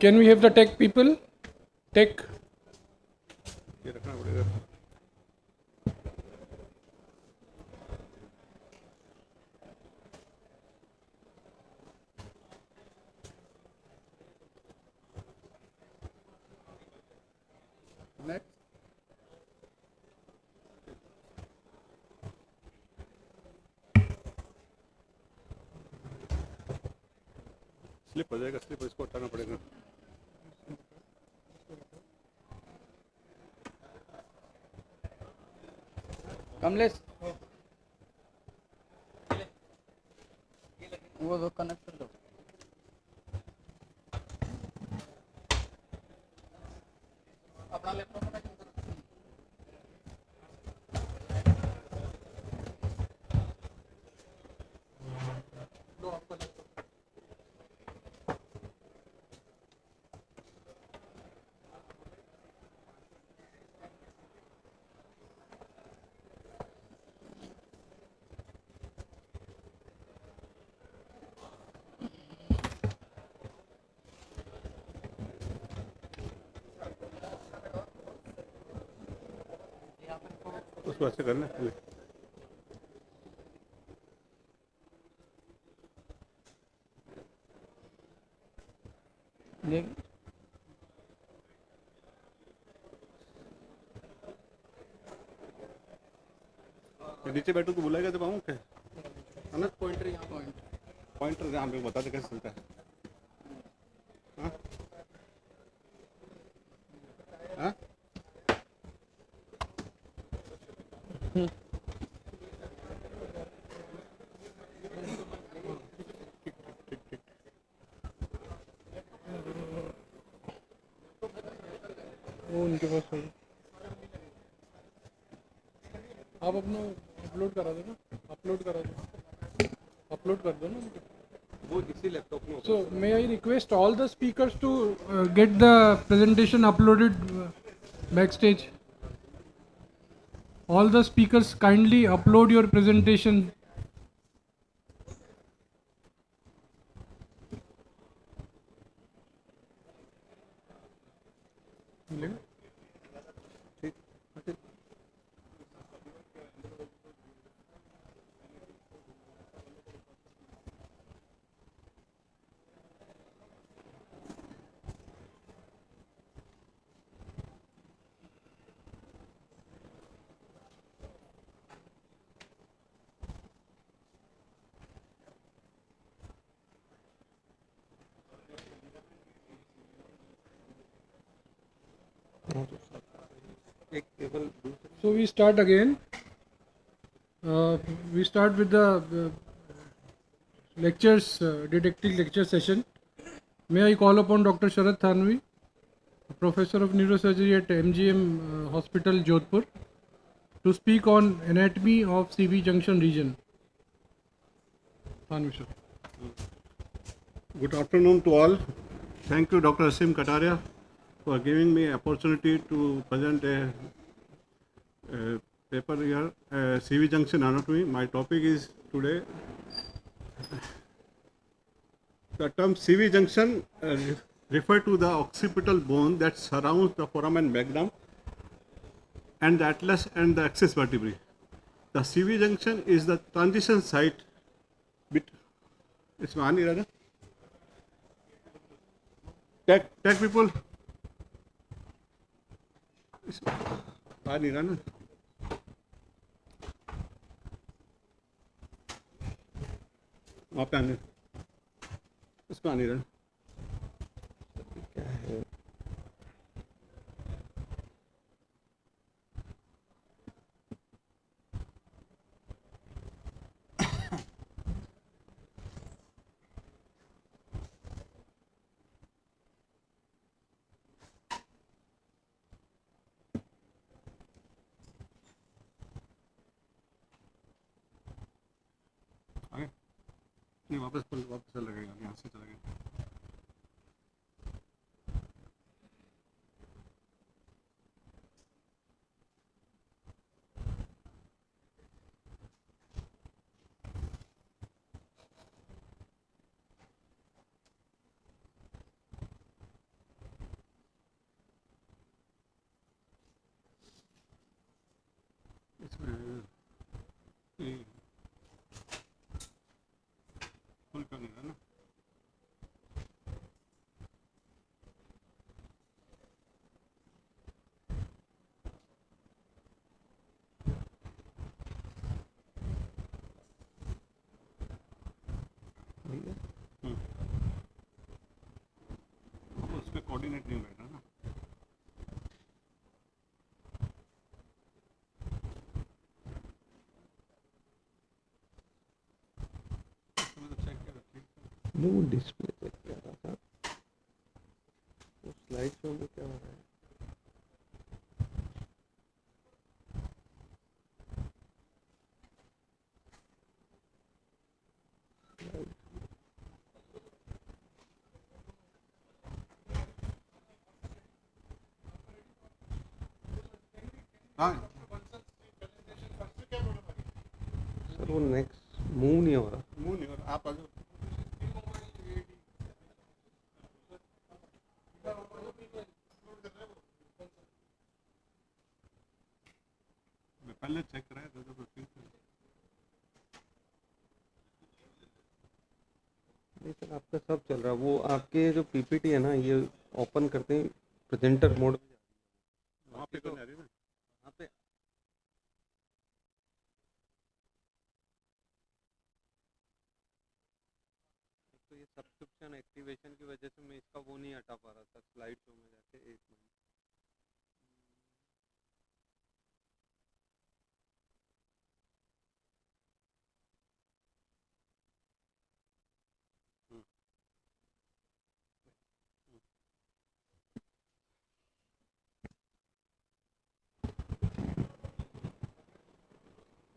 Can we have the tech people? Tech. ये रखना पड़ेगा. Next. स्लिप हो जाएगा, स्लिप इसको हटाना पड़ेगा. कमलेश वो कनेक्ट कर दो. अपना लैपटॉप में उसको ऐसे करना है. नीचे बैठो को बुलाएगा तो पाऊँ क्या है ना. पॉइंटर यहाँ पॉइंटर यहाँ पे बता दे कैसे चलता है. हाँ हाँ वो उनके पास है. आप अपना अपलोड करा दो ना. अपलोड कर दो ना. वो इसी लैपटॉप में. So may I request all the speakers to get the presentation uploaded backstage. All the speakers kindly upload your presentation. So we start again. We start with the lectures, didactic lecture session. May I call upon Dr. Sharad Thanvi, Professor of Neurosurgery at MGM Hospital, Jaipur, to speak on anatomy of CV junction region. Thanvi sir. Good afternoon to all. Thank you, Dr. Asim Kataria, for giving me opportunity to present a paper here, CV junction anatomy. My topic is today the term CV junction refer to the occipital bone that surrounds the foramen magnum and the atlas and the axis vertebrae. The CV junction is the transition site इसमें आ नहीं रहा ना. Tech people आ नहीं रहा ना. वहाँ पे आने इसमें आ नहीं रहा. क्या है नहीं वापस चल लगेगा यहाँ से चलेगा. फुल करने का ना उस पर कोऑर्डिनेट नहीं बैठा ना वो डिस्प्ले चेक कर रहा था वो स्लाइड शो में क्या हो रहा है हाँ सर वो नेक्स्ट मूव नहीं हो रहा मूव नहीं हो रहा आप आ जाओ मैं पहले चेक कराया था तो ठीक है नहीं सर आपका सब चल रहा है वो आपके जो पीपीटी है ना ये ओपन करते ही प्रेजेंटर मोड में वहाँ पे करने आ रही है ना वहाँ पे तो ये सब्सक्रिप्शन एक्टिवेशन की वजह से मैं इसका वो नहीं हटा पा रहा था स्लाइड शो में जाके एक minute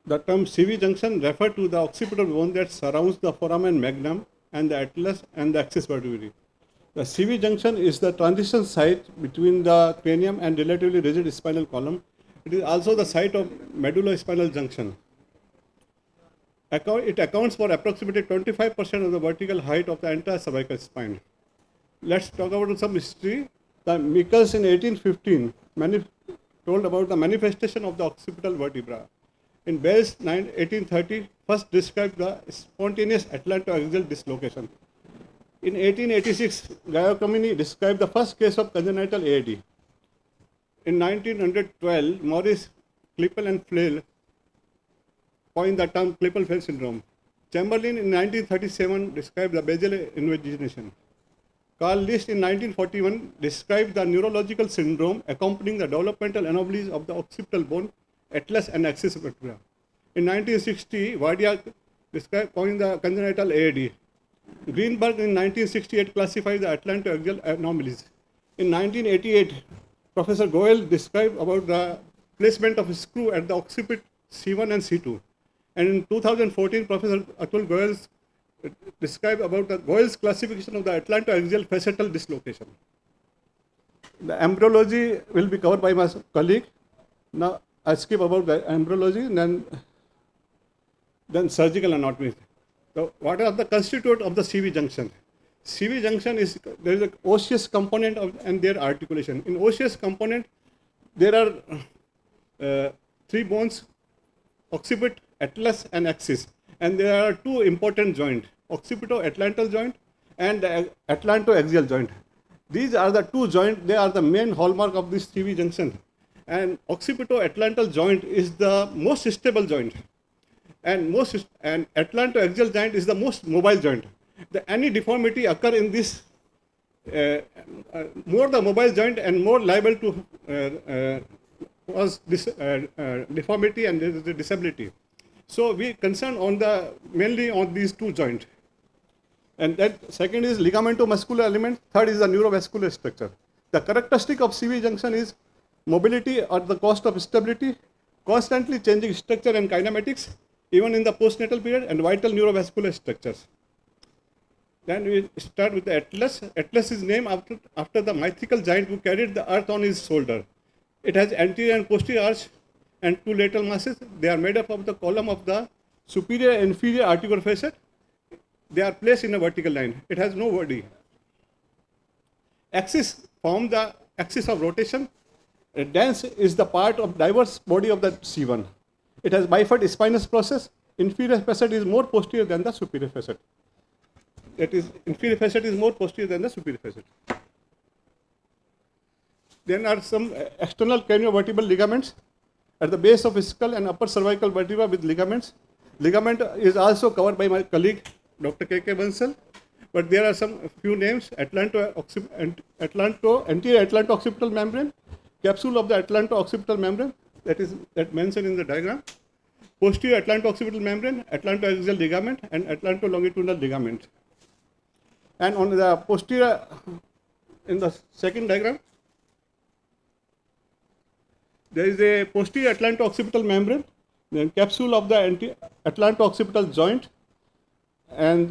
The term CV junction refer to the occipital bone that surrounds the foramen magnum and the atlas and the axis vertebrae. The CV junction is the transition site between the cranium and relatively rigid spinal column. It is also the site of medullospinal junction. It accounts for approximately 25% of the vertical height of the entire cervical spine. Let's talk about some history. The Michels in 1815 told about the manifestation of the occipital vertebra. In Bell's 1830, first described the spontaneous atlantoaxial dislocation. In 1886, Giacomin described the first case of congenital AAD. In 1912, Morris, Klippel and Flail coined the term Klippel-Flail syndrome. Chamberlain in 1937 described the basal invagination. Carl List in 1941 described the neurological syndrome accompanying the developmental anomalies of the occipital bone, atlas and axis vertebra. In 1960, Vardiak coined the congenital AAD. Greenberg in 1968 classified the atlantoaxial anomalies. In 1988, Professor Goel described about the placement of a screw at the occiput C1 and C2. And in 2014, Professor Atul Goel described about the Goel's classification of the atlantoaxial facetal dislocation. The embryology will be covered by my colleague. Now I skip about the embryology and then surgical anatomy. So what are the constituent of the CV junction? CV junction is, there is an osseous component of, and their articulation. In osseous component, there are three bones, occiput, atlas and axis. And there are two important joints, occipito-atlantal joint and atlantoaxial joint. These are the two joints, they are the main hallmark of this CV junction. And occipito-atlantal joint is the most stable joint. And atlantoaxial joint is the most mobile joint. Any deformity occur in this, more the mobile joint and more liable to cause this deformity and the disability. So we concern on the mainly on these two joints. And that second is ligamento-muscular element. Third is the neurovascular structure. The characteristic of CV junction is mobility at the cost of stability, constantly changing structure and kinematics, even in the postnatal period, and vital neurovascular structures. Then we start with the atlas. Atlas is named after the mythical giant who carried the earth on his shoulder. It has anterior and posterior arch and two lateral masses. They are made up of the column of the superior and inferior articular facet. They are placed in a vertical line. It has no body. Axis form the axis of rotation. Dance is the part of diverse body of the C1. It has bifid spinous process. Inferior facet is more posterior than the superior facet. That is, inferior facet is more posterior than the superior facet. Then are some external craniovertebral ligaments at the base of skull and upper cervical vertebra with ligaments. Ligament is also covered by my colleague, Dr. K.K. Bansal, but there are some few names: anterior atlanto-occipital membrane, capsule of the atlanto-occipital membrane, that mentioned in the diagram, posterior atlanto-occipital membrane, atlanto-axial ligament, and atlanto-longitudinal ligament. And on the posterior, in the second diagram, there is a posterior atlanto-occipital membrane, then capsule of the atlanto-occipital joint, and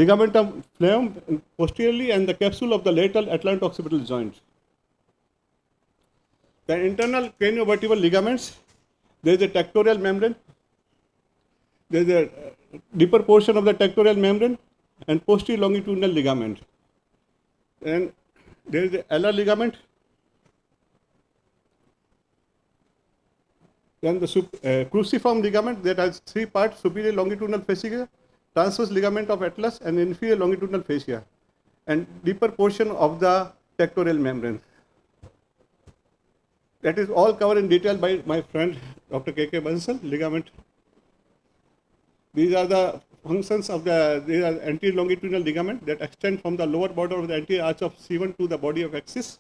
ligamentum flavum posteriorly, and the capsule of the lateral atlanto-occipital joint. The internal craniovertebral ligaments, there is a tectorial membrane, there is a deeper portion of the tectorial membrane, and posterior longitudinal ligament. And there is the alar ligament. Then the cruciform ligament that has three parts: superior longitudinal fascia, transverse ligament of atlas, and inferior longitudinal fascia, and deeper portion of the tectorial membrane. That is all covered in detail by my friend Dr. K.K. Bansal. Ligament. These are the functions of these are anterior longitudinal ligament that extend from the lower border of the anterior arch of C1 to the body of axis,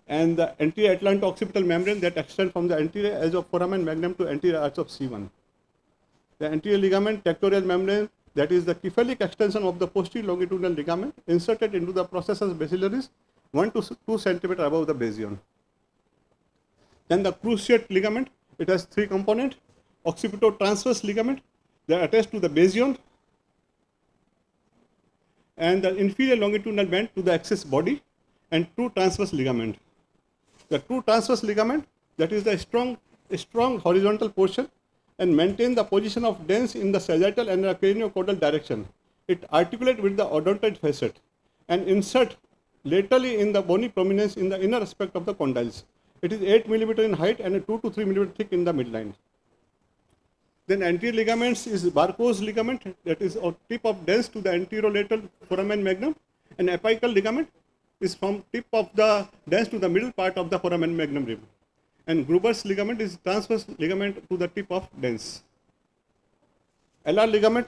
and the anterior atlanto-occipital membrane that extend from the anterior edge of foramen magnum to anterior arch of C1. The anterior ligament tectorial membrane, that is the cephalic extension of the posterior longitudinal ligament, inserted into the processus basilaris 1 to 2 cm above the basion. Then the cruciate ligament, it has three components: occipito-transverse ligament that attached to the basion, and the inferior longitudinal band to the axis body, and true transverse ligament. The true transverse ligament, that is the strong horizontal portion, and maintain the position of dens in the sagittal and the craniocaudal direction. It articulates with the odontoid facet and insert laterally in the bony prominence in the inner aspect of the condyles. It is 8 mm in height and 2 to 3 mm thick in the midline. Then anterior ligaments is Barkow's ligament, that is on tip of dens to the anterolateral foramen magnum, and apical ligament is from tip of the dens to the middle part of the foramen magnum rib. And Gruber's ligament is transverse ligament to the tip of dens. Alar ligament,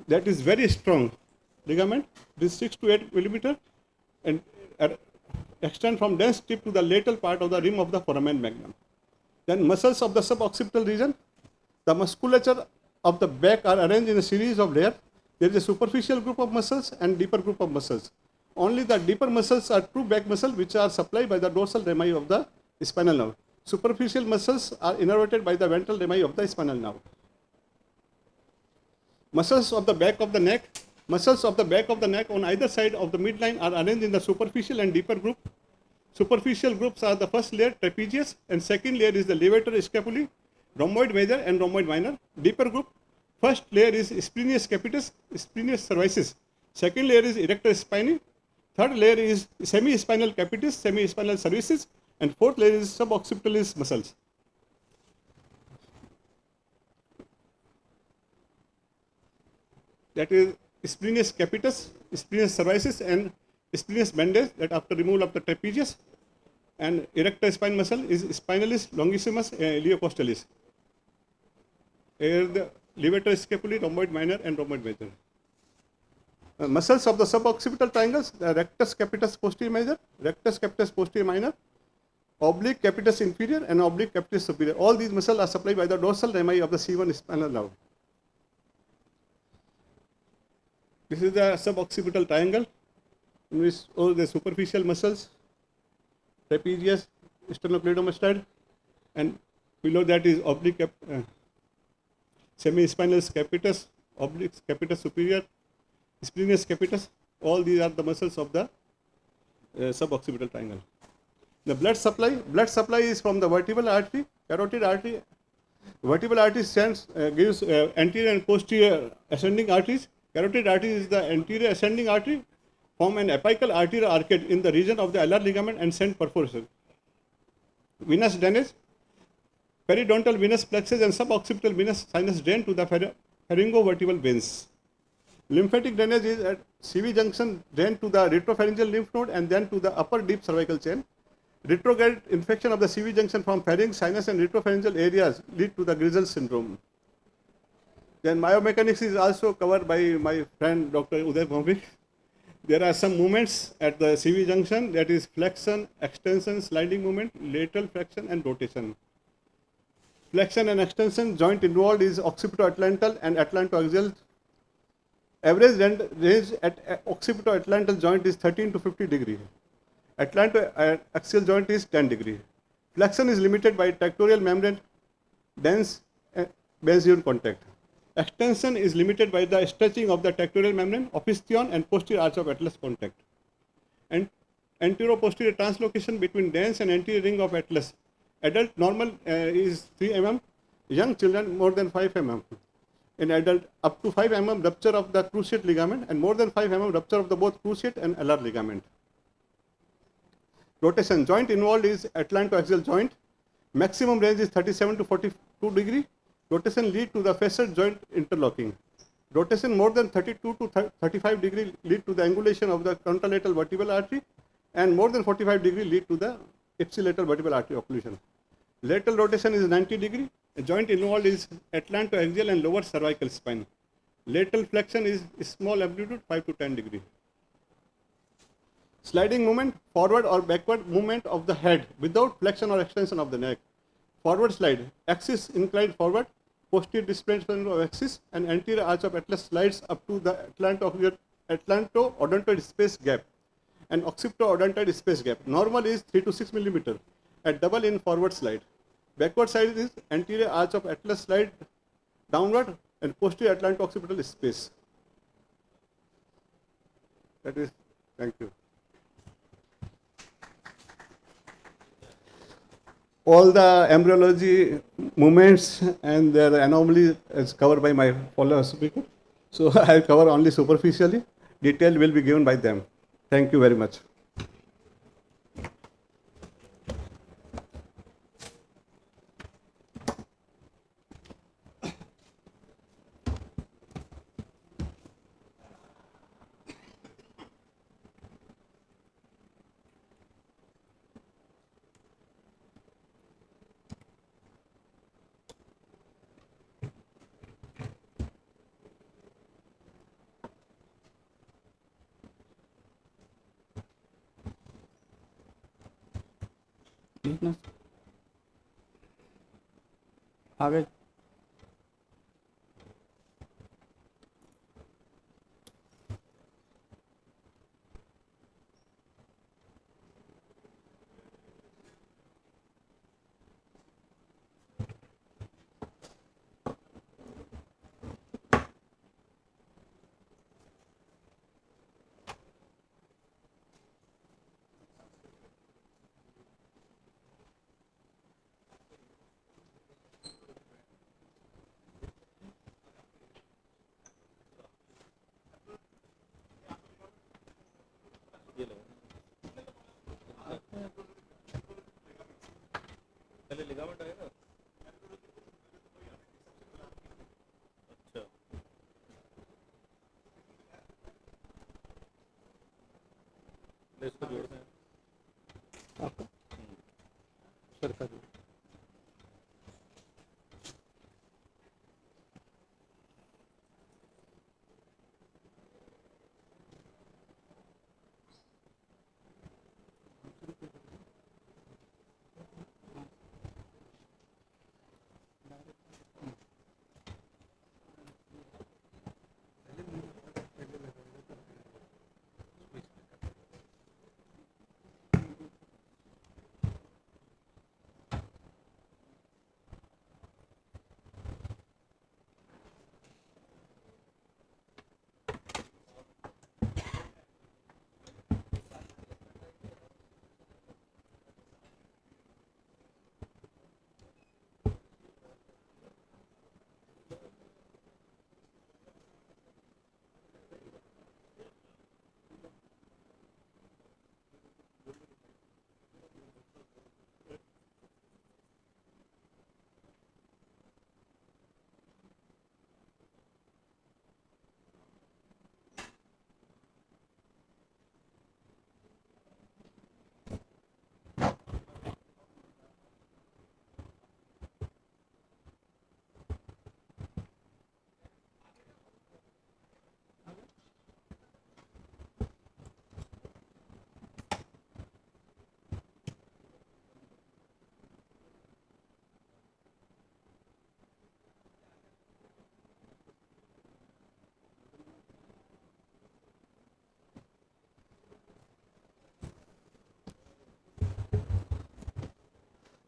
that is very strong ligament, it is 6 to 8 mm and extend from dens tip to the lateral part of the rim of the foramen magnum. Then muscles of the suboccipital region, the musculature of the back are arranged in a series of layers. There is a superficial group of muscles and deeper group of muscles. Only the deeper muscles are true back muscles, which are supplied by the dorsal rami of the spinal nerve. Superficial muscles are innervated by the ventral rami of the spinal nerve. Muscles of the back of the neck. Muscles of the back of the neck on either side of the midline are arranged in the superficial and deeper group. Superficial groups are the first layer, trapezius, and second layer is the levator scapulae, rhomboid major and rhomboid minor. Deeper group, first layer is splenius capitis, splenius cervicis. Second layer is erector spinae. Third layer is semi-spinal capitis, semi-spinal cervicis, and fourth layer is suboccipitalis muscles. That is splenius capitis, splenius cervicis, and splenius mendae, that after removal of the trapezius, and erector spine muscle is spinalis longissimus iliocostalis. Here the levator scapulae, rhomboid minor and rhomboid major. Muscles of the suboccipital triangles, the rectus capitis posterior major, rectus capitis posterior minor, oblique capitis inferior, and oblique capitis superior. All these muscles are supplied by the dorsal rami of the C1 spinal nerve. This is the suboccipital triangle, in which all the superficial muscles, trapezius, sternocleidomastoid, and below that is oblique semi-spinal capitis, oblique capitis superior, splenius capitis. All these are the muscles of the suboccipital triangle. The blood supply is from the vertebral artery, carotid artery. Vertebral artery gives anterior and posterior ascending arteries. Carotid artery is the anterior ascending artery, form an apical arterial arcade in the region of the alar ligament and send perforation. Venous drainage. Periodontal venous plexus and suboccipital venous sinus drain to the pharyngovertebral veins. Lymphatic drainage is at CV junction drain to the retropharyngeal lymph node and then to the upper deep cervical chain. Retrograde infection of the CV junction from pharynx, sinus and retropharyngeal areas lead to the Grizzle syndrome. Then myomechanics is also covered by my friend Dr. Uday Bhaumik. There are some movements at the CV junction, that is flexion, extension, sliding movement, lateral flexion and rotation. Flexion and extension joint involved is occipito-atlantal and atlantoaxial. Average range at occipito-atlantal joint is 13 to 50 degree. Atlantoaxial joint is 10 degree. Flexion is limited by tectorial membrane dense Benzion contact. Extension is limited by the stretching of the tectorial membrane, opisthion and posterior arch of atlas contact. And anterior-posterior translocation between dense and anterior ring of atlas. Adult normal is 3 mm, young children more than 5 mm. In adult, up to 5 mm rupture of the cruciate ligament and more than 5 mm rupture of the both cruciate and alar ligament. Rotation joint involved is atlantoaxial joint. Maximum range is 37 to 42 degree. Rotation lead to the facet joint interlocking. Rotation more than 32 to 35 degree lead to the angulation of the contralateral vertebral artery and more than 45 degree lead to the ipsilateral vertebral artery occlusion. Lateral rotation is 90 degree. The joint involved is atlantoaxial and lower cervical spine. Lateral flexion is small amplitude 5 to 10 degree. Sliding movement, forward or backward movement of the head without flexion or extension of the neck. Forward slide, axis inclined forward, posterior displacement of axis and anterior arch of atlas slides up to the atlanto-odontoid space gap and occipito-odontoid space gap. Normal is 3 to 6 millimeter at double in forward slide. Backward side is anterior arch of atlas slide downward and posterior atlanto-occipital space. That is, thank you. All the embryology movements and their anomaly is covered by my fellow speaker. So I will cover only superficially. Detail will be given by them. Thank you very much. आगे पहले ligament आएगा। अच्छा इसको जोड़ते हैं आपका sir का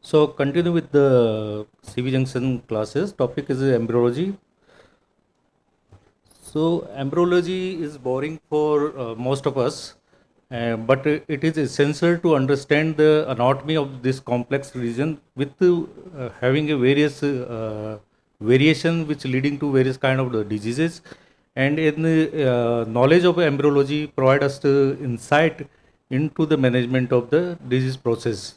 So continue with the CV junction classes. Topic is embryology. So embryology is boring for most of us, but it is essential to understand the anatomy of this complex region with having a various variation which leading to various kind of the diseases. And in knowledge of embryology provide us insight into the management of the disease process.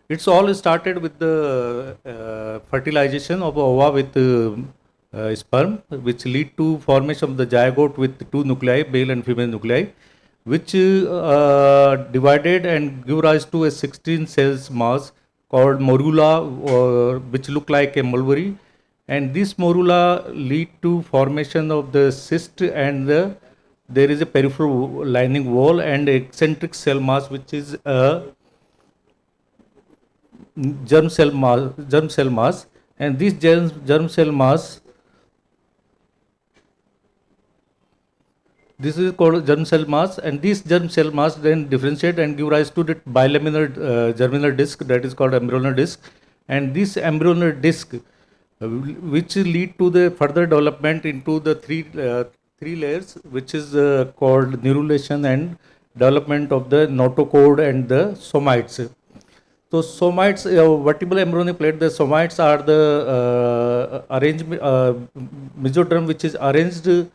It's all started with the fertilization of ova with sperm, which lead to formation of the zygote with two nuclei, male and female nuclei, which divided and give rise to a 16 cells mass called morula, which look like a mulberry, and this morula lead to formation of the cyst and there is a peripheral lining wall and eccentric cell mass, which is a germ cell mass, and this germ cell mass, this is called germ cell mass, and this germ cell mass then differentiate and give rise to the bilaminar germinal disc, that is called embryonal disc, and this embryonal disc which lead to the further development into the three layers, which is called neurulation and development of the notochord and the somites. So somites, vertebral embryonic plate, the somites are the mesoderm which is arranged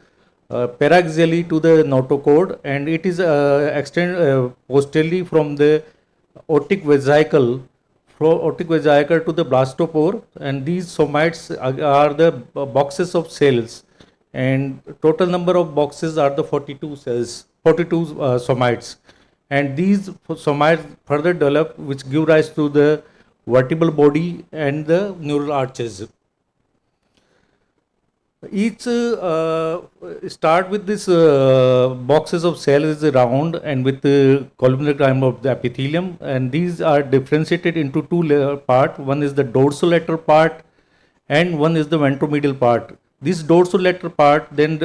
paraxially to the notochord, and it is extended posteriorly from the otic vesicle to the blastopore, and these somites are the boxes of cells, and total number of boxes are the 42 cells, 42 somites, and these somites further develop, which give rise to the vertebral body and the neural arches. Each start with this boxes of cells is round and with the columnar climb of the epithelium, and these are differentiated into two layer part. One is the dorsolateral part and one is the ventromedial part. This dorsolateral part then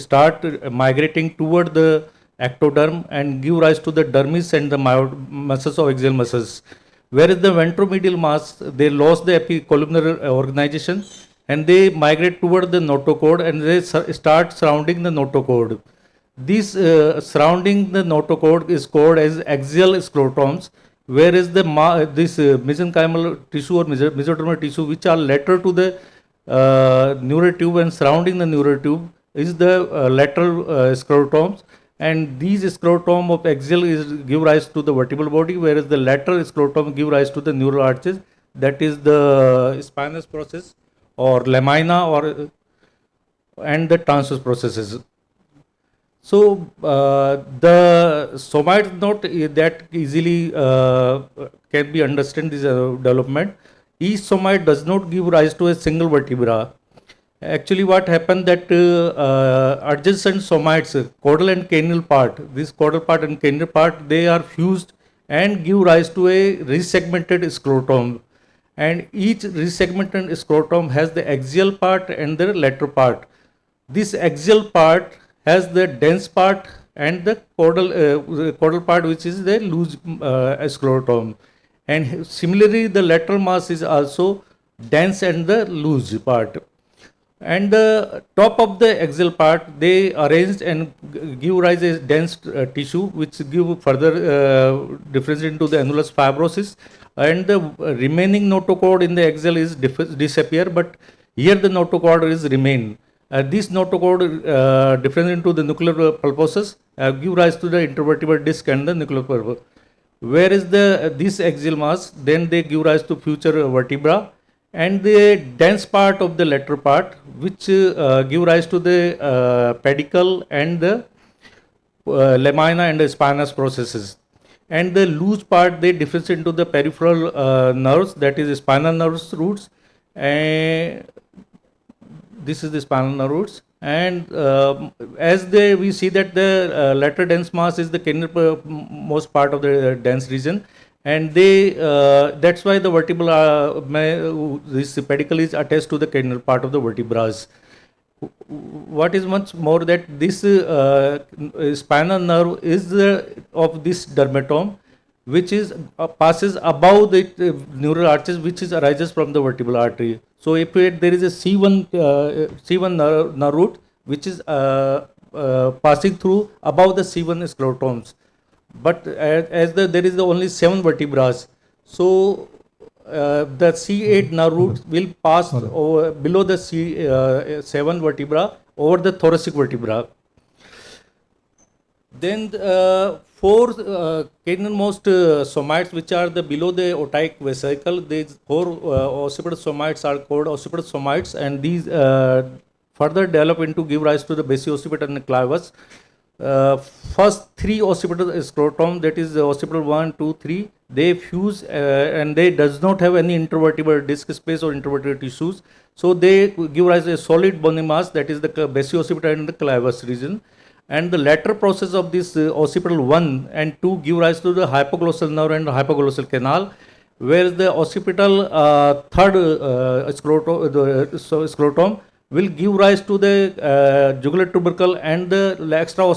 start migrating toward the ectoderm and give rise to the dermis and the muscles of axial muscles. Whereas the ventromedial mass, they lost the epicolumnar organization and they migrate toward the notochord and they start surrounding the notochord. This surrounding the notochord is called as axial sclerotomes, whereas the this mesenchymal tissue or mesodermal tissue, which are lateral to the neural tube and surrounding the neural tube, is the lateral sclerotomes, and these sclerotome of axial give rise to the vertebral body, whereas the lateral sclerotome give rise to the neural arches, that is the spinous process or lamina or and the transverse processes. So the somites not that easily can be understood this development. Each somite does not give rise to a single vertebra. Actually, what happened that adjacent somites, caudal and canal part, this caudal part and canal part, they are fused and give rise to a resegmented sclerotome. And each resegmented sclerotome has the axial part and the lateral part. This axial part has the dense part and the caudal part, which is the loose sclerotome. And similarly, the lateral mass is also dense and the loose part. And the top of the axial part, they arranged and give rise a dense tissue, which give further difference into the annulus fibrosis, and the remaining notochord in the axial is disappear, but here the notochord is remain. This notochord difference into the nuclear pulposus give rise to the intervertebral disc and the nuclear pulposus. Whereas this axial mass, then they give rise to future vertebra, and the dense part of the lateral part, which give rise to the pedicle and the lamina and the spinous processes. And the loose part, they differentiate into the peripheral nerves, that is spinal nerves roots, and this is the spinal nerve roots. And as we see that the lateral dense mass is the most part of the dense region, and they that's why the vertebral this pedicle is attached to the canal part of the vertebrae. What is much more that this spinal nerve is of this dermatome, which is passes above the neural arches, which is arises from the vertebral artery. So if there is a C1 nerve root which is passing through above the C1 sclerotomes, but as there is only 7 vertebrae, so the C8 nerve root will pass over below the C7 vertebra over the thoracic vertebra. Then four canonmost somites, which are the below the otic vesicle, these four occipital somites are called occipital somites, and these further develop into give rise to the basioccipital and clivus. First 3 occipital scrotum, that is occipital 1, 2, 3, they fuse and they does not have any intervertebral disc space or intervertebral tissues. So they give rise to a solid bony mass, that is the basioccipital and the clivus region. And the latter process of this occipital 1 and 2 give rise to the hypoglossal nerve and hypoglossal canal, whereas the occipital third scrotum will give rise to the jugular tubercle and the extra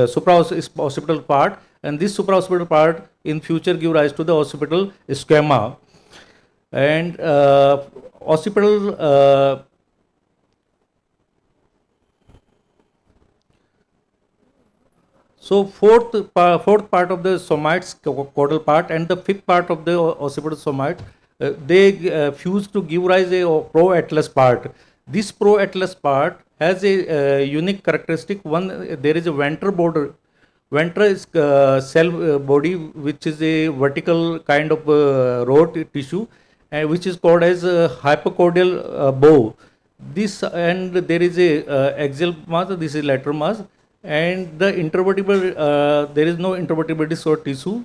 supra-occipital part, and this supra-occipital part in future give rise to the occipital schema. And occipital so fourth part of the somites, caudal part, and the fifth part of the occipital somite, they fuse to give rise a pro-atlas part. This pro-atlas part has a unique characteristic. One, there is a ventral border. Ventral is cell body, which is a vertical kind of rod tissue, which is called as hypocaudal bow. This, and there is a axial mass. This is lateral mass. And the intervertebral, there is no intervertebral disc or tissue.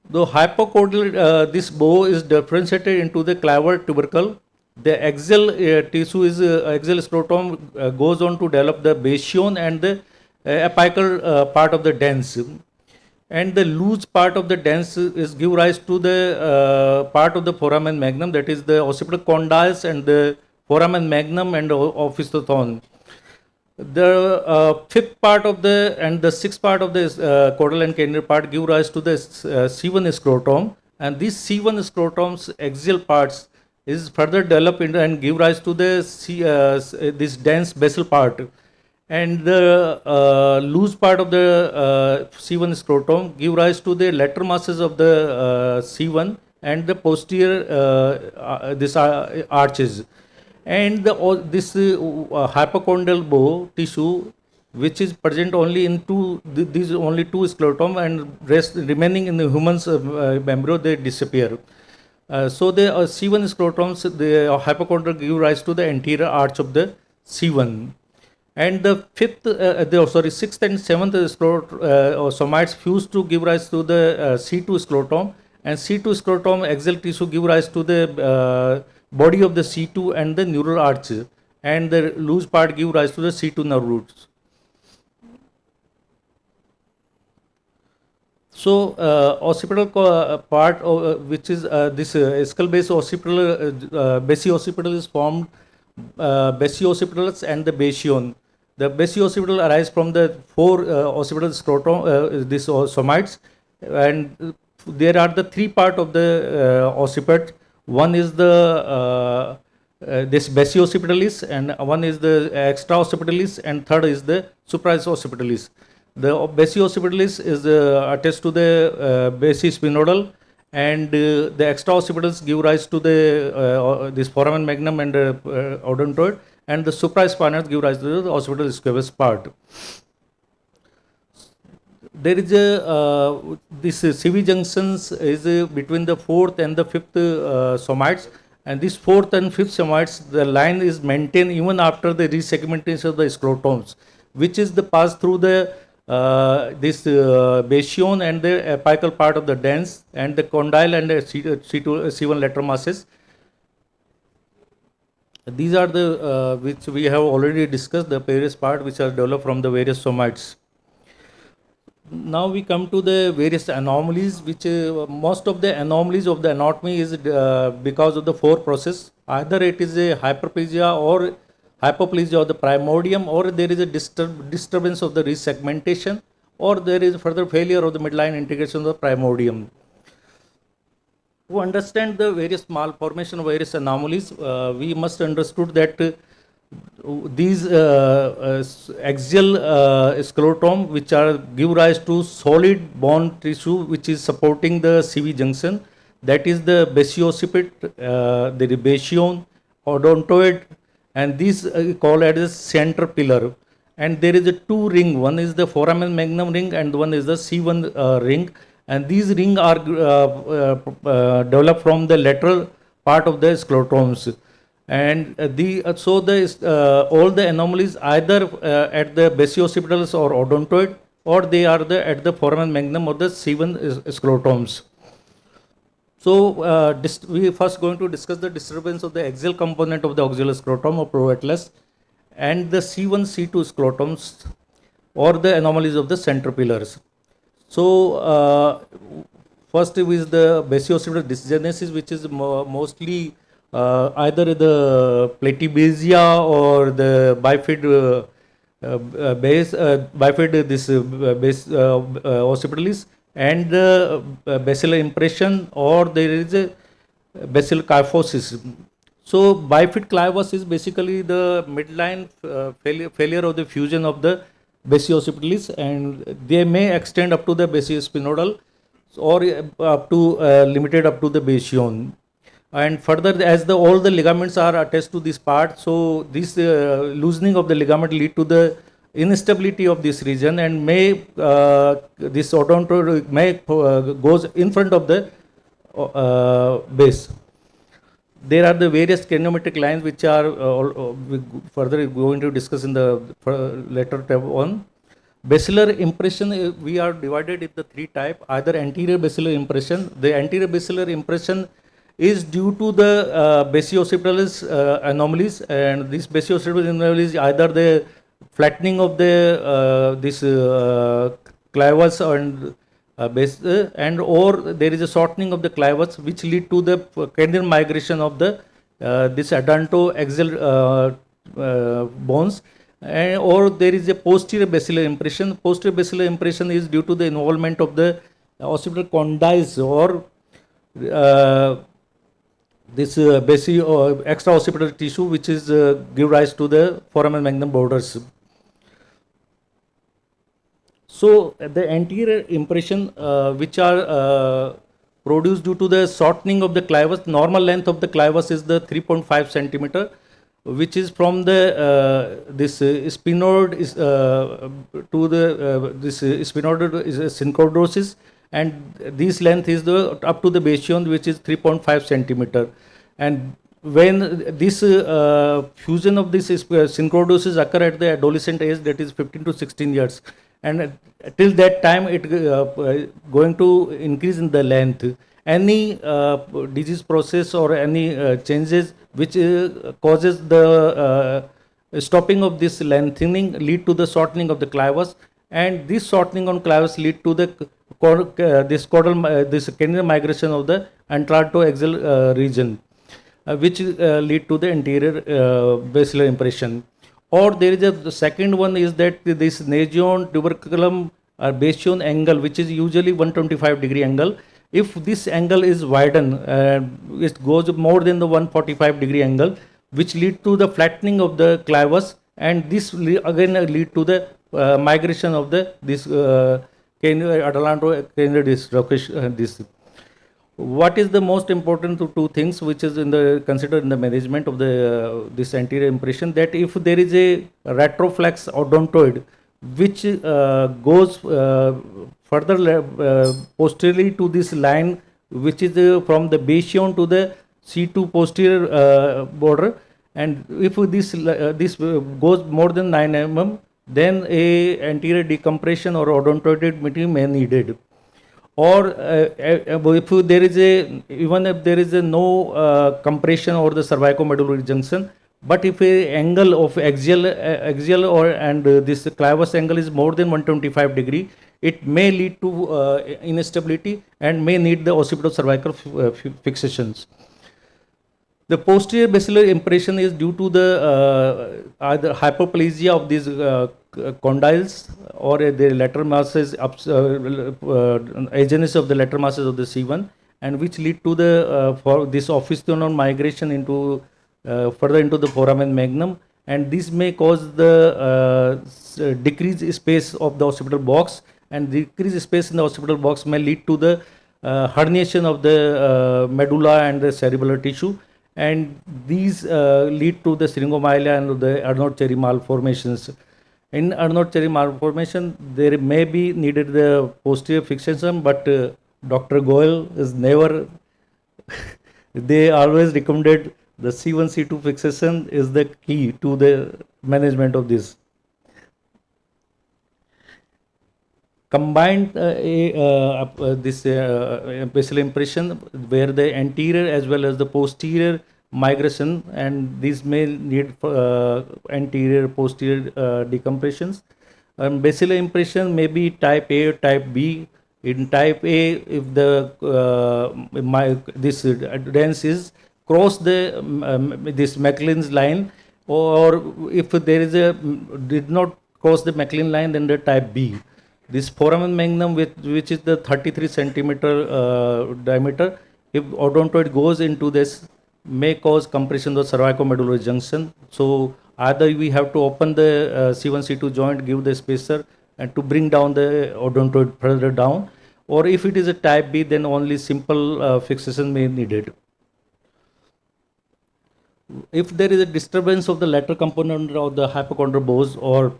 The hypocaudal, this bow is differentiated into the clavar tubercle. The axial tissue is axial scrotum goes on to develop the bastion and the apical part of the dens. And the loose part of the dens is give rise to the part of the foramen magnum, that is the occipital condyles and the foramen magnum and opisthothon. The fifth part of the and the sixth part of the caudal and canine part give rise to the C1 scrotum, and these C1 scrotum's axial parts is further developed into and give rise to the this dense basal part, and the loose part of the C1 scrotum give rise to the lateral masses of the C1 and the posterior this arches. And this hypocaudal bow tissue, which is present only in these only 2 sclerotum, and rest remaining in the human's embryo, they disappear. So the C1 scrotums, the hypocaudal give rise to the anterior arch of the C1. And the sixth and seventh somites fuse to give rise to the C2 scrotum, and C2 scrotum axial tissue give rise to the body of the C2 and the neural arch, and the loose part give rise to the C2 nerve roots. So occipital part, which is this skull base occipital, basioccipital is formed basioccipital and the bastion. The basioccipital arise from the 4 occipital scrotum, these somites, and there are the 3 part of the occiput. One is the this basiocipitalis, and one is the extraoccipitalis, and third is the supraoccipitalis. The basiocipitalis is attached to the basispinodal, and the extraoccipitalis give rise to the this foramen magnum and odontoid, and the supraspinatus give rise to the occipital squamous part. There is a this CV junctions is between the 4th and the 5th somites, and this 4th and 5th somites, the line is maintained even after the resegmentation of the scrotums, which is the pass through the this bastion and the apical part of the dens, and the condyle and the C1 lateral masses. These are the which we have already discussed, the various part which are developed from the various somites. Now we come to the various anomalies, which most of the anomalies of the anatomy is because of the 4 process. Either it is a hyperplasia or hypoplasia of the primordium, or there is a disturbance of the resegmentation, or there is further failure of the midline integration of the primordium. To understand the various malformation of various anomalies, we must understood that these axial sclerotom, which are give rise to solid bone tissue which is supporting the CV junction, that is the basiocciput, the bastion, odontoid, and these called as center pillar. And there is a two ring, one is the foramen magnum ring and one is the C1 ring, and these rings are developed from the lateral part of the sclerotomes. And all the anomalies either at the basioccipitals or odontoid, or they are at the foramen magnum or the C1 sclerotomes. So we first going to discuss the disturbance of the axial component of the auxiliary sclerotom or proatlas and the C1, C2 sclerotums, or the anomalies of the center pillars. So first is the basiooccipital dysgenesis, which is mostly either the platybasia or the bifid bifid base occipitalis, and the basilar impression, or there is a basilar kyphosis. So bifid kyphos is basically the midline failure of the fusion of the basioccipitalis, and they may extend up to the basiospinodal or up to limited up to the bastion. And further, as all the ligaments are attached to this part, so this loosening of the ligament lead to the instability of this region, and may this odontoid may goes in front of the base. There are the various kinematic lines which are further going to discuss in the later tab on. Basilar impression, we are divided into three types. Either anterior basilar impression. The anterior basilar impression is due to the basioccipitalis anomalies, and this basioccipitalis anomalies either the flattening of the clivus and base, and or there is a shortening of the clivus which lead to the cranial migration of the this odontoaxial bones, or there is a posterior basilar impression. Posterior basilar impression is due to the involvement of the occipital condyles or this extra occipital tissue, which is give rise to the foramen magnum borders. So the anterior impression which are produced due to the shortening of the clivus. Normal length of the clivus is the 3.5 centimeter, which is from the this sphenoid is to the this sphenoid is a synchrodosis, and this length is the up to the bastion, which is 3.5 centimeter. And when this fusion of this synchrodosis occur at the adolescent age, that is 15 to 16 years, and till that time it going to increase in the length. Any disease process or any changes which causes the stopping of this lengthening lead to the shortening of the clivus, and this shortening on clivus lead to the this caudal this cranial migration of the anteroaxial region, which lead to the anterior basilar impression. Or there is the second one is that this nasion tuberculum or bastion angle, which is usually 125-degree angle. If this angle is widened, it goes more than the 145-degree angle, which lead to the flattening of the clivus, and this again lead to the migration of the this adolescent dislocation. This. What is the most important two things which is in the considered in the management of the this anterior impression, that if there is a retroflex odontoid which goes further posteriorly to this line, which is from the bastion to the C2 posterior border, and if this goes more than 9 mm, then a anterior decompression or odontoid material may needed. Or if there is even if there is no compression or the cervicomedullary junction, but if a angle of axial or and this clivus angle is more than 125-degree, it may lead to instability and may need the occipito-cervical fixations. The posterior basilar impression is due to the either hyperplasia of this condyles or the lateral masses, agency of the lateral masses of the C1, and which lead to the for this officional migration into further into the foramen magnum, and this may cause the decreased space of the occipital box, and decreased space in the occipital box may lead to the herniation of the medulla and the cerebellar tissue, and these lead to the syringomyelia and the Arnold-Cherry malformations. In Arnold-Cherry malformation, there may be needed the posterior fixation, but Dr. Goel is never, they always recommended the C1, C2 fixation is the key to the management of this. Combined this facial impression where the anterior as well as the posterior migration, and these may need anterior posterior decompressions. Basilar impression may be type A or type B. In type A, if the this dense is cross the this McLean's line, or if there is a did not cross the McLean line, then the type B. This foramen magnum, which is the 33 centimeter diameter, if odontoid goes into this, may cause compression of cervicomedullary junction. So either we have to open the C1, C2 joint, give the spacer, and to bring down the odontoid further down, or if it is a type B, then only simple fixation may be needed. If there is a disturbance of the lateral component of the hypochondral bones or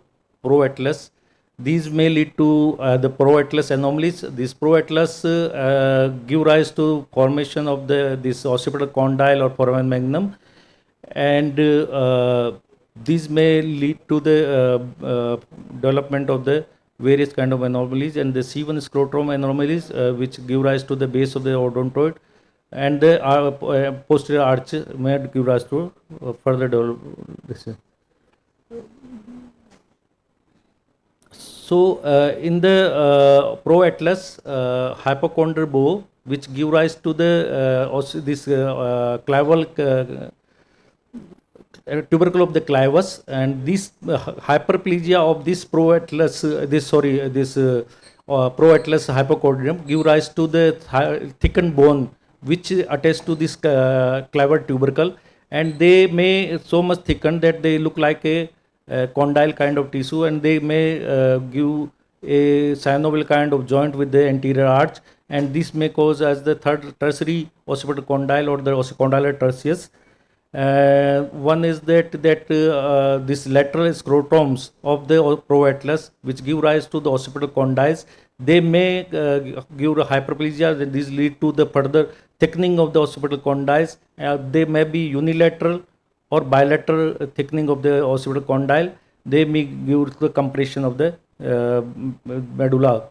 proatlas, these may lead to the proatlas anomalies. These proatlas give rise to formation of this occipital condyle or foramen magnum, and these may lead to the development of the various kind of anomalies, and the C1 scrotum anomalies which give rise to the base of the odontoid, and the posterior arch may give rise to further development. So in the proatlas, hypochondral bow, which give rise to the this claval tubercle of the clivus, and this hyperplasia of this proatlas, this proatlas hypochondrium give rise to the thickened bone which attaches to this claval tubercle, and they may so much thicken that they look like a condyle kind of tissue, and they may give a synovial kind of joint with the anterior arch, and this may cause as the third tertiary occipital condyle or the condylar tertius. One is that this lateral scrotums of the proatlas, which give rise to the occipital condyles, they may give a hyperplasia, and these lead to the further thickening of the occipital condyles. They may be unilateral or bilateral thickening of the occipital condyle. They may give the compression of the medulla.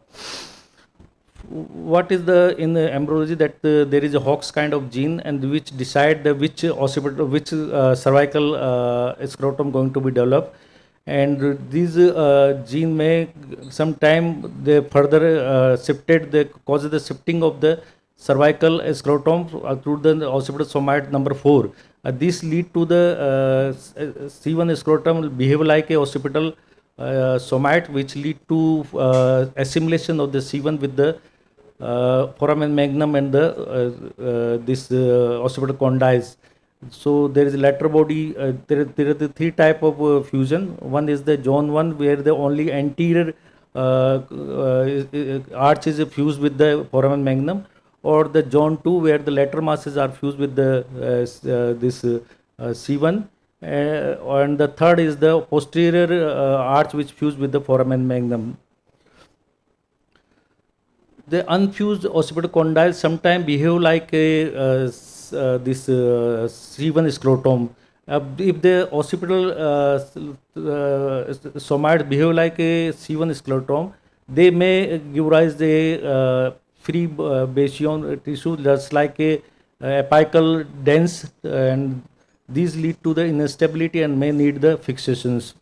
What is the in the embryology that there is a Hox kind of gene, and which decide the which occipital, which cervical scrotum going to be developed, and these gene may sometime they further shifted, the causes the shifting of the cervical scrotum through the occipital somite number 4. This lead to the C1 scrotum behave like a occipital somite, which lead to assimilation of the C1 with the foramen magnum and the this occipital condyles. So there is a lateral body. There are the three type of fusion. One is the zone 1, where the only anterior arch is fused with the foramen magnum, or the zone 2, where the lateral masses are fused with the this C1, and the third is the posterior arch which fused with the foramen magnum. The unfused occipital condyles sometimes behave like a this C1 scrotum. If the occipital somites behave like a C1 scrotum, they may give rise to a free bastion tissue just like a apical dense, and these lead to the instability and may need the fixations.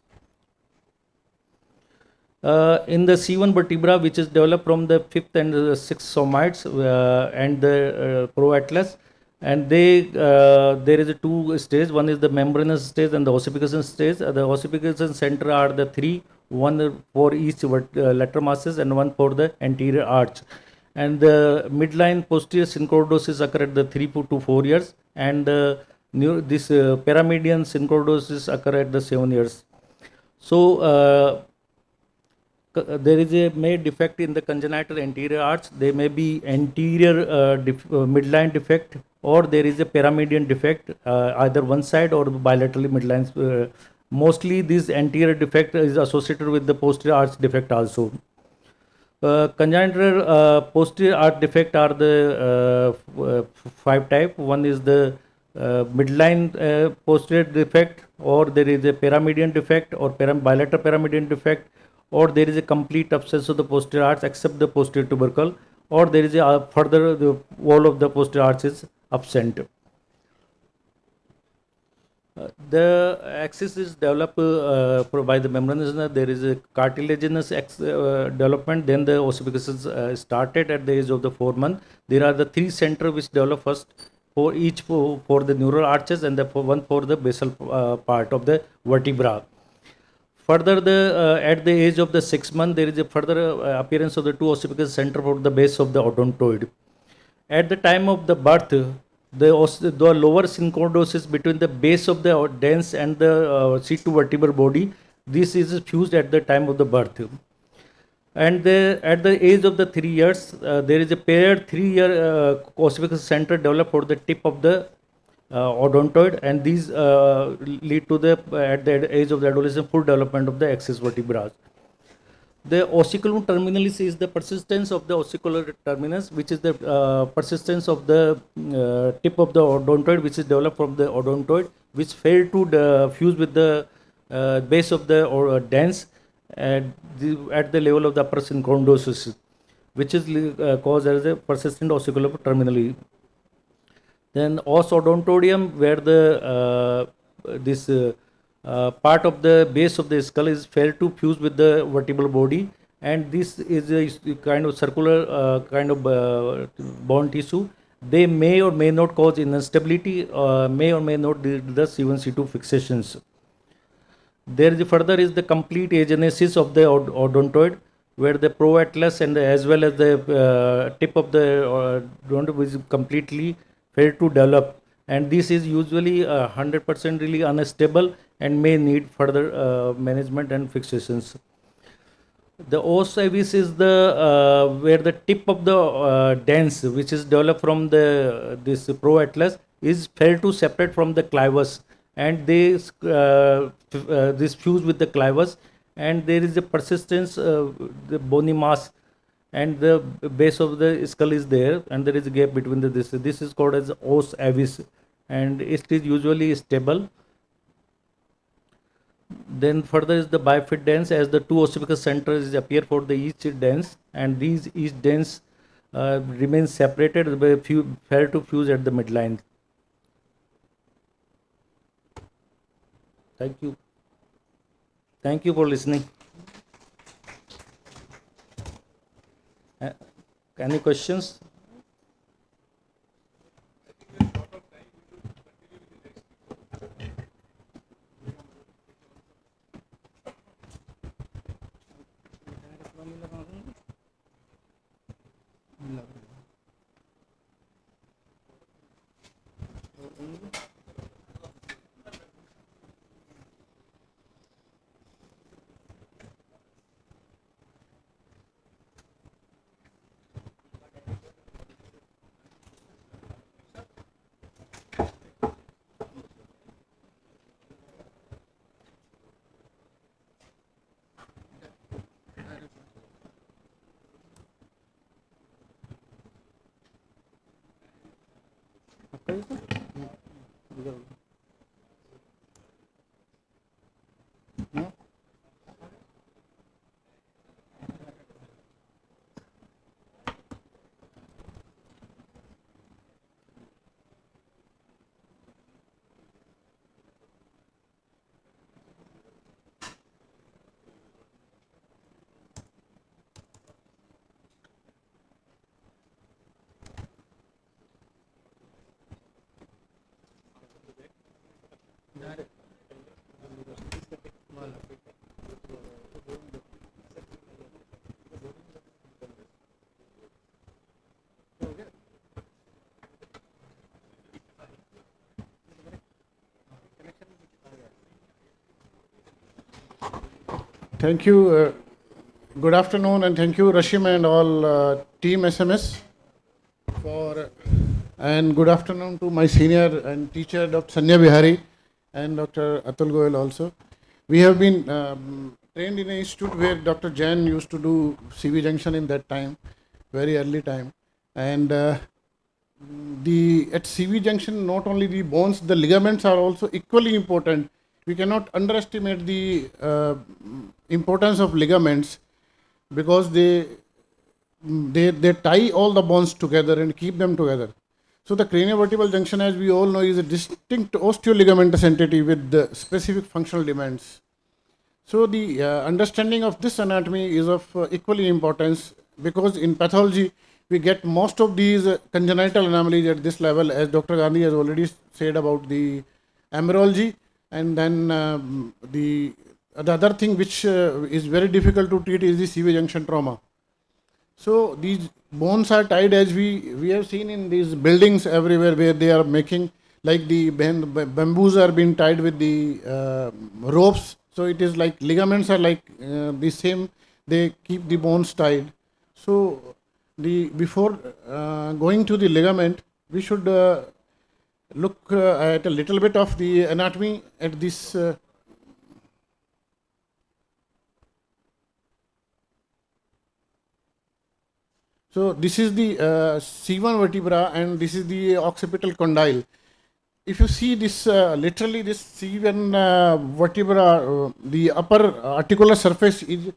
In the C1 vertebra, which is developed from the 5th and the 6th somites and the proatlas, and they there is a two stage. One is the membranous stage and the ossification stage. The ossification center are the 3 one for each lateral masses and one for the anterior arch. And the midline posterior synchorodosis occur at the 3 to 4 years, and this paramedian synchorodosis occur at the 7 years. So there is a may defect in the congenital anterior arch. There may be anterior midline defect, or there is a paramedian defect, either one side or bilaterally midline. Mostly this anterior defect is associated with the posterior arch defect also. Congenital posterior arch defect are the 5 type. One is the midline posterior defect, or there is a paramedian defect, or bilateral paramedian defect, or there is a complete abscess of the posterior arch except the posterior tubercle, or there is a further the wall of the posterior arch is absent. The axis is developed by the membranous nerve. There is a cartilaginous development, then the ossification started at the age of the 4 month. There are the 3 centers which develop first for each for the neural arches, and the one for the basal part of the vertebra. Further, at the age of the 6 month, there is a further appearance of the 2 ossification center for the base of the odontoid. At the time of the birth, the lower synchorodosis between the base of the dens and the C2 vertebral body, this is fused at the time of the birth. And at the age of the 3 years, there is a paired 3-year ossification center developed for the tip of the odontoid, and these lead to the at the age of the adolescent full development of the axis vertebrae. The ossiculum terminalis is the persistence of the ossicular terminus, which is the persistence of the tip of the odontoid, which is developed from the odontoid, which failed to fuse with the base of the dens at the level of the upper synchorodosis, which is caused as a persistent ossicular terminally. Then os odontodium, where the this part of the base of the skull is failed to fuse with the vertebral body, and this is a kind of circular kind of bone tissue. They may or may not cause instability, may or may not lead the C1 C2 fixations. There is further is the complete agenesis of the odontoid, where the proatlas and as well as the tip of the odontoid is completely failed to develop, and this is usually 100% really unstable and may need further management and fixations. The os avis is the where the tip of the dens, which is developed from this proatlas, is failed to separate from the clivus, and this fuse with the clivus, and there is a persistence the bony mass, and the base of the skull is there, and there is a gap between the this. This is called as os avis, and it is usually stable. Then further is the bifid dens, as the 2 ossifical centers appear for the each dens, and these each dens remain separated by fail to fuse at the midline. Thank you. Thank you for listening. Any questions? Thank you. Good afternoon, and thank you, Rashim and all team SMS and good afternoon to my senior and teacher, Dr. Sanya Bihari, and Dr. Atul Goyal also. We have been trained in an institute where Dr. Jain used to do CV junction in that time, very early time, and at CV junction, not only the bones, the ligaments are also equally important. We cannot underestimate the importance of ligaments, because they tie all the bones together and keep them together. So the craniovertebral junction, as we all know, is a distinct osteoligamentous entity with the specific functional demands. So the understanding of this anatomy is of equally importance, because in pathology we get most of these congenital anomalies at this level, as Dr. Gandhi has already said about the amyrology, and then the other thing which is very difficult to treat is the CV junction trauma. So these bones are tied, as we have seen in these buildings everywhere, where they are making, like the bamboos are being tied with the ropes. So it is like ligaments are like the same, they keep the bones tied. So before going to the ligament, we should look at a little bit of the anatomy at this. So this is the C1 vertebra, and this is the occipital condyle. If you see this, literally this C1 vertebra, the upper articular surface is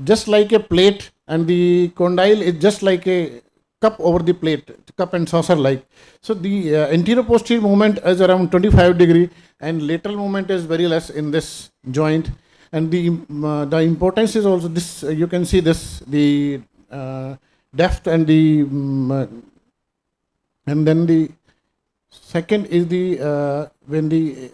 just like a plate, and the condyle is just like a cup over the plate, cup and saucer like. So the anterior posterior movement is around 25 degree, and lateral movement is very less in this joint. And the importance is also this, you can see this, the depth and the and then the second is the when the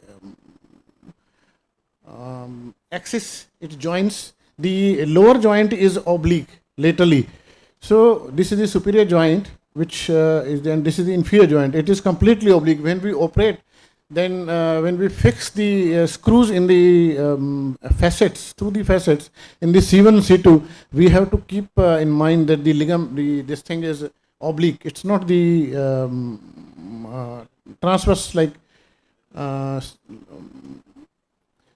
axis it joins, the lower joint is oblique laterally. So this is the superior joint, which is then this is the inferior joint. It is completely oblique. When we operate, then when we fix the screws in the facets, through the facets in the C1, C2, we have to keep in mind that the ligament, this thing is oblique. It's not the transverse like.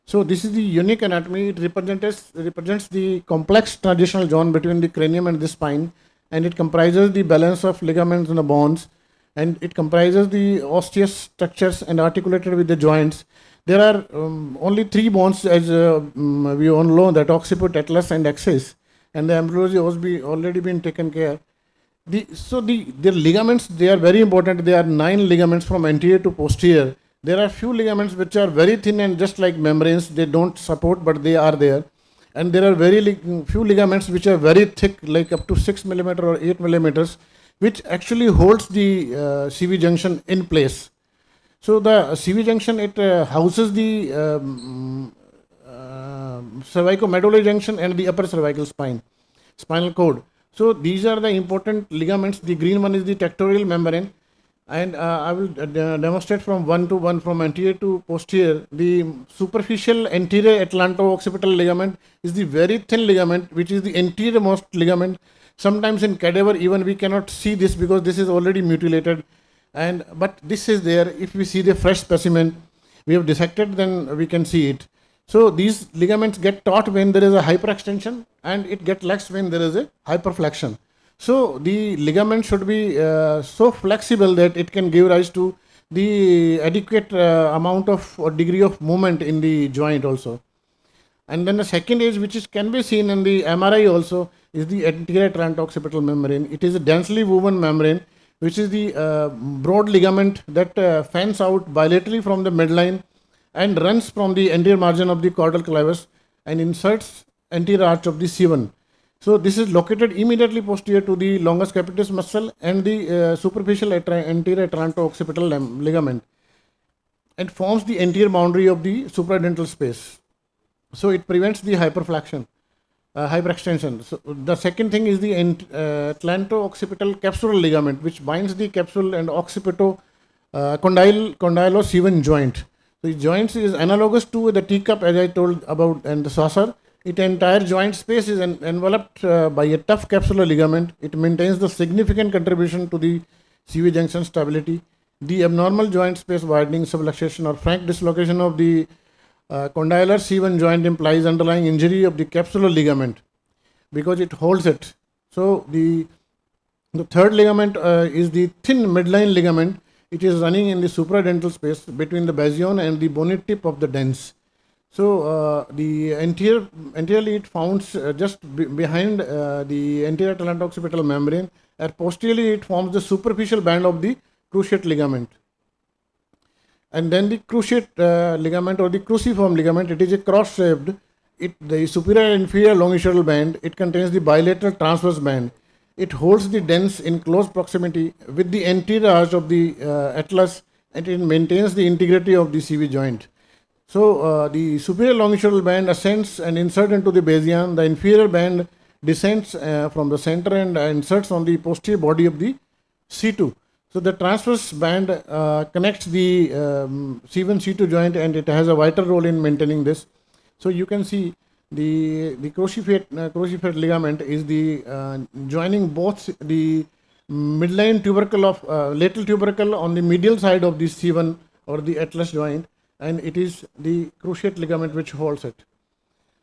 So this is the unique anatomy. It represents the complex transitional zone between the cranium and the spine, and it comprises the balance of ligaments and the bones. And it comprises the osseous structures and articulated with the joints. There are only three bones, as we all know, that occiput, atlas, and axis, and the ambrosio has already been taken care. The ligaments, they are very important. There are 9 ligaments from anterior to posterior. There are few ligaments which are very thin and just like membranes. They don't support, but they are there. And there are very few ligaments which are very thick, like up to 6 millimeter or 8 millimeters, which actually holds the CV junction in place. So the CV junction, it houses the cervicomedullary junction and the upper cervical spinal cord. So these are the important ligaments. The green one is the tectorial membrane, and I will demonstrate from 1 to 1 from anterior to posterior. The superficial anterior atlanto-occipital ligament is the very thin ligament, which is the anterior most ligament. Sometimes in cadaver even we cannot see this because this is already mutilated, but this is there. If we see the fresh specimen we have dissected, then we can see it. So these ligaments get taut when there is a hyperextension, and it gets lax when there is a hyperflexion. So the ligament should be so flexible that it can give rise to the adequate amount of or degree of movement in the joint also. And then the second is, which can be seen in the MRI also, is the anterior atlanto-occipital membrane. It is a densely woven membrane, which is the broad ligament that fans out bilaterally from the midline and runs from the anterior margin of the caudal clavus and inserts anterior arch of the C1. So this is located immediately posterior to the longus capitis muscle and the superficial anterior atlanto-occipital ligament, and forms the anterior boundary of the supradental space. So it prevents the hyperflexion, hyperextension. So the second thing is the atlanto-occipital capsular ligament, which binds the capsule and occipito condylo C1 joint. So the joint is analogous to the teacup, as I told about, and the saucer. Its entire joint space is enveloped by a tough capsular ligament. It maintains the significant contribution to the CV junction stability. The abnormal joint space widening, subluxation, or frank dislocation of the condylar C1 joint implies underlying injury of the capsular ligament because it holds it. So the third ligament is the thin midline ligament. It is running in the supradental space between the bastion and the bony tip of the dens. So the anteriorly it founds just behind the anterior talento-occipital membrane, and posteriorly it forms the superficial band of the cruciate ligament. And then the cruciate ligament or the cruciform ligament, it is a cross-shaped. The superior and inferior longitudinal band, it contains the bilateral transverse band. It holds the dens in close proximity with the anterior arch of the atlas, and it maintains the integrity of the CV joint. So the superior longitudinal band ascends and inserts into the bastion. The inferior band descends from the center and inserts on the posterior body of the C2. So the transverse band connects the C1 C2 joint, and it has a vital role in maintaining this. So you can see the cruciate ligament is the joining both the midline tubercle of lateral tubercle on the medial side of the C1 or the atlas joint, and it is the cruciate ligament which holds it.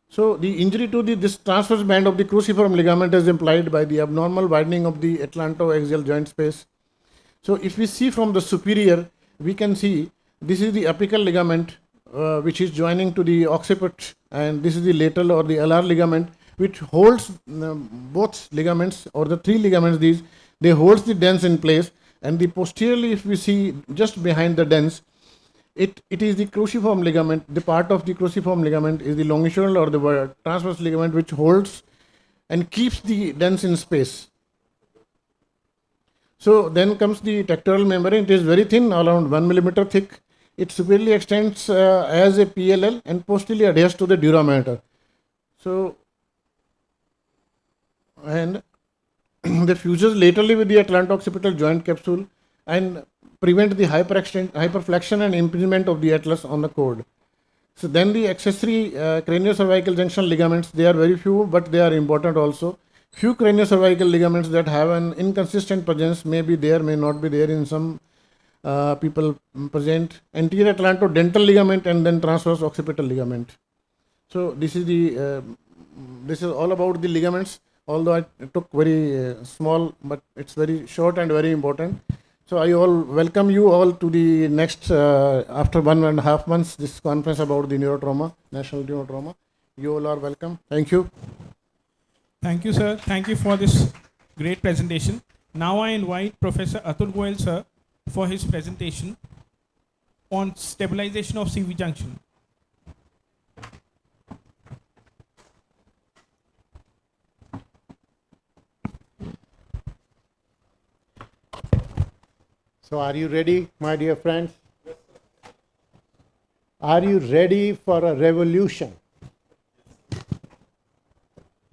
So the injury to this transverse band of the cruciform ligament is implied by the abnormal widening of the atlantoaxial joint space. So if we see from the superior, we can see this is the apical ligament which is joining to the occiput, and this is the lateral or the alar ligament which holds both ligaments or the three ligaments. They holds the dens in place, and the posteriorly, if we see just behind the dens, it is the cruciform ligament. The part of the cruciform ligament is the longitudinal or the transverse ligament which holds and keeps the dens in space. So then comes the tectoral membrane. It is very thin, around 1 millimeter thick. It superiorly extends as a PLL and posteriorly adheres to the dura mater. So, and the fuses laterally with the atlanto-occipital joint capsule and prevent the hyperflexion and impingement of the atlas on the cord. So then the accessory craniocervical junction ligaments, they are very few, but they are important also. Few craniocervical ligaments that have an inconsistent presence may be there, may not be there in some people present. Anterior atlanto-dental ligament and then transverse occipital ligament. So this is the this is all about the ligaments. Although I took very small, but it's very short and very important. So I all welcome you all to the next after 1.5 months this conference about the neurotrauma, national neurotrauma. You all are welcome. Thank you. Thank you, sir. Thank you for this great presentation. Now I invite Professor Atul Goyal, sir, for his presentation on stabilization of CV junction. So are you ready, my dear friends? Are you ready for a revolution?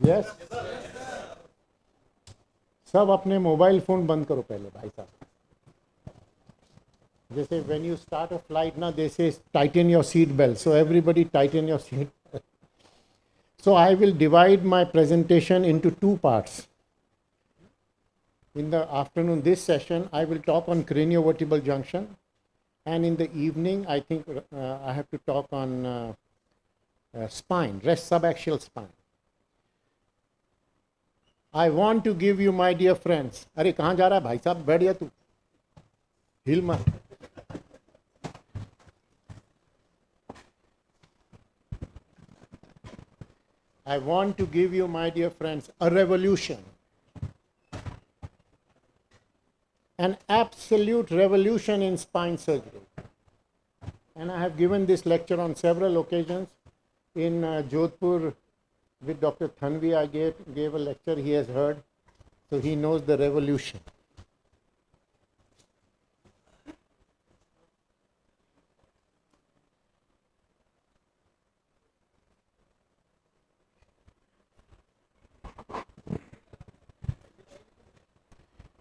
Yes? सब अपने mobile phone बंद करो पहले भाई साहब. जैसे when you start a flight ना they say tighten your seat belt, so everybody tighten your seat belt. So I will divide my presentation into two parts. In the afternoon, this session, I will talk on craniovertebral junction, and in the evening, I think I have to talk on spine, rest subaxial spine. I want to give you, my dear friends, अरे कहाँ जा रहा है भाई साहब, बैठ जा तू, हिल मत. I want to give you, my dear friends, a revolution. An absolute revolution in spine surgery. And I have given this lecture on several occasions. In Jaipur with Dr. Thanvi, I gave a lecture, he has heard, so he knows the revolution.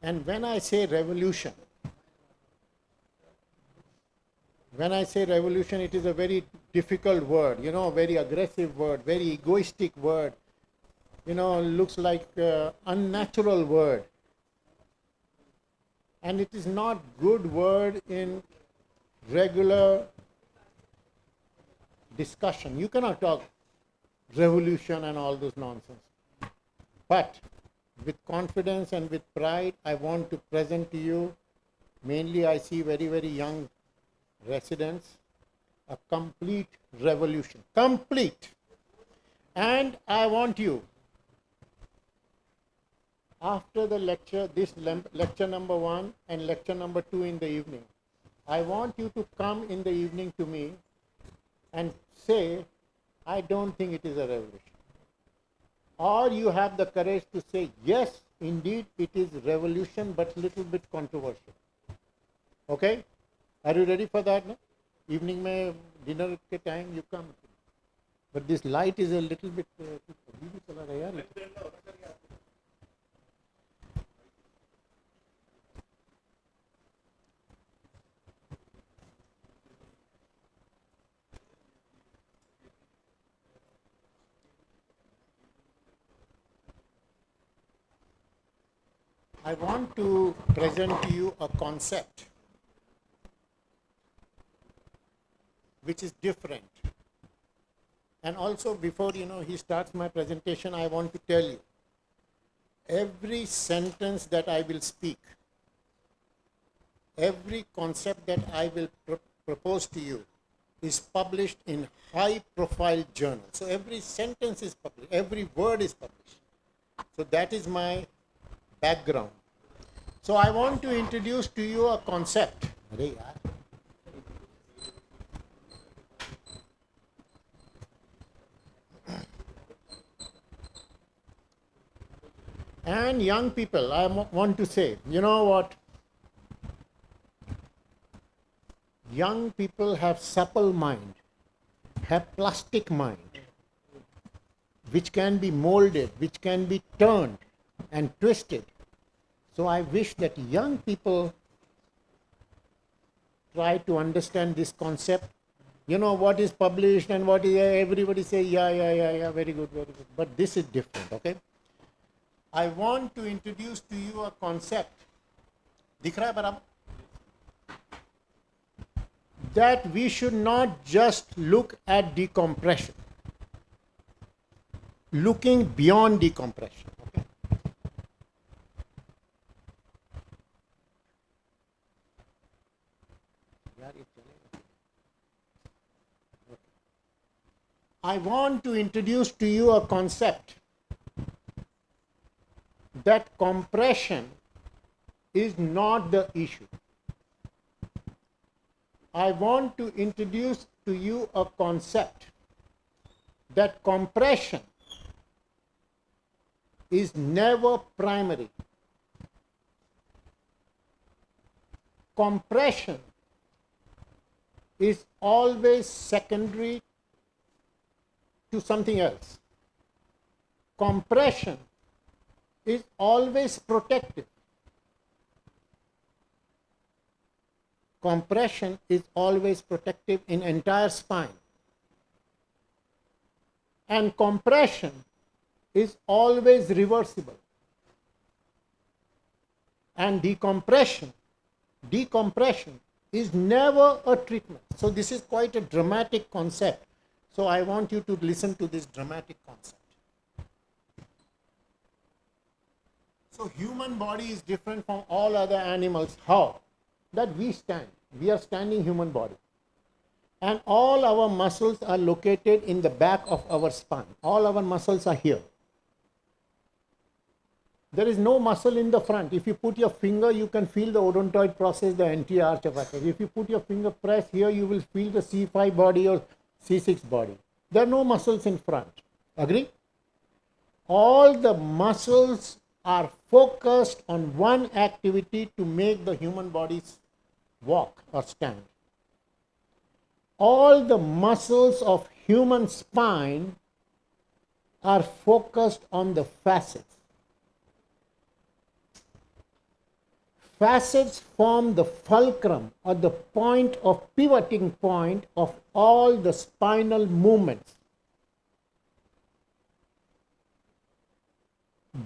And when I say revolution, it is a very difficult word, you know, very aggressive word, very egoistic word, you know, looks like unnatural word. And it is not good word in regular discussion. You cannot talk revolution and all those nonsense. But with confidence and with pride, I want to present to you, mainly I see very, very young residents, a complete revolution. Complete. And I want you, after the lecture, this lecture number 1 and lecture number 2 in the evening, I want you to come in the evening to me and say, I don't think it is a revolution. Or you have the courage to say, yes, indeed, it is revolution, but little bit controversial. Okay? Are you ready for that? No? Evening mein dinner ke time you come. But this light is a little bit... I want to present to you a concept which is different. And also before he starts my presentation, I want to tell you, every sentence that I will speak, every concept that I will propose to you is published in high profile journal. So every sentence is published, every word is published. So that is my background. So I want to introduce to you a concept. And young people, I want to say, you know what? Young people have supple mind, have plastic mind, which can be molded, which can be turned and twisted. So I wish that young people try to understand this concept. You know what is published and what is, everybody say, yeah, very good, very good. But this is different, okay? I want to introduce to you a concept. Dikh raha hai barabar? That we should not just look at decompression, looking beyond decompression. Okay? I want to introduce to you a concept that compression is not the issue. I want to introduce to you a concept that compression is never primary. Compression is always secondary to something else. Compression is always protective. Compression is always protective in entire spine. And compression is always reversible. And decompression is never a treatment. So this is quite a dramatic concept. So I want you to listen to this dramatic concept. So human body is different from all other animals. How? That we stand. We are standing human body. And all our muscles are located in the back of our spine. All our muscles are here. There is no muscle in the front. If you put your finger, you can feel the odontoid process, the anterior arch of atlas. If you put your finger press here, you will feel the C5 body or C6 body. There are no muscles in front. Agree? All the muscles are focused on one activity to make the human body walk or stand. All the muscles of human spine are focused on the facets. facets form the fulcrum or the point of pivoting point of all the spinal movements.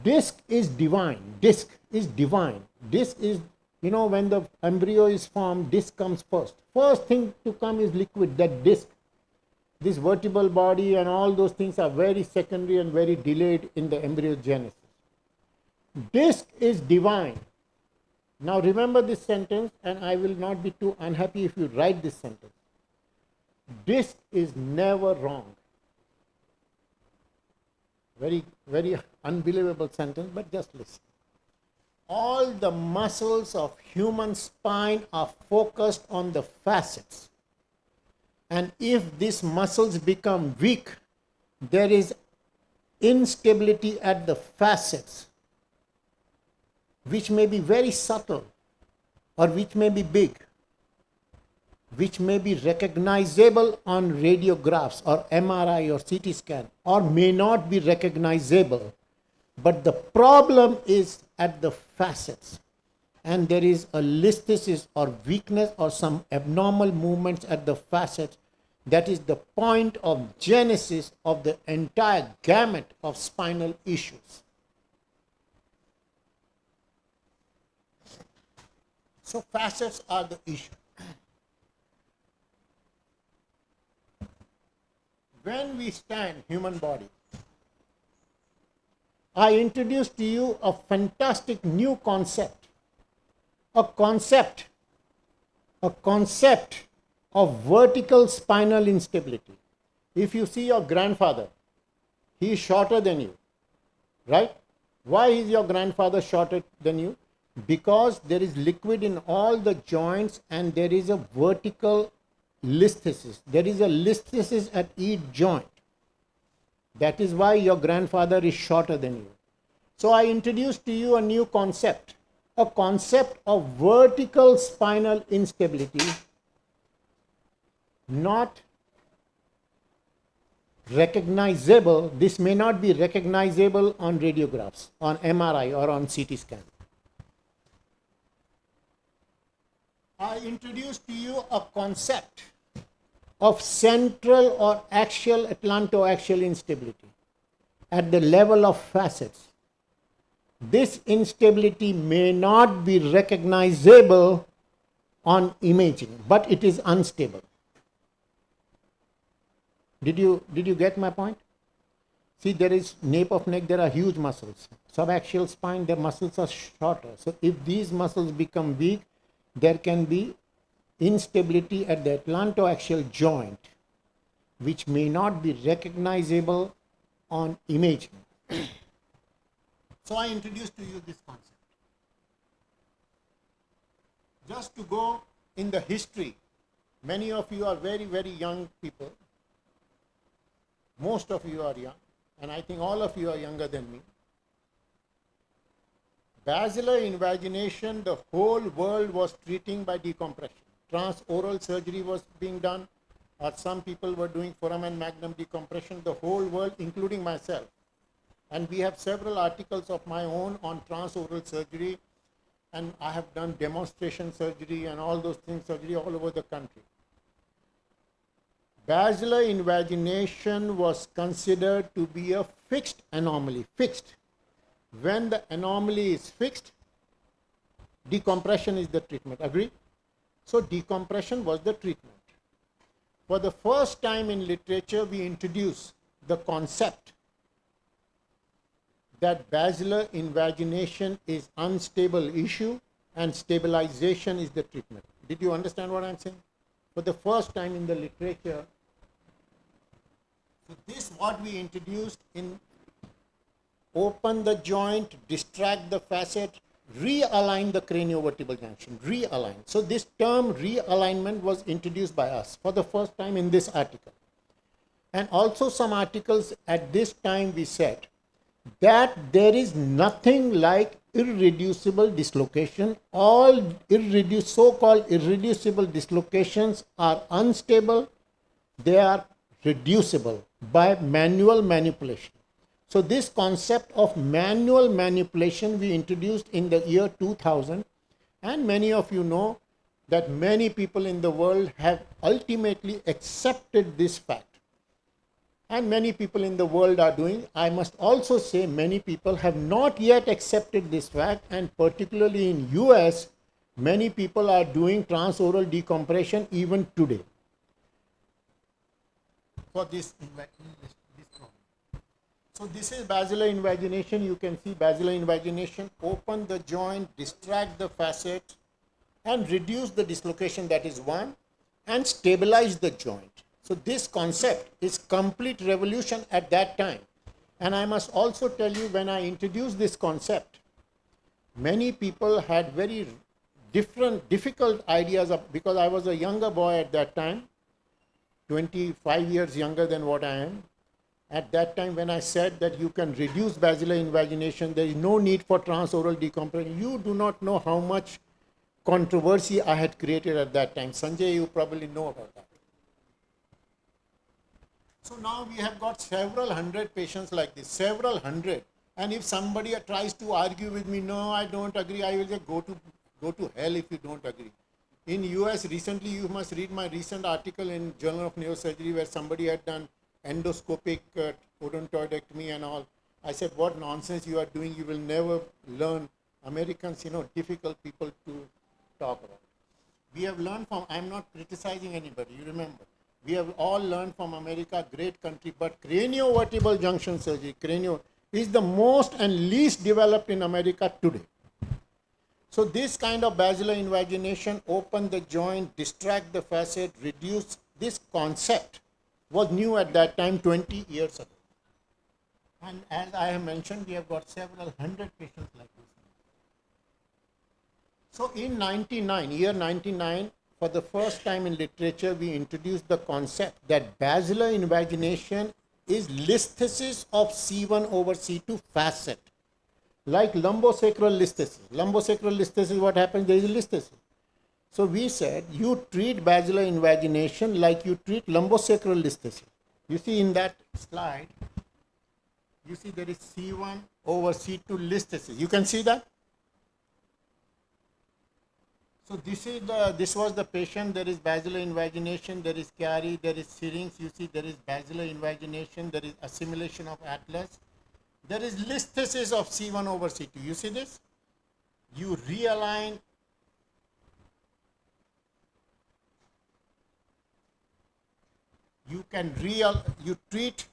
Disc is divine. Disc is divine. Disc is, when the embryo is formed, disc comes first. First thing to come is liquid, that disc. This vertebral body and all those things are very secondary and very delayed in the embryogenesis. Disc is divine. Now remember this sentence, and I will not be too unhappy if you write this sentence. Disc is never wrong. Very, very unbelievable sentence, but just listen. All the muscles of human spine are focused on the facets. And if these muscles become weak, there is instability at the facets, which may be very subtle, or which may be big, which may be recognizable on radiographs or MRI or CT scan, or may not be recognizable. But the problem is at the facets, and there is a listhesis or weakness or some abnormal movements at the facets. That is the point of genesis of the entire gamut of spinal issues. So facets are the issue. When we stand, human body, I introduce to you a fantastic new concept. A concept of vertical spinal instability. If you see your grandfather, he is shorter than you, right? Why is your grandfather shorter than you? Because there is liquid in all the joints and there is a vertical listhesis. There is a listhesis at each joint. That is why your grandfather is shorter than you. So I introduce to you a new concept, a concept of vertical spinal instability, not recognizable. This may not be recognizable on radiographs, on MRI or on CT scan. I introduce to you a concept of central or axial atlantoaxial instability at the level of facets. This instability may not be recognizable on imaging, but it is unstable. Did you get my point? See, there is nape of neck, there are huge muscles. Subaxial spine, the muscles are shorter. So if these muscles become weak, there can be instability at the atlantoaxial joint, which may not be recognizable on imaging. So I introduced to you this concept. Just to go in the history, many of you are very, very young people. Most of you are young, and I think all of you are younger than me. Basilar invagination, the whole world was treating by decompression. Transoral surgery was being done, or some people were doing foramen magnum decompression, the whole world, including myself. And we have several articles of my own on transoral surgery, and I have done demonstration surgery and all those things, surgery all over the country. Basilar invagination was considered to be a fixed anomaly, fixed. When the anomaly is fixed, decompression is the treatment. Agree? So decompression was the treatment. For the first time in literature, we introduce the concept that basilar invagination is unstable issue and stabilization is the treatment. Did you understand what I'm saying? For the first time in the literature, so this what we introduced in open the joint, distract the facet, realign the craniovertebral junction, realign. So this term realignment was introduced by us for the first time in this article. And also some articles at this time we said that there is nothing like irreducible dislocation. All so-called irreducible dislocations are unstable. They are reducible by manual manipulation. So this concept of manual manipulation we introduced in the year 2000, And many of you know that many people in the world have ultimately accepted this fact. And many people in the world are doing. I must also say many people have not yet accepted this fact, and particularly in US, many people are doing transoral decompression even today. For this problem. So this is basilar invagination. You can see basilar invagination, open the joint, distract the facet, and reduce the dislocation, that is one, and stabilize the joint. So this concept is complete revolution at that time. And I must also tell you, when I introduced this concept, many people had very difficult ideas because I was a younger boy at that time, 25 years younger than what I am. At that time, when I said that you can reduce basilar invagination, there is no need for transoral decompression, you do not know how much controversy I had created at that time. Sanjay, you probably know about that. So now we have got several hundred patients like this, several hundred. And if somebody tries to argue with me, no, I don't agree, I will just go to hell if you don't agree. In US recently, you must read my recent article in Journal of Neurosurgery where somebody had done endoscopic odontoidectomy and all. I said, what nonsense you are doing, you will never learn. Americans, difficult people to talk about. We have learned from, I'm not criticizing anybody, you remember. We have all learned from America, great country, but craniovertebral junction surgery, is the most and least developed in America today. So this kind of basilar invagination, open the joint, distract the facet, reduce, this concept was new at that time 20 years ago. And as I have mentioned, we have got several hundred patients like this. So in year 99, for the first time in literature, we introduced the concept that basilar invagination is listhesis of C1 over C2 facet, like lumbosacral listhesis. Lumbosacral listhesis, what happens? There is a listhesis. So we said, you treat basilar invagination like you treat lumbosacral listhesis. You see in that slide, you see there is C1 over C2 listhesis. You can see that? So this was the patient. There is basilar invagination, there is Chiari, there is syrinx. You see there is basilar invagination, there is assimilation of atlas. There is listhesis of C1 over C2. You see this? You realign. You treat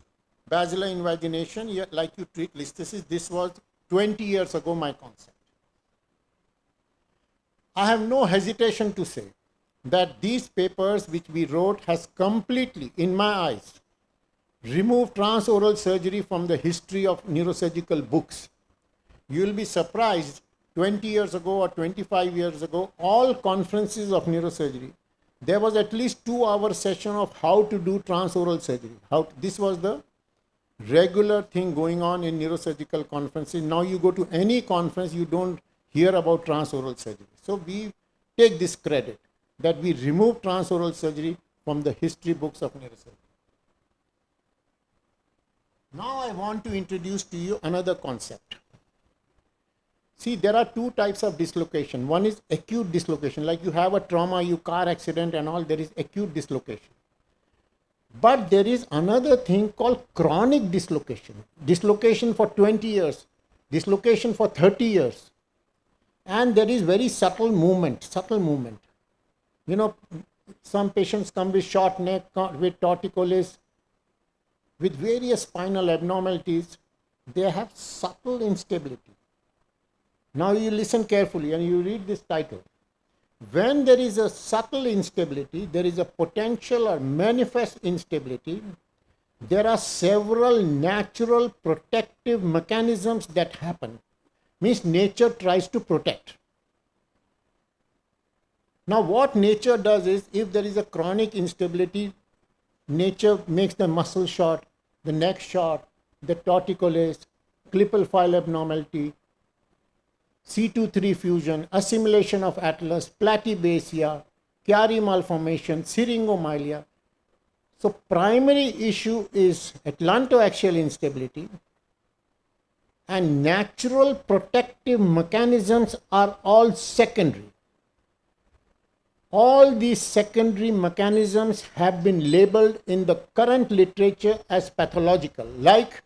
basilar invagination like you treat listhesis. This was 20 years ago my concept. I have no hesitation to say that these papers which we wrote has completely, in my eyes, removed transoral surgery from the history of neurosurgical books. You will be surprised, 20 years ago or 25 years ago, all conferences of neurosurgery, there was at least 2-hour session of how to do transoral surgery. This was the regular thing going on in neurosurgical conferences. Now you go to any conference, you don't hear about transoral surgery. So we take this credit that we remove transoral surgery from the history books of neurosurgery. Now I want to introduce to you another concept. See, there are two types of dislocation. One is acute dislocation, like you have a trauma, you car accident and all, there is acute dislocation. But there is another thing called chronic dislocation. Dislocation for 20 years, dislocation for 30 years. And there is very subtle movement. You know, some patients come with short neck, with torticollis, with various spinal abnormalities. They have subtle instability. Now you listen carefully and you read this title. When there is a subtle instability, there is a potential or manifest instability, there are several natural protective mechanisms that happen. Means nature tries to protect. Now what nature does is, if there is a chronic instability, nature makes the muscle short, the neck short, the torticollis, clipal file abnormality, C2-3 fusion, assimilation of atlas, platybasia, Chiari malformation, syringomyelia. So primary issue is atlantoaxial instability, and natural protective mechanisms are all secondary. All these secondary mechanisms have been labeled in the current literature as pathological, like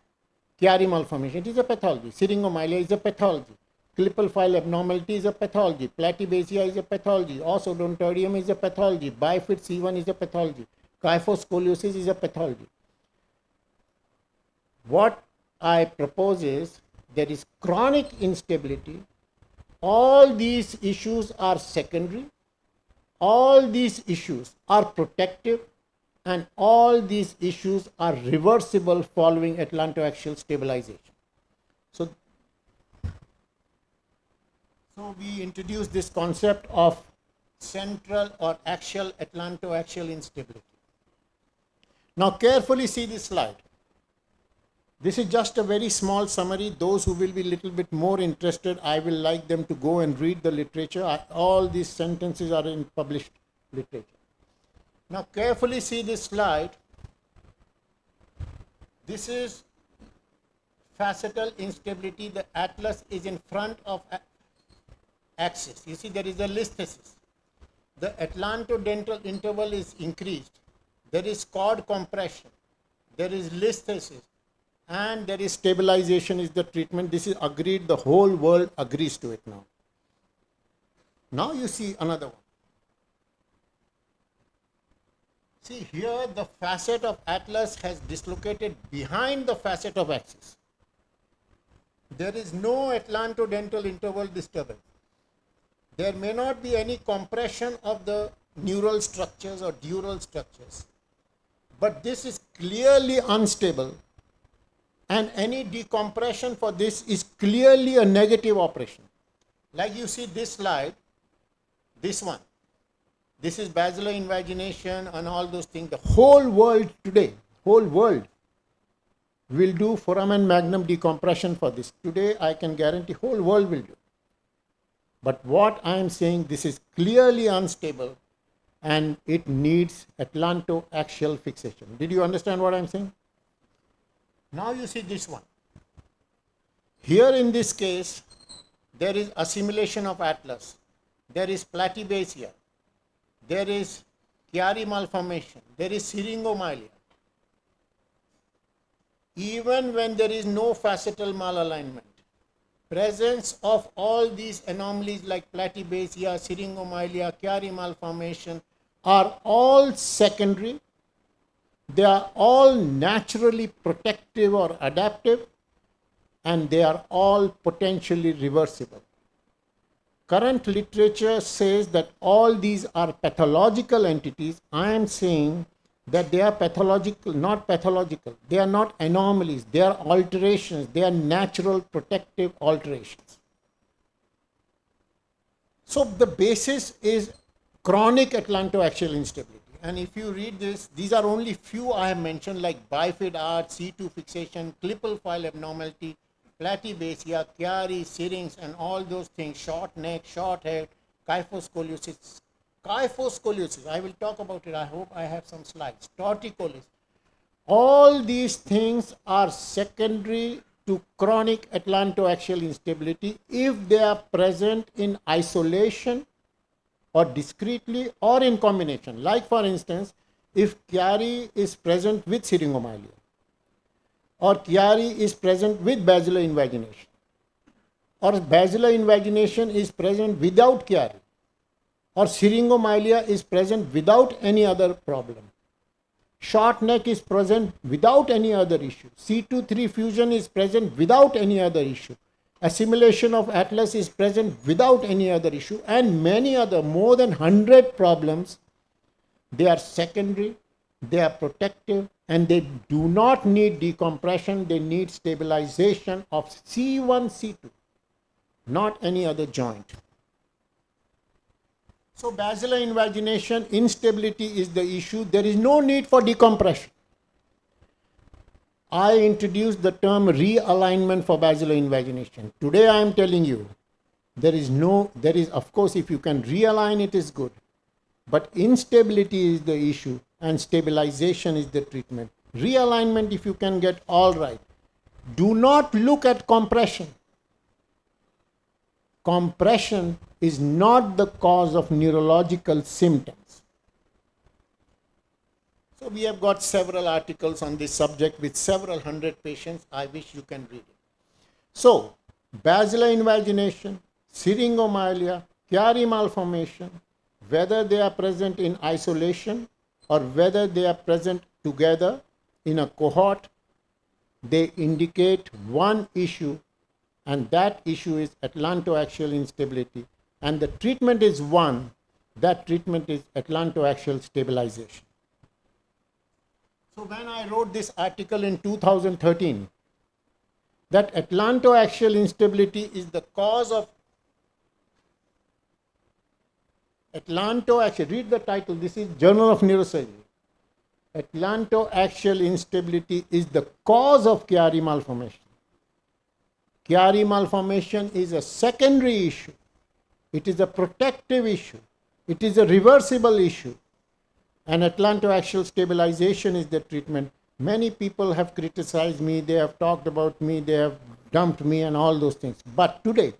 Chiari malformation, it is a pathology. Syringomyelia is a pathology. Klippel file abnormality is a pathology. Platybasia is a pathology. Osodontoidium is a pathology. Bifid C1 is a pathology. Kyphoscoliosis is a pathology. What I propose is there is chronic instability. All these issues are secondary. All these issues are protective, and all these issues are reversible following atlantoaxial stabilization. So we introduce this concept of central or axial atlantoaxial instability. Now carefully see this slide. This is just a very small summary. Those who will be a little bit more interested, I will like them to go and read the literature. All these sentences are in published literature. Now carefully see this slide. This is facetal instability. The atlas is in front of axis. You see there is a listhesis. The atlantodental interval is increased. There is cord compression. There is listhesis. And there is stabilization is the treatment. This is agreed. The whole world agrees to it now. Now you see another one. See here the facet of atlas has dislocated behind the facet of axis. There is no atlantodental interval disturbance. There may not be any compression of the neural structures or dural structures. But this is clearly unstable. And any decompression for this is clearly a negative operation. Like you see this slide, this one. This is basilar invagination and all those things. The whole world today, whole world will do foramen magnum decompression for this. Today I can guarantee whole world will do. But what I am saying, this is clearly unstable and it needs atlantoaxial fixation. Did you understand what I am saying? Now you see this one. Here in this case, there is assimilation of atlas. There is platybasia. There is Chiari malformation. There is syringomyelia. Even when there is no facetal malalignment, presence of all these anomalies like platybasia, syringomyelia, Chiari malformation are all secondary. They are all naturally protective or adaptive, and they are all potentially reversible. Current literature says that all these are pathological entities. I am saying that they are pathological, not pathological. They are not anomalies. They are alterations. They are natural protective alterations. So the basis is chronic atlantoaxial instability. And if you read this, these are only few I have mentioned, like bifid arch, C2 fixation, Klippel file abnormality, platybasia, Chiari, syrinx, and all those things, short neck, short head, kyphoscoliosis. Kyphoscoliosis, I will talk about it. I hope I have some slides. Torticollis. All these things are secondary to chronic atlantoaxial instability if they are present in isolation or discretely or in combination. Like for instance, if Chiari is present with syringomyelia, or Chiari is present with basilar invagination, or basilar invagination is present without Chiari, or syringomyelia is present without any other problem. Short neck is present without any other issue. C2-3 fusion is present without any other issue. Assimilation of atlas is present without any other issue, and many other, more than 100 problems. They are secondary, they are protective, and they do not need decompression. They need stabilization of C1, C2, not any other joint. So basilar invagination, instability is the issue. There is no need for decompression. I introduced the term realignment for basilar invagination. Today I am telling you, there is of course if you can realign it is good, but instability is the issue and stabilization is the treatment. Realignment if you can get all right. Do not look at compression. Compression is not the cause of neurological symptoms. So we have got several articles on this subject with several hundred patients. I wish you can read it. So, basilar invagination, syringomyelia, Chiari malformation, whether they are present in isolation or whether they are present together in a cohort, they indicate one issue, and that issue is atlantoaxial instability. And the treatment is one, that treatment is atlantoaxial stabilization. So when I wrote this article in 2013, that atlantoaxial instability is the cause of atlantoaxial, read the title, this is Journal of Neurosurgery. Atlantoaxial instability is the cause of Chiari malformation. Chiari malformation is a secondary issue. It is a protective issue. It is a reversible issue. And atlantoaxial stabilization is the treatment. Many people have criticized me, they have talked about me, they have dumped me and all those things. But today,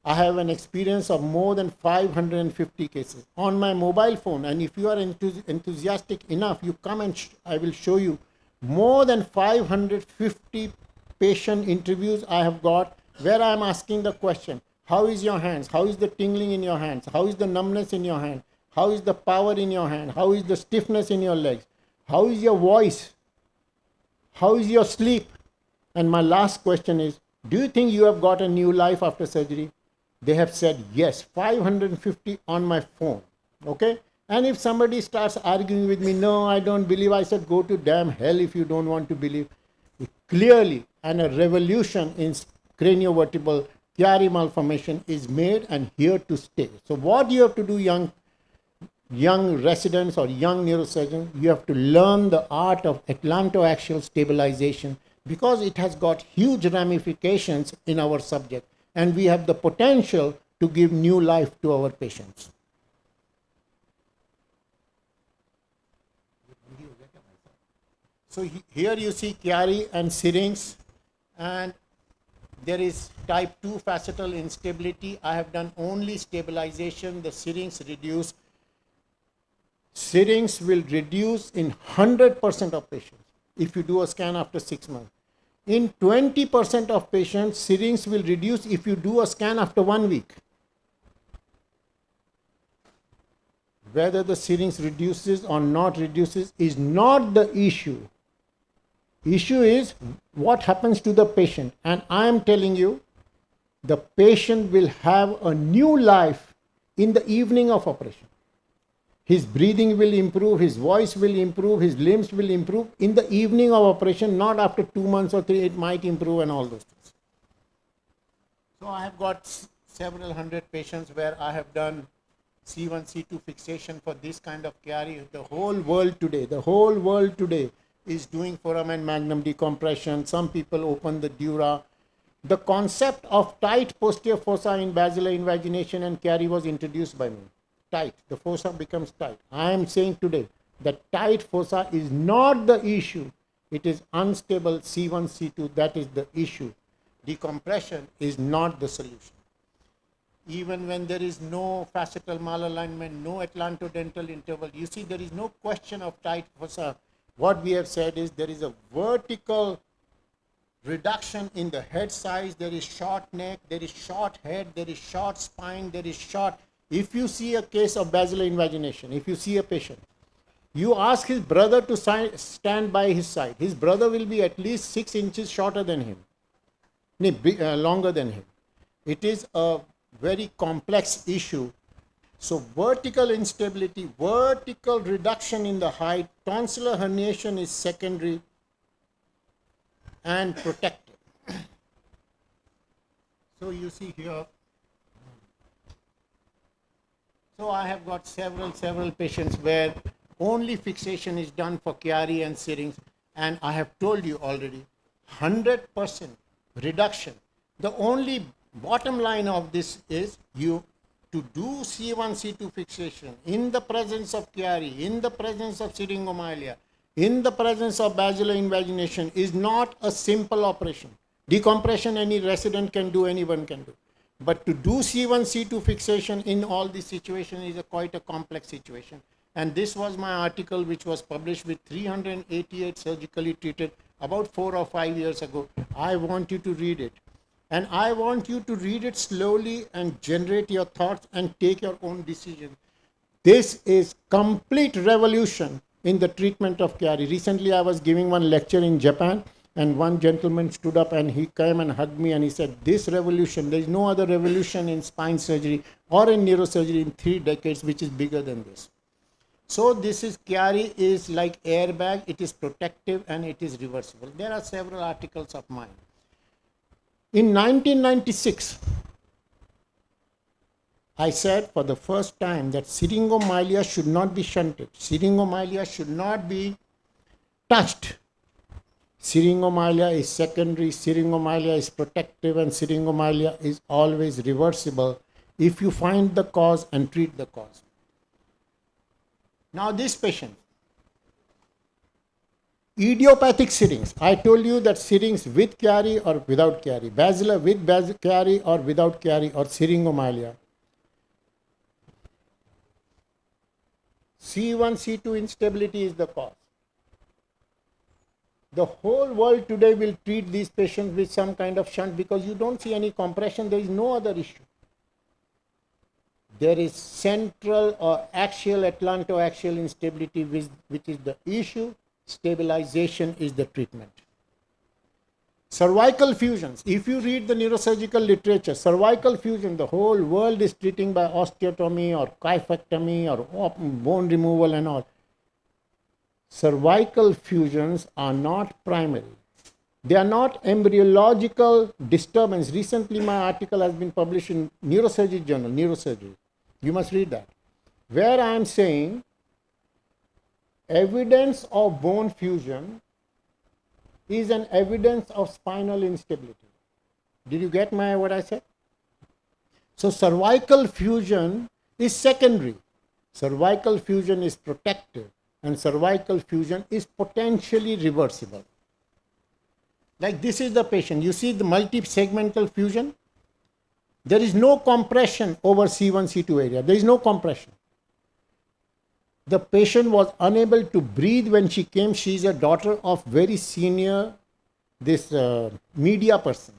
I have an experience of more than 550 cases on my mobile phone. And if you are enthusiastic enough, you come and I will show you more than 550 patient interviews I have got where I am asking the question, how is your hands? How is the tingling in your hands? How is the numbness in your hand? How is the power in your hand? How is the stiffness in your legs? How is your voice? How is your sleep? And my last question is, do you think you have got a new life after surgery? They have said yes, 550 on my phone. Okay? And if somebody starts arguing with me, no, I don't believe, I said, go to damn hell if you don't want to believe. Clearly, and a revolution in craniovertebral Chiari malformation is made and here to stay. So what you have to do, young residents or young neurosurgeons, you have to learn the art of atlantoaxial stabilization because it has got huge ramifications in our subject and we have the potential to give new life to our patients. So here you see Chiari and syrinx, and there is type 2 facetal instability. I have done only stabilization. The syrinx reduce. Syrinx will reduce in 100% of patients if you do a scan after 6 months. In 20% of patients, syrinx will reduce if you do a scan after 1 week. Whether the syrinx reduces or not reduces is not the issue. Issue is what happens to the patient. And I am telling you, the patient will have a new life in the evening of operation. His breathing will improve, his voice will improve, his limbs will improve in the evening of operation, not after 2 months or 3, it might improve and all those things. So I have got several hundred patients where I have done C1, C2 fixation for this kind of Chiari. The whole world today is doing foramen magnum decompression. Some people open the dura. The concept of tight posterior fossa in basilar invagination and Chiari was introduced by me. Tight, the fossa becomes tight. I am saying today that tight fossa is not the issue. It is unstable C1, C2, that is the issue. Decompression is not the solution. Even when there is no facetal malalignment, no atlantodental interval, you see there is no question of tight fossa. What we have said is there is a vertical reduction in the head size, there is short neck, there is short head, there is short spine, there is short. If you see a case of basilar invagination, if you see a patient, you ask his brother to stand by his side. His brother will be at least 6 inches shorter than him, longer than him. It is a very complex issue. So vertical instability, vertical reduction in the height, tonsillar herniation is secondary and protective. So you see here, so I have got several patients where only fixation is done for Chiari and syrinx, and I have told you already, 100% reduction. The only bottom line of this is you to do C1, C2 fixation in the presence of Chiari, in the presence of syringomyelia, in the presence of basilar invagination is not a simple operation. Decompression any resident can do, anyone can do. But to do C1, C2 fixation in all these situations is quite a complex situation. And this was my article which was published with 388 surgically treated about 4 or 5 years ago. I want you to read it. And I want you to read it slowly and generate your thoughts and take your own decision. This is complete revolution in the treatment of Chiari. Recently, I was giving one lecture in Japan, and one gentleman stood up and he came and hugged me and he said, this revolution, there is no other revolution in spine surgery or in neurosurgery in 3 decades which is bigger than this. So this is Chiari is like airbag, it is protective and it is reversible. There are several articles of mine. In 1996, I said for the first time that syringomyelia should not be shunted. Syringomyelia should not be touched. Syringomyelia is secondary, syringomyelia is protective, and syringomyelia is always reversible if you find the cause and treat the cause. Now this patient, idiopathic syrinx. I told you that syrinx with Chiari or without Chiari, basilar with Chiari or without Chiari, or syringomyelia. C1, C2 instability is the cause. The whole world today will treat these patients with some kind of shunt because you don't see any compression, there is no other issue. There is central or axial, atlantoaxial instability which is the issue. Stabilization is the treatment. Cervical fusions. If you read the neurosurgical literature, cervical fusion, the whole world is treating by osteotomy or kyphectomy or bone removal and all. Cervical fusions are not primary. They are not embryological disturbance. Recently, my article has been published in Neurosurgery Journal, Neurosurgery. You must read that. Where I am saying evidence of bone fusion is an evidence of spinal instability. Did you get what I said? So cervical fusion is secondary. Cervical fusion is protective and cervical fusion is potentially reversible. Like this is the patient. You see the multi-segmental fusion? There is no compression over C1, C2 area. There is no compression. The patient was unable to breathe when she came. She is a daughter of very senior media person.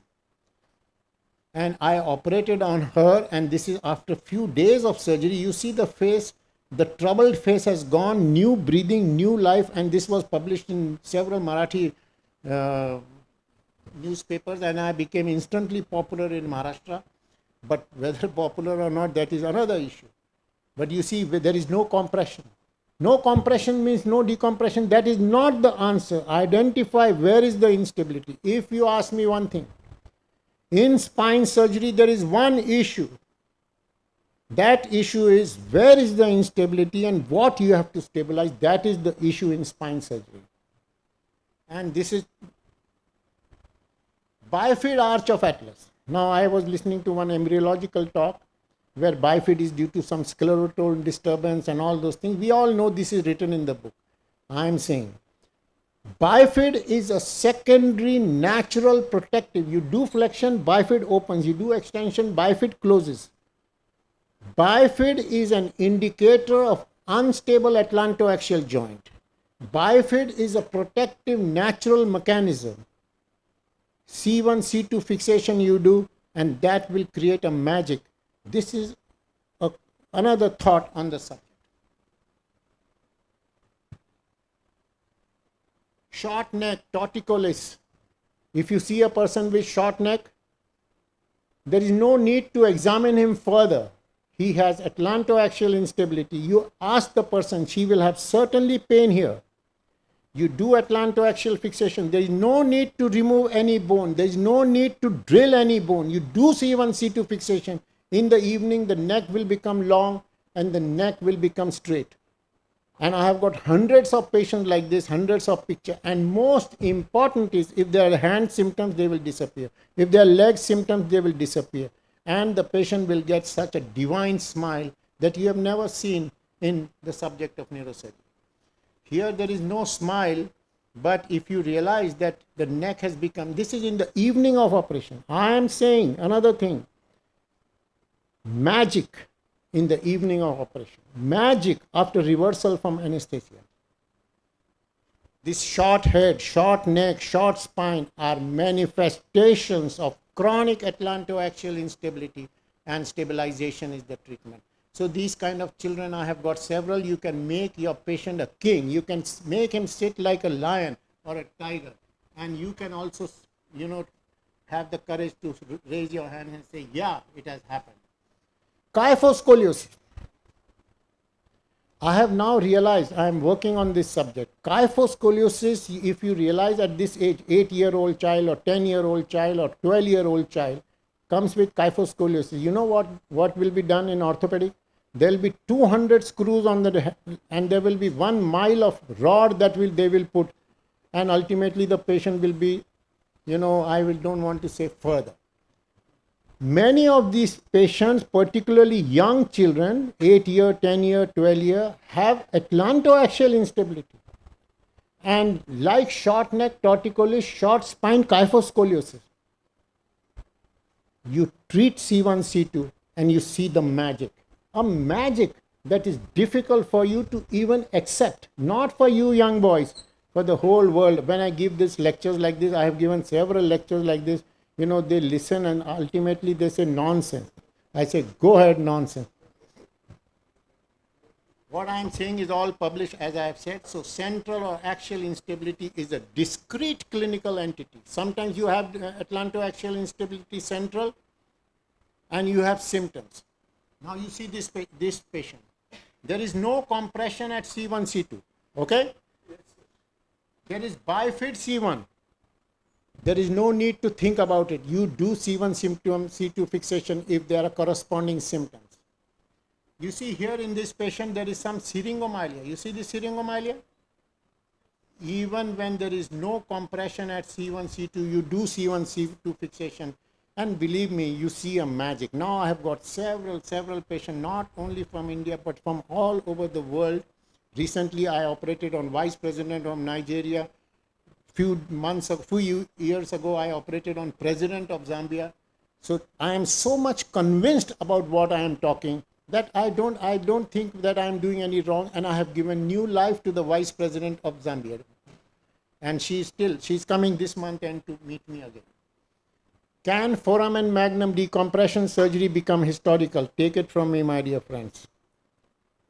And I operated on her, and this is after few days of surgery. You see the face, the troubled face has gone, new breathing, new life, and this was published in several Marathi newspapers, and I became instantly popular in Maharashtra. But whether popular or not, that is another issue. But you see, there is no compression. No compression means no decompression. That is not the answer. Identify where is the instability. If you ask me one thing, in spine surgery, there is one issue. That issue is where is the instability and what you have to stabilize. That is the issue in spine surgery. And this is bifid arch of atlas. Now I was listening to one embryological talk where bifid is due to some sclerotal disturbance and all those things. We all know this is written in the book. I am saying bifid is a secondary natural protective. You do flexion, bifid opens. You do extension, bifid closes. Bifid is an indicator of unstable atlantoaxial joint. Bifid is a protective natural mechanism. C1, C2 fixation you do, and that will create a magic. This is another thought on the subject. Short neck, torticollis. If you see a person with short neck, there is no need to examine him further. He has atlantoaxial instability. You ask the person, she will have certainly pain here. You do atlantoaxial fixation. There is no need to remove any bone. There is no need to drill any bone. You do C1, C2 fixation. In the evening, the neck will become long and the neck will become straight. And I have got hundreds of patients like this, hundreds of pictures. And most important is if there are hand symptoms, they will disappear. If there are leg symptoms, they will disappear. And the patient will get such a divine smile that you have never seen in the subject of neurosurgery. Here there is no smile, but if you realize that the neck has become, this is in the evening of operation. I am saying another thing. magic in the evening of operation, magic after reversal from anesthesia. This short head, short neck, short spine are manifestations of chronic atlantoaxial instability, and stabilization is the treatment. So these kind of children, I have got several. You can make your patient a king. You can make him sit like a lion or a tiger. And you can also, have the courage to raise your hand and say, yeah, it has happened. Kyphoscoliosis. I have now realized, I am working on this subject. Kyphoscoliosis, if you realize at this age, 8-year-old child or 10-year-old child or 12-year-old child comes with kyphoscoliosis, you know what will be done in orthopedic? There will be 200 screws on the, and there will be 1 mile of rod that they will put, and ultimately the patient will be, don't want to say further. Many of these patients, particularly young children, 8-year, 10-year, 12-year, have atlantoaxial instability. And like short neck torticollis, short spine kyphoscoliosis, you treat C1, C2, and you see the magic. A magic that is difficult for you to even accept. Not for you young boys, for the whole world. When I give these lectures like this, I have given several lectures like this, they listen and ultimately they say nonsense. I say, go ahead, nonsense. What I am saying is all published, as I have said. So central or axial instability is a discrete clinical entity. Sometimes you have atlantoaxial instability central and you have symptoms. Now you see this patient. There is no compression at C1, C2. Okay? There is bifid C1. There is no need to think about it. You do C1 symptom, C2 fixation if there are corresponding symptoms. You see here in this patient, there is some syringomyelia. You see the syringomyelia? Even when there is no compression at C1, C2, you do C1, C2 fixation. And believe me, you see a magic. Now I have got several patients, not only from India, but from all over the world. Recently, I operated on Vice President of Nigeria. Few years ago, I operated on President of Zambia. So I am so much convinced about what I am talking that I don't think that I am doing any wrong, and I have given new life to the Vice President of Zambia. And she's coming this month and to meet me again. Can foramen magnum decompression surgery become historical? Take it from me, my dear friends.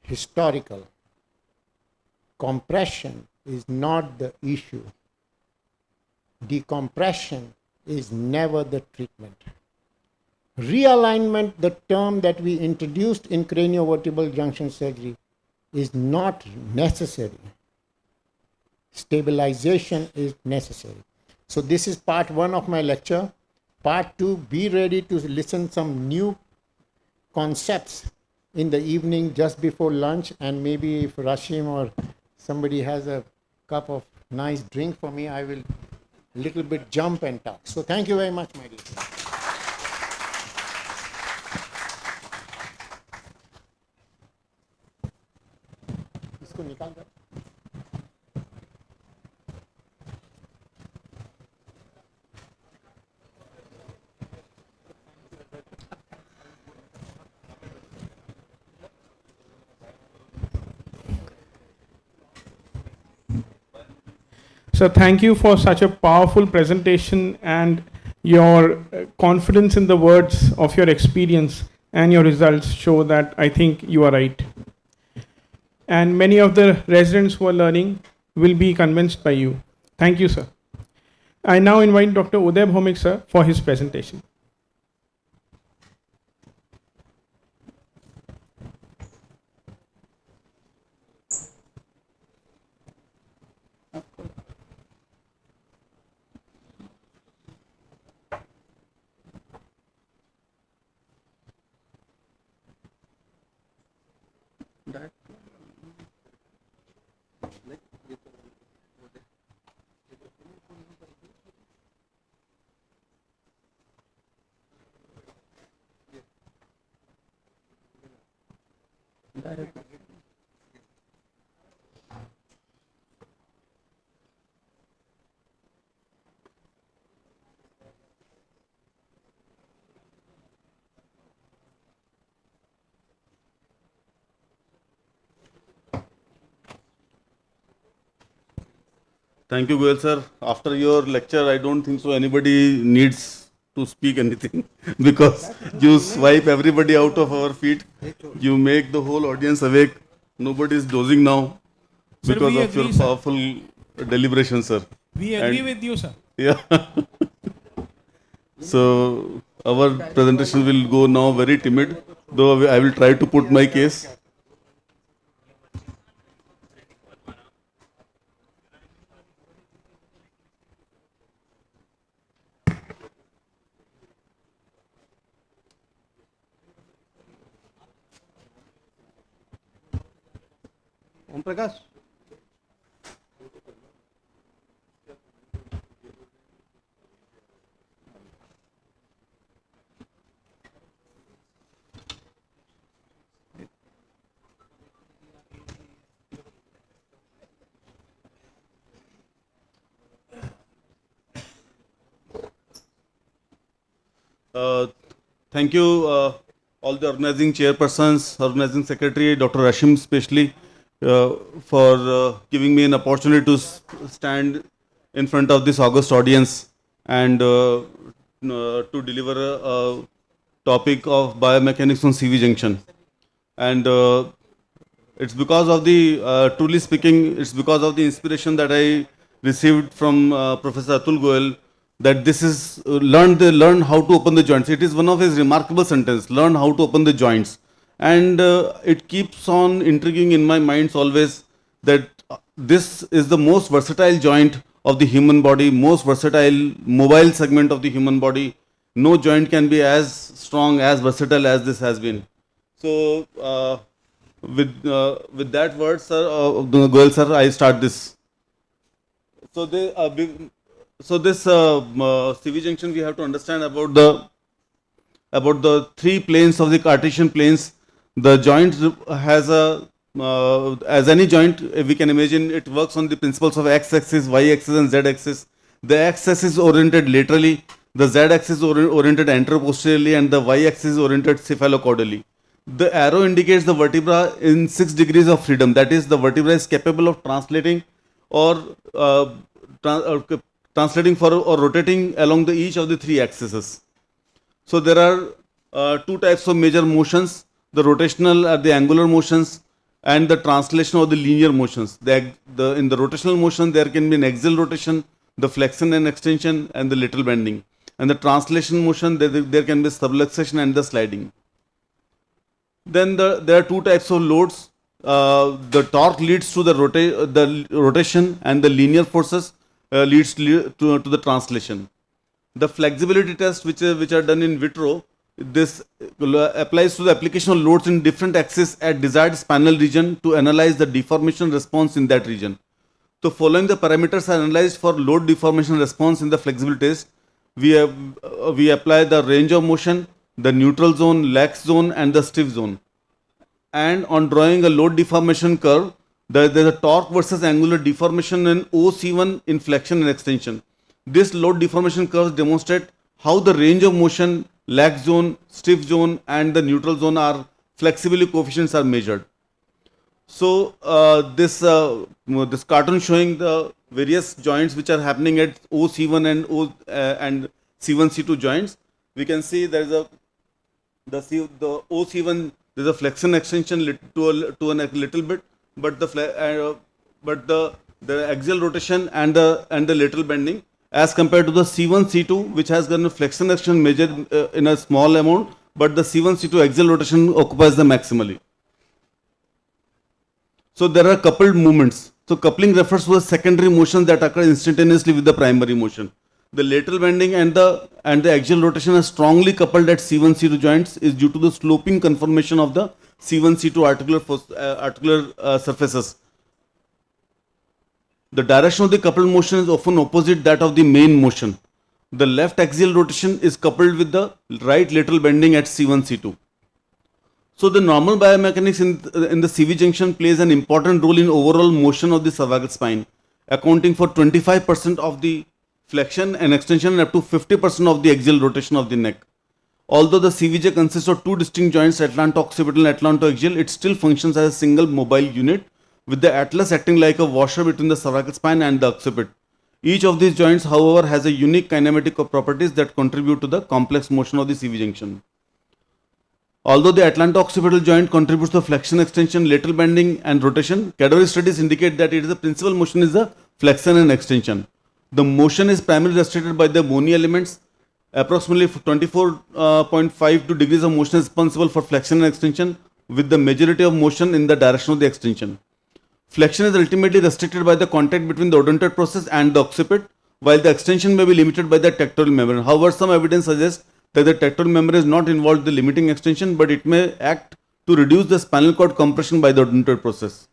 Historical. Compression is not the issue. Decompression is never the treatment. Realignment, the term that we introduced in craniovertebral junction surgery, is not necessary. Stabilization is necessary. So this is part 1 of my lecture. Part 2, be ready to listen some new concepts in the evening just before lunch, and maybe if Rashim or somebody has a cup of nice drink for me, I will little bit jump and talk. So thank you very much, my dear. इसको निकाल दो. So thank you for such a powerful presentation, and your confidence in the words of your experience and your results show that I think you are right. And many of the residents who are learning will be convinced by you. Thank you, sir. I now invite Dr. Uday Bhomik, sir, for his presentation. Thank you, Goel sir. After your lecture, I don't think so anybody needs to speak anything because you swipe everybody out of our feet. You make the whole audience awake. Nobody is dozing now Sir, because we of your agree, sir. powerful deliberation, sir. We agree with you, sir. Yeah. So our presentation will go now very timid, though I will try to put my case. Om Prakash. Thank you, all the organizing chairpersons, organizing secretary, Dr. Rashim especially, for giving me an opportunity to stand in front of this august audience and to deliver a topic of biomechanics on CV junction. And it's because of the, truly speaking, it's because of the inspiration that I received from Professor Atul Goel, that this is learn how to open the joints. It is one of his remarkable sentence, learn how to open the joints. And it keeps on intriguing in my minds always that this is the most versatile joint of the human body, most versatile mobile segment of the human body. No joint can be as strong, as versatile as this has been. So with that word, sir, Goel sir, I start this. So this CV junction, we have to understand about the three planes of the Cartesian planes. The joint has a as any joint, we can imagine it works on the principles of x-axis, y-axis, and z-axis. The x-axis is oriented laterally, the z-axis is oriented anteroposteriorly, and the y-axis is oriented cephalocaudally. The arrow indicates the vertebra in 6 degrees of freedom. That is, the vertebra is capable of translating or translating for or rotating along each of the 3 axes. So there are 2 types of major motions: the rotational or the angular motions, and the translation or the linear motions. In the rotational motion, there can be an axial rotation, the flexion and extension, and the lateral bending. And the translation motion, there can be subluxation and the sliding. Then there are 2 types of loads. The torque leads to the rotation, and the linear forces leads to the translation. The flexibility tests which are done in vitro, this applies to the application of loads in different axes at desired spinal region to analyze the deformation response in that region. So following the parameters are analyzed for load deformation response in the flexibility test, we apply the range of motion, the neutral zone, lax zone, and the stiff zone. And on drawing a load deformation curve, there is a torque versus angular deformation in OC1 in flexion and extension. This load deformation curves demonstrate how the range of motion, lax zone, stiff zone, and the neutral zone are flexibility coefficients are measured. So this cartoon showing the various joints which are happening at OC1 and C1 C2 joints. We can see there is the OC1, there is a flexion extension to a little bit, but the axial rotation and the lateral bending, as compared to the C1 C2, which has got a flexion extension measured in a small amount, but the C1 C2 axial rotation occupies the maximally. So there are coupled movements. So coupling refers to the secondary motions that occur instantaneously with the primary motion. The lateral bending and the axial rotation are strongly coupled at C1 C2 joints is due to the sloping conformation of the C1 C2 articular surfaces. The direction of the coupled motion is often opposite that of the main motion. The left axial rotation is coupled with the right lateral bending at C1 C2. So the normal biomechanics in the CV junction plays an important role in overall motion of the cervical spine, accounting for 25% of the flexion and extension and up to 50% of the axial rotation of the neck. Although the CVJ consists of 2 distinct joints, atlanto-occipital and atlanto-axial, it still functions as a single mobile unit, with the atlas acting like a washer between the cervical spine and the occiput. Each of these joints, however, has a unique kinematic properties that contribute to the complex motion of the CV junction. Although the atlanto-occipital joint contributes to flexion, extension, lateral bending and rotation, cadaver studies indicate that it is the principal motion is the flexion and extension. The motion is primarily restricted by the bony elements. Approximately 24.52 degrees of motion is responsible for flexion and extension, with the majority of motion in the direction of the extension. Flexion is ultimately restricted by the contact between the odontoid process and the occiput, while the extension may be limited by the tectorial membrane. However, some evidence suggests that the tectorial membrane is not involved in the limiting extension, but it may act to reduce the spinal cord compression by the odontoid process.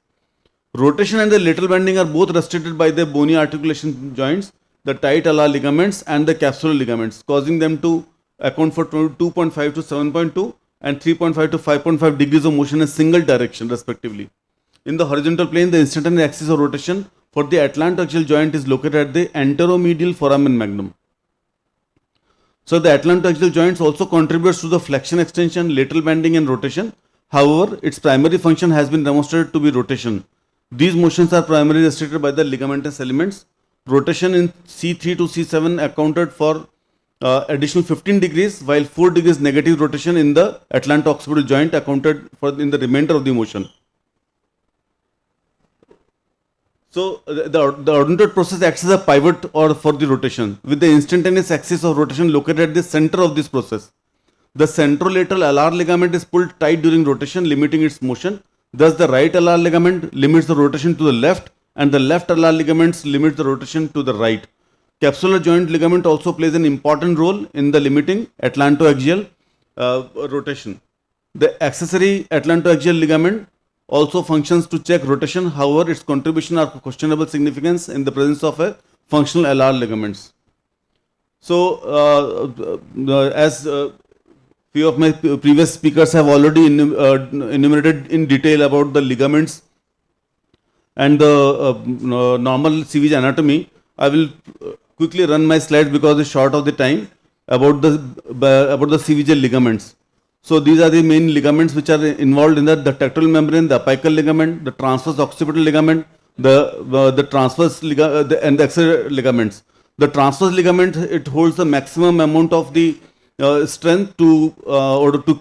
Rotation and the lateral bending are both restricted by the bony articulation joints, the tight alar ligaments and the capsular ligaments, causing them to account for 2.5 to 7.2 and 3.5 to 5.5 degrees of motion in single direction respectively. In the horizontal plane, the instantaneous axis of rotation for the atlantoaxial joint is located at the anteromedial foramen magnum. So the atlantoaxial joints also contributes to the flexion, extension, lateral bending and rotation. However, its primary function has been demonstrated to be rotation. These motions are primarily restricted by the ligamentous elements. Rotation in C3 to C7 accounted for additional 15 degrees, while 4 degrees negative rotation in the atlanto-occipital joint accounted for in the remainder of the motion. So the odontoid process acts as a pivot or for the rotation, with the instantaneous axis of rotation located at the center of this process. The centrolateral alar ligament is pulled tight during rotation, limiting its motion. Thus, the right alar ligament limits the rotation to the left, and the left alar ligaments limit the rotation to the right. Capsular joint ligament also plays an important role in the limiting atlantoaxial rotation. The accessory atlantoaxial ligament also functions to check rotation. However, its contribution are of questionable significance in the presence of a functional alar ligaments. So, as few of my previous speakers have already enumerated in detail about the ligaments and the normal CVJ anatomy, I will quickly run my slides because it's short of the time about the CVJ ligaments. So these are the main ligaments which are involved in the tectorial membrane, the apical ligament, the transverse occipital ligament, the transverse and the axillary ligaments. The transverse ligament, it holds the maximum amount of the strength to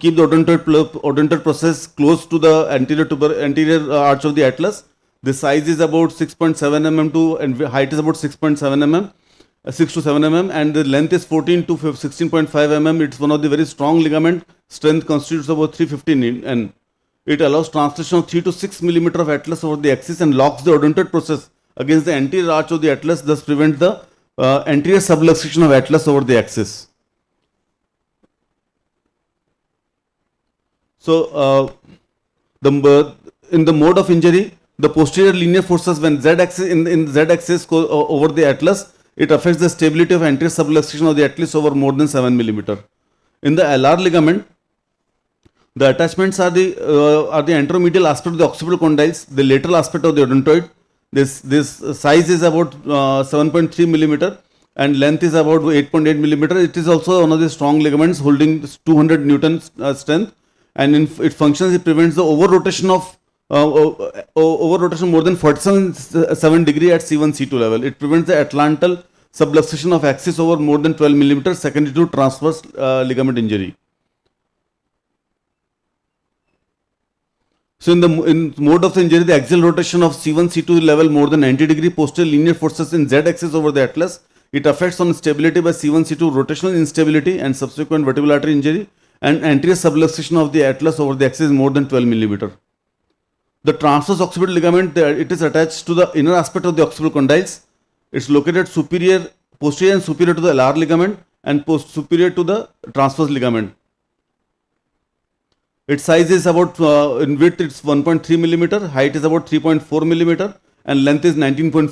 keep the odontoid process close to the anterior arch of the atlas. The size is about 6.7 mm and height is about 6.7 mm. 6 to 7 mm, and the length is 14 to 16.5 mm. It's one of the very strong ligament. Strength constitutes about 315 N. It allows translation of 3 to 6 mm of atlas over the axis and locks the odontoid process against the anterior arch of the atlas, thus prevent the anterior subluxation of atlas over the axis. So, in the mode of injury, the posterior linear forces when z-axis in z-axis over the atlas, it affects the stability of anterior subluxation of the atlas over more than 7 mm. In the alar ligament, the attachments are the anteromedial aspect of the occipital condyles, the lateral aspect of the odontoid. This size is about 7.3 mm and length is about 8.8 mm. It is also one of the strong ligaments holding 200 Newton strength, and in its functions it prevents the over rotation more than 47 degree at C1 C2 level. It prevents the atlantal subluxation of axis over more than 12 mm secondary to transverse ligament injury. So in mode of the injury, the axial rotation of C1 C2 level more than 90 degree, posterior linear forces in Z axis over the atlas. It affects on stability by C1 C2 rotational instability and subsequent vertebral artery injury, and anterior subluxation of the atlas over the axis more than 12 mm. The transverse occipital ligament, it is attached to the inner aspect of the occipital condyles. It's located posterior and superior to the alar ligament and superior to the transverse ligament. Its size is about, in width it's 1.3 mm, height is about 3.4 mm and length is 19.4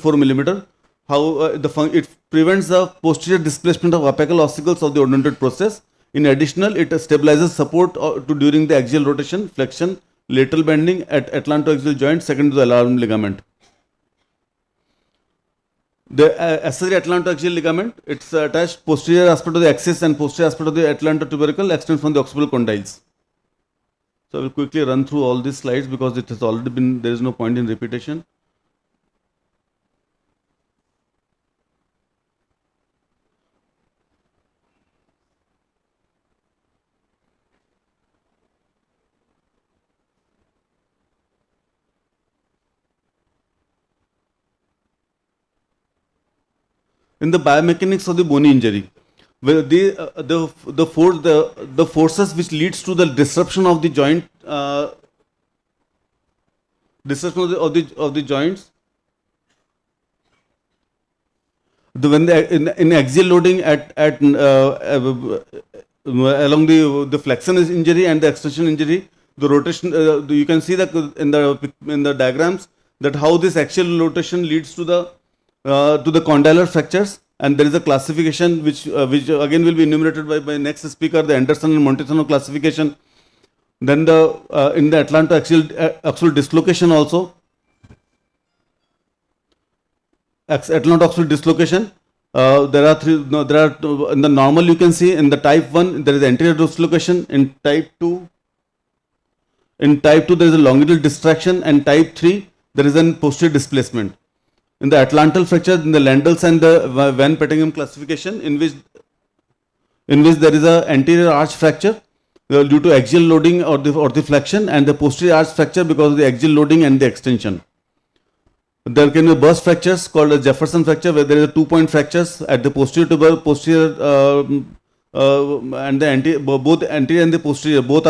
mm. It prevents the posterior displacement of apical ossicles of the odontoid process. In addition, it stabilizes support during the axial rotation, flexion, lateral bending at atlantoaxial joint second to the alar ligament. The accessory atlantoaxial ligament, it's attached posterior aspect of the axis and posterior aspect of the atlantotubercle extends from the occipital condyles. So I will quickly run through all these slides because it has already been, there is no point in repetition. in the biomechanics of the bony injury. Where the forces which leads to the disruption of the joint, disruption of the joints. When in axial loading along the flexor injury and the extension injury, the rotation, you can see that in the diagrams that how this axial rotation leads to the condylar fractures, and there is a classification which again will be enumerated by next speaker, the Anderson and Montesano classification. Then in the atlantoaxial dislocation also. Atlantoaxial dislocation. There are in the normal you can see in the type 1 there is anterior dislocation, in type 2 there is a longitudinal distraction, and type 3 there is a posterior displacement. In the atlantal fracture, in the Landel's and the Van Pettingham classification, in which there is a anterior arch fracture due to axial loading or the flexion, and the posterior arch fracture because of the axial loading and the extension. There can be burst fractures called a Jefferson fracture, where there is a 2-point fractures at the posterior tuber, and the anterior, both anterior and the posterior both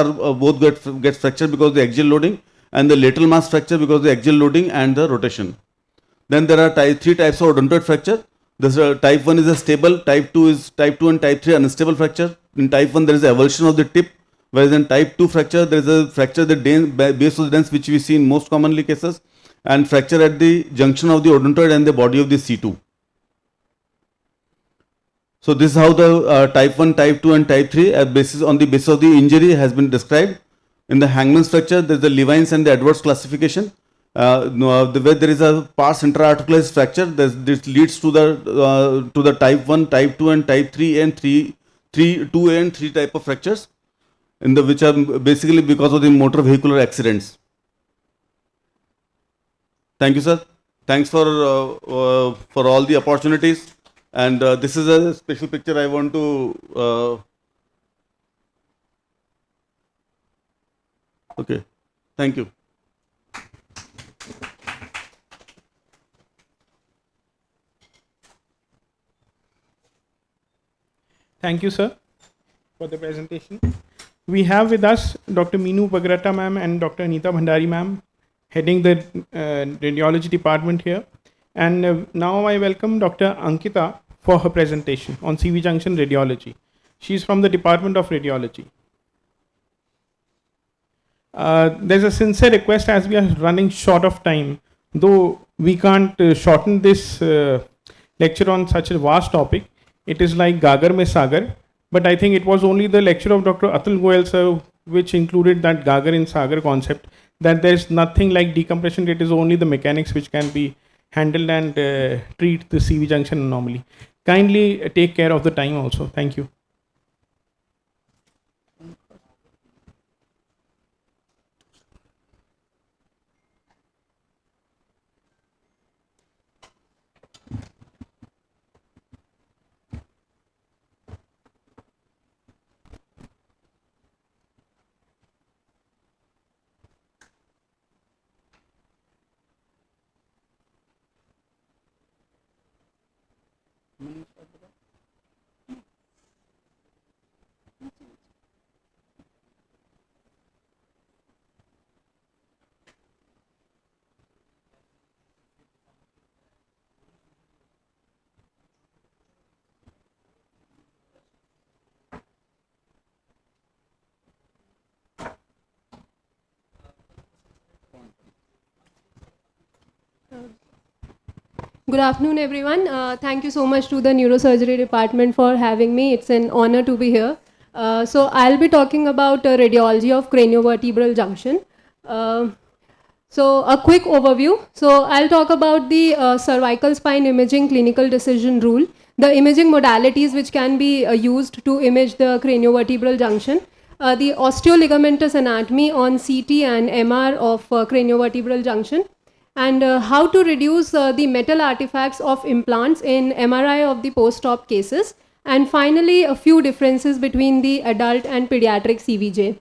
get fractured because of the axial loading, and the lateral mass fracture because of the axial loading and the rotation. Then there are 3 types of odontoid fracture. This type 1 is a stable, type 2 and type 3 unstable fracture. In type 1 there is avulsion of the tip, whereas in type 2 fracture there is a fracture at the base of the dents, which we see in most commonly cases, and fracture at the junction of the odontoid and the body of the C2. So this is how the type 1, type 2 and type 3 on the basis of the injury has been described. In the hangman's fracture there is the Levine's and the Edwards classification. Where there is a pars intra-articularis fracture, this leads to the type 1, type 2 and type 3 and 2A and 3 type of fractures, which are basically because of the motor vehicular accidents. Thank you, sir. Thanks for all the opportunities. And this is a special picture I want to. Okay. Thank you. Thank you, sir, for the presentation. We have with us Dr. Meenu Bagrata ma'am and Dr. Anita Bhandari ma'am, heading the radiology department here. And now I welcome Dr. Ankita for her presentation on CV Junction Radiology. She is from the Department of Radiology. There's a sincere request, as we are running short of time, though we can't shorten this lecture on such a vast topic. It is like Gagar mein Sagar, but I think it was only the lecture of Dr. Atul Goyal sir which included that Gagar in Sagar concept, that there's nothing like decompression, it is only the mechanics which can be handled and treat the CV junction anomaly. Kindly take care of the time also. Thank you. Good afternoon, everyone. Thank you so much to the neurosurgery department for having me. It's an honor to be here. So I'll be talking about radiology of craniovertebral junction. So a quick overview. So I'll talk about the cervical spine imaging clinical decision rule, the imaging modalities which can be used to image the craniovertebral junction, the osteoligamentous anatomy on CT and MR of craniovertebral junction, and how to reduce the metal artifacts of implants in MRI of the post-op cases, and finally a few differences between the adult and pediatric CVJ.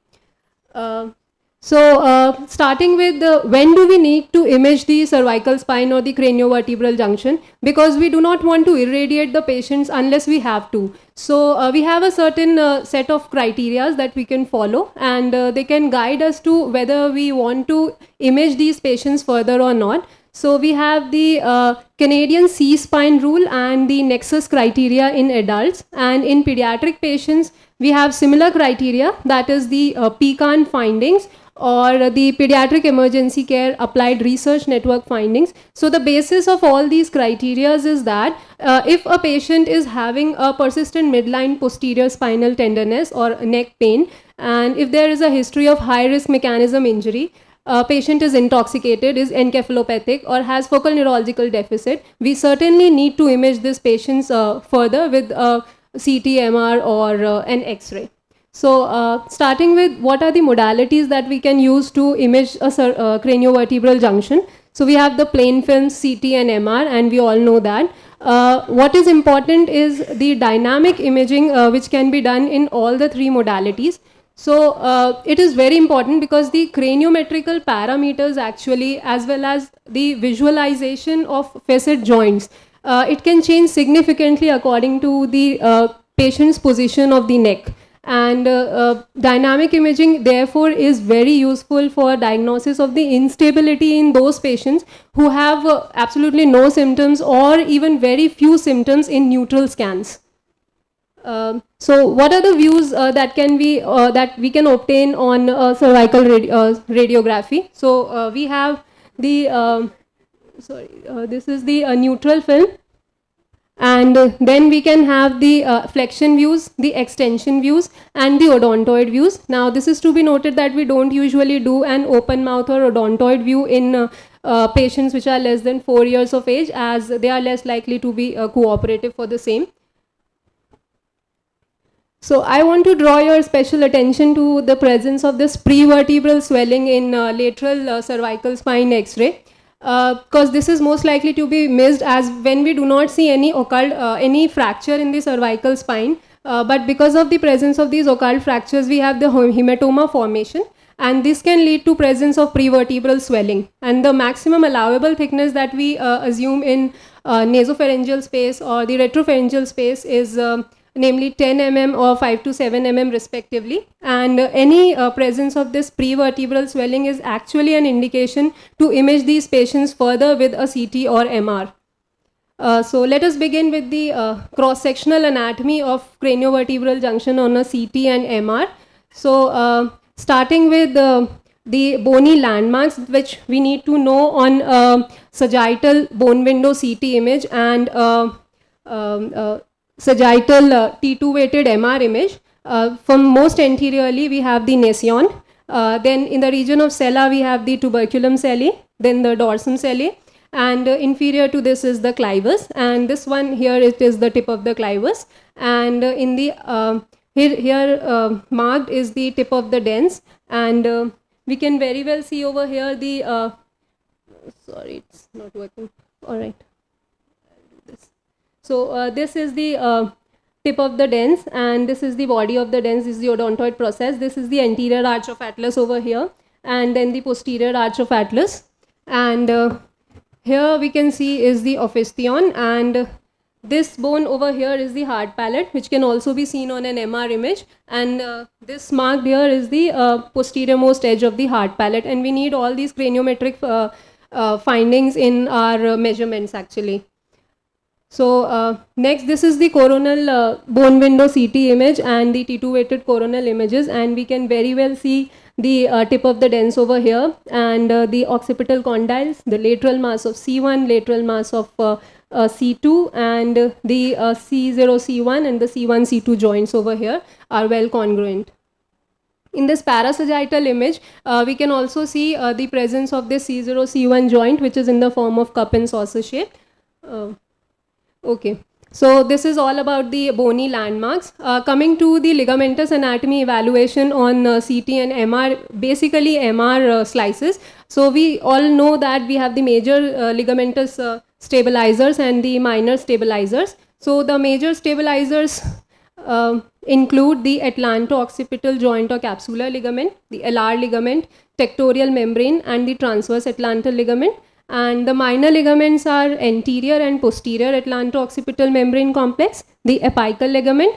So starting with when do we need to image the cervical spine or the craniovertebral junction, because we do not want to irradiate the patients unless we have to. So we have a certain set of criteria that we can follow, and they can guide us to whether we want to image these patients further or not. So we have the Canadian C-spine rule and the nexus criteria in adults, and in pediatric patients we have similar criteria, that is the PCAN findings or the Pediatric Emergency Care Applied Research Network findings. So the basis of all these criteria is that if a patient is having a persistent midline posterior spinal tenderness or neck pain, and if there is a history of high-risk mechanism injury, patient is intoxicated, is encephalopathic, or has focal neurological deficit, we certainly need to image this patients further with CT, MR, or an X-ray. So starting with what are the modalities that we can use to image a craniovertebral junction. So we have the plain films, CT and MR, and we all know that. What is important is the dynamic imaging which can be done in all the three modalities. So it is very important because the craniometrical parameters actually, as well as the visualization of facet joints, it can change significantly according to the patient's position of the neck. And dynamic imaging therefore is very useful for diagnosis of the instability in those patients who have absolutely no symptoms or even very few symptoms in neutral scans. So what are the views that we can obtain on cervical radiography? So we have the this is the neutral film, and then we can have the flexion views, the extension views, and the odontoid views. Now this is to be noted that we don't usually do an open mouth or odontoid view in patients which are less than 4 years of age, as they are less likely to be cooperative for the same. So I want to draw your special attention to the presence of this prevertebral swelling in lateral cervical spine X-ray, because this is most likely to be missed, as when we do not see any occult, any fracture in the cervical spine, but because of the presence of these occult fractures, we have the hematoma formation, and this can lead to presence of prevertebral swelling. And the maximum allowable thickness that we assume in nasopharyngeal space or the retropharyngeal space is namely 10 mm or 5 to 7 mm respectively, and any presence of this prevertebral swelling is actually an indication to image these patients further with a CT or MR. So let us begin with the cross-sectional anatomy of craniovertebral junction on a CT and MR. So starting with the bony landmarks which we need to know on sagittal bone window CT image and sagittal T2 weighted MR image. From most anteriorly we have the nascion, then in the region of sella we have the tuberculum sellae, then the dorsum sellae, and inferior to this is the clivus, and this one here it is the tip of the clivus, and in the here marked is the tip of the dens, and we can very well see over here the sorry, it's not working. All right. So this is the tip of the dens, and this is the body of the dens. This is the odontoid process. This is the anterior arch of atlas over here, and then the posterior arch of atlas. And here we can see is the ophistium, and this bone over here is the hard palate, which can also be seen on an MR image. And this marked here is the posterior most edge of the hard palate, and we need all these craniometric findings in our measurements actually. So next, this is the coronal bone window CT image and the T2 weighted coronal images, and we can very well see the tip of the dens over here, and the occipital condyles, the lateral mass of C1, lateral mass of C2, and the C0, C1 and the C1, C2 joints over here are well congruent. In this parasagittal image, we can also see the presence of this C0, C1 joint, which is in the form of cup and saucer shape. Okay, so this is all about the bony landmarks. Coming to the ligamentous anatomy evaluation on CT and MR, basically MR slices. So we all know that we have the major ligamentous stabilizers and the minor stabilizers. So the major stabilizers include the atlanto-occipital joint or capsular ligament, the LR ligament, tectorial membrane and the transverse atlantal ligament. And the minor ligaments are anterior and posterior atlanto-occipital membrane complex, the apical ligament,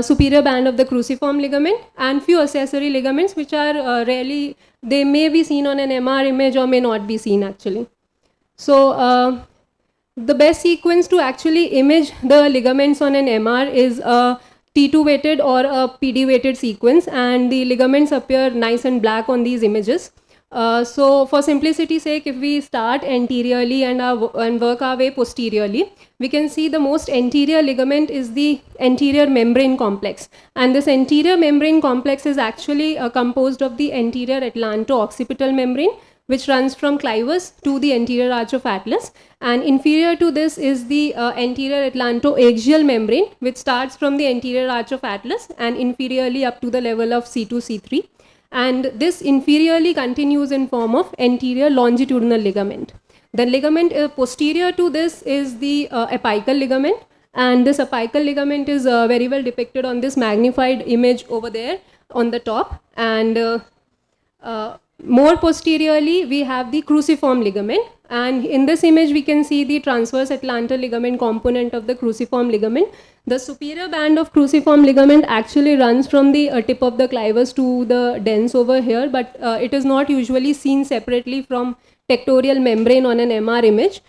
superior band of the cruciform ligament, and few accessory ligaments which are rarely, they may be seen on an MR image or may not be seen actually. So the best sequence to actually image the ligaments on an MR is a T2 weighted or a PD weighted sequence, and the ligaments appear nice and black on these images. So for simplicity's sake, if we start anteriorly and work our way posteriorly, we can see the most anterior ligament is the anterior membrane complex. And this anterior membrane complex is actually composed of the anterior atlanto-occipital membrane, which runs from clivus to the anterior arch of atlas. And inferior to this is the anterior atlanto-axial membrane, which starts from the anterior arch of atlas and inferiorly up to the level of C2, C3. And this inferiorly continues in form of anterior longitudinal ligament. The ligament posterior to this is the apical ligament, and this apical ligament is very well depicted on this magnified image over there on the top. And more posteriorly, we have the cruciform ligament, and in this image we can see the transverse atlantal ligament component of the cruciform ligament. The superior band of cruciform ligament actually runs from the tip of the clivus to the dens over here, but it is not usually seen separately from tectorial membrane on an MR image.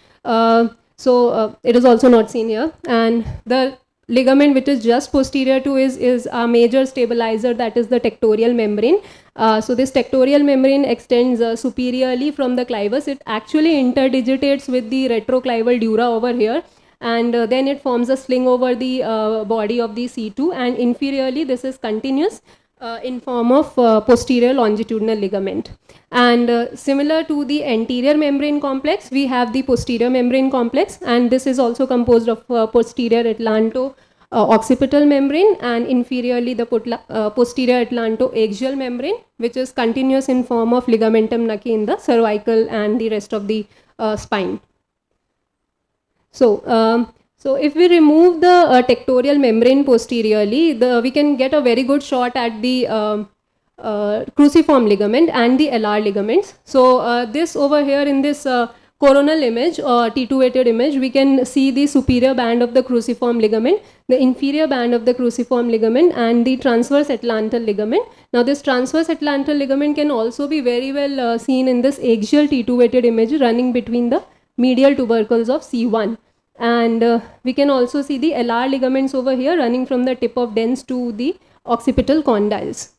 So it is also not seen here. And the ligament which is just posterior to is a major stabilizer, that is the tectorial membrane. So this tectorial membrane extends superiorly from the clivus. It actually interdigitates with the retroclival dura over here, and then it forms a sling over the body of the C2, and inferiorly this is continuous in form of posterior longitudinal ligament. And similar to the anterior membrane complex, we have the posterior membrane complex, and this is also composed of posterior atlanto-occipital membrane and inferiorly the posterior atlanto-axial membrane, which is continuous in form of ligamentum nuchae in the cervical and the rest of the spine. So if we remove the tectorial membrane posteriorly, we can get a very good shot at the cruciform ligament and the LR ligaments. So this over here in this coronal image or T2 weighted image, we can see the superior band of the cruciform ligament, the inferior band of the cruciform ligament, and the transverse atlantal ligament. Now this transverse atlantal ligament can also be very well seen in this axial T2 weighted image running between the medial tubercles of C1. And we can also see the LR ligaments over here running from the tip of dens to the occipital condyles.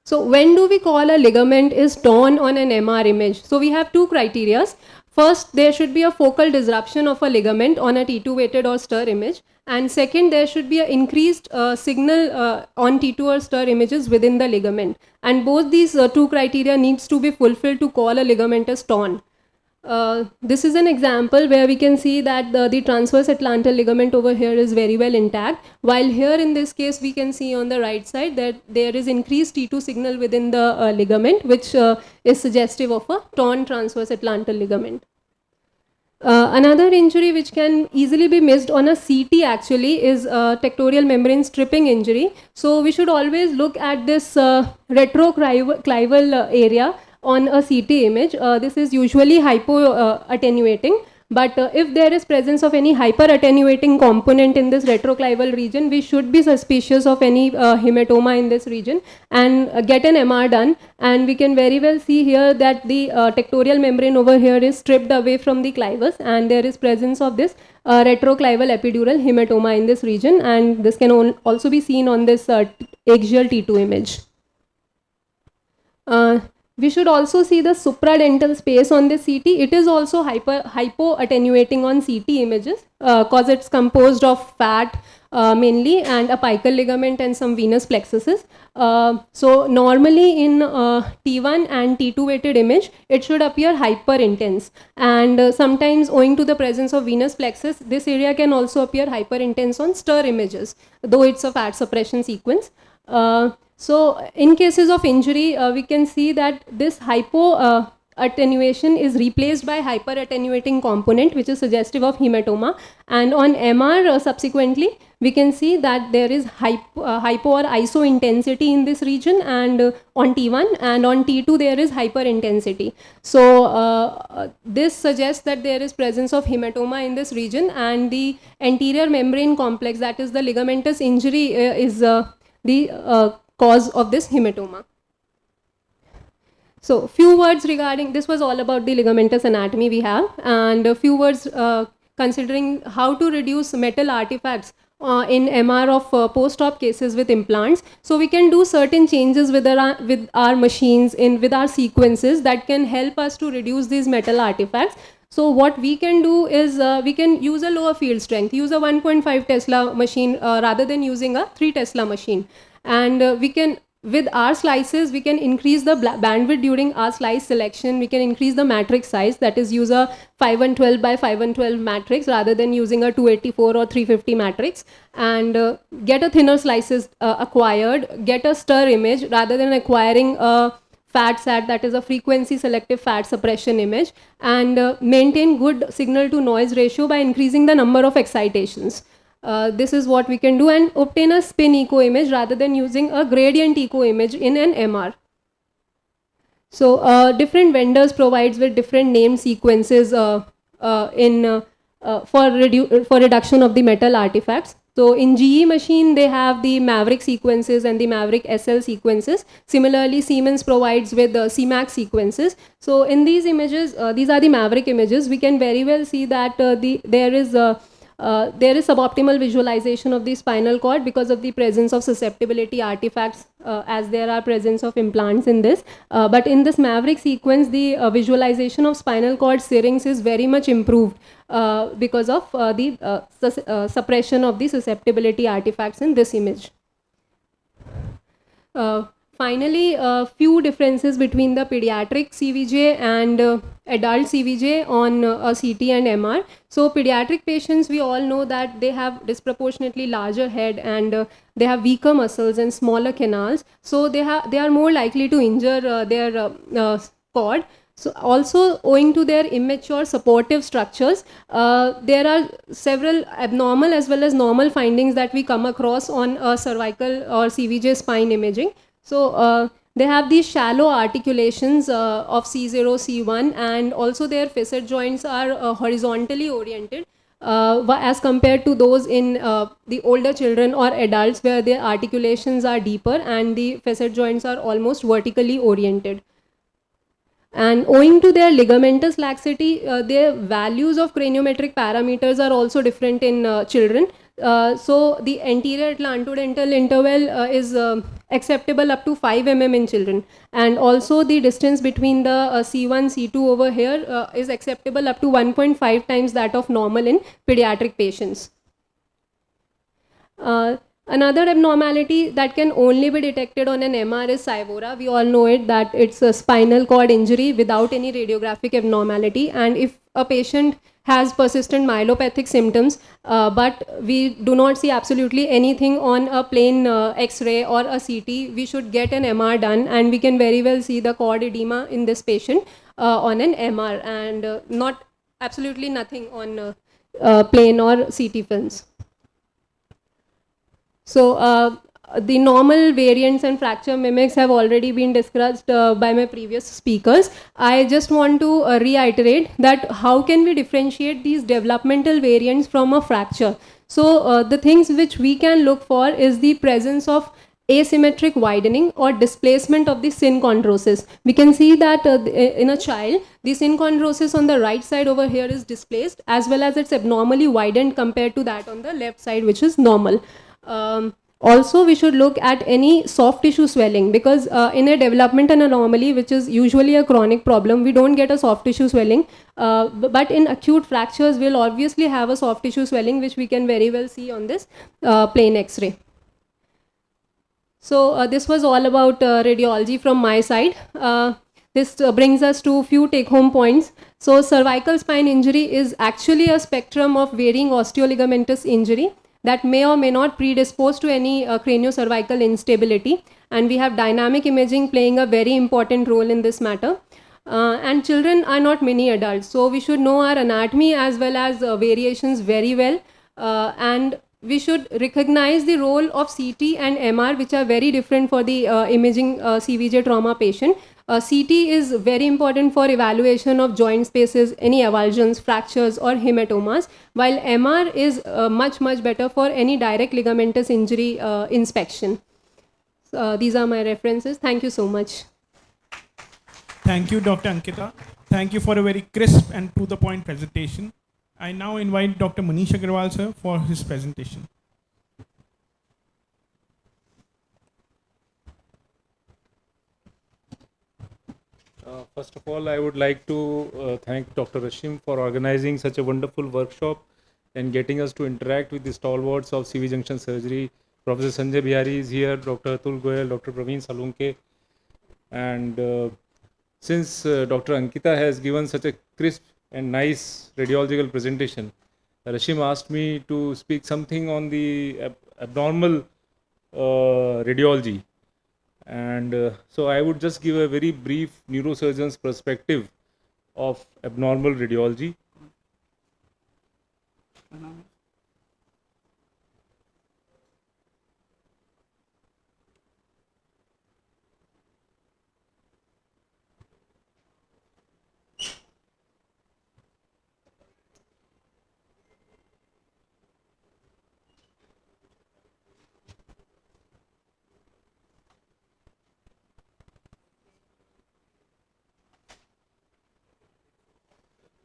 So when do we call a ligament is torn on an MR image? So we have two criteria. First, there should be a focal disruption of a ligament on a T2 weighted or stir image. And second, there should be an increased signal on T2 or stir images within the ligament. And both these two criteria needs to be fulfilled to call a ligament as torn. This is an example where we can see that the transverse atlantal ligament over here is very well intact, while here in this case we can see on the right side that there is increased T2 signal within the ligament, which is suggestive of a torn transverse atlantal ligament. Another injury which can easily be missed on a CT actually is tectorial membrane stripping injury. So we should always look at this retroclival area on a CT image. This is usually hypo-attenuating, but if there is presence of any hyper-attenuating component in this retroclival region, we should be suspicious of any hematoma in this region and get an MR done. And we can very well see here that the tectorial membrane over here is stripped away from the clivus, and there is presence of this retroclival epidural hematoma in this region, and this can also be seen on this axial T2 image. We should also see the supradental space on the CT. It is also hypo-attenuating on CT images because it's composed of fat mainly and apical ligament and some venous plexuses. So normally in T1 and T2 weighted image, it should appear hyper intense, and sometimes owing to the presence of venous plexus, this area can also appear hyper intense on stir images, though it's a fat suppression sequence. So in cases of injury, we can see that this attenuation is replaced by hyper-attenuating component, which is suggestive of hematoma. And on MR, subsequently, we can see that there is hypo or iso intensity in this region, and on T1, and on T2 there is hyperintensity. So this suggests that there is presence of hematoma in this region, and the anterior membrane complex, that is the ligamentous injury, is the cause of this hematoma. So few words regarding, this was all about the ligamentous anatomy we have, and a few words considering how to reduce metal artifacts in MR of post-op cases with implants. So we can do certain changes with our machines, with our sequences, that can help us to reduce these metal artifacts. So what we can do is we can use a lower field strength, use a 1.5 Tesla machine rather than using a 3 Tesla machine. And we can, with our slices, we can increase the bandwidth during our slice selection. We can increase the matrix size, that is use a 512 by 512 matrix rather than using a 284 or 350 matrix, and get a thinner slices acquired, get a stir image rather than acquiring a FAT-SAT, that is a frequency selective fat suppression image, and maintain good signal to noise ratio by increasing the number of excitations. This is what we can do, and obtain a spin echo image rather than using a gradient echo image in an MR. So different vendors provides with different name sequences for reduction of the metal artifacts. So in GE machine, they have the Maverick sequences and the Maverick SL sequences. Similarly, Siemens provides with the CMAX sequences. So in these images, these are the Maverick images. We can very well see that there is suboptimal visualization of the spinal cord because of the presence of susceptibility artifacts, as there are presence of implants in this. But in this Maverick sequence, the visualization of spinal cord syrinx is very much improved because of the suppression of the susceptibility artifacts in this image. Finally, a few differences between the pediatric CVJ and adult CVJ on a CT and MR. So pediatric patients, we all know that they have disproportionately larger head, and they have weaker muscles and smaller canals. So they are more likely to injure their cord. So also, owing to their immature supportive structures, there are several abnormal as well as normal findings that we come across on cervical or CVJ spine imaging. So they have these shallow articulations of C0, C1, and also their facet joints are horizontally oriented as compared to those in the older children or adults, where their articulations are deeper and the facet joints are almost vertically oriented. And owing to their ligamentous laxity, their values of craniometric parameters are also different in children. So the anterior atlantodental interval is acceptable up to 5 mm in children, and also the distance between the C1, C2 over here is acceptable up to 1.5 times that of normal in pediatric patients. Another abnormality that can only be detected on an MR is Saivora. We all know it, that it's a spinal cord injury without any radiographic abnormality, and if a patient has persistent myelopathic symptoms, but we do not see absolutely anything on a plain X-ray or a CT, we should get an MR done, and we can very well see the cord edema in this patient on an MR, and not absolutely nothing on plain or CT films. So the normal variants and fracture mimics have already been discussed by my previous speakers. I just want to reiterate that how can we differentiate these developmental variants from a fracture. So the things which we can look for is the presence of asymmetric widening or displacement of the synchondrosis. We can see that in a child, the synchondrosis on the right side over here is displaced, as well as it's abnormally widened compared to that on the left side, which is normal. Also, we should look at any soft tissue swelling, because in a developmental anomaly, which is usually a chronic problem, we don't get a soft tissue swelling. But in acute fractures, we'll obviously have a soft tissue swelling, which we can very well see on this plain X-ray. So this was all about radiology from my side. This brings us to a few take-home points. So cervical spine injury is actually a spectrum of varying osteoligamentous injury that may or may not predispose to any craniocervical instability, and we have dynamic imaging playing a very important role in this matter. And children are not mini adults, so we should know our anatomy as well as variations very well, and we should recognize the role of CT and MR, which are very different for the imaging CVJ trauma patient. CT is very important for evaluation of joint spaces, any avulsions, fractures or hematomas, while MR is much better for any direct ligamentous injury inspection. These are my references. Thank you so much. Thank you, Dr. Ankita. Thank you for a very crisp and to the point presentation. I now invite Dr. Manish Agarwal, sir, for his presentation. First of all, I would like to thank Dr. Rashim for organizing such a wonderful workshop and getting us to interact with the stalwarts of CV junction surgery. Professor Sanjay Bihari is here, Dr. Atul Goyal, Dr. Praveen Salunke, and since Dr. Ankita has given such a crisp and nice radiological presentation, Rashim asked me to speak something on the abnormal radiology. And so I would just give a very brief neurosurgeon's perspective of abnormal radiology.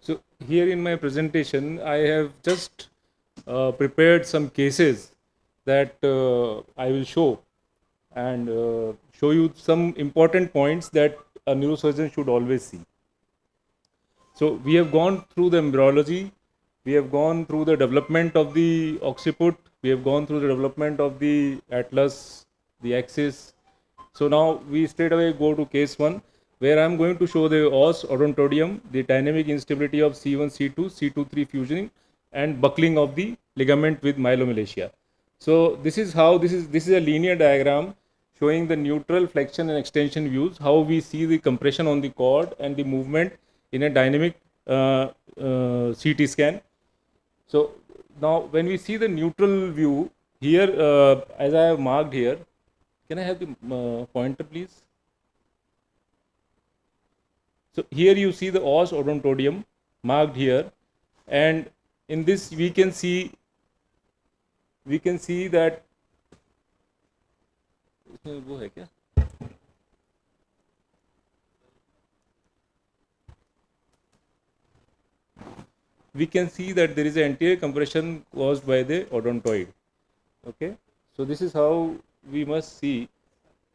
So here in my presentation, I have just prepared some cases that I will show and show you some important points that a neurosurgeon should always see. So we have gone through the embryology, we have gone through the development of the occiput, we have gone through the development of the atlas, the axis. So now we straight away go to case 1, where I am going to show the os odontodium, the dynamic instability of C1, C2, C2-3 fusioning, and buckling of the ligament with myelomalacia. So this is how this is a linear diagram showing the neutral flexion and extension views, how we see the compression on the cord and the movement in a dynamic CT scan. So now when we see the neutral view here, as I have marked here, can I have the pointer please? So here you see the os odontodium marked here, and in this we can see that we can see that there is an anterior compression caused by the odontoid. Okay, so this is how we must see.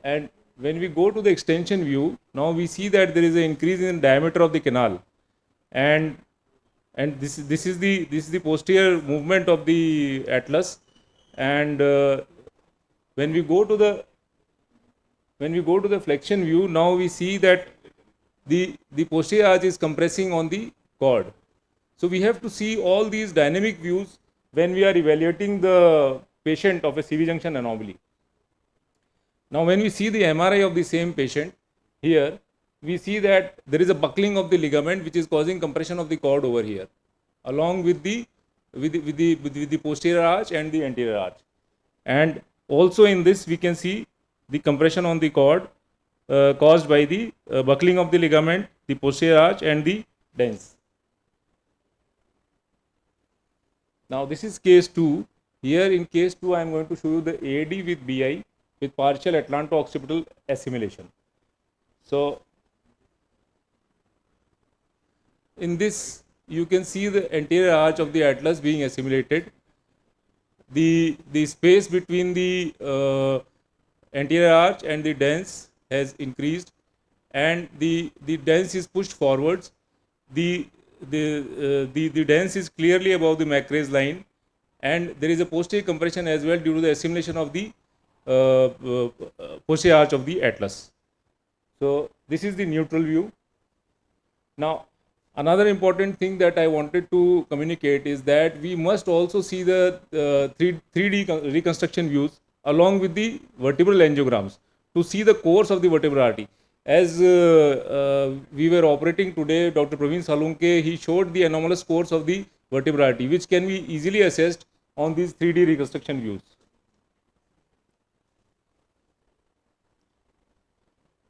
And when we go to the extension view, now we see that there is an increase in diameter of the canal, and this is the posterior movement of the atlas. And when we go to the flexion view, now we see that the posterior arch is compressing on the cord. So we have to see all these dynamic views when we are evaluating the patient of a CV junction anomaly. Now when we see the MRI of the same patient, here we see that there is a buckling of the ligament which is causing compression of the cord over here, along with the posterior arch and the anterior arch. And also in this we can see the compression on the cord caused by the buckling of the ligament, the posterior arch and the dens. Now this is case 2. Here in case 2 I am going to show you the AD with BI with partial atlanto-occipital assimilation. So in this you can see the anterior arch of the atlas being assimilated. The space between the anterior arch and the dens has increased, and the dens is pushed forwards. The dens is clearly above the Macrae's line, and there is a posterior compression as well due to the assimilation of the posterior arch of the atlas. So this is the neutral view. Now another important thing that I wanted to communicate is that we must also see the 3D reconstruction views along with the vertebral angiograms to see the course of the vertebral artery. as we were operating today, Dr. Praveen Salunke, he showed the anomalous course of the vertebral artery, which can be easily assessed on these 3D reconstruction views.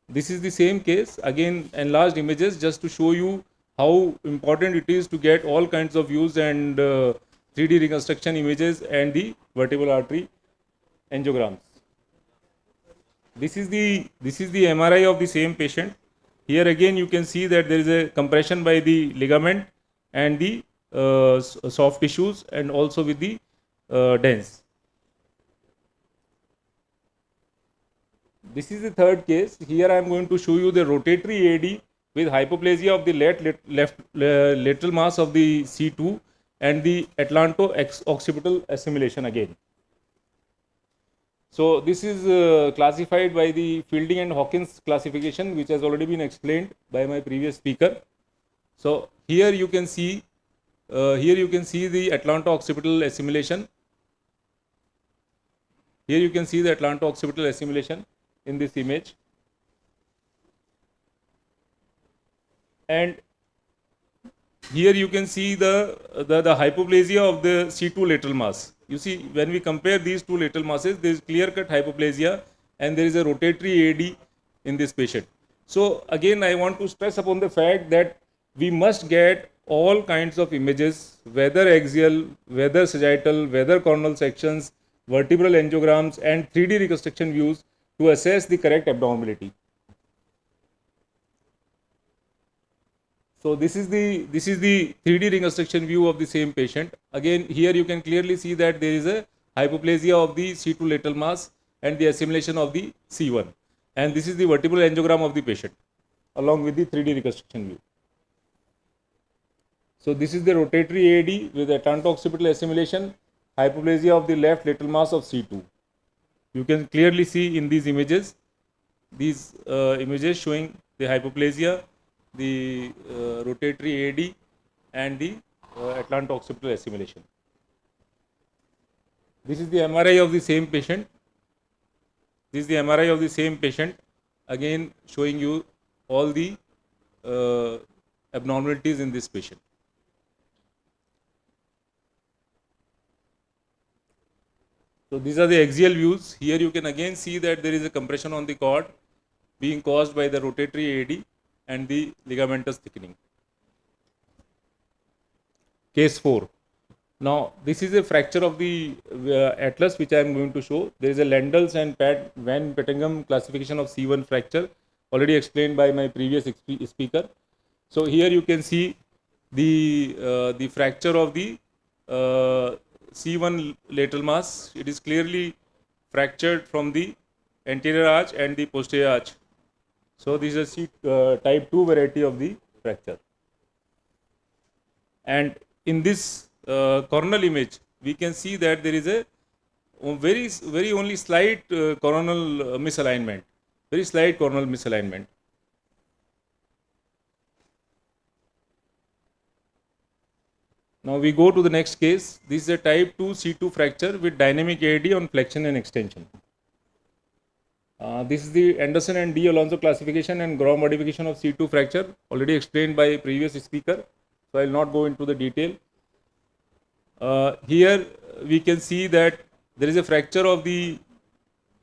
This is the same case, again enlarged images, just to show you how important it is to get all kinds of views and 3D reconstruction images and the vertebral artery angiograms. This is the MRI of the same patient. Here again you can see that there is a compression by the ligament and the soft tissues, and also with the dens. This is the third case. Here I am going to show you the rotatory AD with hypoplasia of the left lateral mass of the C2 and the atlanto-occipital assimilation again. So this is classified by the Fielding and Hawkins classification, which has already been explained by my previous speaker. So here you can see the atlanto-occipital assimilation. Here you can see the atlanto-occipital assimilation in this image, and here you can see the hypoplasia of the C2 lateral mass. You see, when we compare these two lateral masses, there is clear-cut hypoplasia and there is a rotatory AD in this patient. So again, I want to stress upon the fact that we must get all kinds of images, whether axial, whether sagittal, whether coronal sections, vertebral angiograms and 3D reconstruction views to assess the correct abnormality. So this is the 3D reconstruction view of the same patient. Again, here you can clearly see that there is a hypoplasia of the C2 lateral mass and the assimilation of the C1. And this is the vertebral angiogram of the patient along with the 3D reconstruction view. So this is the rotatory AD with atlanto-occipital assimilation, hypoplasia of the left lateral mass of C2. You can clearly see in these images showing the hypoplasia, the rotatory AD and the atlanto-occipital assimilation. This is the MRI of the same patient. This is the MRI of the same patient, again showing you all the abnormalities in this patient. So these are the axial views. Here you can again see that there is a compression on the cord being caused by the rotatory AD and the ligamentous thickening. Case 4. Now this is a fracture of the atlas which I am going to show. There is a Landel's and Van Peteghem classification of C1 fracture, already explained by my previous speaker. So here you can see the fracture of the C1 lateral mass. It is clearly fractured from the anterior arch and the posterior arch. So this is a type 2 variety of the fracture. And in this coronal image, we can see that there is a very only slight coronal misalignment, very slight coronal misalignment. Now we go to the next case. This is a type 2 C2 fracture with dynamic AD on flexion and extension. This is the Anderson and D. Alonso classification and Grau modification of C2 fracture, already explained by a previous speaker. So I will not go into the detail. Here we can see that there is a fracture of the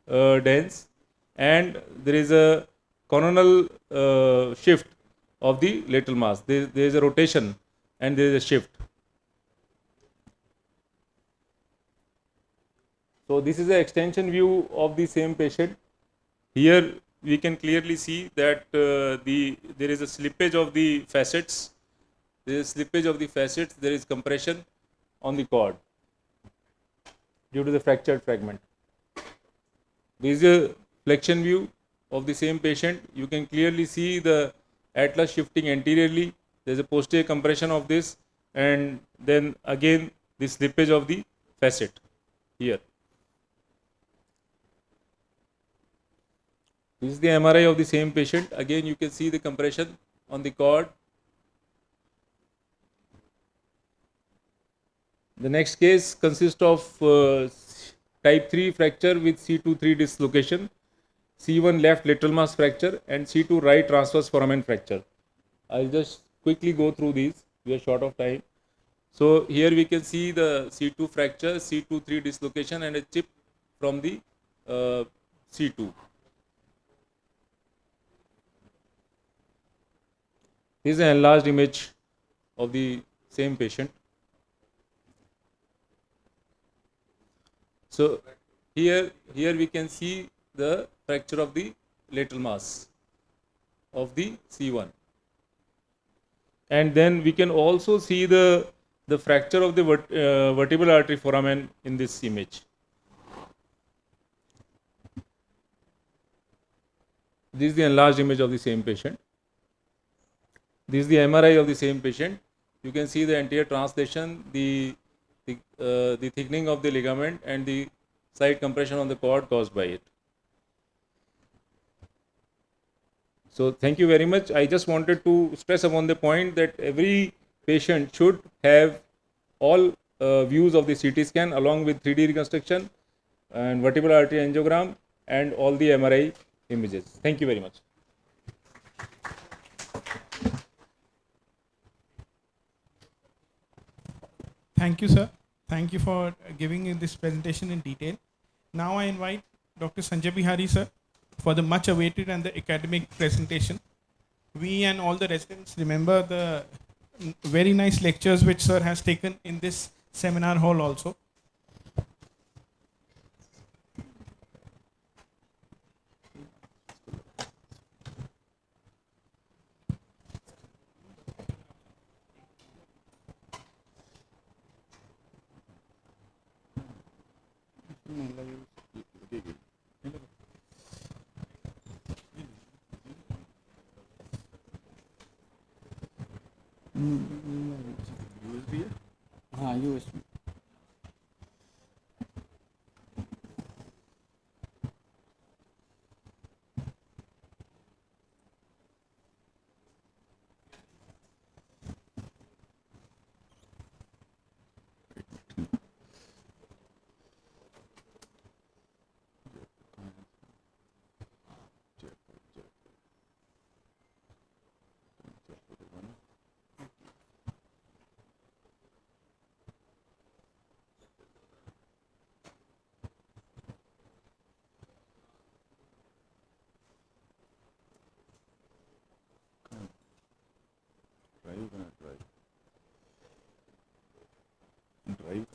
dens and there is a coronal shift of the lateral mass. There is a rotation and there is a shift. So this is an extension view of the same patient. Here we can clearly see that there is a slippage of the facets. There is slippage of the facets. There is compression on the cord due to the fractured fragment. This is a flexion view of the same patient. You can clearly see the atlas shifting anteriorly. There is a posterior compression of this, and then again the slippage of the facet here. This is the MRI of the same patient. Again, you can see the compression on the cord. The next case consists of type 3 fracture with C2-3 dislocation. C1 left lateral mass fracture and C2 right transverse foramen fracture. I'll just quickly go through these. We are short of time. So here we can see the C2 fracture, C2-3 dislocation and a chip from the C2. This is an enlarged image of the same patient. So here we can see the fracture of the lateral mass of the C1. And then we can also see the fracture of the vertebral artery foramen in this image. This is the enlarged image of the same patient. This is the MRI of the same patient. You can see the anterior translation, the thickening of the ligament and the side compression on the cord caused by it. So thank you very much. I just wanted to stress upon the point that every patient should have all views of the CT scan along with 3D reconstruction and vertebral artery angiogram and all the MRI images. Thank you very much. Thank you, sir. Thank you for giving this presentation in detail. Now I invite Dr. Sanjay Bihari, sir, for the much awaited and the academic presentation. We and all the residents remember the very nice lectures which sir has taken in this seminar hall also. USB है? हाँ USB. Drive.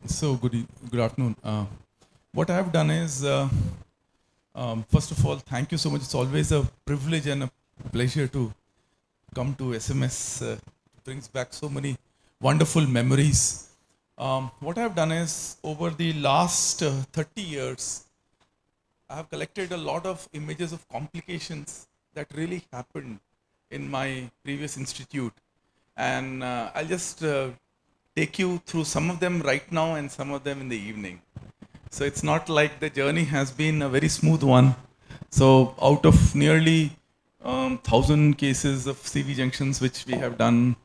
So good afternoon. What I have done is, first of all, thank you so much. It's always a privilege and a pleasure to come to SMS. Brings back so many wonderful memories. What I have done is, over the last 30 years, I have collected a lot of images of complications that really happened in my previous institute. And I'll just take you through some of them right now and some of them in the evening. So it's not like the journey has been a very smooth one. So out of nearly 1,000 cases of CV junctions which we have done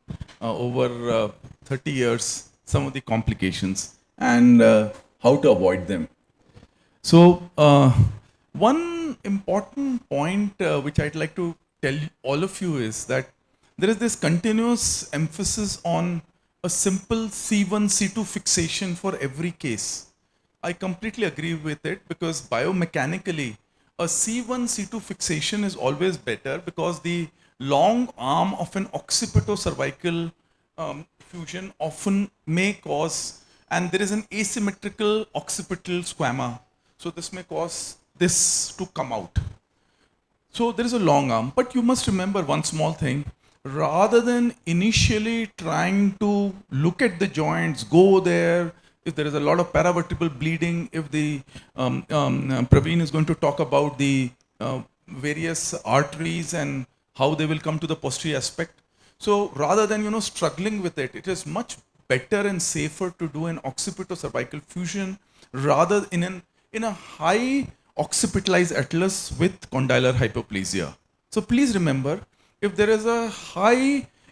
over 30 years, some of the complications and how to avoid them. So one important point which I'd like to tell all of you is that there is this continuous emphasis on a simple C1, C2 fixation for every case. I completely agree with it because biomechanically, a C1, C2 fixation is always better because the long arm of an occipito-cervical fusion often may cause, and there is an asymmetrical occipital squama. So this may cause this to come out. So there is a long arm, but you must remember one small thing. Rather than initially trying to look at the joints, go there, if there is a lot of paravertebral bleeding, if the Praveen is going to talk about the various arteries and how they will come to the posterior aspect. So rather than, struggling with it, it is much better and safer to do an occipito-cervical fusion rather in a high occipitalized atlas with condylar hypoplasia. So please remember, if there is a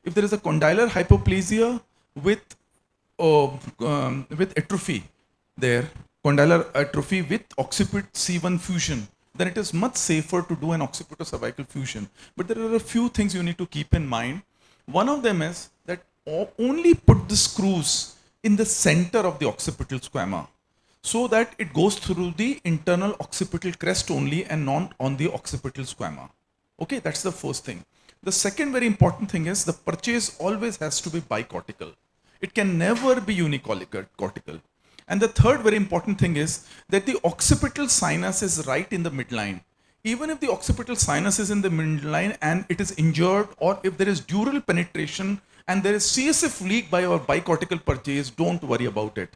condylar hypoplasia with atrophy there, condylar atrophy with occiput C1 fusion, then it is much safer to do an occipito-cervical fusion. But there are a few things you need to keep in mind. One of them is that only put the screws in the center of the occipital squamma, so that it goes through the internal occipital crest only and not on the occipital squamma. Okay, that's the first thing. The second very important thing is the purchase always has to be bicortical. It can never be unicortical. And the third very important thing is that the occipital sinus is right in the midline. Even if the occipital sinus is in the midline and it is injured, or if there is dural penetration and there is CSF leak by our bicortical purchase, don't worry about it.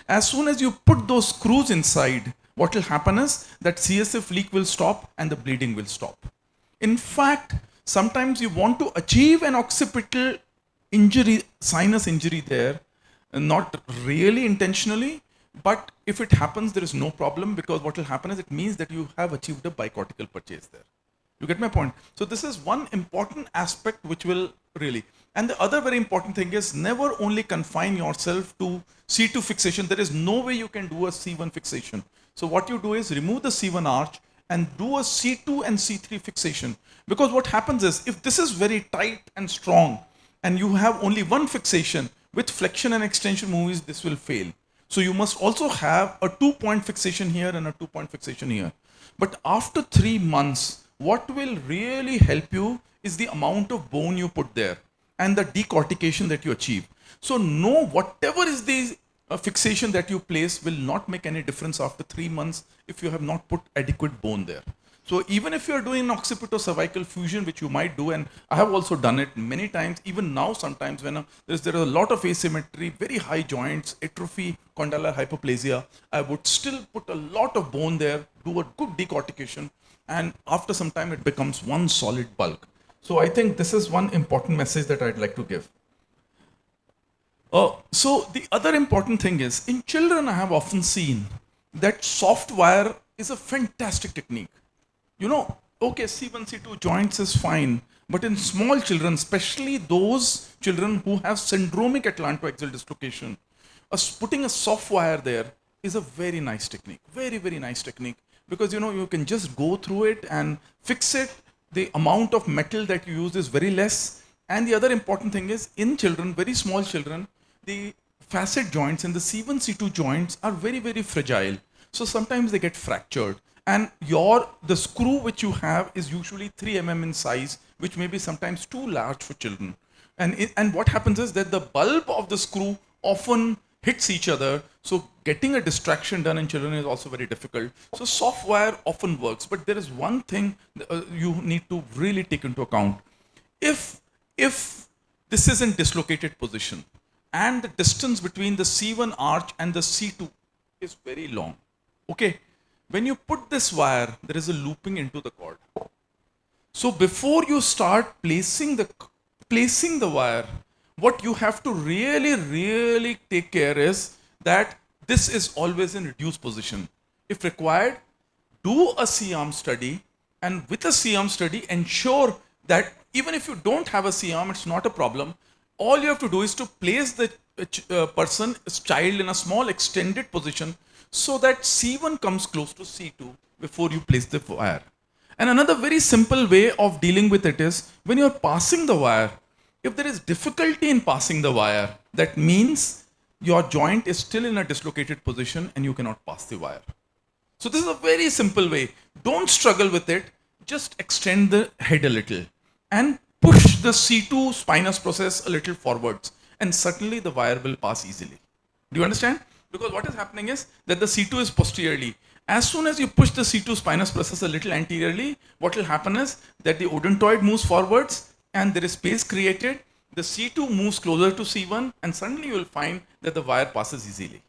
As soon as you put those screws inside, what will happen is that CSF leak will stop and the bleeding will stop. In fact, sometimes you want to achieve an occipital injury, sinus injury there, not really intentionally, but if it happens, there is no problem, because what will happen is it means that you have achieved a bicortical purchase there. You get my point? So this is one important aspect which will really, and the other very important thing is never only confine yourself to C2 fixation. There is no way you can do a C1 fixation. So what you do is remove the C1 arch and do a C2 and C3 fixation. Because what happens is, if this is very tight and strong and you have only one fixation, with flexion and extension movies, this will fail. So you must also have a 2-point fixation here and a 2-point fixation here. But after 3 months, what will really help you is the amount of bone you put there and the decortication that you achieve. So no, whatever is the fixation that you place will not make any difference after 3 months if you have not put adequate bone there. So even if you are doing occipito-cervical fusion, which you might do, and I have also done it many times, even now sometimes when there is a lot of asymmetry, very high joints, atrophy, condylar hypoplasia, I would still put a lot of bone there, do a good decortication, and after some time it becomes one solid bulk. So I think this is one important message that I'd like to give. So the other important thing is, in children I have often seen that soft wire is a fantastic technique. Okay, C1, C2 joints is fine, but in small children, especially those children who have syndromic atlantoaxial dislocation, putting a soft wire there is a very nice technique, very, very nice technique, because you can just go through it and fix it. The amount of metal that you use is very less. And the other important thing is, in children, very small children, the facet joints and the C1, C2 joints are very, very fragile. So sometimes they get fractured. And the screw which you have is usually 3 mm in size, which may be sometimes too large for children. And what happens is that the bulb of the screw often hits each other. So getting a distraction done in children is also very difficult. So soft wire often works, but there is one thing you need to really take into account. If this is in dislocated position and the distance between the C1 arch and the C2 is very long, okay? When you put this wire, there is a looping into the cord. So before you start placing the wire, what you have to really take care is that this is always in reduced position. If required, do a C-arm study, and with a C-arm study, ensure that even if you don't have a C-arm, it's not a problem. All you have to do is to place the child in a small extended position, so that C1 comes close to C2 before you place the wire. And another very simple way of dealing with it is, when you're passing the wire, if there is difficulty in passing the wire, that means your joint is still in a dislocated position and you cannot pass the wire. So this is a very simple way. Don't struggle with it. Just extend the head a little and push the C2 spinous process a little forwards, and certainly the wire will pass easily. Do you understand? Because what is happening is that the C2 is posteriorly. As soon as you push the C2 spinous process a little anteriorly, what will happen is that the odontoid moves forwards and there is space created. The C2 moves closer to C1 and suddenly you will find that the wire passes easily.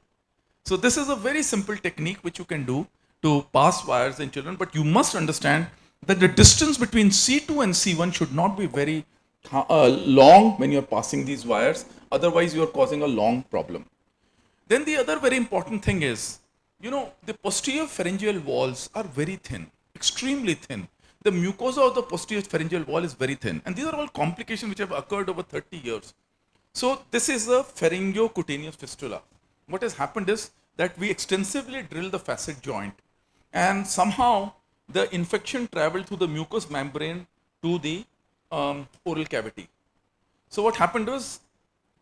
So this is a very simple technique which you can do to pass wires in children, but you must understand that the distance between C2 and C1 should not be very long when you're passing these wires, otherwise you're causing a long problem. Then the other very important thing is, the posterior pharyngeal walls are very thin, extremely thin. The mucosa of the posterior pharyngeal wall is very thin, and these are all complications which have occurred over 30 years. So this is a pharyngocutaneous fistula. What has happened is that we extensively drill the facet joint, and somehow the infection traveled through the mucous membrane to the oral cavity. So what happened was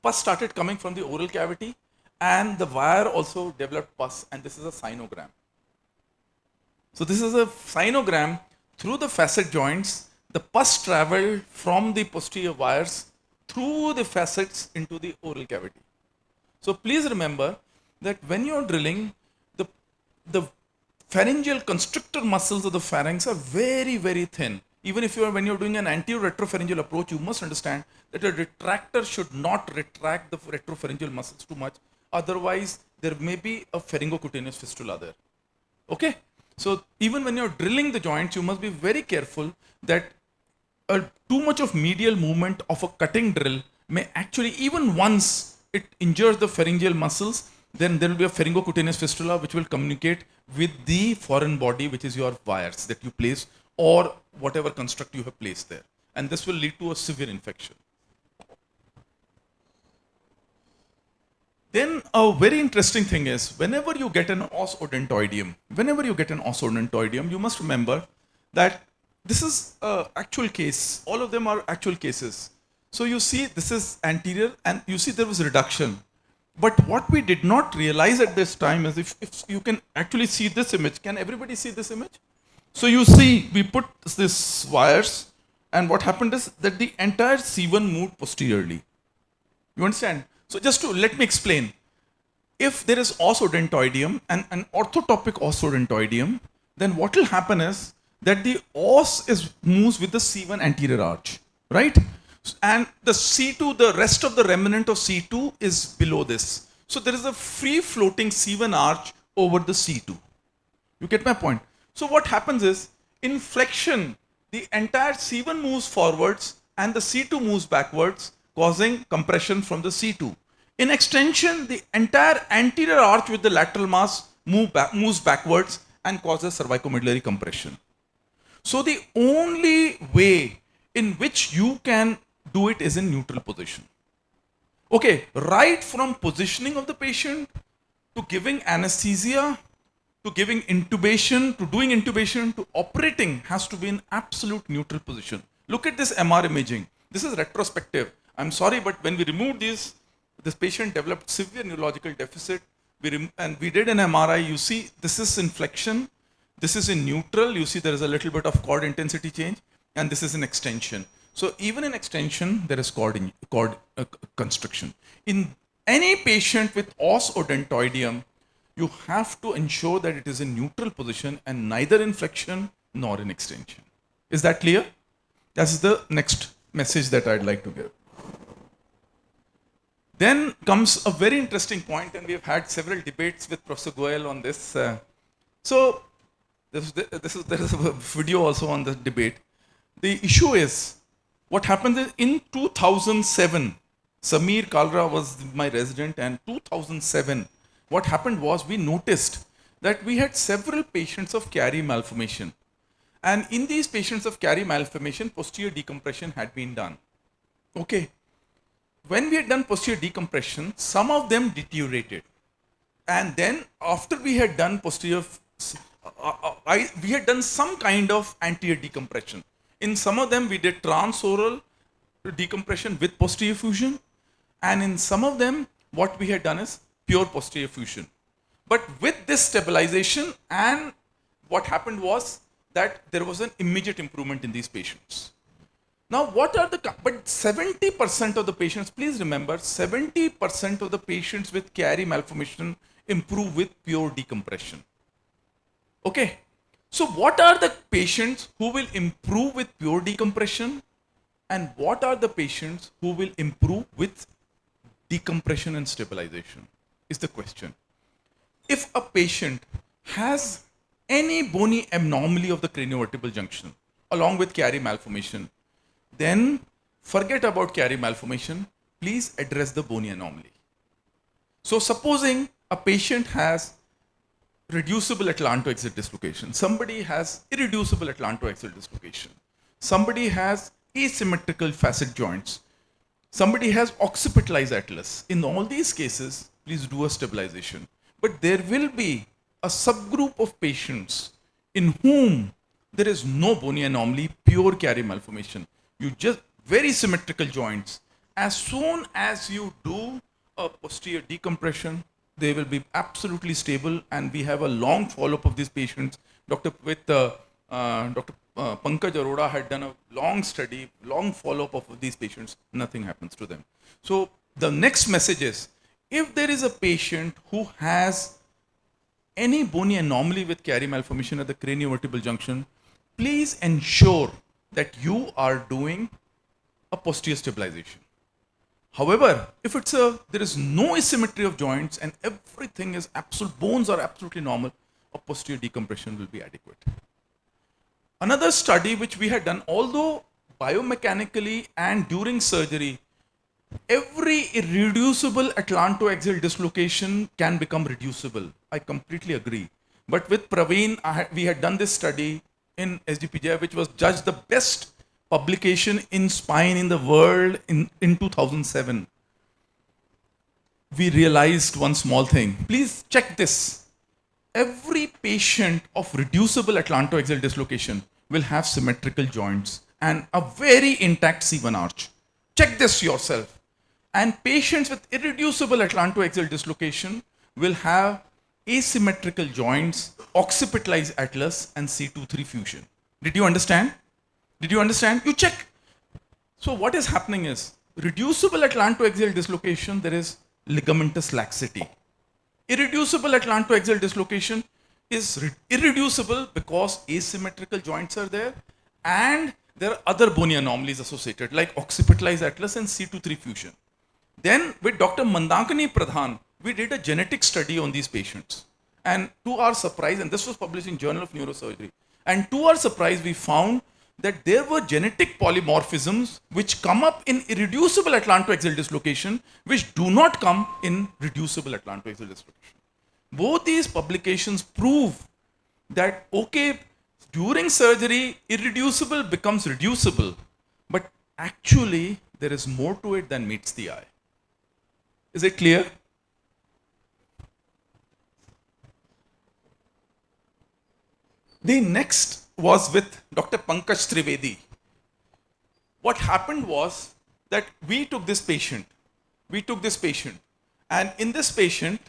pus started coming from the oral cavity, and the wire also developed pus, and this is a sinogram. So this is a sinogram. Through the facet joints, the pus traveled from the posterior wires through the facets into the oral cavity. So please remember that when you're drilling, the pharyngeal constrictor muscles of the pharynx are very, very thin. Even if when you're doing an anterior retropharyngeal approach, you must understand that a retractor should not retract the retropharyngeal muscles too much. Otherwise, there may be a pharyngocutaneous fistula there. Okay? So even when you're drilling the joints, you must be very careful that too much of medial movement of a cutting drill may actually, even once it injures the pharyngeal muscles, then there will be a pharyngocutaneous fistula which will communicate with the foreign body, which is your wires that you place or whatever construct you have placed there. And this will lead to a severe infection. Then a very interesting thing is, whenever you get an os odontoideum, you must remember that this is an actual case. All of them are actual cases. So you see this is anterior, and you see there was reduction. But what we did not realize at this time is, if you can actually see this image, can everybody see this image? So you see, we put this wires, and what happened is that the entire C1 moved posteriorly. You understand? So just to let me explain, if there is os odontoideum and an orthotopic os odontoideum, then what will happen is that the os moves with the C1 anterior arch, right? And the C2, the rest of the remnant of C2 is below this. So there is a free floating C1 arch over the C2. You get my point? So what happens is, in flexion, the entire C1 moves forwards and the C2 moves backwards, causing compression from the C2. In extension, the entire anterior arch with the lateral mass moves backwards and causes cervicomedullary compression. So the only way in which you can do it is in neutral position. Okay, right from positioning of the patient to giving anesthesia, to giving intubation, to doing intubation, to operating has to be in absolute neutral position. Look at this MR imaging. This is retrospective. I'm sorry, but when we removed this patient developed severe neurological deficit. And we did an MRI. You see, this is in flexion. This is in neutral. You see there is a little bit of cord intensity change. And this is in extension. So even in extension, there is cord constriction. In any patient with os odontoideum, you have to ensure that it is in neutral position and neither in flexion nor in extension. Is that clear? That is the next message that I'd like to give. Then comes a very interesting point, and we have had several debates with Professor Goel on this. So there is a video also on the debate. The issue is, what happened is in 2007, Samir Kalra was my resident, and 2007, what happened was we noticed that we had several patients of Chiari malformation. And in these patients of Chiari malformation, posterior decompression had been done. Okay. When we had done posterior decompression, some of them deteriorated. And then after we had done posterior, we had done some kind of anterior decompression. In some of them, we did transoral decompression with posterior fusion. And in some of them, what we had done is pure posterior fusion. But with this stabilization, and what happened was that there was an immediate improvement in these patients. Now, what are but 70% of the patients, please remember, 70% of the patients with Chiari malformation improve with pure decompression. Okay. So what are the patients who will improve with pure decompression, and what are the patients who will improve with decompression and stabilization is the question. If a patient has any bony abnormality of the craniovertebral junction, along with carry malformation, then forget about carry malformation. Please address the bony anomaly. So supposing a patient has reducible atlantoaxial dislocation, somebody has irreducible atlantoaxial dislocation, somebody has asymmetrical facet joints, somebody has occipitalized atlas. In all these cases, please do a stabilization. But there will be a subgroup of patients in whom there is no bony anomaly, pure carry malformation. You just very symmetrical joints. As soon as you do a posterior decompression, they will be absolutely stable, and we have a long follow-up of these patients. Dr. Pankaj Arora had done a long study, long follow-up of these patients. Nothing happens to them. So the next message is, if there is a patient who has any bony anomaly with carry malformation at the craniovertebral junction, please ensure that you are doing a posterior stabilization. However, if there is no asymmetry of joints and everything is bones are absolutely normal, a posterior decompression will be adequate. Another study which we had done, although biomechanically and during surgery, every irreducible atlantoaxial dislocation can become reducible. I completely agree. But with Praveen, we had done this study in SDPJ, which was judged the best publication in spine in the world in 2007. We realized one small thing. Please check this. Every patient of reducible atlantoaxial dislocation will have symmetrical joints and a very intact C1 arch. Check this yourself. And patients with irreducible atlantoaxial dislocation will have asymmetrical joints, occipitalized atlas, and C2-3 fusion. Did you understand? Did you understand? You check. So what is happening is, reducible atlantoaxial dislocation, there is ligamentous laxity. Irreducible atlantoaxial dislocation is irreducible because asymmetrical joints are there, and there are other bony anomalies associated like occipitalized atlas and C2-3 fusion. Then with Dr. Mandakini Pradhan, we did a genetic study on these patients. And to our surprise, and this was published in Journal of Neurosurgery, and to our surprise, we found that there were genetic polymorphisms which come up in irreducible atlantoaxial dislocation, which do not come in reducible atlantoaxial dislocation. Both these publications prove that, okay, during surgery, irreducible becomes reducible, but actually there is more to it than meets the eye. Is it clear? The next was with Dr. Pankaj Trivedi. What happened was that we took this patient, and in this patient,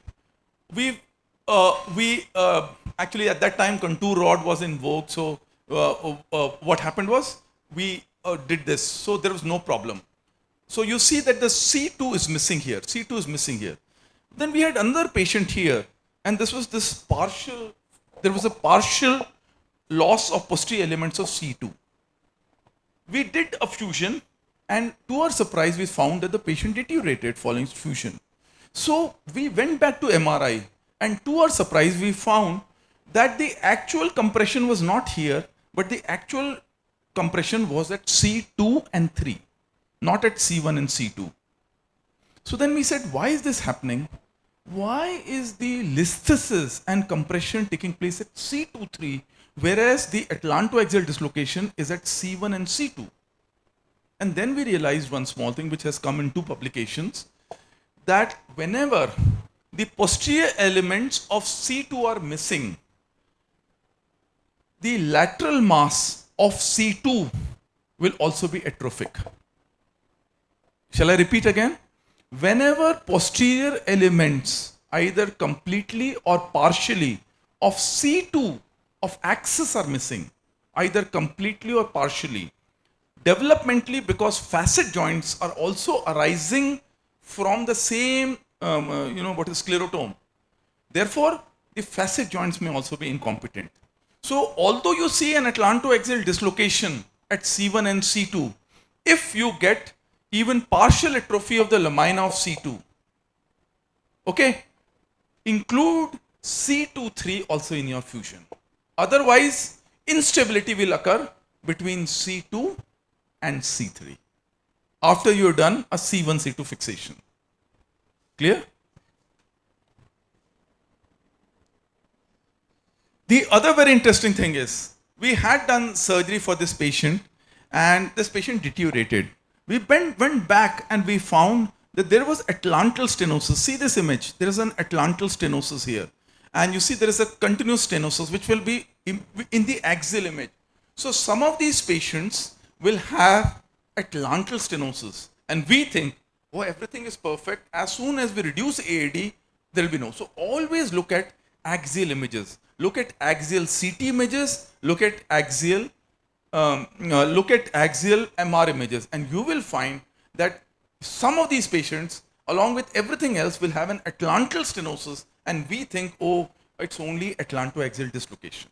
actually at that time contour rod was in vogue. So what happened was we did this, so there was no problem. So you see that the C2 is missing here. C2 is missing here. Then we had another patient here, and there was a partial loss of posterior elements of C2. We did a fusion, and to our surprise, we found that the patient deteriorated following fusion. So we went back to MRI, and to our surprise, we found that the actual compression was not here, but the actual compression was at C2 and 3, not at C1 and C2. So then we said, why is this happening? Why is the listhesis and compression taking place at C2, 3, whereas the atlantoaxial dislocation is at C1 and C2? And then we realized one small thing which has come in two publications, that whenever the posterior elements of C2 are missing, the lateral mass of C2 will also be atrophic. Shall I repeat again? Whenever posterior elements, either completely or partially, of C2 of axis are missing, either completely or partially, developmentally, because facet joints are also arising from the same, what is sclerotome. Therefore, the facet joints may also be incompetent. So, although you see an atlantoaxial dislocation at C1 and C2, if you get even partial atrophy of the lamina of C2, okay, include C2-3 also in your fusion. Otherwise, instability will occur between C2 and C3 after you're done a C1, C2 fixation. Clear? The other very interesting thing is, we had done surgery for this patient and this patient deteriorated. We went back and we found that there was atlantal stenosis. See this image, there is an atlantal stenosis here. And you see there is a continuous stenosis which will be in the axial image. So some of these patients will have atlantal stenosis and we think, oh, everything is perfect. As soon as we reduce AAD, there will be no. So always look at axial images. Look at axial CT images, look at axial MR images, and you will find that some of these patients, along with everything else, will have an atlantal stenosis, and we think, oh, it's only atlantoaxial dislocation.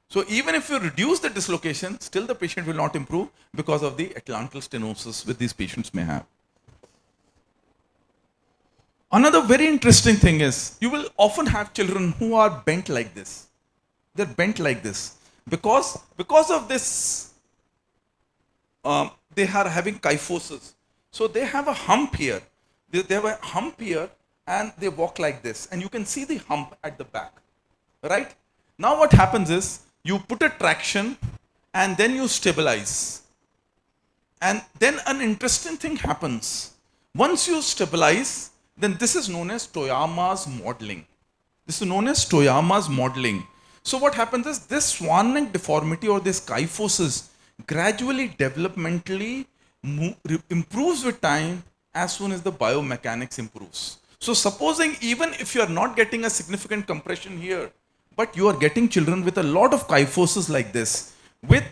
So even if you reduce the dislocation, still the patient will not improve because of the atlantal stenosis which these patients may have. Another very interesting thing is, you will often have children who are bent like this. They're bent like this. Because of this, they are having kyphosis. So they have a hump here. They have a hump here and they walk like this. And you can see the hump at the back. Right? Now what happens is, you put a traction and then you stabilize. And then an interesting thing happens. Once you stabilize, then this is known as Toyama's modeling. This is known as Toyama's modeling. So what happens is, this swan neck deformity or this kyphosis gradually developmentally improves with time as soon as the biomechanics improves. So supposing even if you are not getting a significant compression here, but you are getting children with a lot of kyphosis like this, with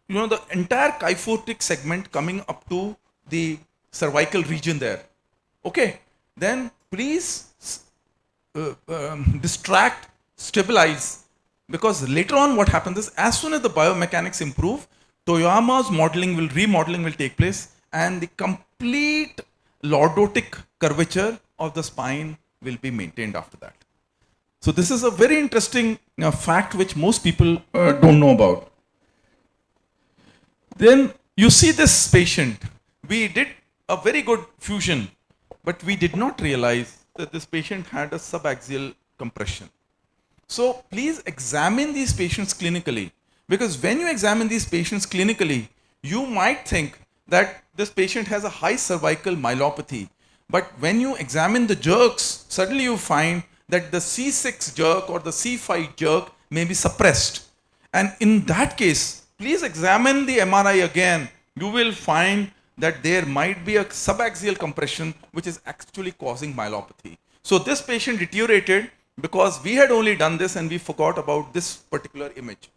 the entire kyphotic segment coming up to the cervical region there, okay, then please distract, stabilize, because later on what happens is, as soon as the biomechanics improve, Toyama's remodeling will take place, and the complete lordotic curvature of the spine will be maintained after that. So this is a very interesting fact which most people don't know about. Then you see this patient, we did a very good fusion, but we did not realize that this patient had a subaxial compression. So please examine these patients clinically, because when you examine these patients clinically, you might think that this patient has a high cervical myelopathy. But when you examine the jerks, suddenly you find that the C6 jerk or the C5 jerk may be suppressed. And in that case, please examine the MRI again. You will find that there might be a subaxial compression which is actually causing myelopathy. So this patient deteriorated because we had only done this and we forgot about this particular image.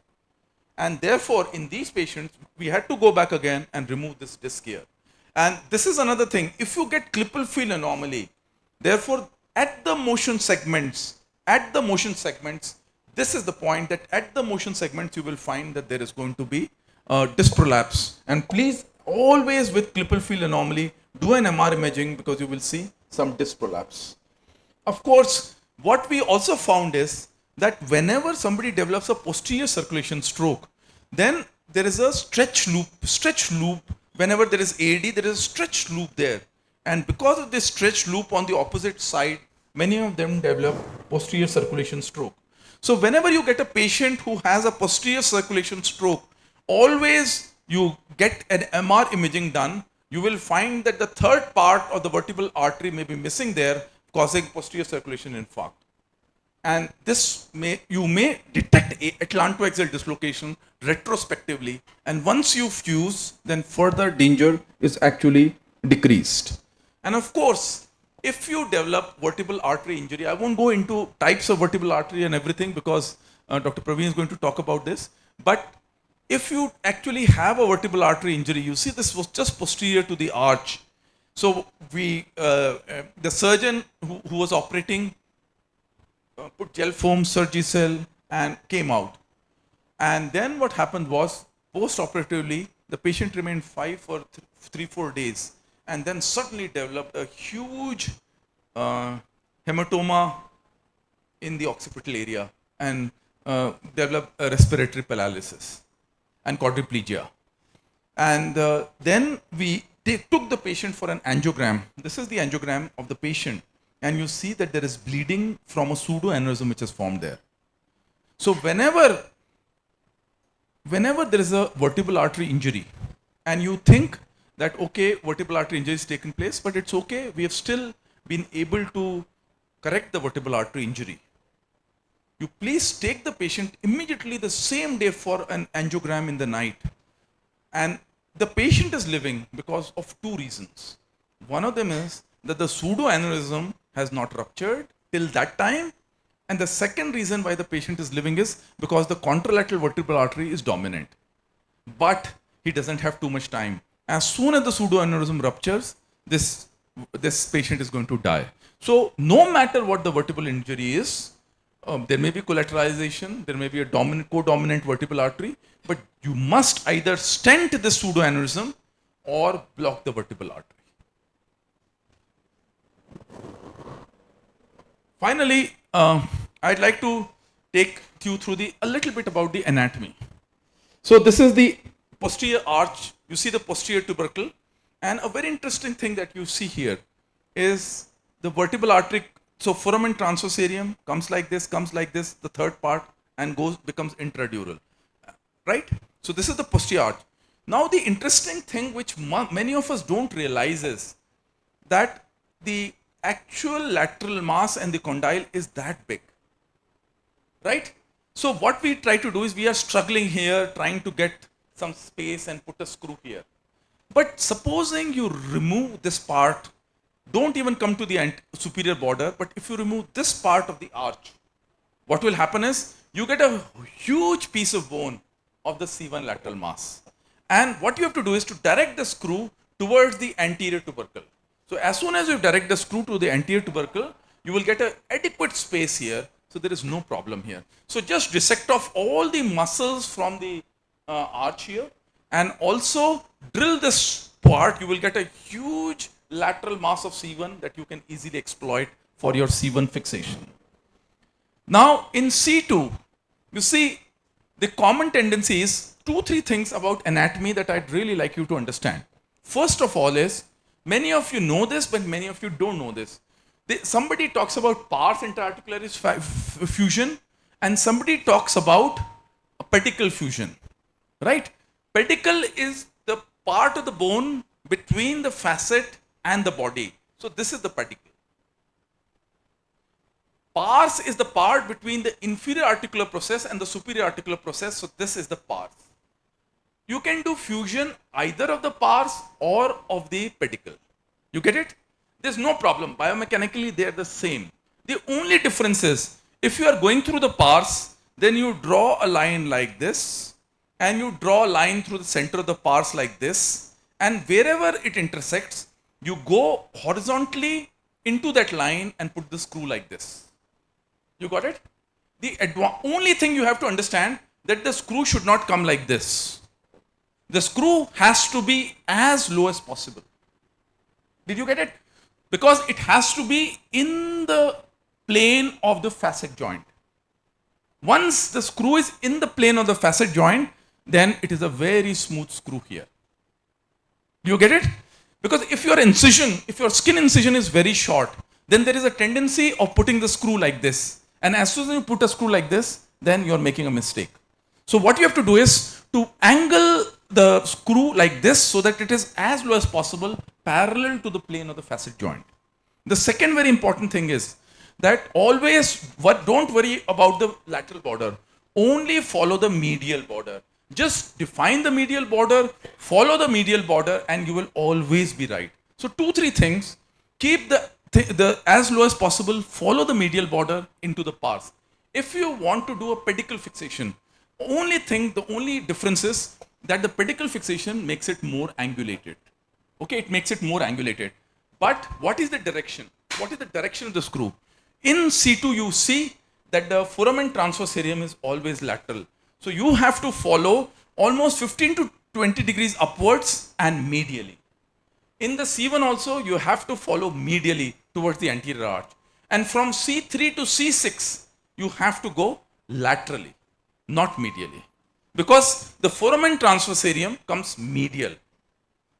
And therefore, in these patients, we had to go back again and remove this disc here. And this is another thing. If you get Klippel field anomaly, therefore, at the motion segments, this is the point that at the motion segments, you will find that there is going to be disc prolapse. And please, always with Klippel field anomaly, do an MR imaging because you will see some disc prolapse. Of course, what we also found is that whenever somebody develops a posterior circulation stroke, then there is a stretch loop. Whenever there is AD, there is a stretch loop there. And because of this stretch loop on the opposite side, many of them develop posterior circulation stroke. So whenever you get a patient who has a posterior circulation stroke, always you get an MR imaging done, you will find that the third part of the vertebral artery may be missing there, causing posterior circulation infarct. And this you may detect atlantoaxial dislocation retrospectively, and once you fuse, then further danger is actually decreased. And of course, if you develop vertebral artery injury, I won't go into types of vertebral artery and everything because Dr. Praveen is going to talk about this, but if you actually have a vertebral artery injury, you see this was just posterior to the arch. So the surgeon who was operating put gel foam, Surgicel, and came out. And then what happened was, post-operatively, the patient remained 5 for 3-4 days, and then suddenly developed a huge hematoma in the occipital area and developed a respiratory paralysis. and quadriplegia. And then we took the patient for an angiogram. This is the angiogram of the patient. And you see that there is bleeding from a pseudoaneurysm which is formed there. So whenever there is a vertebral artery injury and you think that, okay, vertebral artery injury is taken place, but it's okay, we have still been able to correct the vertebral artery injury. You please take the patient immediately the same day for an angiogram in the night. And the patient is living because of two reasons. One of them is that the pseudoaneurysm has not ruptured till that time. And the second reason why the patient is living is because the contralateral vertebral artery is dominant. But he doesn't have too much time. As soon as the pseudoaneurysm ruptures, this patient is going to die. So no matter what the vertebral injury is, there may be collateralization, there may be a co-dominant vertebral artery, but you must either stent the pseudoaneurysm or block the vertebral artery. Finally, I'd like to take you through a little bit about the anatomy. So this is the posterior arch. You see the posterior tubercle, and a very interesting thing that you see here is the vertebral artery. So foramen transversarium comes like this, the third part, and becomes intradural, right? So this is the posterior arch. Now the interesting thing which many of us don't realize is that the actual lateral mass and the condyle is that big, right? So what we try to do is we are struggling here, trying to get some space and put a screw here. But supposing you remove this part, don't even come to the superior border, but if you remove this part of the arch, what will happen is you get a huge piece of bone of the C1 lateral mass. And what you have to do is to direct the screw towards the anterior tubercle. So as soon as you direct the screw to the anterior tubercle, you will get an adequate space here. So there is no problem here. So just dissect off all the muscles from the arch here and also drill this part. You will get a huge lateral mass of C1 that you can easily exploit for your C1 fixation. Now in C2, you see the common tendency is 2-3 things about anatomy that I'd really like you to understand. First of all is, many of you know this, but many of you don't know this. Somebody talks about pars interarticularis fusion and somebody talks about a pedicle fusion, right? Pedicle is the part of the bone between the facet and the body. So this is the pedicle. Pars is the part between the inferior articular process and the superior articular process. So this is the pars. You can do fusion either of the pars or of the pedicle. You get it? There's no problem. Biomechanically, they're the same. The only difference is, if you are going through the pars, then you draw a line like this, and you draw a line through the center of the pars like this, and wherever it intersects, you go horizontally into that line and put the screw like this. You got it? The only thing you have to understand that the screw should not come like this. The screw has to be as low as possible. Did you get it? Because it has to be in the plane of the facet joint. Once the screw is in the plane of the facet joint, then it is a very smooth screw here. Do you get it? Because if your skin incision is very short, then there is a tendency of putting the screw like this. And as soon as you put a screw like this, then you're making a mistake. So what you have to do is to angle the screw like this so that it is as low as possible, parallel to the plane of the facet joint. The second very important thing is that always don't worry about the lateral border. Only follow the medial border. Just define the medial border, follow the medial border, and you will always be right. So 2-3 things. Keep the as low as possible, follow the medial border into the pars. If you want to do a pedicle fixation, the only difference is that the pedicle fixation makes it more angulated. Okay, it makes it more angulated. But what is the direction? What is the direction of the screw? In C2, you see that the foramen transversarium is always lateral. So you have to follow almost 15 to 20 degrees upwards and medially. In the C1 also, you have to follow medially towards the anterior arch. And from C3 to C6, you have to go laterally, not medially. because the foramen transversarium comes medial.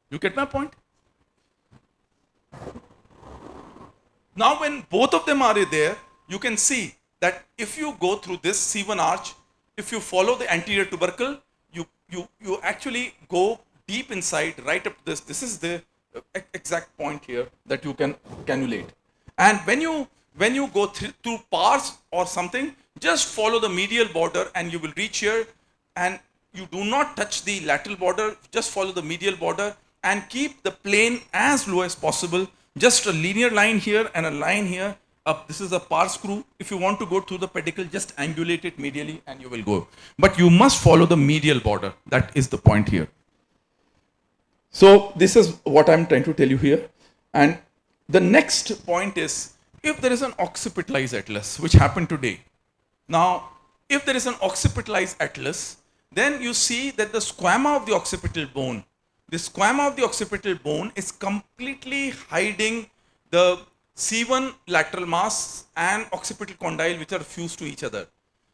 You get my point? Now when both of them are there, you can see that if you go through this C1 arch, if you follow the anterior tubercle, you actually go deep inside right up to this. This is the exact point here that you can cannulate. And when you go through pars or something, just follow the medial border and you will reach here, and you do not touch the lateral border, just follow the medial border and keep the plane as low as possible. Just a linear line here and a line here. This is a pars screw. If you want to go through the pedicle, just angulate it medially and you will go. But you must follow the medial border. That is the point here. So this is what I'm trying to tell you here. And the next point is, if there is an occipitalized atlas, which happened today. Now, if there is an occipitalized atlas, then you see that the squama of the occipital bone, the squama of the occipital bone is completely hiding the C1 lateral mass and occipital condyle, which are fused to each other.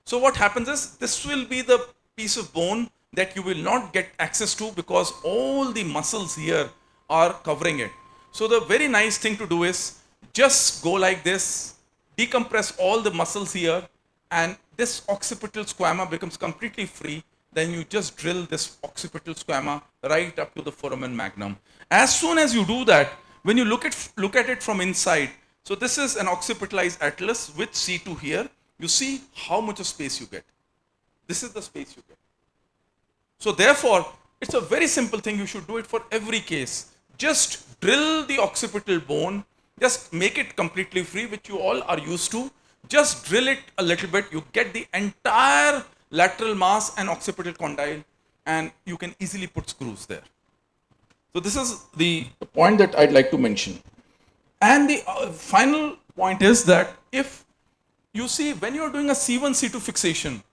So what happens is, this will be the piece of bone that you will not get access to because all the muscles here are covering it. So the very nice thing to do is just go like this, decompress all the muscles here, and this occipital squama becomes completely free. Then you just drill this occipital squama right up to the foramen magnum. As soon as you do that, when you look at it from inside, so this is an occipitalized atlas with C2 here, you see how much of space you get. This is the space you get. So therefore, it's a very simple thing. You should do it for every case. Just drill the occipital bone, just make it completely free, which you all are used to. Just drill it a little bit, you get the entire lateral mass and occipital condyle, and you can easily put screws there. So this is the point that I'd like to mention. And the final point is that if you see, when you're doing a C1, C2 fixation,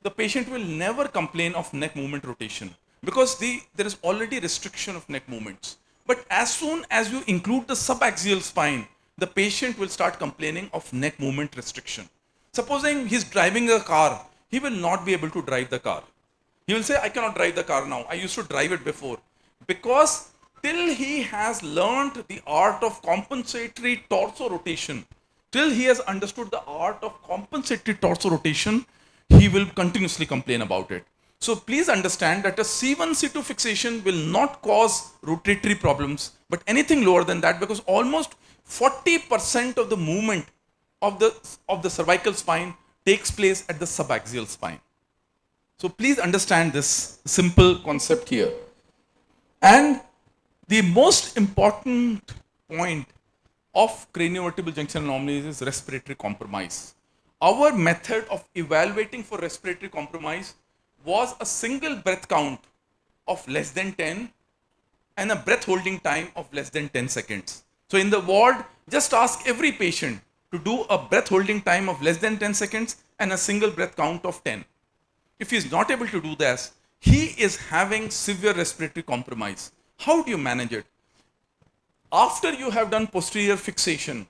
the patient will never complain of neck movement rotation because there is already restriction of neck movements. But as soon as you include the subaxial spine, the patient will start complaining of neck movement restriction. Supposing he's driving a car, he will not be able to drive the car. He will say, I cannot drive the car now. I used to drive it before. Because till he has learned the art of compensatory torso rotation, till he has understood the art of compensatory torso rotation, he will continuously complain about it. So please understand that a C1, C2 fixation will not cause rotatory problems, but anything lower than that, because almost 40% of the movement of the cervical spine takes place at the subaxial spine. So please understand this simple concept here. And the most important point of craniovertebral junction anomalies is respiratory compromise. Our method of evaluating for respiratory compromise was a single breath count of less than 10 and a breath holding time of less than 10 seconds. So in the ward, just ask every patient to do a breath holding time of less than 10 seconds and a single breath count of 10. If he is not able to do this, he is having severe respiratory compromise. How do you manage it? After you have done posterior fixation,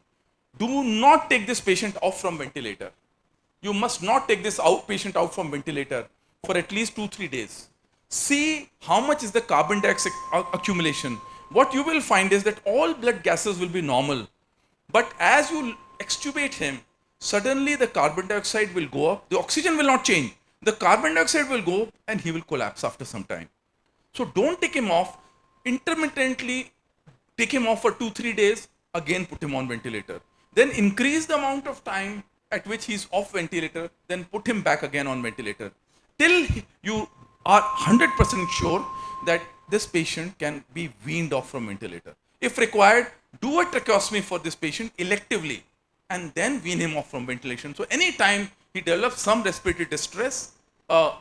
do not take this patient off from ventilator. You must not take this patient out from ventilator for at least 2-3 days. See how much is the carbon dioxide accumulation. What you will find is that all blood gases will be normal. But as you extubate him, suddenly the carbon dioxide will go up. The oxygen will not change. The carbon dioxide will go up and he will collapse after some time. So don't take him off. Intermittently take him off for 2-3 days, again put him on ventilator. Then increase the amount of time at which he is off ventilator, then put him back again on ventilator. Till you are 100% sure that this patient can be weaned off from ventilator. If required, do a tracheostomy for this patient electively and then wean him off from ventilation. So anytime he develops some respiratory distress,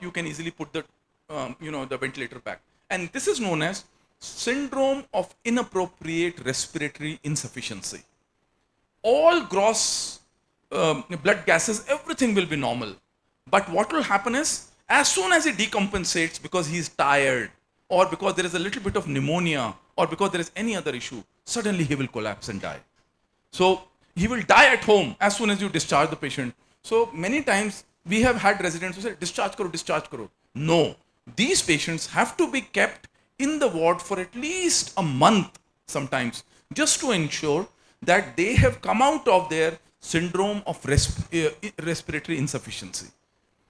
you can easily put the ventilator back. And this is known as syndrome of inappropriate respiratory insufficiency. All gross blood gases, everything will be normal. But what will happen is, as soon as he decompensates because he is tired, or because there is a little bit of pneumonia, or because there is any other issue, suddenly he will collapse and die. So he will die at home as soon as you discharge the patient. So many times we have had residents who say, discharge karo, discharge karo. No, these patients have to be kept in the ward for at least a month sometimes, just to ensure that they have come out of their syndrome of respiratory insufficiency.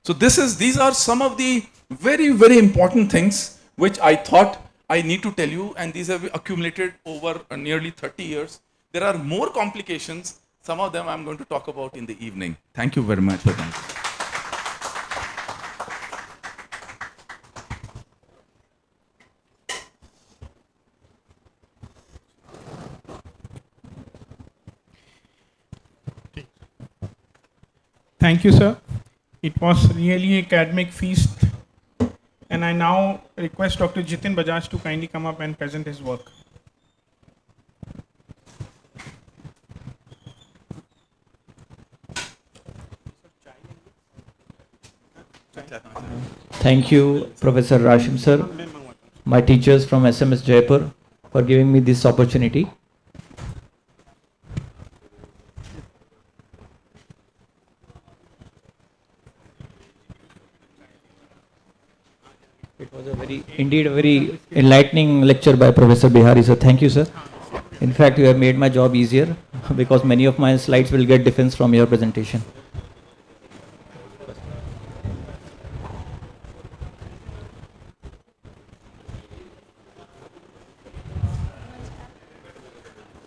So these are some of the very, very important things which I thought I need to tell you, and these have accumulated over nearly 30 years. There are more complications. Some of them I'm going to talk about in the evening. Thank you very much for that. Thank you, sir. It was really an academic feast. And I now request Dr. Jitin Bajaj to kindly come up and present his work. Thank you, Professor Rashim sir, my teachers from SMS Jaipur, for giving me this opportunity. It was indeed a very enlightening lecture by Professor Bihari sir. Thank you, sir. In fact, you have made my job easier because many of my slides will get defense from your presentation.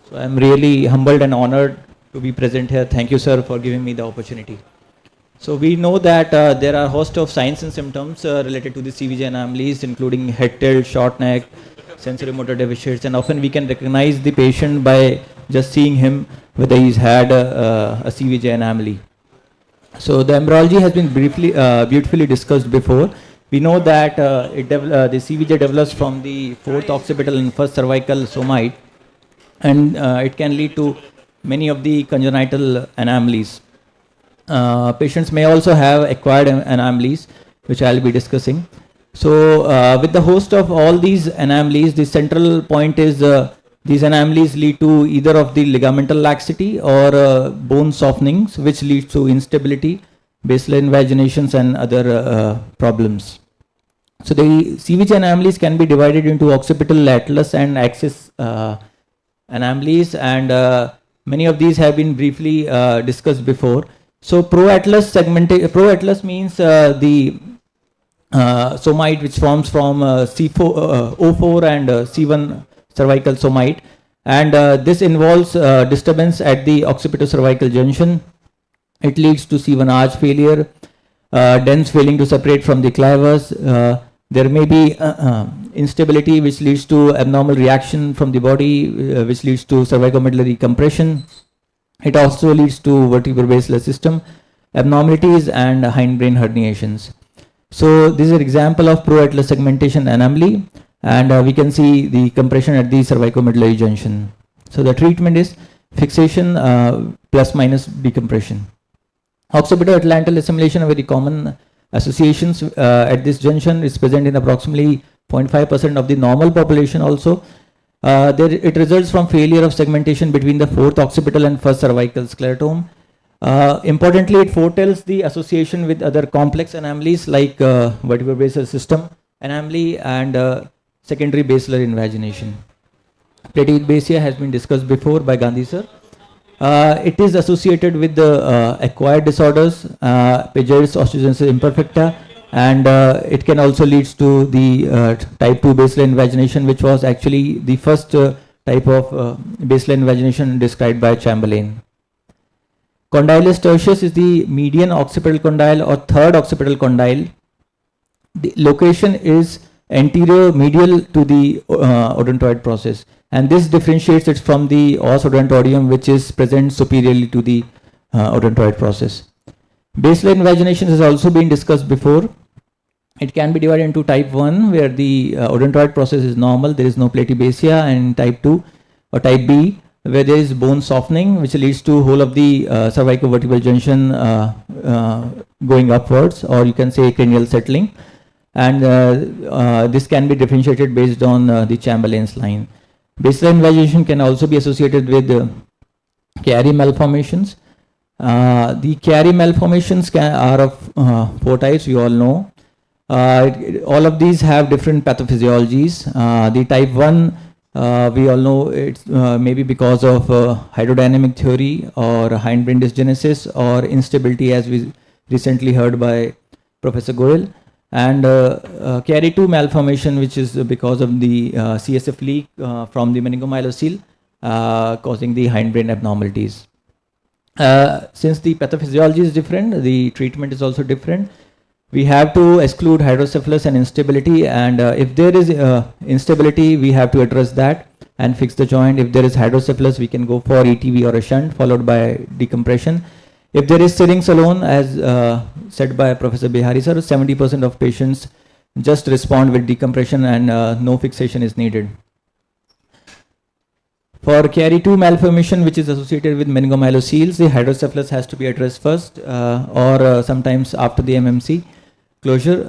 So I am really humbled and honored to be present here. Thank you, sir, for giving me the opportunity. So we know that there are a host of signs and symptoms related to the CVJ anomalies, including head tilt, short neck, sensory motor deficits, and often we can recognize the patient by just seeing him whether he's had a CVJ anomaly. So the embryology has been beautifully discussed before. We know that the CVJ develops from the fourth occipital and first cervical somite, and it can lead to many of the congenital anomalies. Patients may also have acquired anomalies, which I'll be discussing. So with the host of all these anomalies, the central point is these anomalies lead to either of the ligamental laxity or bone softenings, which leads to instability, basilar invaginations, and other problems. So the CVJ anomalies can be divided into occipital, atlas, and axis anomalies, and many of these have been briefly discussed before. So pro-atlas means the somite which forms from O4 and C1 cervical somite, and this involves disturbance at the occipito-cervical junction. It leads to C1 arch failure, dens failing to separate from the clivus. There may be instability which leads to abnormal reaction from the body, which leads to cervicomedullary compression. It also leads to vertebro-basilar system abnormalities and hindbrain herniations. So this is an example of pro-atlas segmentation anomaly, and we can see the compression at the cervicomedullary junction. So the treatment is fixation plus minus decompression. Occipito-atlantal assimilation, a very common associations at this junction, is present in approximately 0.5% of the normal population also. It results from failure of segmentation between the fourth occipital and first cervical sclerotome. Importantly, it foretells the association with other complex anomalies like vertebro-basilar system anomaly and secondary basilar invagination. Platybasia has been discussed before by Gandhi sir. It is associated with the acquired disorders, Paget's osteogenesis imperfecta, and it can also lead to the type 2 basilar invagination, which was actually the first type of basilar invagination described by Chamberlain. Condylus tertius is the median occipital condyle or third occipital condyle. The location is anterior medial to the odontoid process, and this differentiates it from the os odontoideum, which is present superiorly to the odontoid process. Basilar invagination has also been discussed before. It can be divided into type 1, where the odontoid process is normal, there is no platybasia, and type 2 or type B, where there is bone softening, which leads to whole of the cervicovertebral junction going upwards, or you can say cranial settling, and this can be differentiated based on the Chamberlain's line. Basilar invagination can also be associated with Chiari malformations. The Chiari malformations are of 4 types, you all know. All of these have different pathophysiologies. The type 1, we all know it's maybe because of hydrodynamic theory or hindbrain dysgenesis or instability, as we recently heard by Professor Goyal, and carry 2 malformation, which is because of the CSF leak from the meningomyelocele causing the hindbrain abnormalities. Since the pathophysiology is different, the treatment is also different. We have to exclude hydrocephalus and instability, and if there is instability, we have to address that and fix the joint. If there is hydrocephalus, we can go for ETV or a shunt followed by decompression. If there is syrinx alone, as said by Professor Bihari sir, 70% of patients just respond with decompression and no fixation is needed. For carry 2 malformation, which is associated with meningomyelocele, the hydrocephalus has to be addressed first or sometimes after the MMC closure.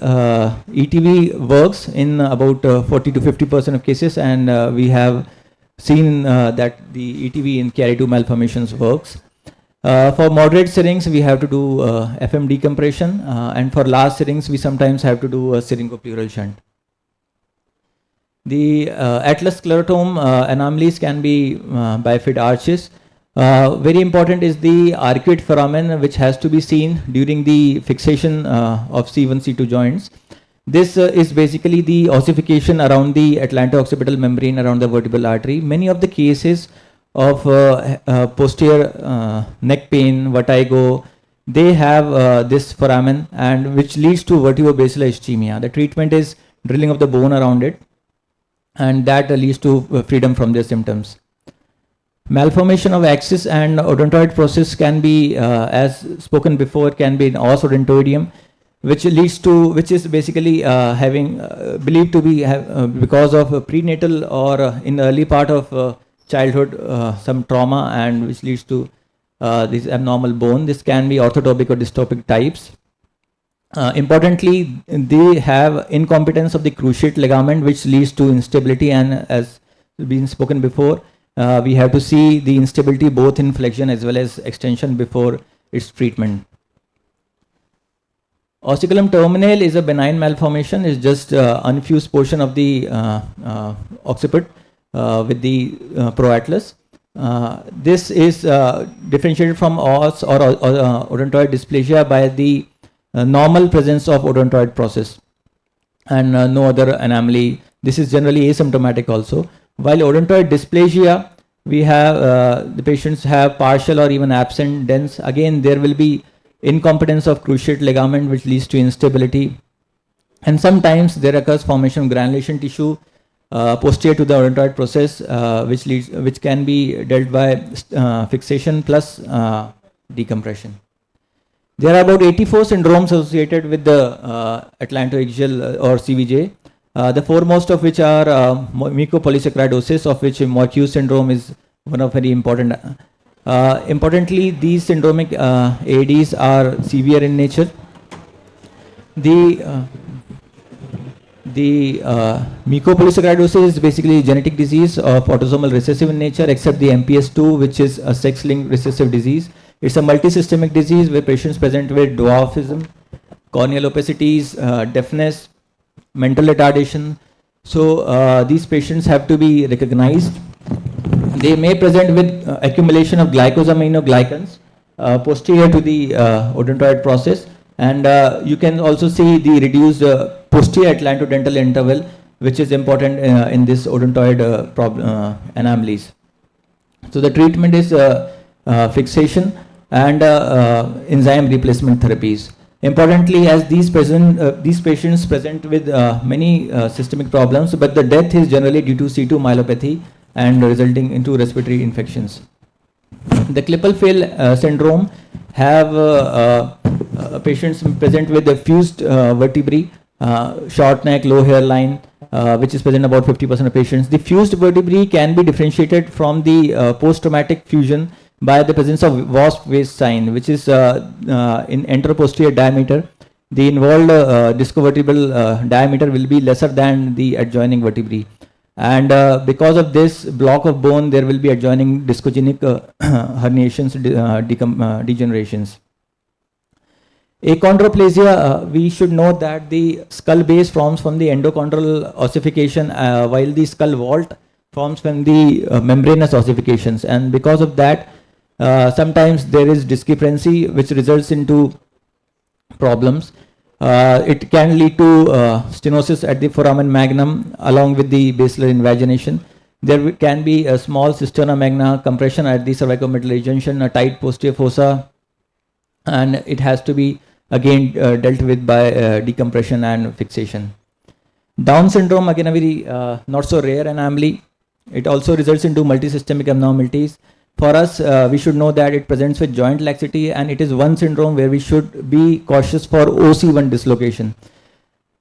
ETV works in about 40 to 50% of cases, and we have seen that the ETV in carry 2 malformations works. For moderate syrinx, we have to do FM decompression, and for large syrinx, we sometimes have to do a syringopleural shunt. The atlas-sclerotome anomalies can be bifid arches. Very important is the arcuate foramen, which has to be seen during the fixation of C1, C2 joints. This is basically the ossification around the atlanto-occipital membrane around the vertebral artery. Many of the cases of posterior neck pain, vertigo, they have this foramen, and which leads to vertebro-basilar ischemia. The treatment is drilling of the bone around it, and that leads to freedom from their symptoms. Malformation of axis and odontoid process can be, as spoken before, can be in os odontoideum, which is basically having believed to be because of prenatal or in the early part of childhood some trauma, and which leads to this abnormal bone. This can be orthotopic or dystopic types. Importantly, they have incompetence of the cruciate ligament, which leads to instability, and as been spoken before, we have to see the instability both in flexion as well as extension before its treatment. Ossiculum terminale is a benign malformation. It's just unfused portion of the occiput with the proatlas. This is differentiated from os or odontoid dysplasia by the normal presence of odontoid process and no other anomaly. This is generally asymptomatic also. While odontoid dysplasia, we have the patients have partial or even absent dents. Again, there will be incompetence of cruciate ligament, which leads to instability, and sometimes there occurs formation of granulation tissue posterior to the odontoid process, which can be dealt by fixation plus decompression. There are about 84 syndromes associated with the atlantoaxial or CVJ. The foremost of which are mucopolysaccharidosis, of which Morque's syndrome is one of very important. Importantly, these syndromic ADs are severe in nature. The mucopolysaccharidosis is basically a genetic disease of autosomal recessive in nature, except the MPS II, which is a sex-linked recessive disease. It's a multisystemic disease where patients present with dwarfism, corneal opacities, deafness, mental retardation. So these patients have to be recognized. They may present with accumulation of glycosaminoglycans posterior to the odontoid process, and you can also see the reduced posterior atlantodental interval, which is important in this odontoid anomalies. So the treatment is fixation and enzyme replacement therapies. Importantly, as these patients present with many systemic problems, but the death is generally due to C2 myelopathy and resulting into respiratory infections. The Klippel-Feil syndrome have patients present with a fused vertebrae, short neck, low hairline, which is present about 50% of patients. The fused vertebrae can be differentiated from the post-traumatic fusion by the presence of wasp waist sign, which is in enteroposterior diameter. The involved discovertebral diameter will be lesser than the adjoining vertebrae. And because of this block of bone, there will be adjoining discogenic herniations, degenerations. Achondroplasia, we should know that the skull base forms from the endochondral ossification, while the skull vault forms from the membranous ossifications. And because of that, sometimes there is discrepancy which results into problems. It can lead to stenosis at the foramen magnum along with the basilar invagination. There can be a small cisterna magna, compression at the cervicomedullary junction, a tight posterior fossa, and it has to be again dealt with by decompression and fixation. Down syndrome, again a very not so rare anomaly. It also results into multisystemic abnormalities. For us, we should know that it presents with joint laxity, and it is one syndrome where we should be cautious for OC1 dislocation.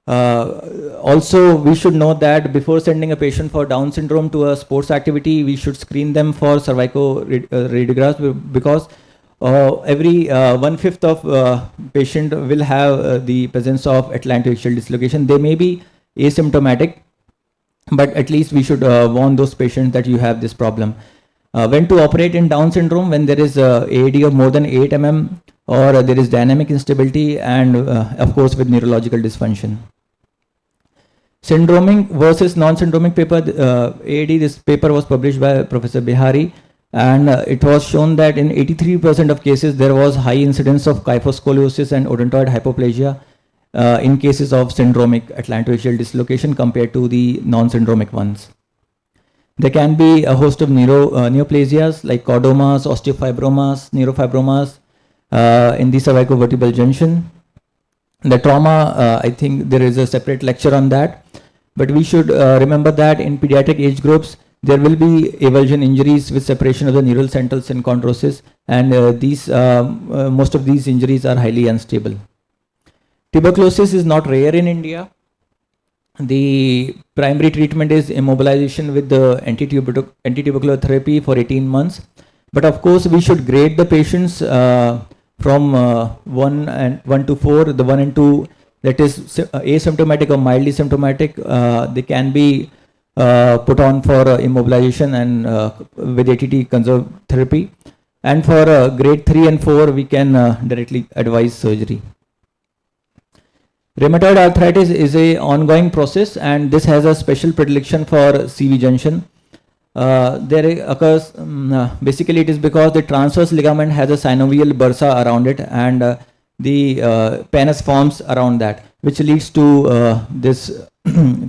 Also, we should know that before sending a patient for Down syndrome to a sports activity, we should screen them for cervicoradiographs, because every 1/5 of patient will have the presence of atlantoaxial dislocation. They may be asymptomatic, but at least we should warn those patients that you have this problem. When to operate in Down syndrome? When there is AAD of more than 8 mm, or there is dynamic instability, and of course with neurological dysfunction. Syndromic versus non-syndromic paper, AAD, this paper was published by Professor Bihari, and it was shown that in 83% of cases there was high incidence of kyphoscoliosis and odontoid hypoplasia in cases of syndromic atlantoaxial dislocation compared to the non-syndromic ones. There can be a host of neoplasias like chordomas, osteofibromas, neurofibromas in the cervicovertebral junction. The trauma, I think there is a separate lecture on that, but we should remember that in pediatric age groups there will be avulsion injuries with separation of the neural centrals and chondrosis, and most of these injuries are highly unstable. Tuberculosis is not rare in India. The primary treatment is immobilization with the anti-tubercular therapy for 18 months. But of course, we should grade the patients from 1 to 4. The 1 and 2, that is asymptomatic or mildly symptomatic, they can be put on for immobilization and with ATT conserve therapy. And for grade 3 and 4, we can directly advise surgery. Rheumatoid arthritis is a ongoing process, and this has a special predilection for CV junction. There occurs, basically it is because the transverse ligament has a synovial bursa around it, and the pannus forms around that, which leads to this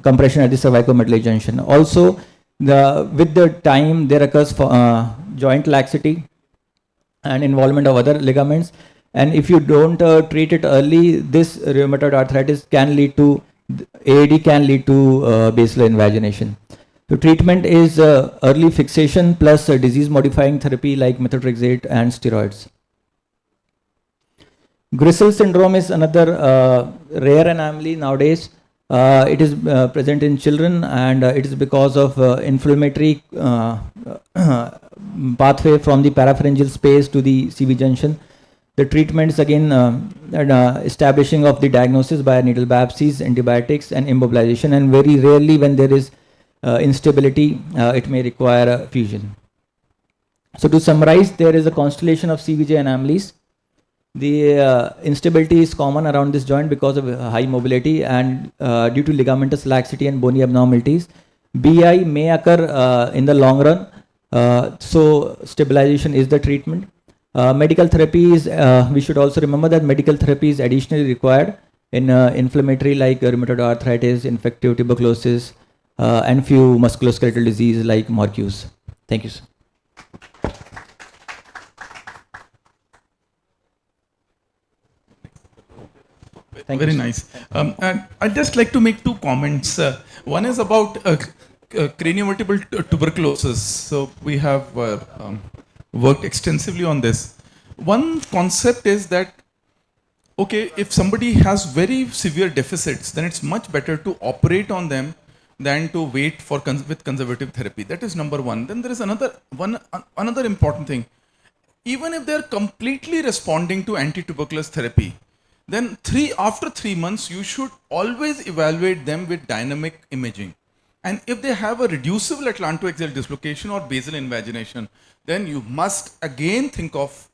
compression at the cervicomedullary junction. Also, with the time there occurs joint laxity and involvement of other ligaments. And if you don't treat it early, this rheumatoid arthritis can lead to, AAD can lead to basilar invagination. So treatment is early fixation plus disease modifying therapy like methotrexate and steroids. Grisel syndrome is another rare anomaly nowadays. It is present in children, and it is because of inflammatory pathway from the parapharyngeal space to the CV junction. The treatment is again establishing of the diagnosis by needle biopsies, antibiotics, and immobilization, and very rarely when there is instability, it may require a fusion. So to summarize, there is a constellation of CVJ anomalies. The instability is common around this joint because of high mobility and due to ligamentous laxity and bony abnormalities. BI may occur in the long run, so stabilization is the treatment. Medical therapy is, we should also remember that medical therapy is additionally required in inflammatory like rheumatoid arthritis, infective tuberculosis, and few musculoskeletal disease like Morque's. Thank you, sir. Very nice. And I'd just like to make two comments. One is about craniovertebral tuberculosis. So we have worked extensively on this. One concept is that, okay, if somebody has very severe deficits, then it's much better to operate on them than to wait for with conservative therapy. That is number one. Then there is another important thing. Even if they're completely responding to anti-tuberculous therapy, then after 3 months, you should always evaluate them with dynamic imaging. And if they have a reducible atlantoaxial dislocation or basal invagination, then you must again think of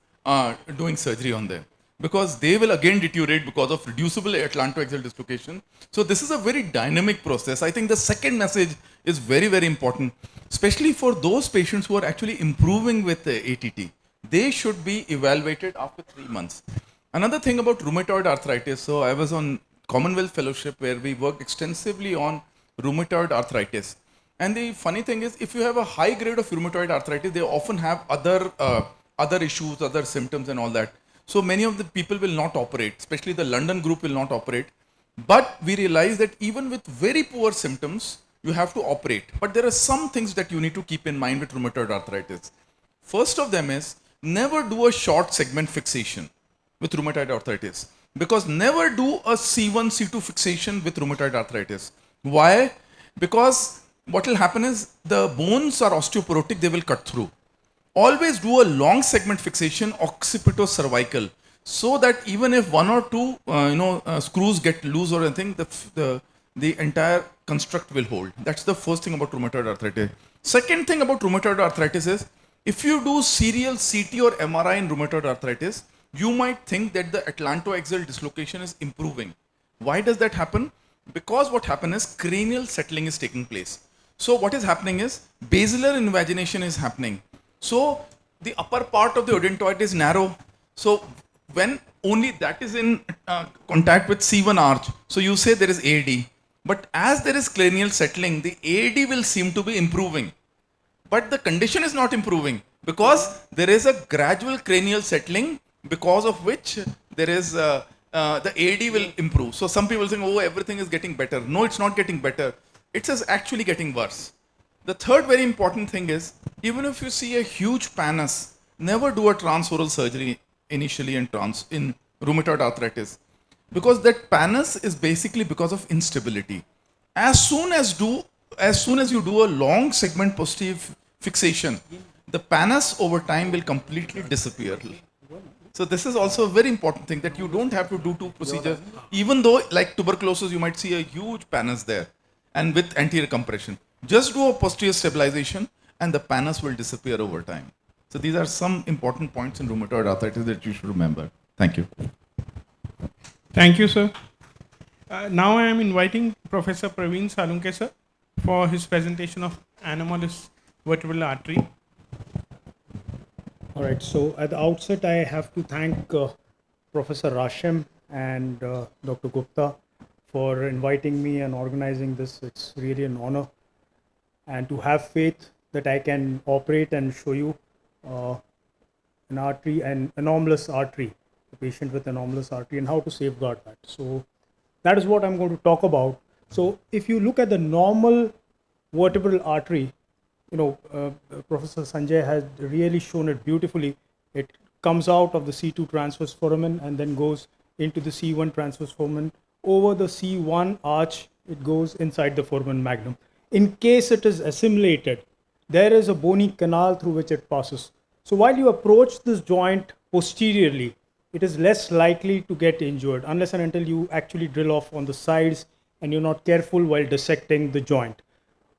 doing surgery on them. because they will again deteriorate because of reducible atlantoaxial dislocation. So this is a very dynamic process. I think the second message is very, very important, especially for those patients who are actually improving with the ATT. They should be evaluated after 3 months. Another thing about rheumatoid arthritis, so I was on Commonwealth Fellowship where we worked extensively on rheumatoid arthritis. And the funny thing is, if you have a high grade of rheumatoid arthritis, they often have other issues, other symptoms and all that. So many of the people will not operate, especially the London group will not operate. But we realize that even with very poor symptoms, you have to operate. But there are some things that you need to keep in mind with rheumatoid arthritis. First of them is, never do a short segment fixation with rheumatoid arthritis. Because never do a C1, C2 fixation with rheumatoid arthritis. Why? Because what will happen is the bones are osteoporotic, they will cut through. Always do a long segment fixation occipito-cervical, so that even if one or two screws get loose or anything, the entire construct will hold. That's the first thing about rheumatoid arthritis. Second thing about rheumatoid arthritis is, if you do serial CT or MRI in rheumatoid arthritis, you might think that the atlantoaxial dislocation is improving. Why does that happen? Because what happens is cranial settling is taking place. So what is happening is basilar invagination is happening. So the upper part of the odontoid is narrow. So when only that is in contact with C1 arch, so you say there is AD. But as there is cranial settling, the AD will seem to be improving. But the condition is not improving because there is a gradual cranial settling, because of which there is the AD will improve. So some people think, oh, everything is getting better. No, it's not getting better. It's actually getting worse. The third very important thing is, even if you see a huge pannus, never do a transoral surgery initially in rheumatoid arthritis. Because that pannus is basically because of instability. As soon as you do a long segment posterior fixation, the pannus over time will completely disappear. So this is also a very important thing, that you don't have to do two procedures, even though like tuberculosis, you might see a huge pannus there and with anterior compression. Just do a posterior stabilization and the pannus will disappear over time. So these are some important points in rheumatoid arthritis that you should remember. Thank you. Thank you, sir. Now I am inviting Professor Praveen Salunke, sir, for his presentation of anomalous vertebral artery. All right, so at the outset, I have to thank Professor Rashem and Dr. Gupta for inviting me and organizing this. It's really an honor. And to have faith that I can operate and show you an artery, an anomalous artery, a patient with anomalous artery, and how to safeguard that. So that is what I'm going to talk about. So if you look at the normal vertebral artery, Professor Sanjay has really shown it beautifully. It comes out of the C2 transverse foramen and then goes into the C1 transverse foramen. Over the C1 arch, it goes inside the foramen magnum. In case it is assimilated, there is a bony canal through which it passes. So while you approach this joint posteriorly, it is less likely to get injured unless and until you actually drill off on the sides and you're not careful while dissecting the joint.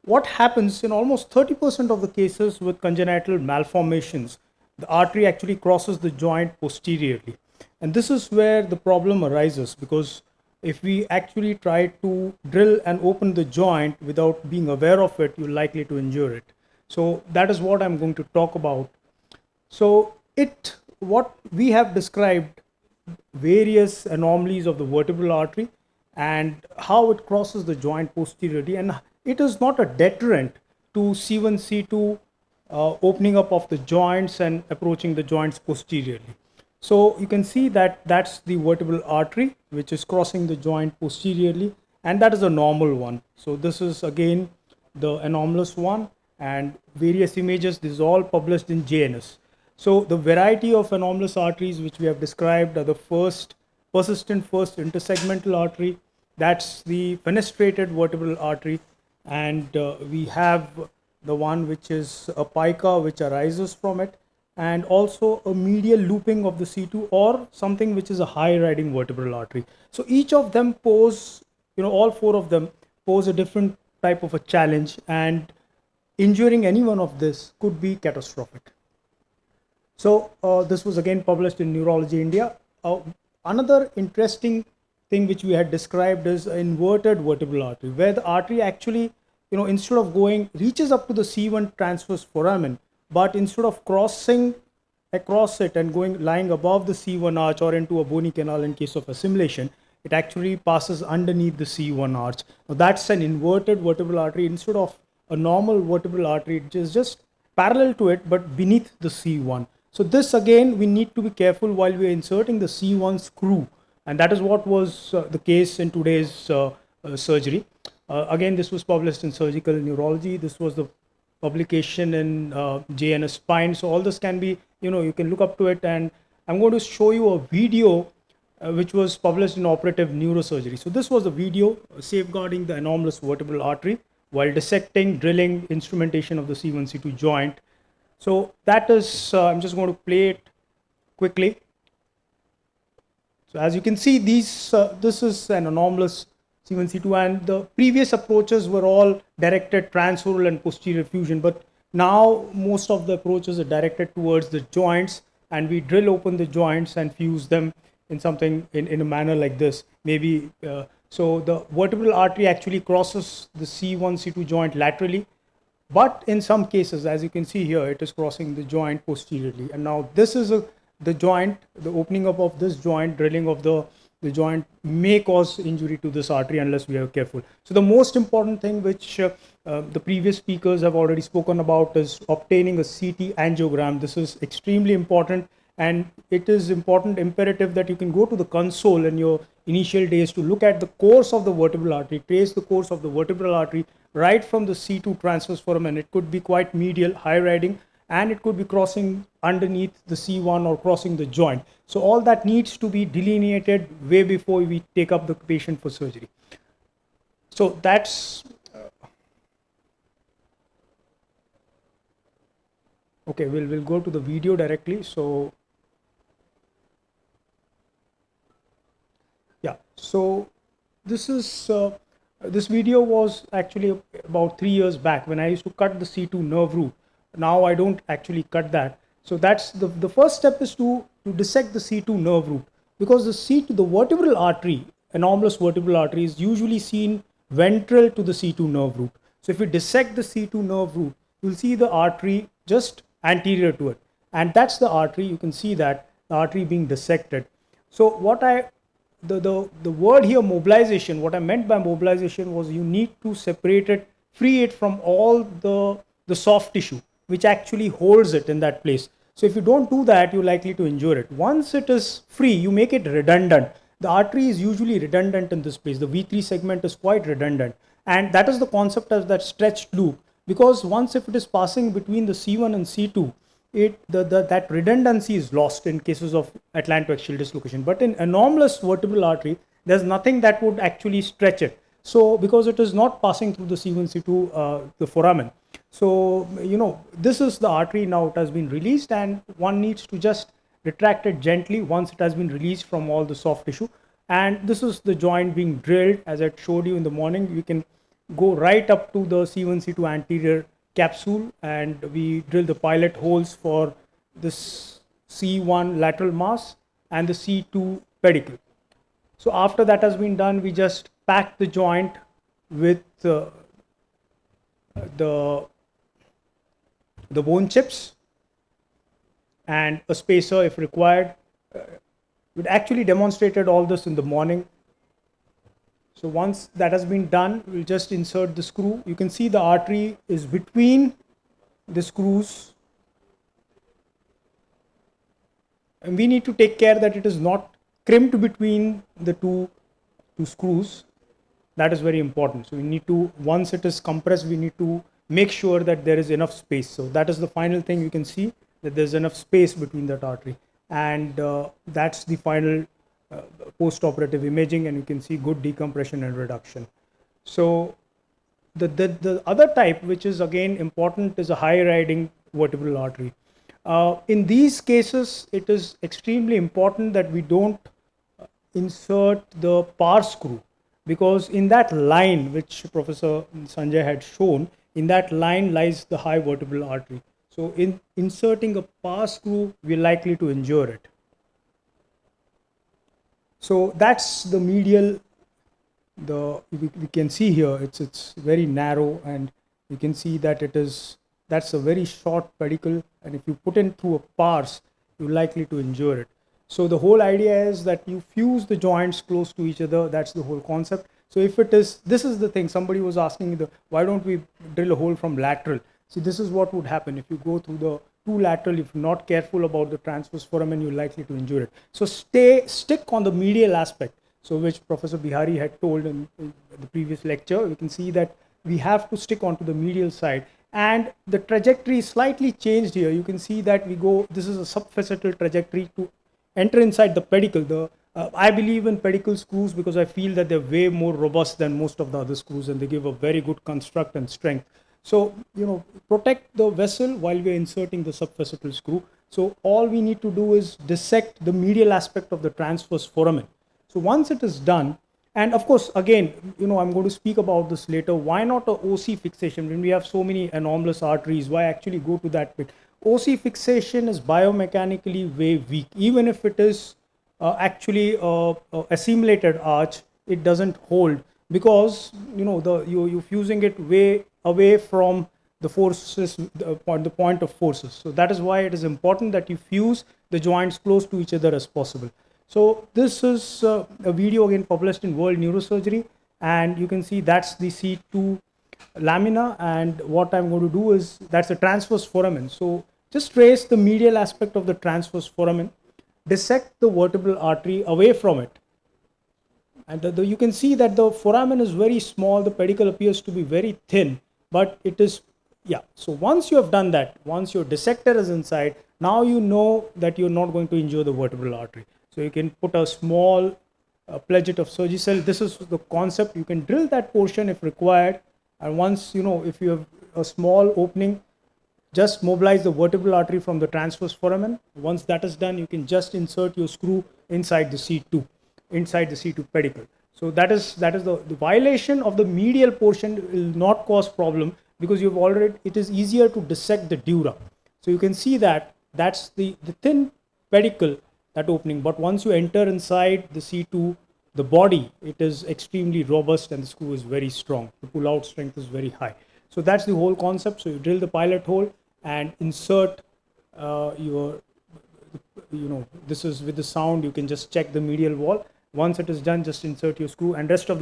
What happens in almost 30% of the cases with congenital malformations, the artery actually crosses the joint posteriorly. And this is where the problem arises, because if we actually try to drill and open the joint without being aware of it, you're likely to injure it. So that is what I'm going to talk about. So what we have described various anomalies of the vertebral artery and how it crosses the joint posteriorly, and it is not a deterrent to C1, C2 opening up of the joints and approaching the joints posteriorly. So you can see that that's the vertebral artery which is crossing the joint posteriorly, and that is a normal one. So this is again the anomalous one, and various images. This is all published in JNS. So the variety of anomalous arteries which we have described are the persistent first intersegmental artery. That's the fenestrated vertebral artery. And we have the one which is a pica which arises from it, and also a medial looping of the C2, or something which is a high riding vertebral artery. So each of them pose, all four of them pose a different type of a challenge, and injuring any one of this could be catastrophic. So this was again published in Neurology India. another interesting thing which we had described is inverted vertebral artery, where the artery actually, instead of going, reaches up to the C1 transverse foramen, but instead of crossing across it and lying above the C1 arch or into a bony canal in case of assimilation, it actually passes underneath the C1 arch. Now that's an inverted vertebral artery. Instead of a normal vertebral artery, it is just parallel to it but beneath the C1. So this again, we need to be careful while we are inserting the C1 screw, and that is what was the case in today's surgery. Again, this was published in Surgical Neurology. This was the publication in JNS Spine. So all this can be, you can look up to it, and I'm going to show you a video which was published in Operative Neurosurgery. So this was a video safeguarding the anomalous vertebral artery while dissecting, drilling, instrumentation of the C1, C2 joint. So that is, I'm just going to play it quickly. So as you can see, this is an anomalous C1, C2, and the previous approaches were all directed transoral and posterior fusion, but now most of the approaches are directed towards the joints, and we drill open the joints and fuse them in something in a manner like this. Maybe so the vertebral artery actually crosses the C1, C2 joint laterally, but in some cases, as you can see here, it is crossing the joint posteriorly. And now this is the joint, the opening up of this joint, drilling of the joint may cause injury to this artery unless we are careful. So the most important thing which the previous speakers have already spoken about is obtaining a CT angiogram. This is extremely important, and it is imperative that you can go to the console in your initial days to look at the course of the vertebral artery, trace the course of the vertebral artery right from the C2 transverse foramen. It could be quite medial, high riding, and it could be crossing underneath the C1 or crossing the joint. So all that needs to be delineated way before we take up the patient for surgery. So that's okay. We'll go to the video directly. So yeah, so this is this video was actually about 3 years back when I used to cut the C2 nerve root. Now I don't actually cut that. So that's the first step is to dissect the C2 nerve root, because the vertebral artery, anomalous vertebral artery, is usually seen ventral to the C2 nerve root. So if we dissect the C2 nerve root, you'll see the artery just anterior to it, and that's the artery. You can see that the artery being dissected. So what the word here, mobilization, what I meant by mobilization was you need to separate it, free it from all the soft tissue which actually holds it in that place. So if you don't do that, you're likely to injure it. Once it is free, you make it redundant. The artery is usually redundant in this place. The V3 segment is quite redundant, and that is the concept of that stretched loop, because once if it is passing between the C1 and C2, that redundancy is lost in cases of atlantoaxial dislocation. But in anomalous vertebral artery, there's nothing that would actually stretch it. So because it is not passing through the C1, C2, the foramen. So, this is the artery. Now it has been released, and one needs to just retract it gently once it has been released from all the soft tissue. And this is the joint being drilled. As I showed you in the morning, you can go right up to the C1, C2 anterior capsule, and we drill the pilot holes for this C1 lateral mass and the C2 pedicle. So after that has been done, we just pack the joint with the bone chips and a spacer if required. We actually demonstrated all this in the morning. So once that has been done, we'll just insert the screw. You can see the artery is between the screws, and we need to take care that it is not crimped between the two screws. That is very important. So we need to, once it is compressed, we need to make sure that there is enough space. So that is the final thing. You can see that there's enough space between that artery, and that's the final post-operative imaging, and you can see good decompression and reduction. So the other type, which is again important, is a high riding vertebral artery. In these cases, it is extremely important that we don't insert the par screw, because in that line which Professor Sanjay had shown, in that line lies the high vertebral artery. So in inserting a par screw, we're likely to injure it. So that's the medial. We can see here it's very narrow, and you can see that that's a very short pedicle, and if you put in through a parse, you're likely to injure it. So the whole idea is that you fuse the joints close to each other. That's the whole concept. So if it is, this is the thing, somebody was asking why don't we drill a hole from lateral? See, this is what would happen if you go through the two lateral. If you're not careful about the transverse foramen, you're likely to injure it. So stick on the medial aspect. So which Professor Bihari had told in the previous lecture. We can see that we have to stick onto the medial side, and the trajectory is slightly changed here. You can see that this is a subfacetal trajectory to enter inside the pedicle. I believe in pedicle screws because I feel that they're way more robust than most of the other screws, and they give a very good construct and strength. So, protect the vessel while we're inserting the subfacetal screw. So all we need to do is dissect the medial aspect of the transverse foramen. So once it is done, and of course, again, I'm going to speak about this later. Why not a OC fixation when we have so many anomalous arteries? Why actually go to that bit? OC fixation is biomechanically way weak. Even if it is actually a assimilated arch, it doesn't hold because you're fusing it way away from the forces, the point of forces. So that is why it is important that you fuse the joints close to each other as possible. So this is a video again published in World Neurosurgery, and you can see that's the C2 lamina, and what I'm going to do is that's a transverse foramen. So just trace the medial aspect of the transverse foramen, dissect the vertebral artery away from it, and you can see that the foramen is very small, the pedicle appears to be very thin, but it is, so once you have done that, once your dissector is inside, now you know that you're not going to injure the vertebral artery. So you can put a small pledget of Surgicel. This is the concept. You can drill that portion if required, and once if you have a small opening, just mobilize the vertebral artery from the transverse foramen. Once that is done, you can just insert your screw inside the C2, inside the C2 pedicle. So that is the violation of the medial portion will not cause problem because you've already, it is easier to dissect the dura. So you can see that that's the thin pedicle, that opening, but once you enter inside the C2, the body, it is extremely robust and the screw is very strong. The pull out strength is very high. So that's the whole concept. So you drill the pilot hole and insert this is with the sound, you can just check the medial wall. Once it is done, just insert your screw, and rest of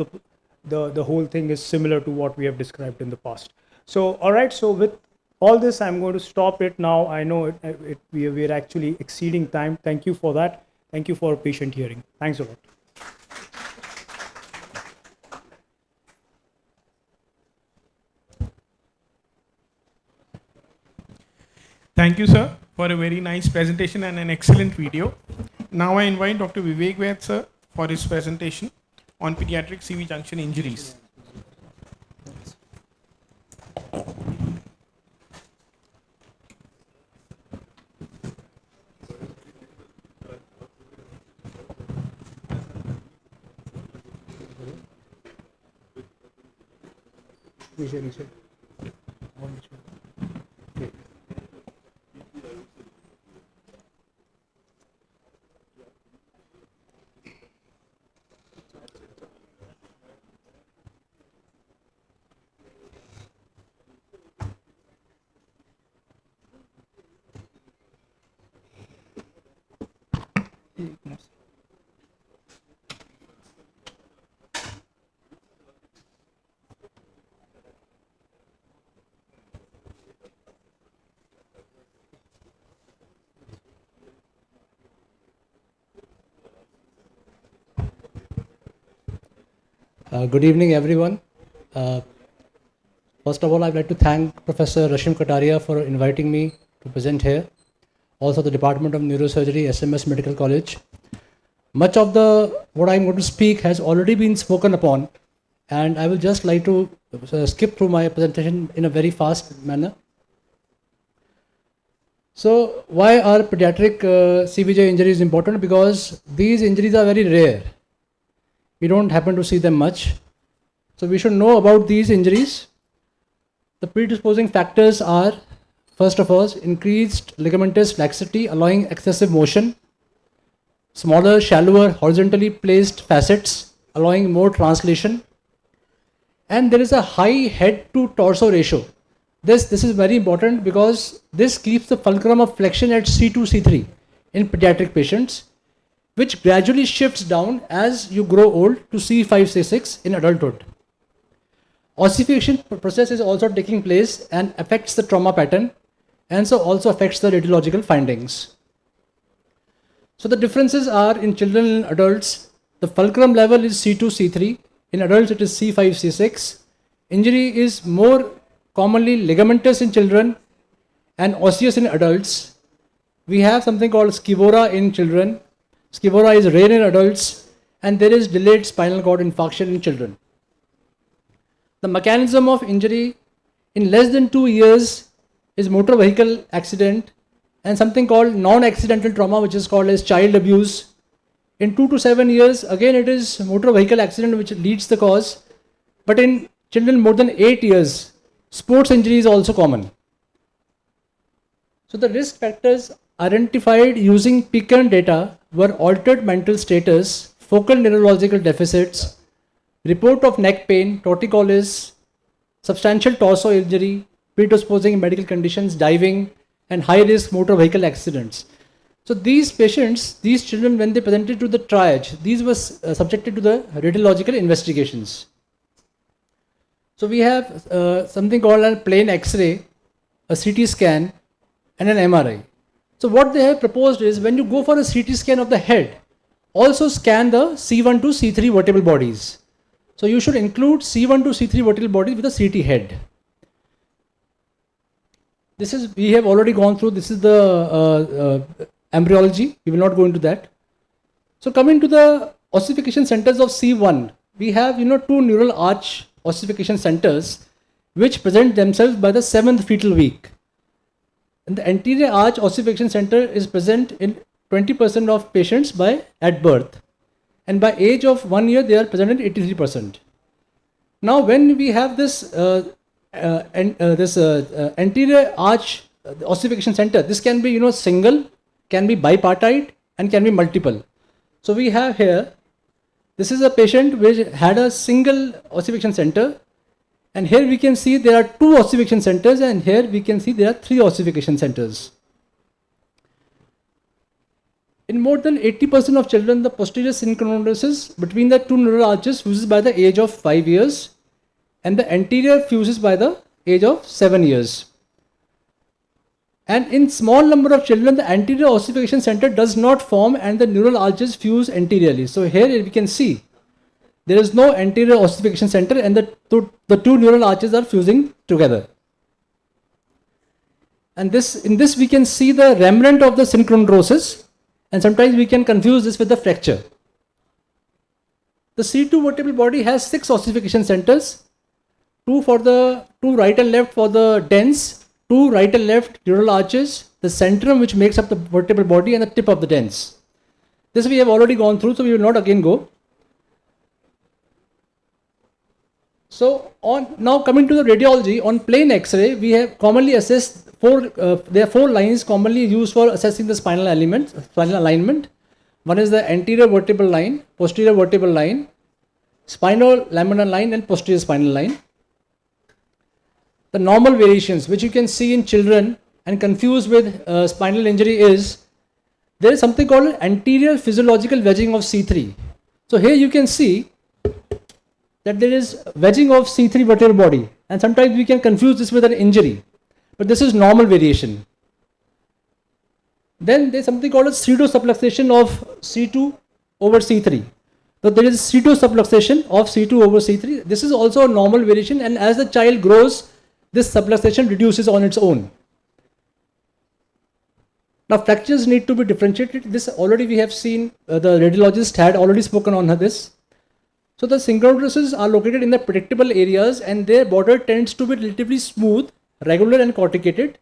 the whole thing is similar to what we have described in the past. So all right, so with all this, I'm going to stop it now. I know we're actually exceeding time. Thank you for that. Thank you for patient hearing. Thanks a lot. Thank you, sir, for a very nice presentation and an excellent video. Now I invite Dr. Vivek Vaid, sir, for his presentation on pediatric CV junction injuries. Good evening, everyone. First of all, I'd like to thank Professor Rashim Kataria for inviting me to present here. Also, the Department of Neurosurgery, SMS Medical College. Much of what I'm going to speak has already been spoken upon, and I will just like to skip through my presentation in a very fast manner. So, why are pediatric CVJ injuries important? Because these injuries are very rare. We don't happen to see them much. So we should know about these injuries. The predisposing factors are, first of all, increased ligamentous laxity allowing excessive motion. smaller, shallower, horizontally placed facets, allowing more translation. And there is a high head to torso ratio. This is very important because this keeps the fulcrum of flexion at C2, C3 in pediatric patients, which gradually shifts down as you grow old to C5, C6 in adulthood. Ossification process is also taking place and affects the trauma pattern, and so also affects the radiological findings. So the differences are in children and adults. The fulcrum level is C2, C3. In adults, it is C5, C6. Injury is more commonly ligamentous in children and osseous in adults. We have something called scivora in children. Scivora is rare in adults, and there is delayed spinal cord infarction in children. The mechanism of injury in less than 2 years is motor vehicle accident and something called non-accidental trauma, which is called as child abuse. In 2 to 7 years, again it is motor vehicle accident which leads the cause. But in children more than 8 years, sports injury is also common. So the risk factors identified using PICAN data were altered mental status, focal neurological deficits, report of neck pain, torticollis, substantial torso injury, predisposing medical conditions, diving, and high-risk motor vehicle accidents. So these patients, these children, when they presented to the triage, these were subjected to the radiological investigations. So we have something called a plain X-ray, a CT scan, and an MRI. So what they have proposed is when you go for a CT scan of the head, also scan the C1 to C3 vertebral bodies. So you should include C1 to C3 vertebral bodies with a CT head. This is, we have already gone through, this is the embryology, we will not go into that. So coming to the ossification centers of C1, we have, two neural arch ossification centers which present themselves by the 7th fetal week. And the anterior arch ossification center is present in 20% of patients at birth. And by age of 1 year, they are present in 83%. Now, when we have this anterior arch ossification center, this can be single, can be bipartite, and can be multiple. So we have here, this is a patient which had a single ossification center, and here we can see there are 2 ossification centers, and here we can see there are 3 ossification centers. In more than 80% of children, the posterior synchronosis between the 2 neural arches fuses by the age of 5 years, and the anterior fuses by the age of 7 years. And in small number of children, the anterior ossification center does not form and the neural arches fuse anteriorly. So here we can see there is no anterior ossification center and the two neural arches are fusing together. And in this we can see the remnant of the synchronodrosis, and sometimes we can confuse this with the fracture. The C2 vertebral body has 6 ossification centers, 2 right and left for the dens, 2 right and left neural arches, the centrum which makes up the vertebral body, and the tip of the dens. This we have already gone through, so we will not again go. So now coming to the radiology, on plain X-ray, we have commonly assessed there are 4 lines commonly used for assessing the spinal alignment. One is the anterior vertebral line, posterior vertebral line, spinal laminar line, and posterior spinal line. The normal variations which you can see in children and confuse with spinal injury is there is something called anterior physiological wedging of C3. So here you can see that there is wedging of C3 vertebral body, and sometimes we can confuse this with an injury, but this is normal variation. Then there is something called a pseudo-subluxation of C2 over C3. So there is pseudo-subluxation of C2 over C3. This is also a normal variation, and as the child grows, this subluxation reduces on its own. Now fractures need to be differentiated. This already we have seen, the radiologist had already spoken on this. So the synchronodroses are located in the predictable areas and their border tends to be relatively smooth, regular and corticated,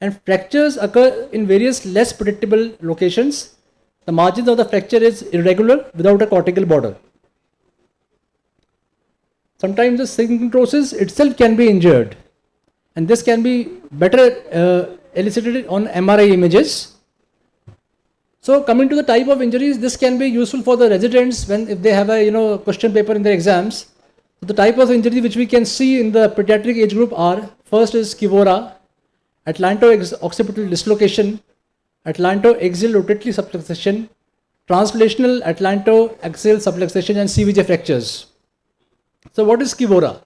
and fractures occur in various less predictable locations. The margins of the fracture is irregular without a cortical border. Sometimes the synchronodrosis itself can be injured, and this can be better elicited on MRI images. So coming to the type of injuries, this can be useful for the residents when if they have a question paper in their exams. So the type of injury which we can see in the pediatric age group are, first is Skivora, atlanto-occipital dislocation, atlanto-axial rotatory subluxation, translational atlanto-axial subluxation, and CVJ fractures. So what is Skivora?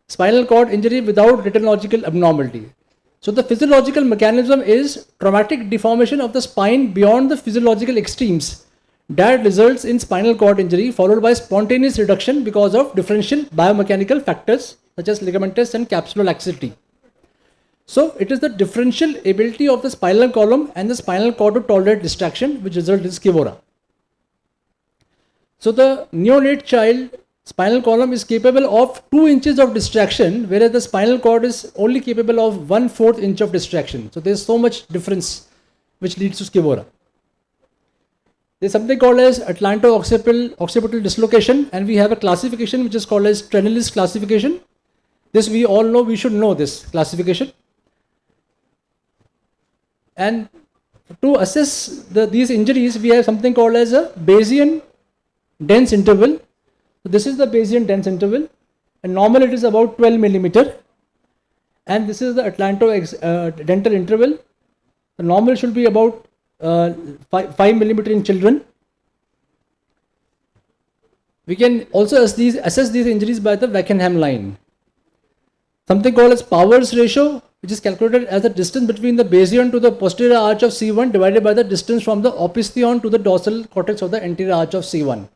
Spinal cord injury without retinological abnormality. So the physiological mechanism is traumatic deformation of the spine beyond the physiological extremes that results in spinal cord injury followed by spontaneous reduction because of differential biomechanical factors such as ligamentous and capsular laxity. So it is the differential ability of the spinal column and the spinal cord to tolerate distraction which results in Skivora. So the neonate child spinal column is capable of 2 inches of distraction, whereas the spinal cord is only capable of 1/4 inch of distraction. So there is so much difference which leads to Skivora. There is something called as atlanto-occipital dislocation, and we have a classification which is called as Trenelis classification. This we all know, we should know this classification. And to assess these injuries, we have something called as a Bayesian dense interval. So this is the Bayesian dense interval, and normal it is about 12 millimeter, and this is the atlanto-dental interval. The normal should be about 5 millimeter in children. We can also assess these injuries by the Wackenham line. Something called as Powers ratio, which is calculated as the distance between the Bayesian to the posterior arch of C1 divided by the distance from the opistheon to the dorsal cortex of the anterior arch of C1.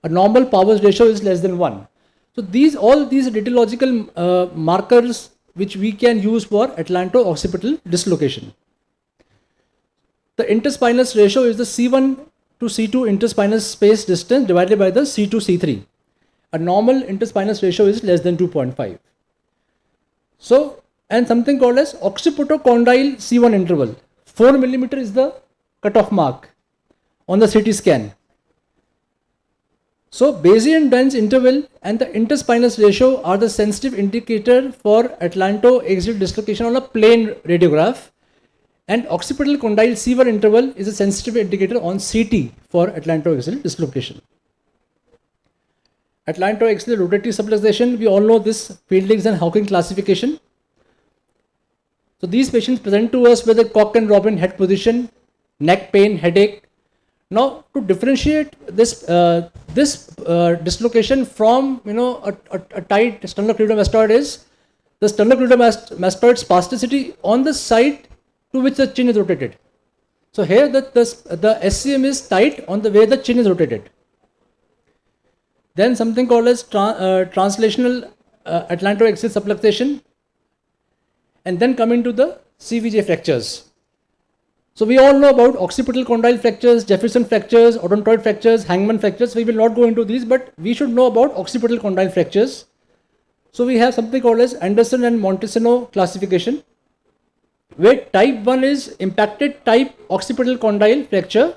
A normal Powers ratio is less than 1. So all these radiological markers which we can use for atlanto-occipital dislocation. The interspinous ratio is the C1 to C2 interspinous space distance divided by the C2 C3. A normal interspinous ratio is less than 2.5. So, and something called as occipitocondyle C1 interval. 4 millimeter is the cutoff mark on the CT scan. So Bayesian dense interval and the interspinous ratio are the sensitive indicator for atlanto-axial dislocation on a plane radiograph, and occipital condyle C1 interval is a sensitive indicator on CT for atlanto-axial dislocation. Atlanto-axial rotatory subluxation, we all know this Fielding's and Hawking classification. So these patients present to us with a cock and robin head position, neck pain, headache. Now, to differentiate this dislocation from a tight sternocleidomastoid is the sternocleidomastoid spasticity on the side to which the chin is rotated. So here the SCM is tight on the way the chin is rotated. Then something called as translational atlanto-axial subluxation, and then coming to the CVJ fractures. So we all know about occipital condyle fractures, Jefferson fractures, odontoid fractures, Hangman fractures. We will not go into these, but we should know about occipital condyle fractures. So we have something called as Anderson and Montesino classification, where type 1 is impacted type occipital condyle fracture.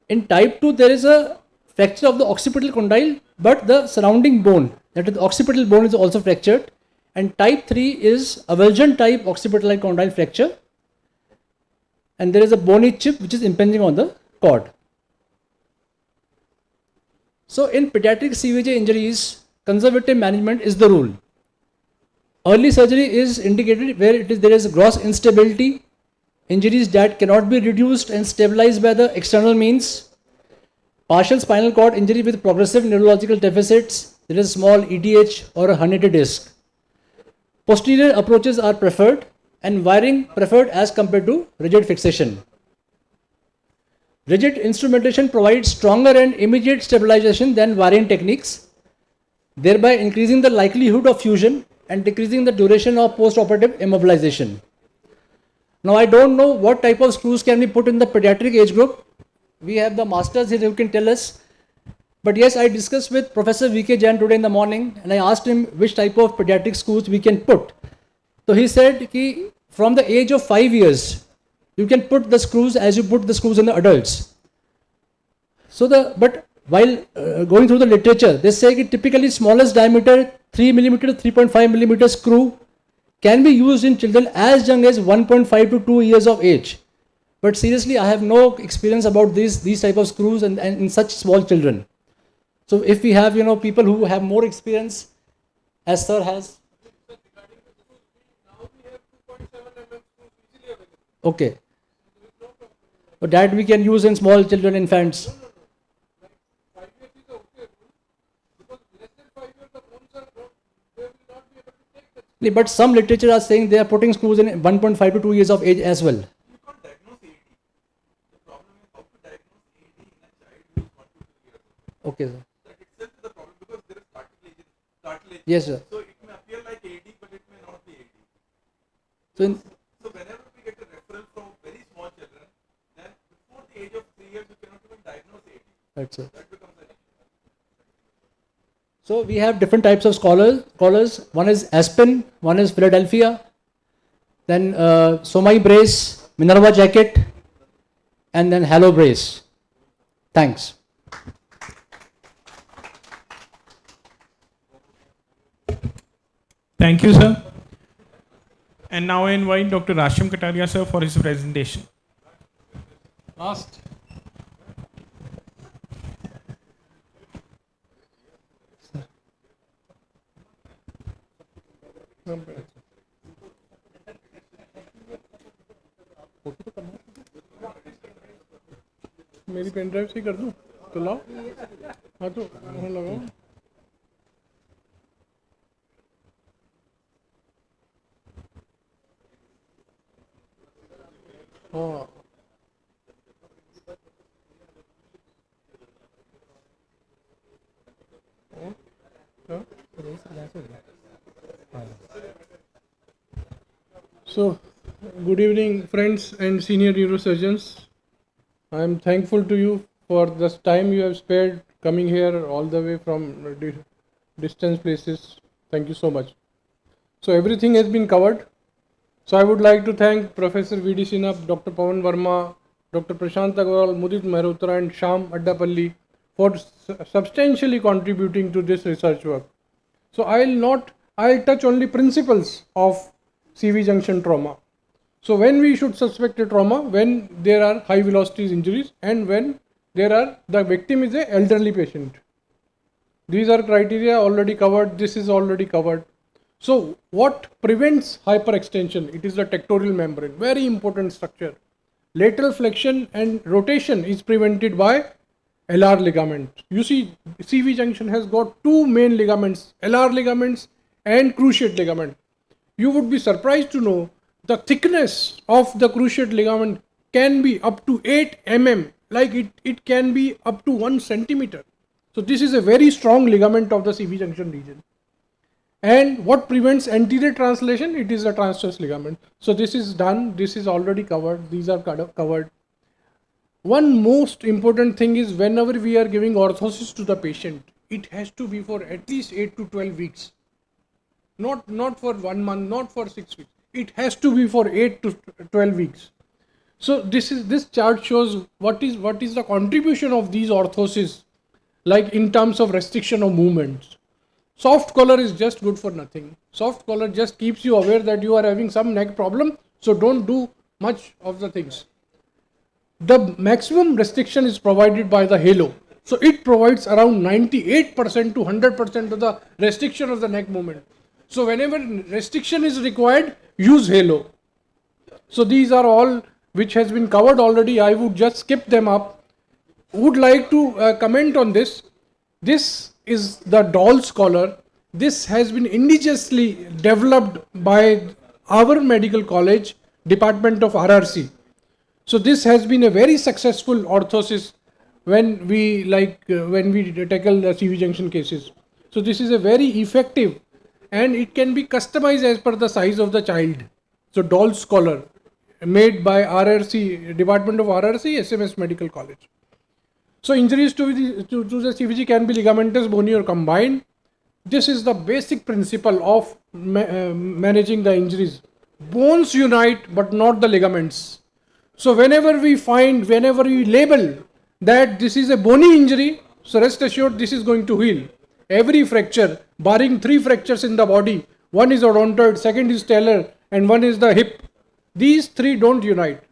In type 2, there is a fracture of the occipital condyle, but the surrounding bone, that is the occipital bone, is also fractured. And type 3 is avulsion type occipital condyle fracture, and there is a bony chip which is impinging on the cord. So in pediatric CVJ injuries, conservative management is the rule. Early surgery is indicated where there is gross instability, injuries that cannot be reduced and stabilized by the external means, partial spinal cord injury with progressive neurological deficits, there is small EDH or a herniated disc. Posterior approaches are preferred and wiring preferred as compared to rigid fixation. Rigid instrumentation provides stronger and immediate stabilization than wiring techniques, thereby increasing the likelihood of fusion and decreasing the duration of post-operative immobilization. Now I don't know what type of screws can be put in the pediatric age group. We have the masters here who can tell us. But yes, I discussed with Professor V.K. Jain today in the morning, and I asked him which type of pediatric screws we can put. So he said that from the age of 5 years, you can put the screws as you put the screws in the adults. But while going through the literature, they say that typically smallest diameter 3 mm to 3.5 mm screw can be used in children as young as 1.5 to 2 years of age. But seriously, I have no experience about these type of screws and in such small children. So if we have, people who have more experience, as sir has. Okay. But that we can use in small children, infants. But some literature are saying they are putting screws in 1.5 to 2 years of age as well. Okay, sir. Yes, sir. So it may appear like AD, but it may not be AD. So whenever we get a referral from very small children, then before the age of 3 years, we cannot even diagnose AD. Right, sir. That becomes an issue. So we have different types of collars. One is Aspen, one is Philadelphia, then Somai brace, Minerva jacket, and then Halo brace. Thanks. Thank you, sir. And now I invite Dr. Rashim Kataria, sir, for his presentation. Last. मेरी pen drive से कर दूं तो लाओ हाँ तो लगाओ हाँ So, good evening, friends and senior neurosurgeons. I am thankful to you for the time you have spared coming here all the way from distant places. Thank you so much. So, everything has been covered. So, I would like to thank Professor V.D. Sinha, Dr. Pawan Verma, Dr. Prashant Agarwal, Mudit Mehrotra and Shyam Addapalli for substantially contributing to this research work. So, I'll touch only principles of CV junction trauma. So when we should suspect a trauma, when there are high velocity injuries and when the victim is an elderly patient. These are criteria already covered, this is already covered. So what prevents hyperextension? It is the tectorial membrane, very important structure. Lateral flexion and rotation is prevented by LR ligament. You see, CV junction has got two main ligaments, LR ligaments and cruciate ligament. You would be surprised to know the thickness of the cruciate ligament can be up to 8 mm, like it can be up to 1 centimeter. So this is a very strong ligament of the CV junction region. And what prevents anterior translation? It is the transverse ligament. So this is done, this is already covered, these are covered. One most important thing is whenever we are giving orthosis to the patient, it has to be for at least 8 to 12 weeks. Not for 1 month, not for 6 weeks. It has to be for 8 to 12 weeks. So this chart shows what is the contribution of these orthoses, like in terms of restriction of movements. Soft collar is just good for nothing. Soft collar just keeps you aware that you are having some neck problem, so don't do much of the things. The maximum restriction is provided by the halo. So it provides around 98% to 100% of the restriction of the neck movement. So whenever restriction is required, use halo. So these are all which has been covered already. I would just skip them up. Would like to comment on this. This is the doll's collar. This has been indigenously developed by our medical college, Department of RRC. So this has been a very successful orthosis when we tackle the CV junction cases. So this is a very effective, and it can be customized as per the size of the child. So doll's collar made by RRC, Department of RRC, SMS Medical College. So injuries to the CVG can be ligamentous, bony or combined. This is the basic principle of managing the injuries. Bones unite but not the ligaments. So whenever we label that this is a bony injury, so rest assured this is going to heal. Every fracture, barring 3 fractures in the body, one is odontoid, second is talar, and one is the hip. These 3 don't unite.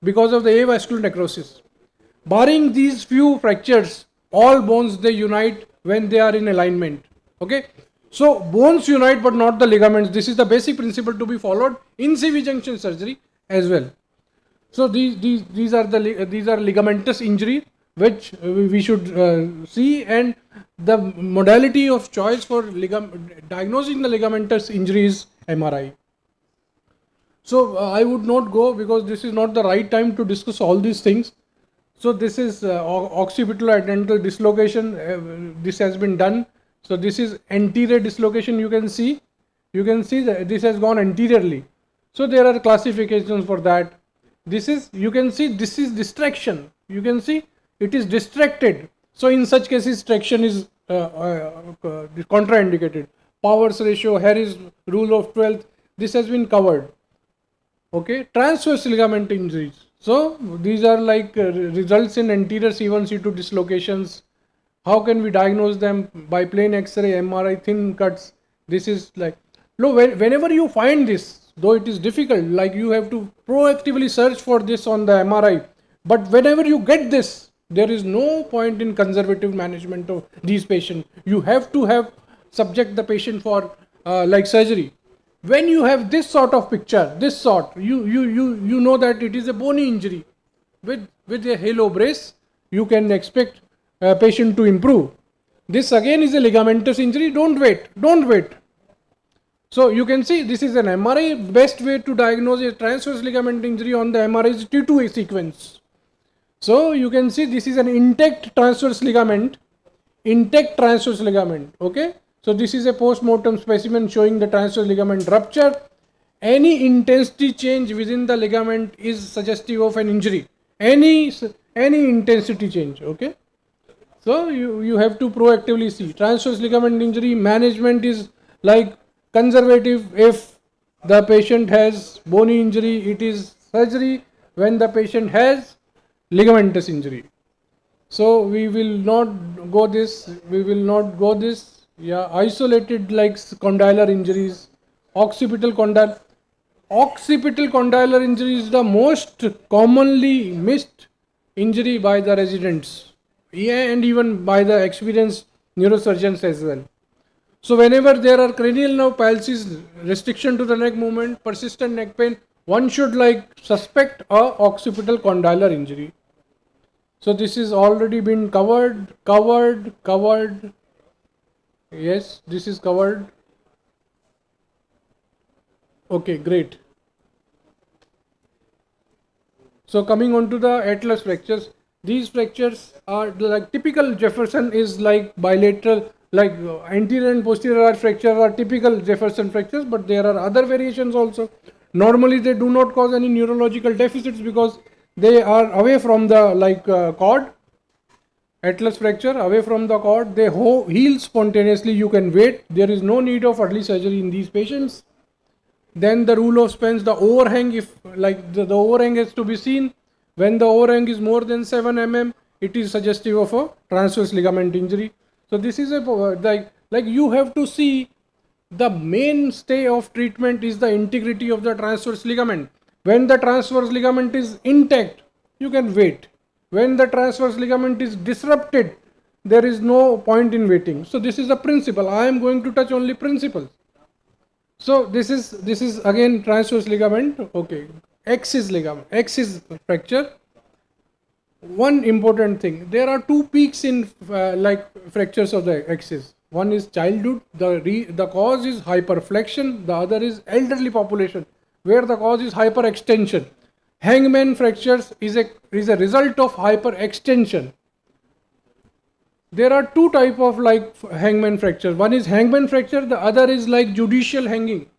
because of the avascular necrosis. Barring these few fractures, all bones they unite when they are in alignment. Okay, so bones unite but not the ligaments. This is the basic principle to be followed in CV junction surgery as well. So these are ligamentous injury which we should see, and the modality of choice for diagnosing the ligamentous injury is MRI. So I would not go because this is not the right time to discuss all these things. So this is occipitalo-addental dislocation. This has been done. So this is anterior dislocation. You can see that this has gone anteriorly. So there are classifications for that. You can see this is distraction. You can see it is distracted. So in such cases, traction is contraindicated. Powers ratio, Harris rule of 12th. This has been covered. Okay, transverse ligament injuries. So these are like results in anterior C1, C2 dislocations. How can we diagnose them? By plain X-ray, MRI, thin cuts. This is like, no, whenever you find this, though it is difficult, like you have to proactively search for this on the MRI. But whenever you get this, there is no point in conservative management of these patients. You have to subject the patient for like surgery. When you have this sort of picture, you know that it is a bony injury. With a halo brace, you can expect a patient to improve. This again is a ligamentous injury. Don't wait. So you can see this is an MRI. Best way to diagnose a transverse ligament injury on the MRI is T2 sequence. So you can see this is an intact transverse ligament. Okay. So this is a post-mortem specimen showing the transverse ligament rupture. Any intensity change within the ligament is suggestive of an injury. Any intensity change. Okay. So you have to proactively see. Transverse ligament injury management is like conservative. If the patient has bony injury, it is surgery. When the patient has ligamentous injury. So we will not go this. Yeah, isolated like condylar injuries, occipital condylar injury is the most commonly missed injury by the residents, and even by the experienced neurosurgeons as well. So whenever there are cranial nerve palsies, restriction to the neck movement, persistent neck pain, one should like suspect a occipital condylar injury. So this is already been covered. Yes, this is covered. Okay, great. So coming on to the atlas fractures, these fractures are like typical Jefferson is like bilateral, like anterior and posterior arch fractures are typical Jefferson fractures, but there are other variations also. Normally they do not cause any neurological deficits because they are away from the cord. Atlas fracture away from the cord, they heal spontaneously. You can wait. There is no need of early surgery in these patients. Then the rule of Spence, the overhang, if like the overhang has to be seen. When the overhang is more than 7 mm, it is suggestive of a transverse ligament injury. So this is a like you have to see the mainstay of treatment is the integrity of the transverse ligament. When the transverse ligament is intact, you can wait. When the transverse ligament is disrupted, there is no point in waiting. So this is a principle. I am going to touch only principles. So this is again transverse ligament. Okay, axis ligament, axis fracture. One important thing: there are two peaks in like fractures of the axis. One is childhood. The cause is hyperflexion. The other is elderly population, where the cause is hyperextension. Hangman fractures is a result of hyperextension. There are two types of like hangman fractures. One is hangman fracture, the other is like judicial hanging.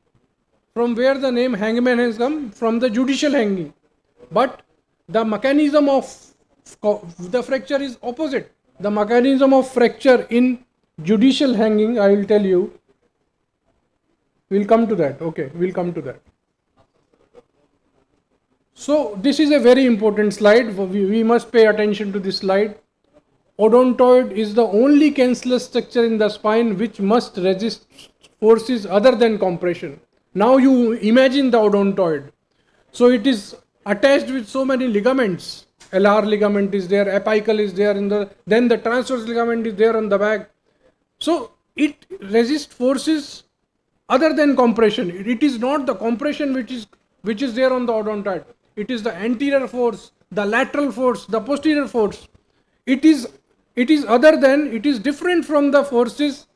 From where the name hangman has come? From the judicial hanging. But the mechanism of the fracture is opposite. The mechanism of fracture in judicial hanging, I will tell you. We'll come to that. Okay, we'll come to that. So this is a very important slide. We must pay attention to this slide. Odontoid is the only cancellous structure in the spine which must resist forces other than compression. Now you imagine the odontoid. So it is attached with so many ligaments. LR ligament is there, apical is there, then the transverse ligament is there on the back. So it resists forces other than compression. It is not the compression which is there on the odontoid. It is the anterior force, the lateral force, the posterior force. It is different from the forces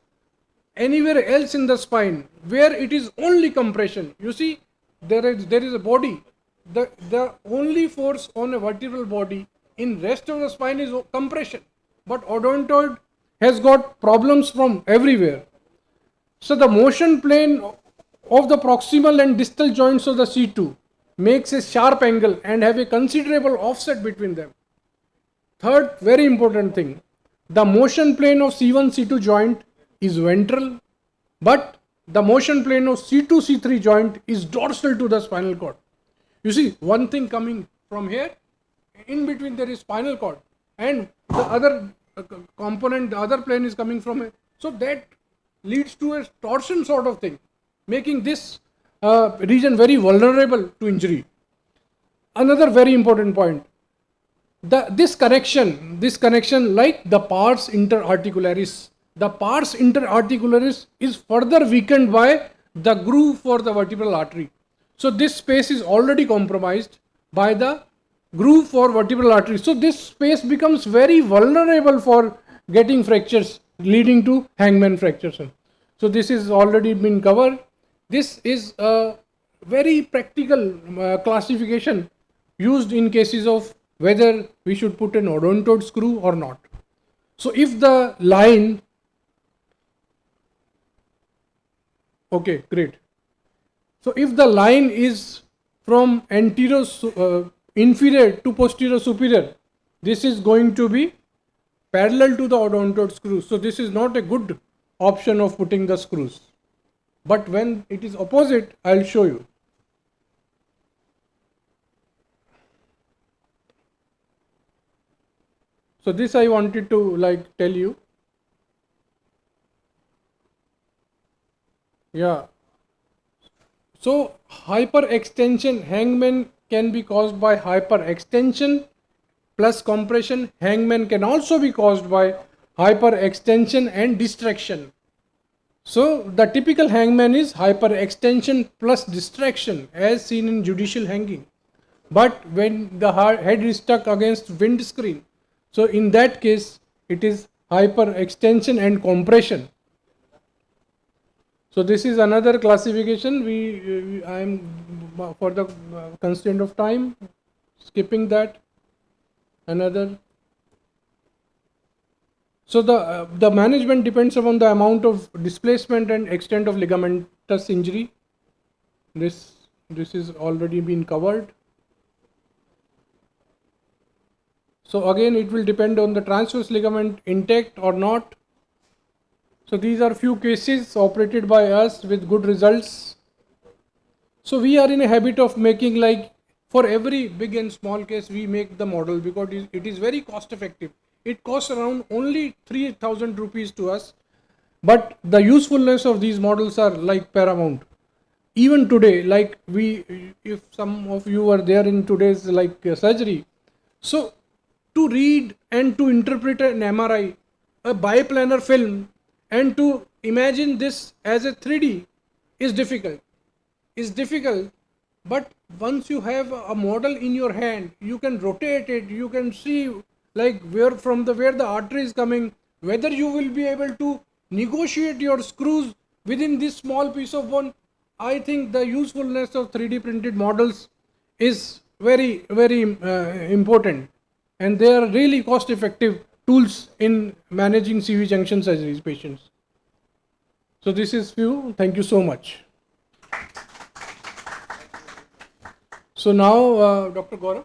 anywhere else in the spine where it is only compression. You see, there is a body. The only force on a vertebral body in rest of the spine is compression. But odontoid has got problems from everywhere. So the motion plane of the proximal and distal joints of the C2 makes a sharp angle and have a considerable offset between them. Third very important thing, the motion plane of C1 C2 joint is ventral, but the motion plane of C2 C3 joint is dorsal to the spinal cord. You see, one thing coming from here, in between there is spinal cord, and the other component, the other plane is coming from here. So that leads to a torsion sort of thing, making this region very vulnerable to injury. Another very important point, this connection like the pars interarticularis, the pars interarticularis is further weakened by the groove for the vertebral artery. So this space is already compromised by the groove for vertebral artery. So this space becomes very vulnerable for getting fractures, leading to hangman fractures. So this is already been covered. This is a very practical classification used in cases of whether we should put an odontoid screw or not. So if the line, okay, great. So if the line is from inferior to posterior superior, this is going to be parallel to the odontoid screw. So this is not a good option of putting the screws. But when it is opposite, I'll show you. So this I wanted to tell you. Yeah. So hyperextension hangman can be caused by hyperextension plus compression. Hangman can also be caused by hyperextension and distraction. So the typical hangman is hyperextension plus distraction as seen in judicial hanging. But when the head is stuck against windscreen, so in that case it is hyperextension and compression. So this is another classification. I am for the constraint of time skipping that. Another. So the management depends upon the amount of displacement and extent of ligamentous injury. This is already been covered. So again, it will depend on the transverse ligament intact or not. So these are few cases operated by us with good results. So we are in a habit of making, like for every big and small case we make the model because it is very cost effective. It costs around only 3,000 rupees to us, but the usefulness of these models are like paramount. Even today, like if some of you were there in today's surgery, so to read and to interpret an MRI, a biplanar film, and to imagine this as a 3D is difficult. But once you have a model in your hand, you can rotate it, you can see where the artery is coming, whether you will be able to negotiate your screws within this small piece of bone. I think the usefulness of 3D printed models is very, very important, and they are really cost effective tools in managing CV junction surgeries patients. So this is few. Thank you so much. So now Dr. Gaurav.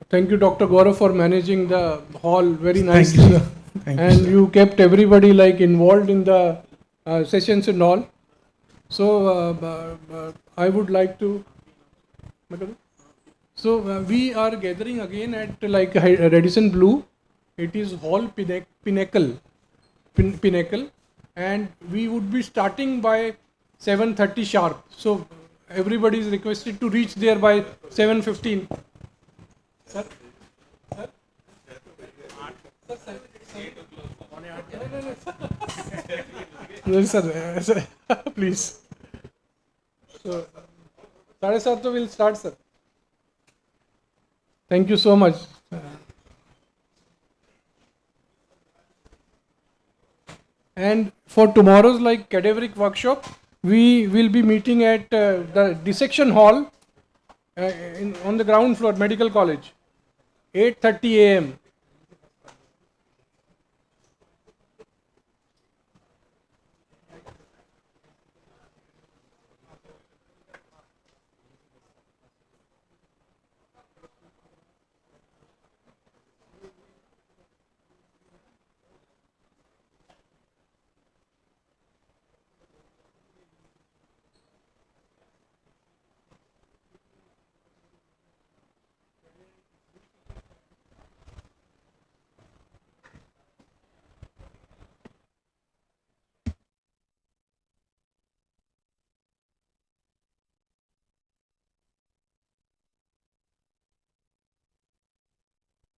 Thank you, Dr. Gaurav, for managing the hall very nicely. Thank you, sir. Thank and you, you kept everybody involved in the sessions and all. So I would like to. So we are gathering again at Radisson Blue. It is Hall Pinnacle, and we would be starting by 7:30 sharp. So everybody is requested to reach there by 7:15. Sir? No, sir, please. So, 7:30 will start, sir. Thank you so much. And for tomorrow's cadaveric workshop, we will be meeting at the dissection hall on the ground floor, Medical College, 8:30 a.m.